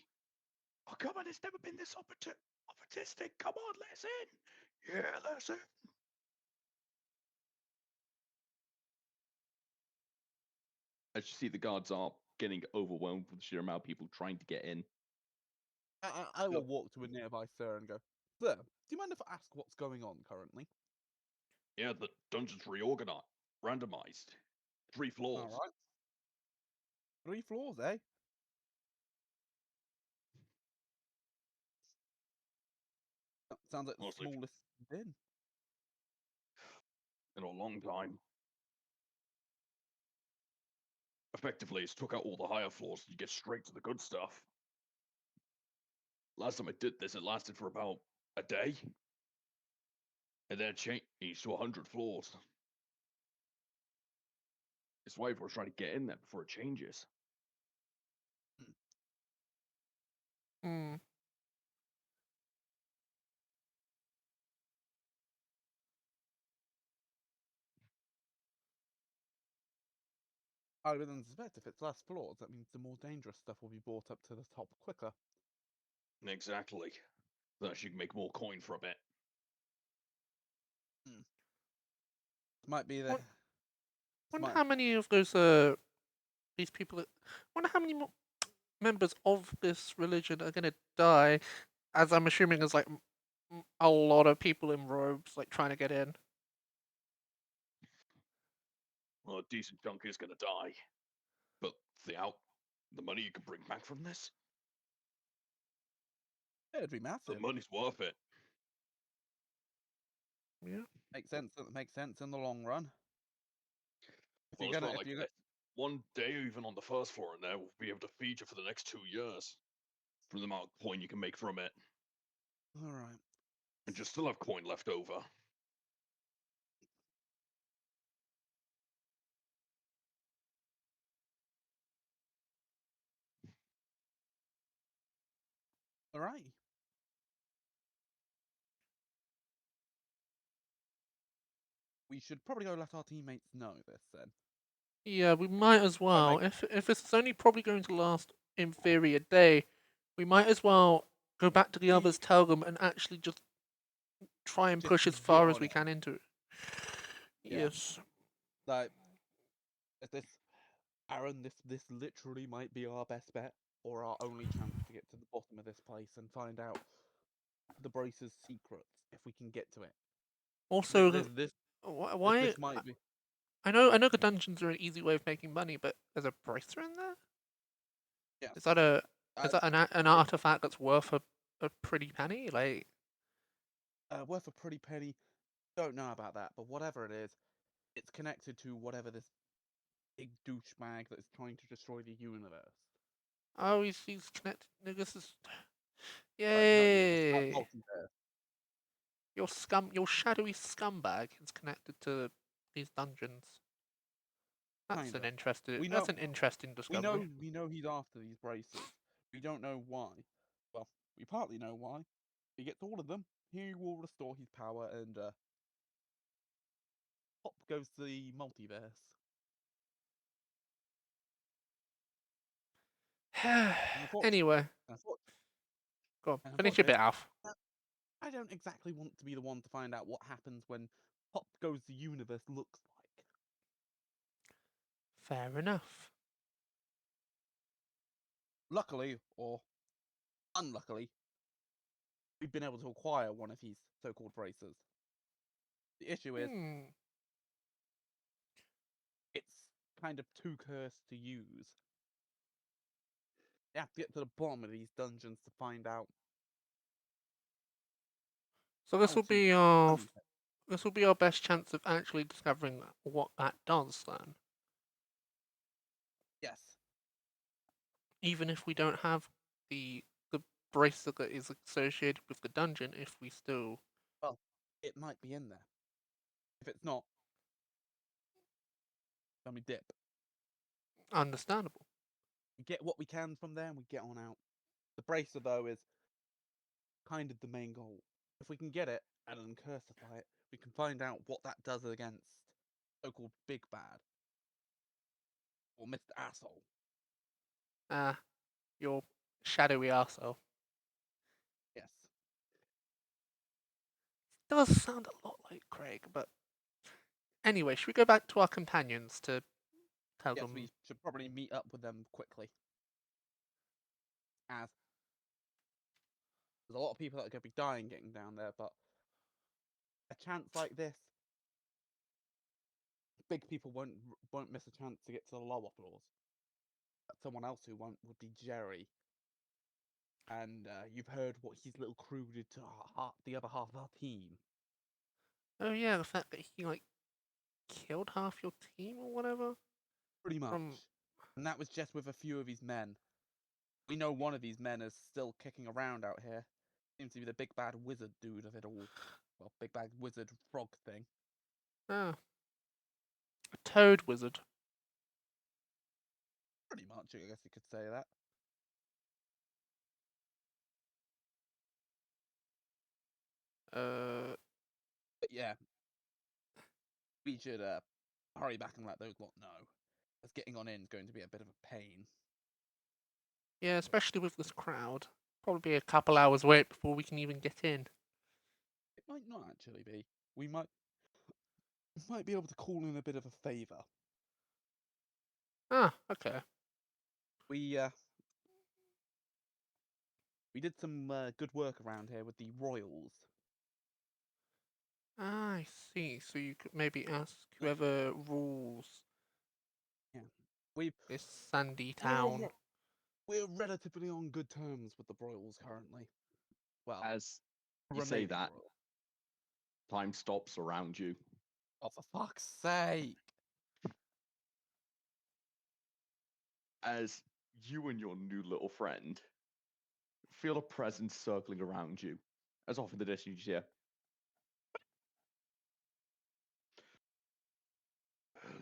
C: Oh, come on, it's never been this opportunistic. Come on, let us in. Yeah, let us in. As you see, the guards are getting overwhelmed with the sheer amount of people trying to get in.
E: I will walk to a nearby sir and go, Sir, do you mind if I ask what's going on currently?
H: Yeah, the dungeon's reorganized, randomized. 3 floors.
E: Alright. 3 floors, eh? That sounds like the
H: Honestly,
E: smallest bin.
H: in a long time. Effectively, it's took out all the higher floors so you get straight to the good stuff. Last time I did this, it lasted for about a day. And then it changed to 100 floors. It's why everyone's trying to get in there before it changes.
A: Hmm.
E: I would then suspect if it's less floors, that means the more dangerous stuff will be brought up to the top quicker.
H: Exactly. Thus, you can make more coin from it.
E: Might be the.
A: What-
E: this
A: Wonder
E: might-
A: how many of those these people. Wonder how many more members of this religion are gonna die. As I'm assuming, there's like a lot of people in robes like trying to get in.
H: Well, a decent chunk is going to die. But the money you can bring back from this,
E: It'd be
H: the
E: massive.
H: money's worth it.
A: Yeah.
E: Makes sense. That makes sense in the long run. If
H: Well,
E: you're
H: it's
E: gonna,
H: not
E: if
H: like
E: you're
H: this. One day, even on the first floor in there, will be able to feed you for the next 2 years. From the amount of coin you can make from it.
E: all right.
H: And you still have coin left over.
E: All right. We should probably go let our teammates know this then.
A: Yeah, we might as well.
E: like-
A: If this is only probably going to last in theory a day, we might as well go back to the others, tell them, and actually just try and
E: Just
A: push as
E: get
A: far as
E: on
A: we
E: it.
A: can into it.
E: Yeah.
A: Yes.
E: Like, if this, Aaron, this literally might be our best bet or our only chance to get to the bottom of this place and find out the brace's secrets if we can get to it.
A: Also,
E: This
A: why?
E: this might be.
A: I know the dungeons are an easy way of making money, but there's a bracer in there.
E: Yes.
A: Is that a
E: Uh,
A: an artifact that's worth a pretty penny? Like,
E: worth a pretty penny. Don't know about that, but whatever it is, it's connected to whatever this big douchebag that's trying to destroy the universe.
A: oh, he's connected. No, this is
E: Not universe,
A: yay.
E: multiverse.
A: Your shadowy scumbag is connected to these dungeons. That's
E: Kinda.
A: an
E: We
A: interesting discovery.
E: we know he's after these braces. We don't know why. Well, we partly know why. If he gets all of them, he will restore his power and pop goes to the multiverse.
A: Anyway, go on, finish your bit, Alf.
E: I don't exactly want to be the one to find out what happens when Pop Goes the Universe looks like.
A: Fair enough.
E: Luckily, or unluckily, we've been able to acquire one of his so-called braces. The issue is, it's kind of too cursed to use. You have to get to the bottom of these dungeons to find out.
A: So this
E: how
A: will
E: to
A: be our
E: use it.
A: this will be our best chance of actually discovering what that does then.
E: Yes.
A: Even if we don't have the bracelet that is associated with the dungeon, if we still
E: Well, it might be in there. If it's not, then we dip.
A: understandable.
E: We get what we can from there and we get on out. The bracer, though, is kind of the main goal. If we can get it and uncursify it, we can find out what that does against so-called Big Bad. Or Mr. Asshole.
A: Ah, your shadowy arsehole.
E: Yes.
A: Does sound a lot like Craig, but anyway, should we go back to our companions to tell
E: Yes,
A: them?
E: we should probably meet up with them quickly. As there's a lot of people that are going to be dying getting down there, but a chance like this, big people won't miss a chance to get to the lower floors. But someone else who won't would be Jerry. And you've heard what his little crew did to the other half of our team.
A: Oh yeah, the fact that he like killed half your team or whatever.
E: Pretty much.
A: From
E: And that was just with a few of his men. We know one of these men is still kicking around out here. Seems to be the big bad wizard dude of it all. Well, big bad wizard frog thing.
A: Ah. A toad wizard.
E: Pretty much, I guess you could say that. But yeah, we should hurry back and let those lot know. As getting on in is going to be a bit of a pain.
A: Yeah, especially with this crowd. Probably be a couple hours wait before we can even get in.
E: It might not actually be. We might be able to call in a bit of a favour.
A: Ah, okay.
E: We did some good work around here with the royals.
A: Ah, I see. So you could maybe ask whoever rules
E: Yeah, we've
A: this sandy
E: we're
A: town.
E: we're relatively on good terms with the royals currently. Well,
C: As you say
E: remaining
C: that,
E: royal.
C: time stops around you.
E: Oh, for fuck's sake!
C: As you and your new little friend feel a presence circling around you. As off in the distance you hear,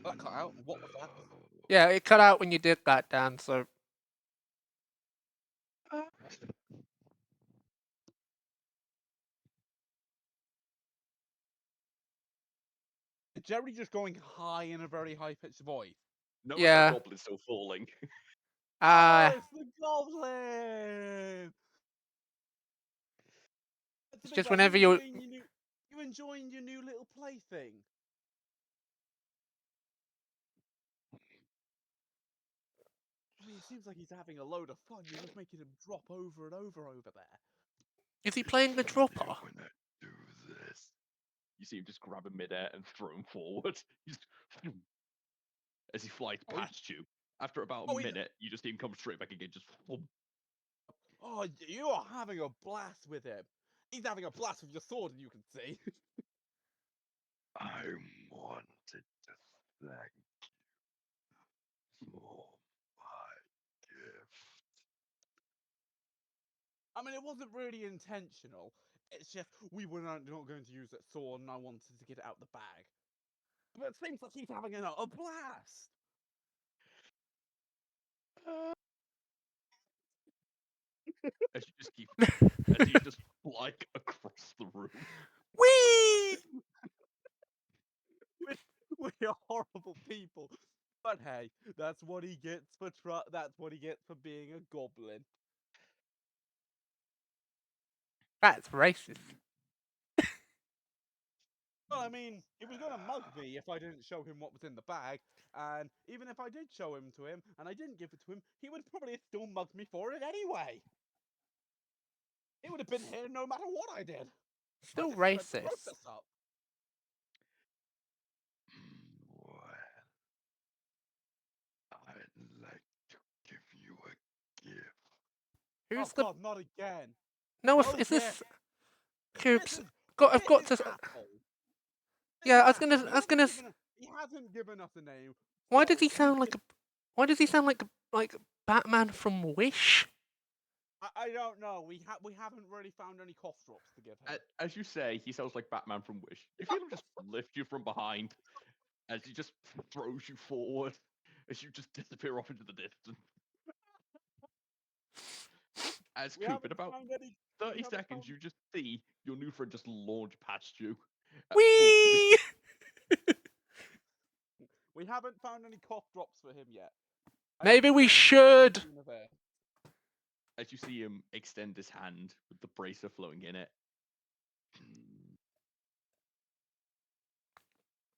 E: That cut out. What was that?
A: Yeah, it cut out when you did that, Dan, so...
E: Jerry just going high in a very high pitched voice.
C: knowing
A: Yeah.
C: that goblin's still falling.
E: Oh, it's the goblin! That's
A: It's
E: the big
A: just
E: lad,
A: whenever you...
E: you enjoying your new little plaything. I mean, it seems like he's having a load of fun. You're just making him drop over and over there.
A: Is he playing the dropper?
C: Wanna do this? You see him just grab him midair and throw him forward. As he flies
E: Oh, he's-
C: past you. After about
E: Oh,
C: a
E: he's-
C: minute, you just see him come straight back again. Just
E: Oh, you are having a blast with him. He's having a blast with your sword, you can see.
H: I wanted to thank you for my gift.
E: I mean, it wasn't really intentional. It's just we were not going to use that sword, and I wanted to get it out the bag. But it seems like he's having a blast.
C: as you just keep as you just fly across the room.
A: Whee!
E: We are horrible people. But hey, that's what he gets for that's what he gets for being a goblin.
A: That's racist.
E: Well, I mean, he was gonna mug me if I didn't show him what was in the bag, and even if I did show him to him and I didn't give it to him, he would probably still mug me for it anyway. It would have been here no matter what I did. I
A: Still
E: just sped the
A: racist.
E: process up.
H: Well, I'd like to give you a gift.
A: Who's
E: Oh
A: the...
E: God, not again.
A: No,
E: No
A: is
E: gift.
A: this...
E: This
A: Coops...
E: is
A: I've got
E: this
A: to...
E: asshole.
A: Yeah,
E: This asshole. He hasn't given us a name.
A: Why
E: so
A: does he
E: he's
A: sound like a... Why does he sound like Batman from Wish?
E: I don't know. We haven't really found any cough drops to give him.
C: As you say, he sounds like Batman from Wish. You feel him just lift you from behind as he just throws you forward as you just disappear off into the distance. As
E: We
C: Coop,
E: haven't
C: in about
E: found any.
C: 30 seconds, you just see your new friend just launch past you. at full
A: Whee!
C: speed.
E: We haven't found any cough drops for him yet.
A: Maybe we
E: That's
A: should.
E: the universe.
C: As you see him extend his hand with the bracer flowing in it.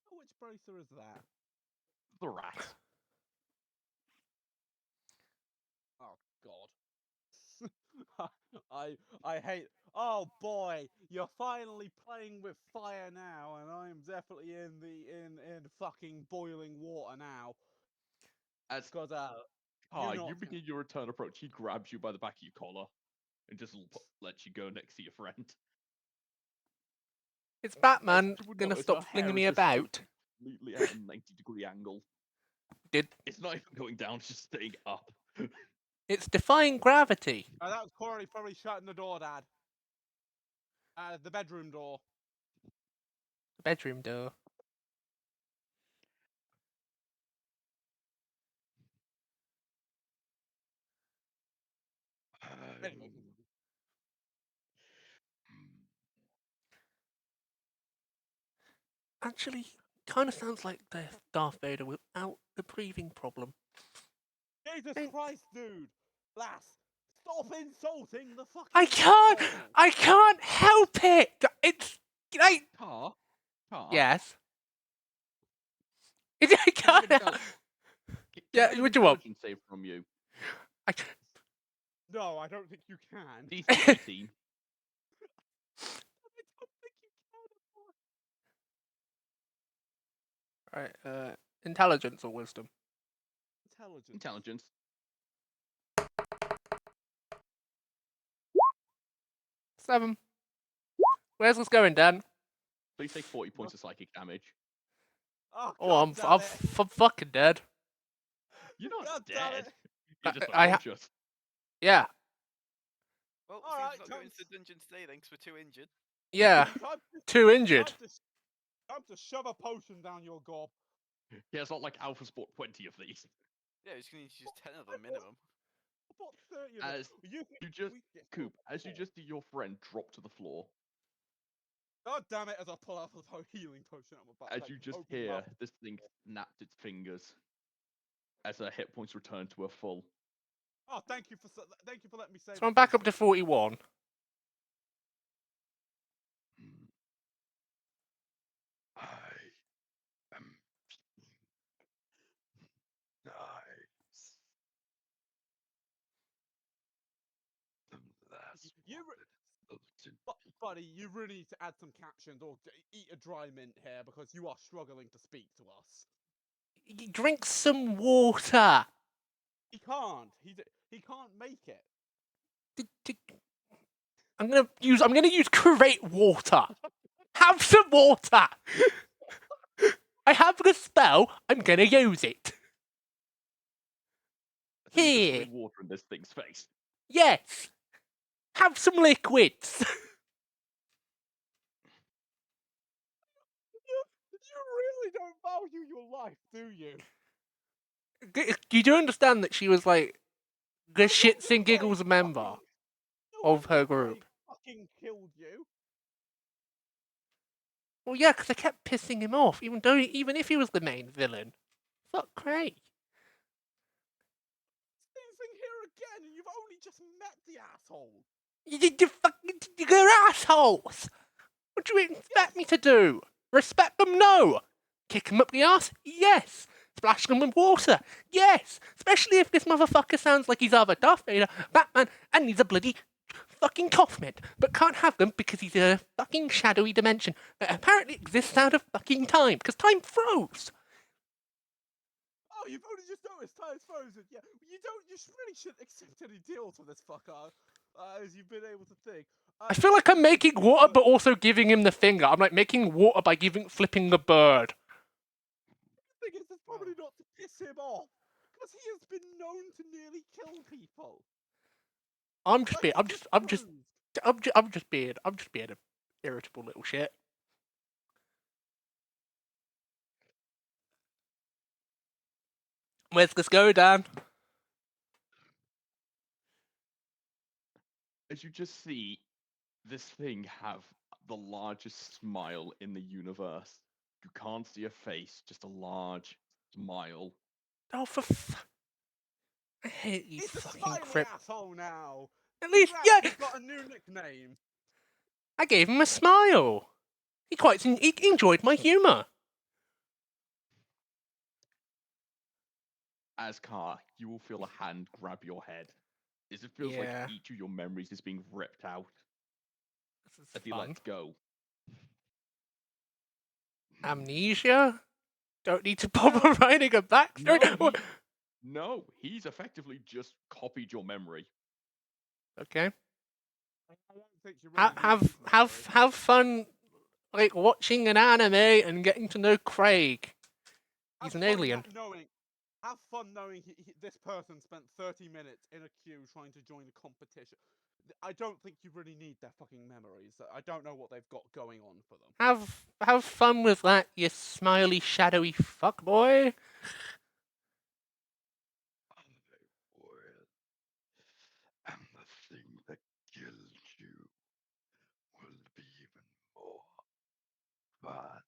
E: Which bracer is that?
C: The rat.
E: Oh God. I hate. Oh boy, you're finally playing with fire now, and I'm definitely in fucking boiling water now.
C: As
E: Because
C: you begin your return approach, he grabs you by the back of your collar and just lets you go next to your friend.
A: Is
C: As
A: Batman
C: you would
A: gonna
C: notice,
A: stop
C: her
A: flinging
C: hair
A: me
C: is just stood
A: about?
C: completely at a 90-degree angle.
A: Did
C: It's not even going down; it's just staying up.
A: It's defying gravity.
E: That was Corey probably shutting the door, Dad. The bedroom door.
A: The bedroom door.
E: Anyway.
A: Actually, kind of sounds like the Darth Vader without the breathing problem.
E: Jesus
A: Ain't-
E: Christ, dude! Lass, stop insulting the fucking
A: I can't.
E: asshole.
A: I can't help it. It's like
C: Car?
A: yes. I
C: Can I
A: can't.
C: get an intel-
A: Yeah,
C: Can I get an
A: what do you want?
C: intelligence save from you?
A: I,
E: No, I don't think you can.
C: DC 18.
E: I don't think you can.
A: right. Intelligence or wisdom?
E: Intelligence.
C: Intelligence.
A: 7. Where's this going, Dan?
C: Please take 40 points of psychic damage.
E: Oh,
A: Oh,
E: God
A: I'm
E: damn it.
A: fucking dead.
C: You're not
E: God damn
C: dead.
E: it.
C: You're just
A: I ha-
C: unconscious.
A: Yeah,
B: Well,
E: All
B: seems
E: right,
B: not going
E: Tom.
B: to the dungeon today then, 'cause we're too injured.
A: yeah.
E: Time to,
A: 2 injured.
E: time to shove a potion down your gob.
C: Yeah, it's not like Alpha Sport 20 of these.
B: Yeah, we're just going to use 10 of them minimum.
E: I bought 30 of them.
C: As you just, Coop, as you just see your friend drop to the floor,
E: God damn it, as I pull out the healing potion out of my backpack.
C: as you just
E: open
C: hear
E: mouth.
C: this thing snapped its fingers, as her hit points return to her full.
E: Oh, thank you for letting me save.
A: So I'm back up to 41.
H: I am nice. The last
E: You,
H: wanted Elton.
E: buddy, you really need to add some captions or eat a dry mint here because you are struggling to speak to us.
A: Drink some water.
E: He can't. He can't make it.
A: I'm gonna use create water. Have some water. I have the spell. I'm gonna use it.
C: So you just
A: Here.
C: throw water in this thing's face.
A: Yes. Have some liquids.
E: You really don't value your life, do you?
A: You do understand that she was like the
E: No
A: shits
E: wonder
A: and giggles
E: Craig
A: member
E: fucking- no
A: of her
E: wonder
A: group.
E: Craig fucking killed you.
A: Well, yeah, because I kept pissing him off, even if he was the main villain. Fuck Craig.
E: Same thing here again, and you've only just met the asshole.
A: You're assholes. What do you expect me to do? Respect them? No. Kick them up the ass? Yes. Splash them with water? Yes. Especially if this motherfucker sounds like he's either Darth Vader, Batman, and he's a bloody fucking Kaufman, but can't have them because he's a fucking shadowy dimension that apparently exists out of fucking time, because time froze.
E: Oh, you've only just noticed time's frozen. Yeah, you really shouldn't accept any deals with this fucker, as you've been able to think.
A: I feel like I'm making water, but also giving him the finger. I'm like making water by flipping the bird.
E: The thing is, it's probably not to piss him off, because he has been known to nearly kill people.
A: I'm just
E: Like,
A: being,
E: it's
A: I'm just
E: proved.
A: I'm just being a irritable little shit. Where's this go, Dan?
C: As you just see this thing have the largest smile in the universe. You can't see a face, just a large smile.
A: Oh, I hate these
E: He's a
A: fucking
E: smiley
A: crip.
E: asshole now.
A: At least,
E: Congrats,
A: yeah,
E: he's got a new nickname.
A: I gave him a smile. He enjoyed my humour.
C: As Car, you will feel a hand grab your head. As it feels like
A: Yeah.
C: each of your memories is being ripped out
A: This
C: as
A: is
C: he
A: fun.
C: lets go.
A: Amnesia? Don't need to bother writing a backstory.
C: No, he's effectively just copied your memory.
A: Okay.
E: I don't think you really need this story.
A: Have fun, like watching an anime and getting to know Craig. He's
E: Have
A: an
E: fun
A: alien.
E: knowing have fun knowing this person spent 30 minutes in a queue trying to join a competition. I don't think you really need their fucking memories. I don't know what they've got going on for them.
A: Have fun with that, you smiley, shadowy fuckboy.
H: I will. And the thing that kills you will be even more fun.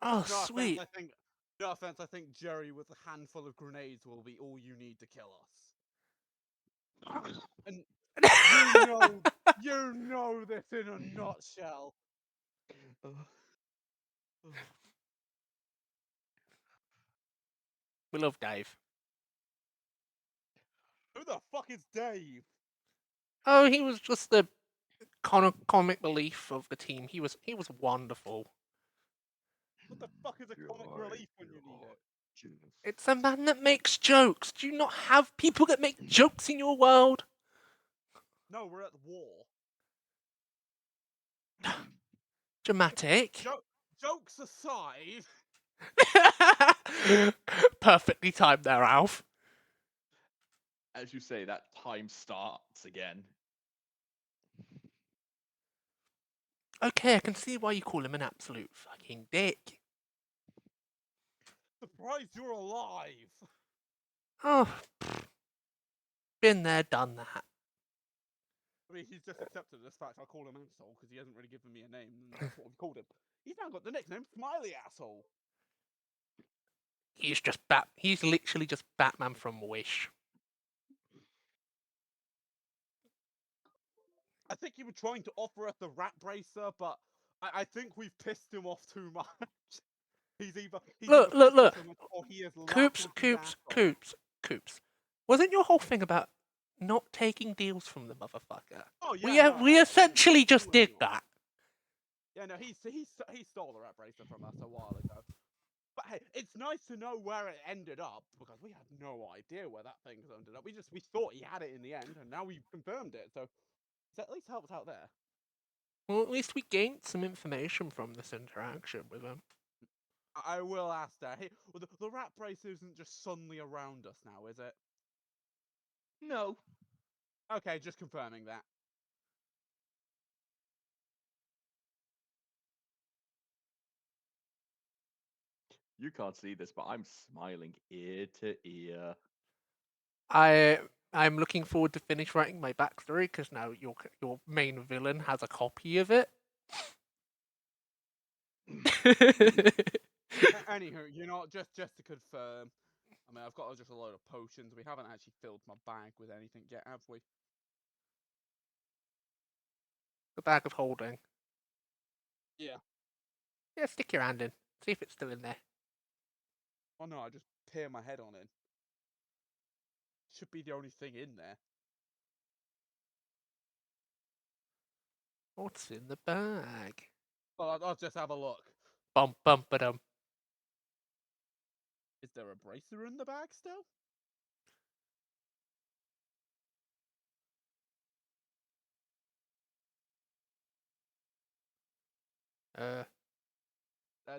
A: Oh,
E: No
A: sweet.
E: offense, I think. No offense, I think Jerry with a handful of grenades will be all you need to kill us. And you know this in a nutshell.
A: We love Dave.
E: Who the fuck is Dave?
A: Oh, he was just the comic relief of the team. He was wonderful.
E: What the fuck is a comic
H: Joy
E: relief when you need it?
H: Georges.
A: It's a man that makes jokes. Do you not have people that make jokes in your world?
E: No, we're at war.
A: Dramatic.
E: Jokes aside,
A: Perfectly timed there, Alf.
C: As you say, that time starts again.
A: Okay, I can see why you call him an absolute fucking dick.
E: surprised you're alive.
A: Oh, been there, done that.
E: I mean, he's just accepted this fact. I call him asshole because he hasn't really given me a name, and that's what we've called him. He's now got the nickname Smiley Asshole.
A: He's just He's literally just Batman from Wish.
E: I think he was trying to offer us the rat bracer, but I think we've pissed him off too much. He's either
A: Look.
E: pissed off so much or he has laughed his ass off.
A: Coops. Wasn't your whole thing about not taking deals from the motherfucker?
E: Oh yeah,
A: We essentially
E: he
A: just
E: was
A: did
E: not.
A: that.
E: Yeah, no, he stole the rat bracer from us a while ago. But hey, it's nice to know where it ended up because we had no idea where that thing ended up. We thought he had it in the end, and now we've confirmed it. So that at least helps out there.
A: Well, at least we gained some information from this interaction with him.
E: I will ask that. Hey, well, the rat bracer isn't just suddenly around us now, is it?
C: No.
E: Okay, just confirming that.
C: You can't see this, but I'm smiling ear to ear.
A: I'm looking forward to finish writing my backstory because now your main villain has a copy of it.
E: Anywho, just to confirm, I mean, I've got just a load of potions. We haven't actually filled my bag with anything yet, have we?
A: The bag of holding.
E: Yeah.
A: Yeah, stick your hand in. See if it's still in there.
E: Oh no, I just peer my head on it. Should be the only thing in there.
A: What's in the bag?
E: Well, I'll just have a look.
A: Bum bum ba dum.
E: Is there a bracer in the bag still?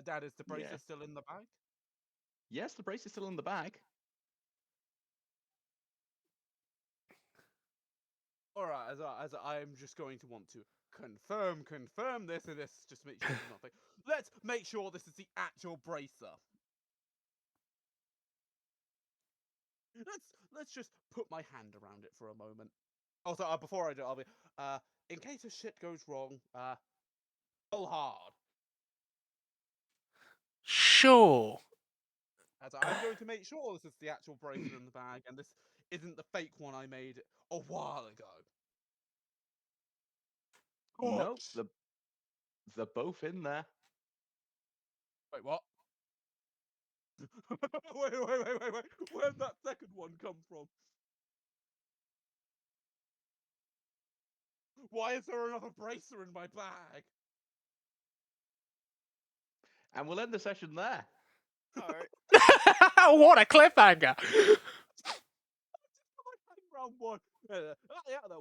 E: Dad, is the bracer
C: Yeah.
E: still in the bag?
C: Yes, the brace is still in the bag.
E: Alright, as I'm just going to want to confirm this, and this just make sure there's nothing. Let's make sure this is the actual bracer. Let's just put my hand around it for a moment. Also, before I do, I'll be in case a shit goes wrong, pull hard.
A: Sure.
E: As I'm going to make sure this is the actual bracer in the bag, and this isn't the fake one I made a while ago.
C: Nope,
E: Ouch.
C: they're both in there.
E: Wait, what? wait. Where'd that second one come from? Why is there another bracer in my bag?
C: And we'll end the session there.
B: Alright.
A: What a cliffhanger!
E: Round one. Yeah,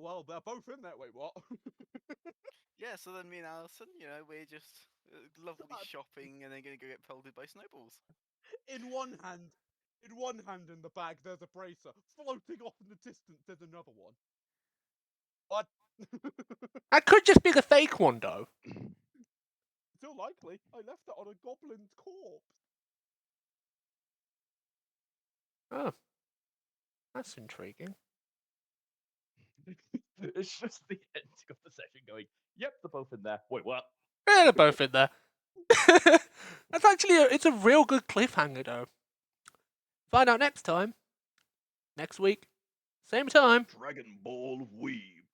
E: well, they're both in there. Wait, what?
B: Yeah, so then me and Alison, we're just lovely shopping and then gonna go get pelted by snowballs.
E: In one hand, In one hand in the bag, there's a bracer. Floating off in the distance, there's another one. What?
A: That could just be the fake one, though.
E: Still likely. I left it on a goblin's corpse.
A: Oh, that's intriguing.
C: It's just the ending of the session going, yep, they're both in there. Wait, what?
A: Yeah, they're both in there. That's actually it's a real good cliffhanger, though. Find out next time. Next week, same time
H: Dragon Ball Weeb.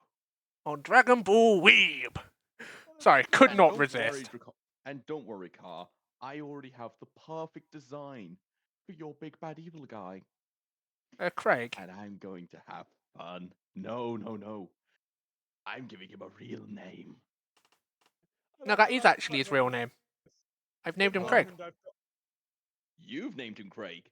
A: on Dragon Ball Weeb. Sorry, could
C: And
A: not
C: don't worry,
A: resist.
C: and don't worry, Car. I already have the perfect design for your big bad evil guy.
A: Craig.
C: And I'm going to have fun. No. I'm giving him a real name.
A: No, that is actually his real name. I've named him Craig.
C: You've named him Craig.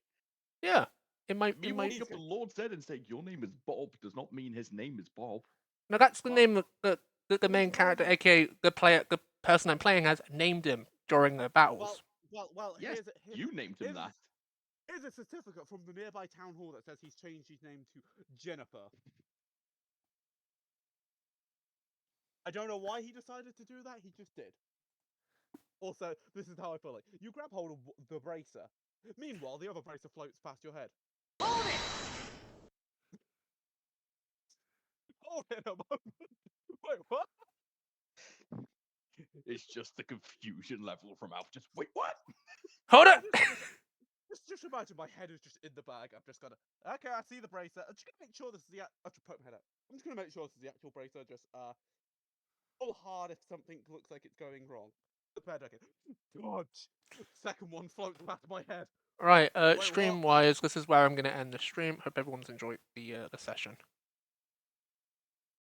A: Yeah, in my
C: Pick up the Lord's Dead and say your name is Bob does not mean his name is Bob.
A: No, that's the name that the main character, aka the person I'm playing as, named him during the battles.
E: Well,
C: Yes, you named him that.
E: Here's a certificate from the nearby town hall that says he's changed his name to Jennifer. I don't know why he decided to do that, he just did. Also, this is how I feel it. You grab hold of the bracer. Meanwhile, the other bracer floats past your head. Hold it! Hold it a moment. Wait, what?
C: It's just the confusion level from Alf. Just wait, what?
A: Hold it!
E: Just imagine my head is just in the bag. I've just got to. Okay, I see the bracer. I'm just gonna make sure this is the. I'll just poke my head out. I'm just gonna make sure this is the actual bracer. Just pull hard if something looks like it's going wrong. Okay. Dodge. Second one floats past my head.
A: Right,
E: Wait,
A: stream wise, this is where I'm gonna end the stream. Hope everyone's enjoyed the session.